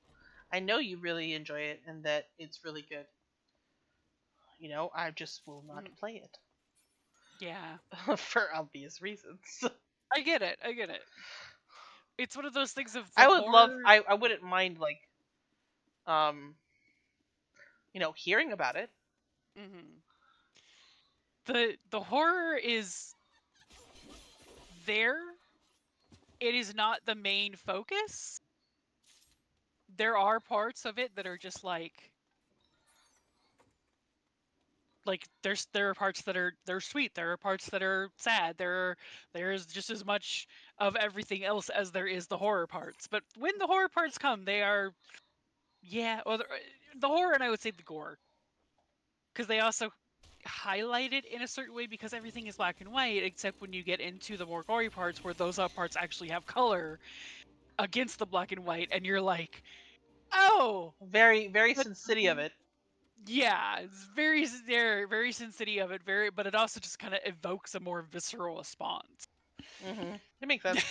Speaker 1: I know you really enjoy it and that it's really good. You know, I just will not play it.
Speaker 3: Yeah.
Speaker 1: For obvious reasons.
Speaker 3: I get it. It's one of those things of
Speaker 1: I would love. I wouldn't mind like, hearing about it.
Speaker 3: Mm-hmm. The horror is there. It is not the main focus. There are parts of it that are just like there are parts that they're sweet. There are parts that are sad. There's just as much of everything else as there is the horror parts. But when the horror parts come, they are well, the horror, and I would say the gore, because they also highlight it in a certain way because everything is black and white, except when you get into the more gory parts where those parts actually have color against the black and white, and you're like, oh,
Speaker 1: very Sin City of it.
Speaker 3: Yeah, it's very Sin City of it. But it also just kind of evokes a more visceral response.
Speaker 1: It makes sense.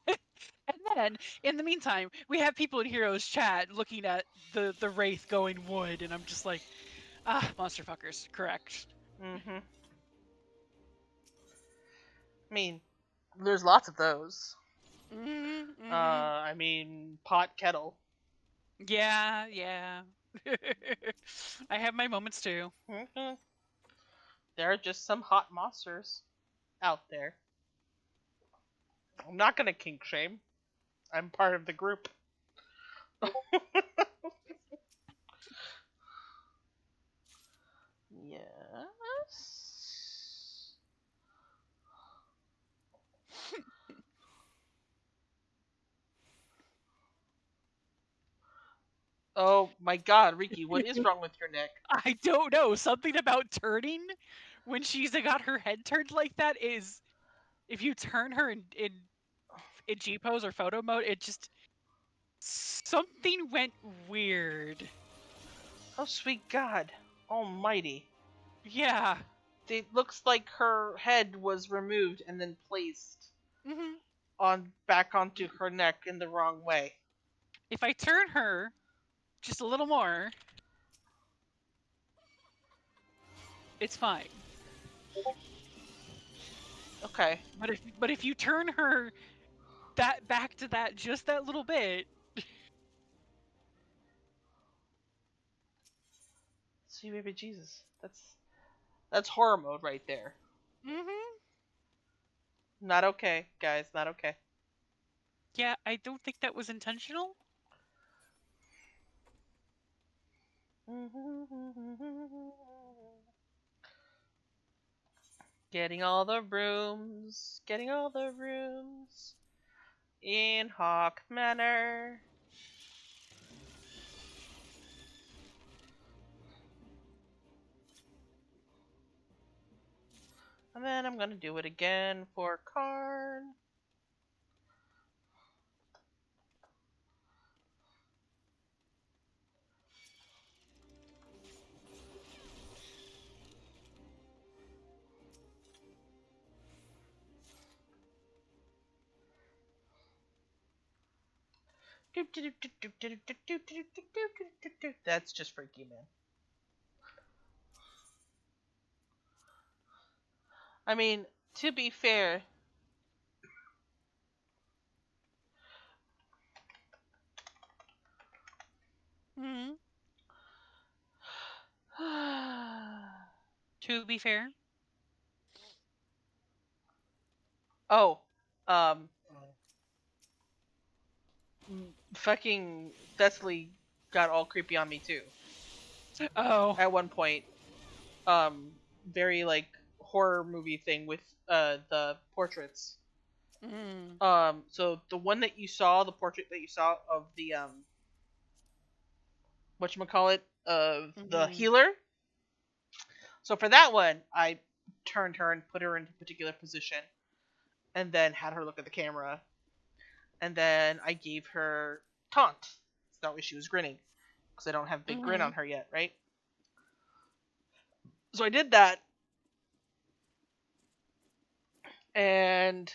Speaker 3: And then, in the meantime, we have people in Heroes chat looking at the wraith going wood, and I'm just like, monster fuckers, correct.
Speaker 1: I mean, there's lots of those. I mean, pot kettle.
Speaker 3: Yeah. I have my moments too.
Speaker 1: There are just some hot monsters out there. I'm not gonna kink shame. I'm part of the group. Yes. Oh my god, Riki, what is wrong with your neck?
Speaker 3: I don't know. Something about turning when she's got her head turned like that is, if you turn her in G pose or photo mode, it just, something went weird.
Speaker 1: Oh sweet God almighty.
Speaker 3: Yeah.
Speaker 1: It looks like her head was removed and then placed back onto her neck in the wrong way.
Speaker 3: If I turn her just a little more, it's fine.
Speaker 1: Okay.
Speaker 3: But if you turn her back to that just that little bit.
Speaker 1: Sweet baby Jesus. That's horror mode right there. Not okay, guys, not okay.
Speaker 3: Yeah, I don't think that was intentional.
Speaker 1: Getting all the rooms in Hawk Manor. And then I'm gonna do it again for Karn. That's just freaky, man. I mean, to be fair,
Speaker 3: To be fair.
Speaker 1: oh, fucking Thessaly got all creepy on me too.
Speaker 3: Oh.
Speaker 1: At one point, very like horror movie thing with the portraits. So the one that you saw, the portrait that you saw of the whatchamacallit, of the healer. So for that one, I turned her and put her into a particular position, and then had her look at the camera, and then I gave her taunt. So that way she was grinning, because I don't have a big grin on her yet, right? So I did that, and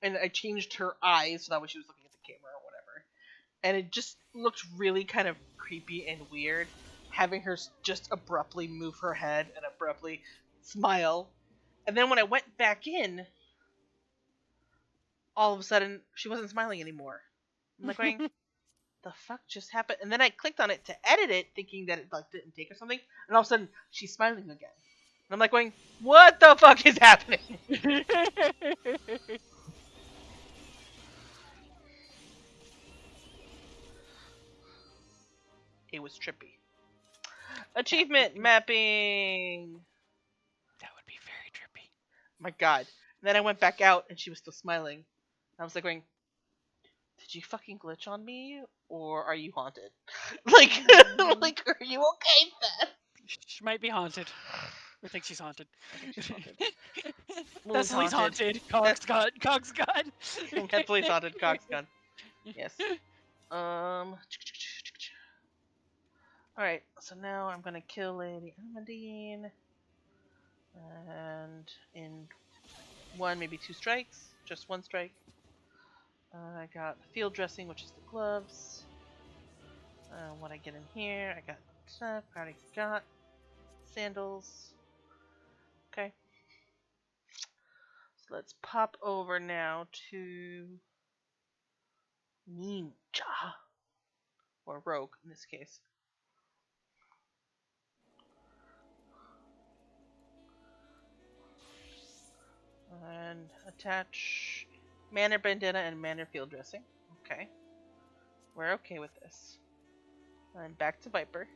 Speaker 1: I changed her eyes so that way she was looking at the camera or whatever, and it just looked really kind of creepy and weird, having her just abruptly move her head and abruptly smile, and then when I went back in, all of a sudden she wasn't smiling anymore. I'm like going, the fuck just happened? And then I clicked on it to edit it, thinking that it like didn't take or something, and all of a sudden she's smiling again. And I'm like going, what the fuck is happening? It was trippy. Achievement mapping.
Speaker 3: That would be very trippy.
Speaker 1: My god. And then I went back out and she was still smiling. I was like going, did you fucking glitch on me? Or are you haunted? like, like, are you okay then?
Speaker 3: She might be haunted. I think she's haunted.
Speaker 1: That's
Speaker 3: Thessaly's haunted. Cog's gone.
Speaker 1: Headfully's haunted. Cog's gone. Yes. Alright, so now I'm gonna kill Lady Amadine. And in one, maybe two strikes. Just one strike. I got field dressing, which is the gloves. What I get in here, I got stuff. I already got sandals. Okay. So let's pop over now to Ninja. Or Rogue in this case. And attach Manor Bandana and Manor Field Dressing. Okay. We're okay with this. And back to Viper.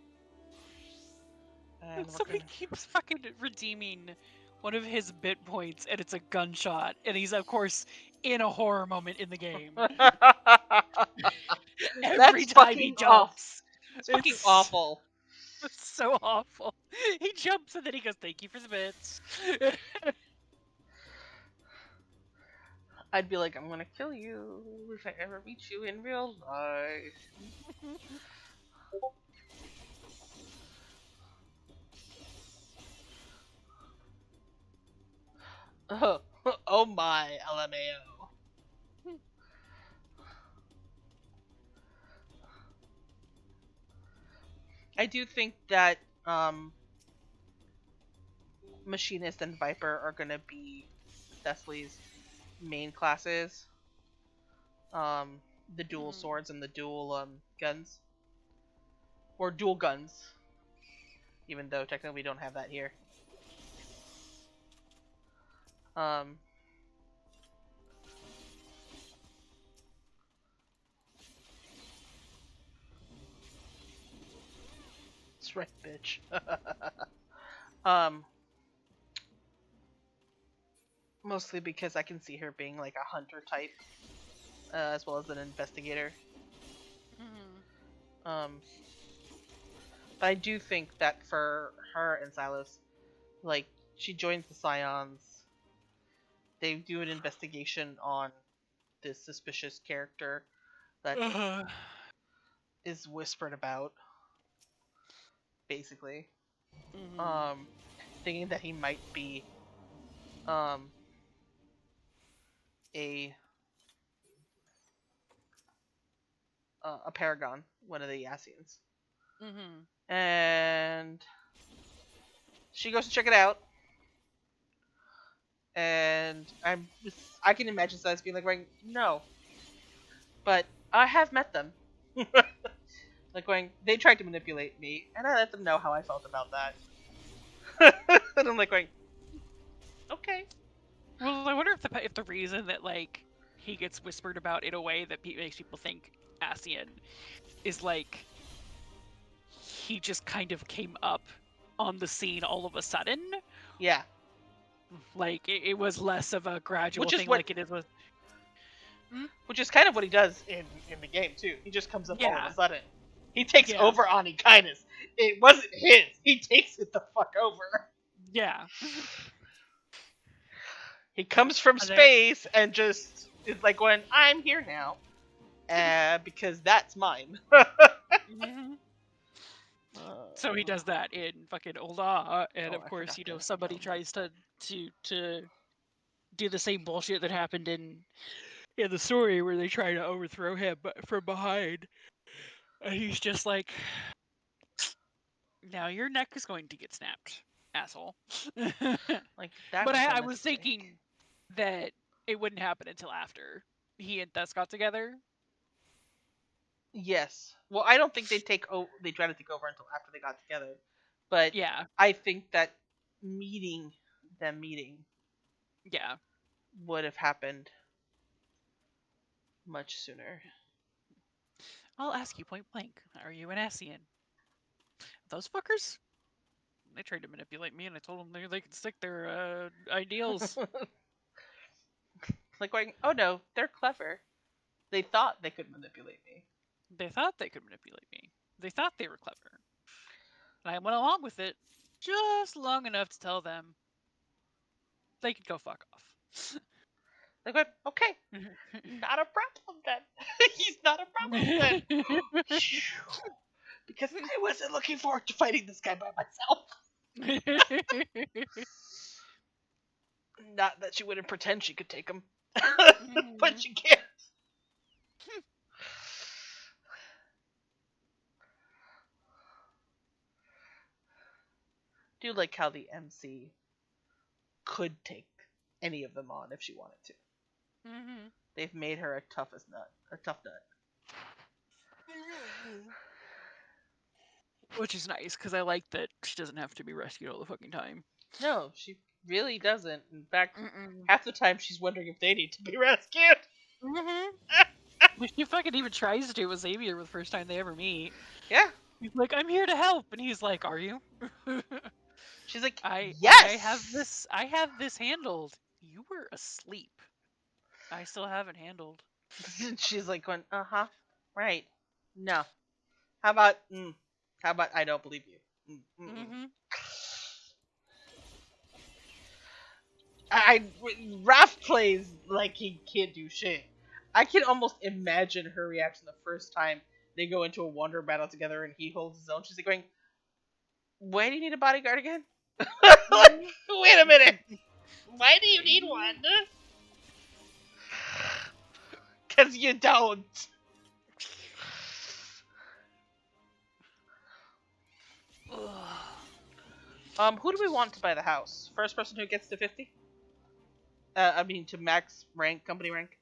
Speaker 3: And somebody keeps fucking redeeming one of his bit points, and it's a gunshot. And he's, of course, in a horror moment in the game. Every time he jumps.
Speaker 1: It's fucking awful.
Speaker 3: It's so awful. He jumps and then he goes, thank you for the bits.
Speaker 1: I'd be like, I'm gonna kill you if I ever meet you in real life. Oh my, LMAO. I do think that Machinist and Viper are gonna be Thessaly's main classes. The dual swords and the dual guns. Or dual guns. Even though technically we don't have that here. That's right, bitch. Mostly because I can see her being like a hunter type, as well as an investigator. But I do think that for her and Silas, like, she joins the Scions, they do an investigation on this suspicious character that is whispered about, basically. Thinking that he might be a Paragon, one of the Yassians. And she goes to check it out, and I can imagine Silas being like, going, no, but I have met them. Like going, they tried to manipulate me, and I let them know how I felt about that. And I'm like going, okay.
Speaker 3: Well, I wonder if the reason that like he gets whispered about in a way that makes people think Ascian is like he just kind of came up on the scene all of a sudden.
Speaker 1: Yeah.
Speaker 3: Like it was less of a gradual thing, like it is with.
Speaker 1: Which is kind of what he does in the game too. He just comes up all of a sudden. He takes over on Ekinus. It wasn't his. He takes it the fuck over.
Speaker 3: Yeah.
Speaker 1: He comes from space and just is like going, I'm here now. Because that's mine.
Speaker 3: So he does that in fucking Ul'dah, and of course, somebody tries to do the same bullshit that happened in the story where they try to overthrow him from behind. And he's just like, now your neck is going to get snapped, asshole.
Speaker 1: Like that.
Speaker 3: But I was thinking that it wouldn't happen until after he and Tess got together.
Speaker 1: Yes. Well, I don't think they try to take over until after they got together. But
Speaker 3: yeah,
Speaker 1: I think that meeting
Speaker 3: yeah,
Speaker 1: would have happened much sooner.
Speaker 3: I'll ask you point blank. Are you an Asian? Those fuckers? They tried to manipulate me, and I told them they could stick their ideals.
Speaker 1: Like going, oh no, they're clever. They thought they could manipulate me.
Speaker 3: They thought they could manipulate me. They thought they were clever. And I went along with it just long enough to tell them they could go fuck off.
Speaker 1: They went, okay, not a problem then. He's not a problem then. Because I wasn't looking forward to fighting this guy by myself. Not that she wouldn't pretend she could take him. But she can't. Do like how the MC could take any of them on if she wanted to.
Speaker 3: Mm-hmm.
Speaker 1: They've made her a tough nut.
Speaker 3: Which is nice, because I like that she doesn't have to be rescued all the fucking time.
Speaker 1: No, she really doesn't. In fact, half the time she's wondering if they need to be rescued.
Speaker 3: Which she fucking even tries to with Xavier the first time they ever meet.
Speaker 1: Yeah.
Speaker 3: He's like, I'm here to help, and he's like, are you?
Speaker 1: She's like,
Speaker 3: yes! I have this handled. You were asleep. I still haven't handled.
Speaker 1: She's like going, right. No. How about I don't believe you. Raph plays like he can't do shit. I can almost imagine her reaction the first time they go into a wander battle together and he holds his own. She's like going, why do you need a bodyguard again? Like, wait a minute. Why do you need one? Because you don't. Who do we want to buy the house? First person who gets to 50? To max rank, company rank?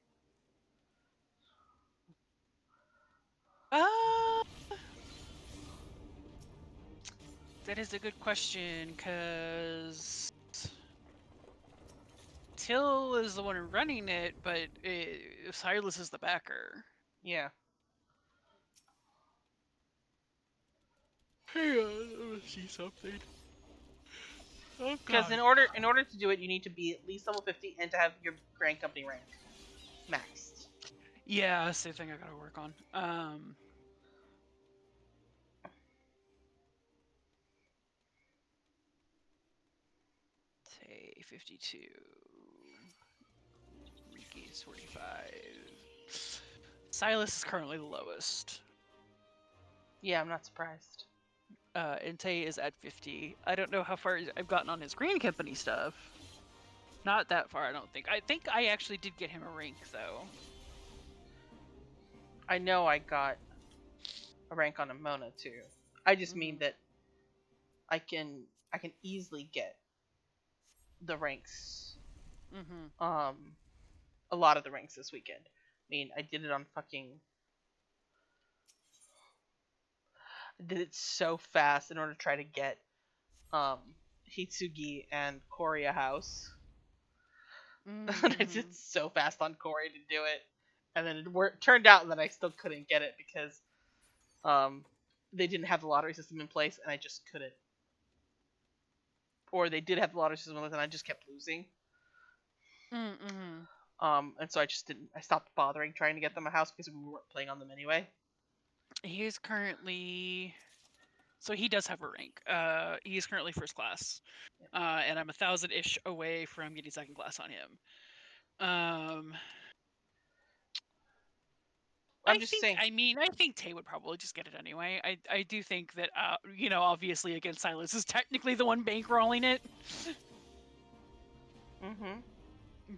Speaker 3: That is a good question, because Till is the one running it, but Silas is the backer.
Speaker 1: Yeah.
Speaker 3: Hang on, let me see something.
Speaker 1: Because in order to do it, you need to be at least level 50 and to have your grand company rank maxed.
Speaker 3: Yeah, same thing I gotta work on. Say 52. Riki is 45. Silas is currently the lowest.
Speaker 1: Yeah, I'm not surprised.
Speaker 3: Entei is at 50. I don't know how far I've gotten on his green company stuff. Not that far, I don't think. I think I actually did get him a rank, though.
Speaker 1: I know I got a rank on Amona, too. I just mean that I can easily get the ranks. A lot of the ranks this weekend. I mean, I did it on fucking... I did it so fast in order to try to get Hitsugi and Kori a house. I did so fast on Kori to do it. And then it turned out that I still couldn't get it because they didn't have the lottery system in place and I just couldn't. Or they did have the lottery system in place and I just kept losing. And so I stopped bothering trying to get them a house because we weren't playing on them anyway.
Speaker 3: He is currently... So he does have a rank. He is currently first class. And I'm 1,000-ish away from getting second class on him. I think Tay would probably just get it anyway. I do think that, obviously, again, Silas is technically the one bankrolling it.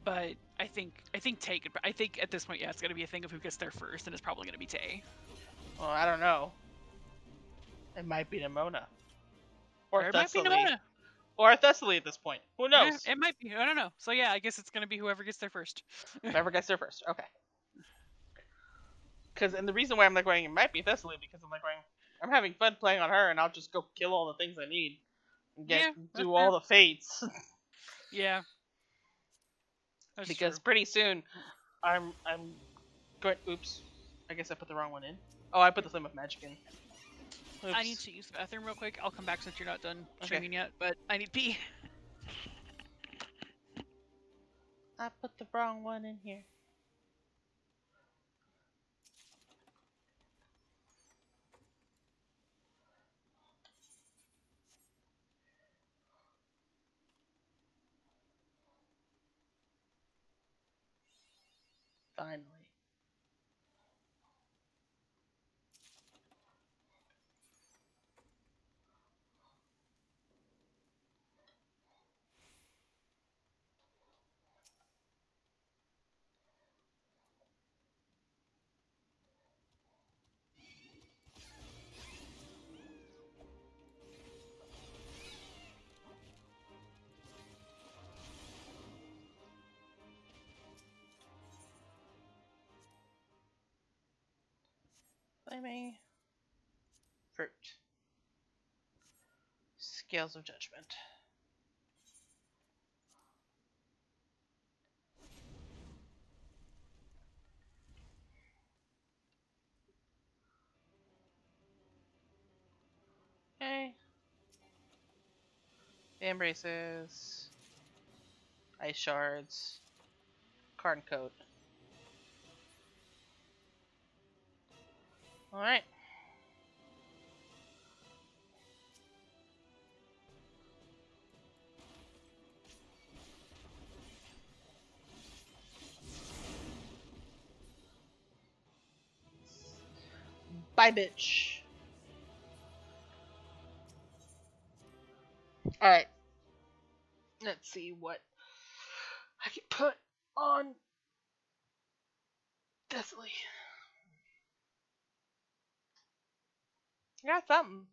Speaker 3: But I think Tay I think at this point, yeah, it's gonna be a thing of who gets there first, and it's probably gonna be Tay.
Speaker 1: Well, I don't know. It might be Nimona.
Speaker 3: Or it might be Nimona.
Speaker 1: Or Thessaly at this point. Who knows?
Speaker 3: Yeah, it might be. I don't know. So yeah, I guess it's gonna be whoever gets there first.
Speaker 1: Whoever gets there first. Okay. And the reason why I'm like going, it might be Thessaly, because I'm like going, I'm having fun playing on her, and I'll just go kill all the things I need and do all the fates.
Speaker 3: Yeah. That's
Speaker 1: because
Speaker 3: true.
Speaker 1: pretty soon, I'm going. Oops, I guess I put the wrong one in. Oh, I put the Flame of Magic in. Oops.
Speaker 3: I need to use the bathroom real quick. I'll come back since you're not done streaming yet, but I need pee.
Speaker 1: I put the wrong one in here. Finally. Flaming fruit. Scales of Judgment. Okay. Fan braces. Ice shards. Card and coat. Alright. Bye, bitch. Alright. Let's see what I can put on Thessaly. I got something.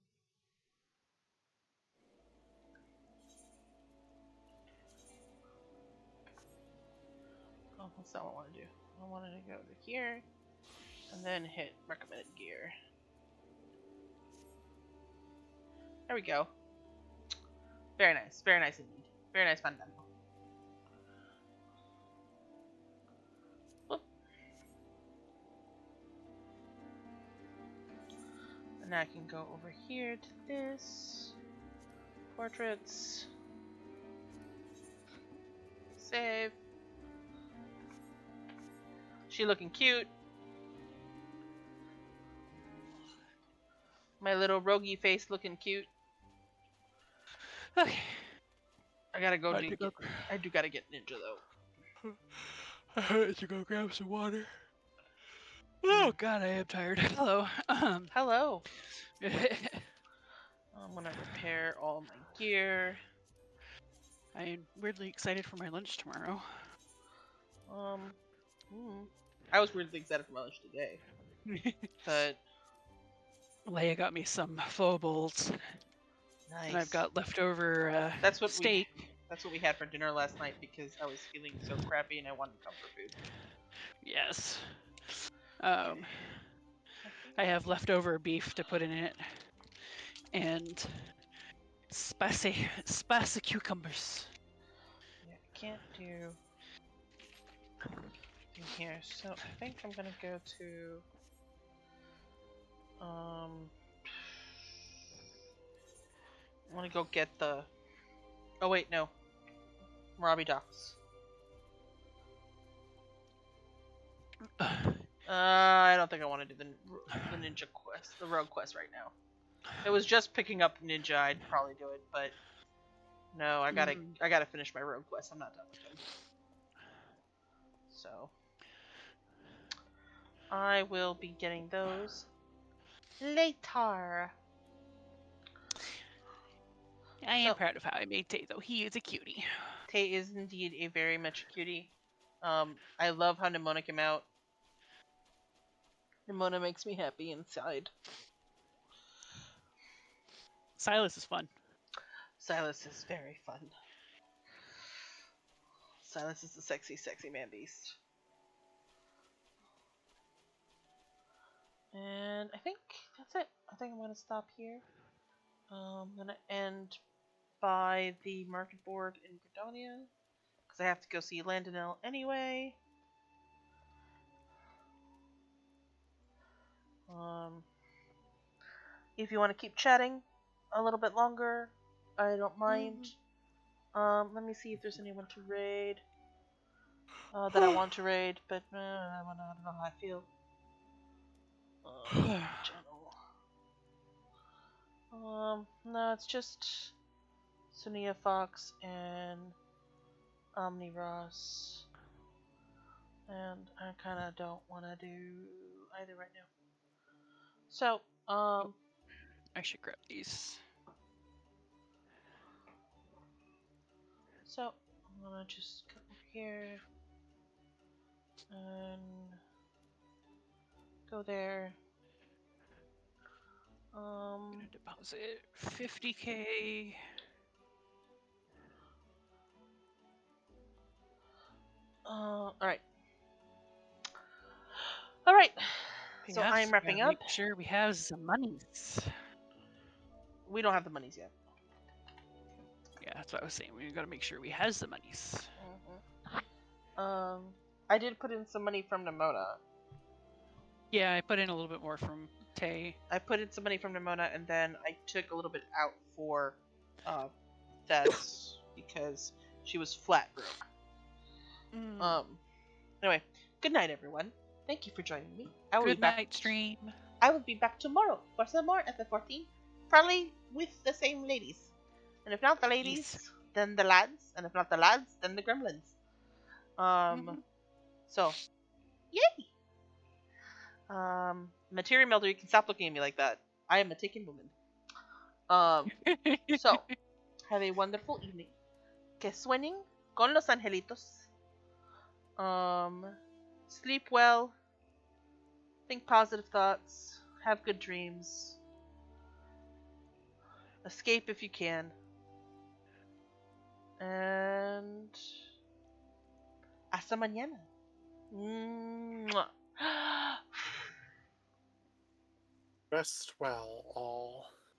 Speaker 1: Oh, that's not what I want to do. I wanted to go to here and then hit recommended gear. There we go. Very nice. Very nice indeed. Very nice fandango. Whoop. And I can go over here to this. Portraits. Save. She looking cute. My little roguey face looking cute.
Speaker 3: Okay.
Speaker 1: I gotta go. I do gotta get Ninja though.
Speaker 3: I had to go grab some water. Oh god, I am tired. Hello.
Speaker 1: Hello. I'm gonna repair all my gear.
Speaker 3: I am weirdly excited for my lunch tomorrow.
Speaker 1: I was weirdly excited for my lunch today. But
Speaker 3: Leia got me some pho bowls.
Speaker 1: Nice.
Speaker 3: And I've got leftover steak.
Speaker 1: That's what we had for dinner last night because I was feeling so crappy and I wanted comfort food.
Speaker 3: Yes. I have leftover beef to put in it. And spicy cucumbers.
Speaker 1: Yeah, I can't do in here, so I think I'm gonna go to I want to go get the. Oh wait, no. Marabi Docks. I don't think I want to do the ninja quest, the rogue quest right now. If it was just picking up ninja, I'd probably do it, but no, I gotta finish my rogue quest. I'm not done with them. So I will be getting those later.
Speaker 3: I am proud of how I made Tay, though. He is a cutie.
Speaker 1: Tay is indeed a very much cutie. I love how Nimona came out. Nimona makes me happy inside.
Speaker 3: Silas is fun.
Speaker 1: Silas is very fun. Silas is a sexy, sexy man beast. And I think that's it. I think I'm going to stop here. I'm going to end by the market board in Gredonia, because I have to go see Landonell anyway. If you want to keep chatting a little bit longer, I don't mind. Let me see if there's anyone to raid that I want to raid, but I don't know how I feel. No, it's just Sunia Fox and Omni Ross, and I kind of don't want to do either right now. So,
Speaker 3: I should grab these.
Speaker 1: So, I'm gonna just come over here and go there.
Speaker 3: I'm gonna deposit 50K.
Speaker 1: Alright. Alright. So
Speaker 3: Yes,
Speaker 1: I'm wrapping up.
Speaker 3: Make sure we have some monies.
Speaker 1: We don't have the monies yet.
Speaker 3: Yeah, that's what I was saying. We gotta make sure we have the monies.
Speaker 1: I did put in some money from Nimona.
Speaker 3: Yeah, I put in a little bit more from Tay.
Speaker 1: I put in some money from Nimona, and then I took a little bit out for Tess because she was flat broke. Anyway, good night, everyone. Thank you for joining me.
Speaker 3: Good night, stream.
Speaker 1: I will be back tomorrow for some more FF14, probably with the same ladies. And if not the ladies, then the lads. And if not the lads, then the gremlins. So, yay! Materia Melder, you can stop looking at me like that. I am a taken woman. So, have a wonderful evening. Que sueñen con los angelitos. Sleep well. Think positive thoughts. Have good dreams. Escape if you can. And hasta mañana. Mwah.
Speaker 6: Rest well, all.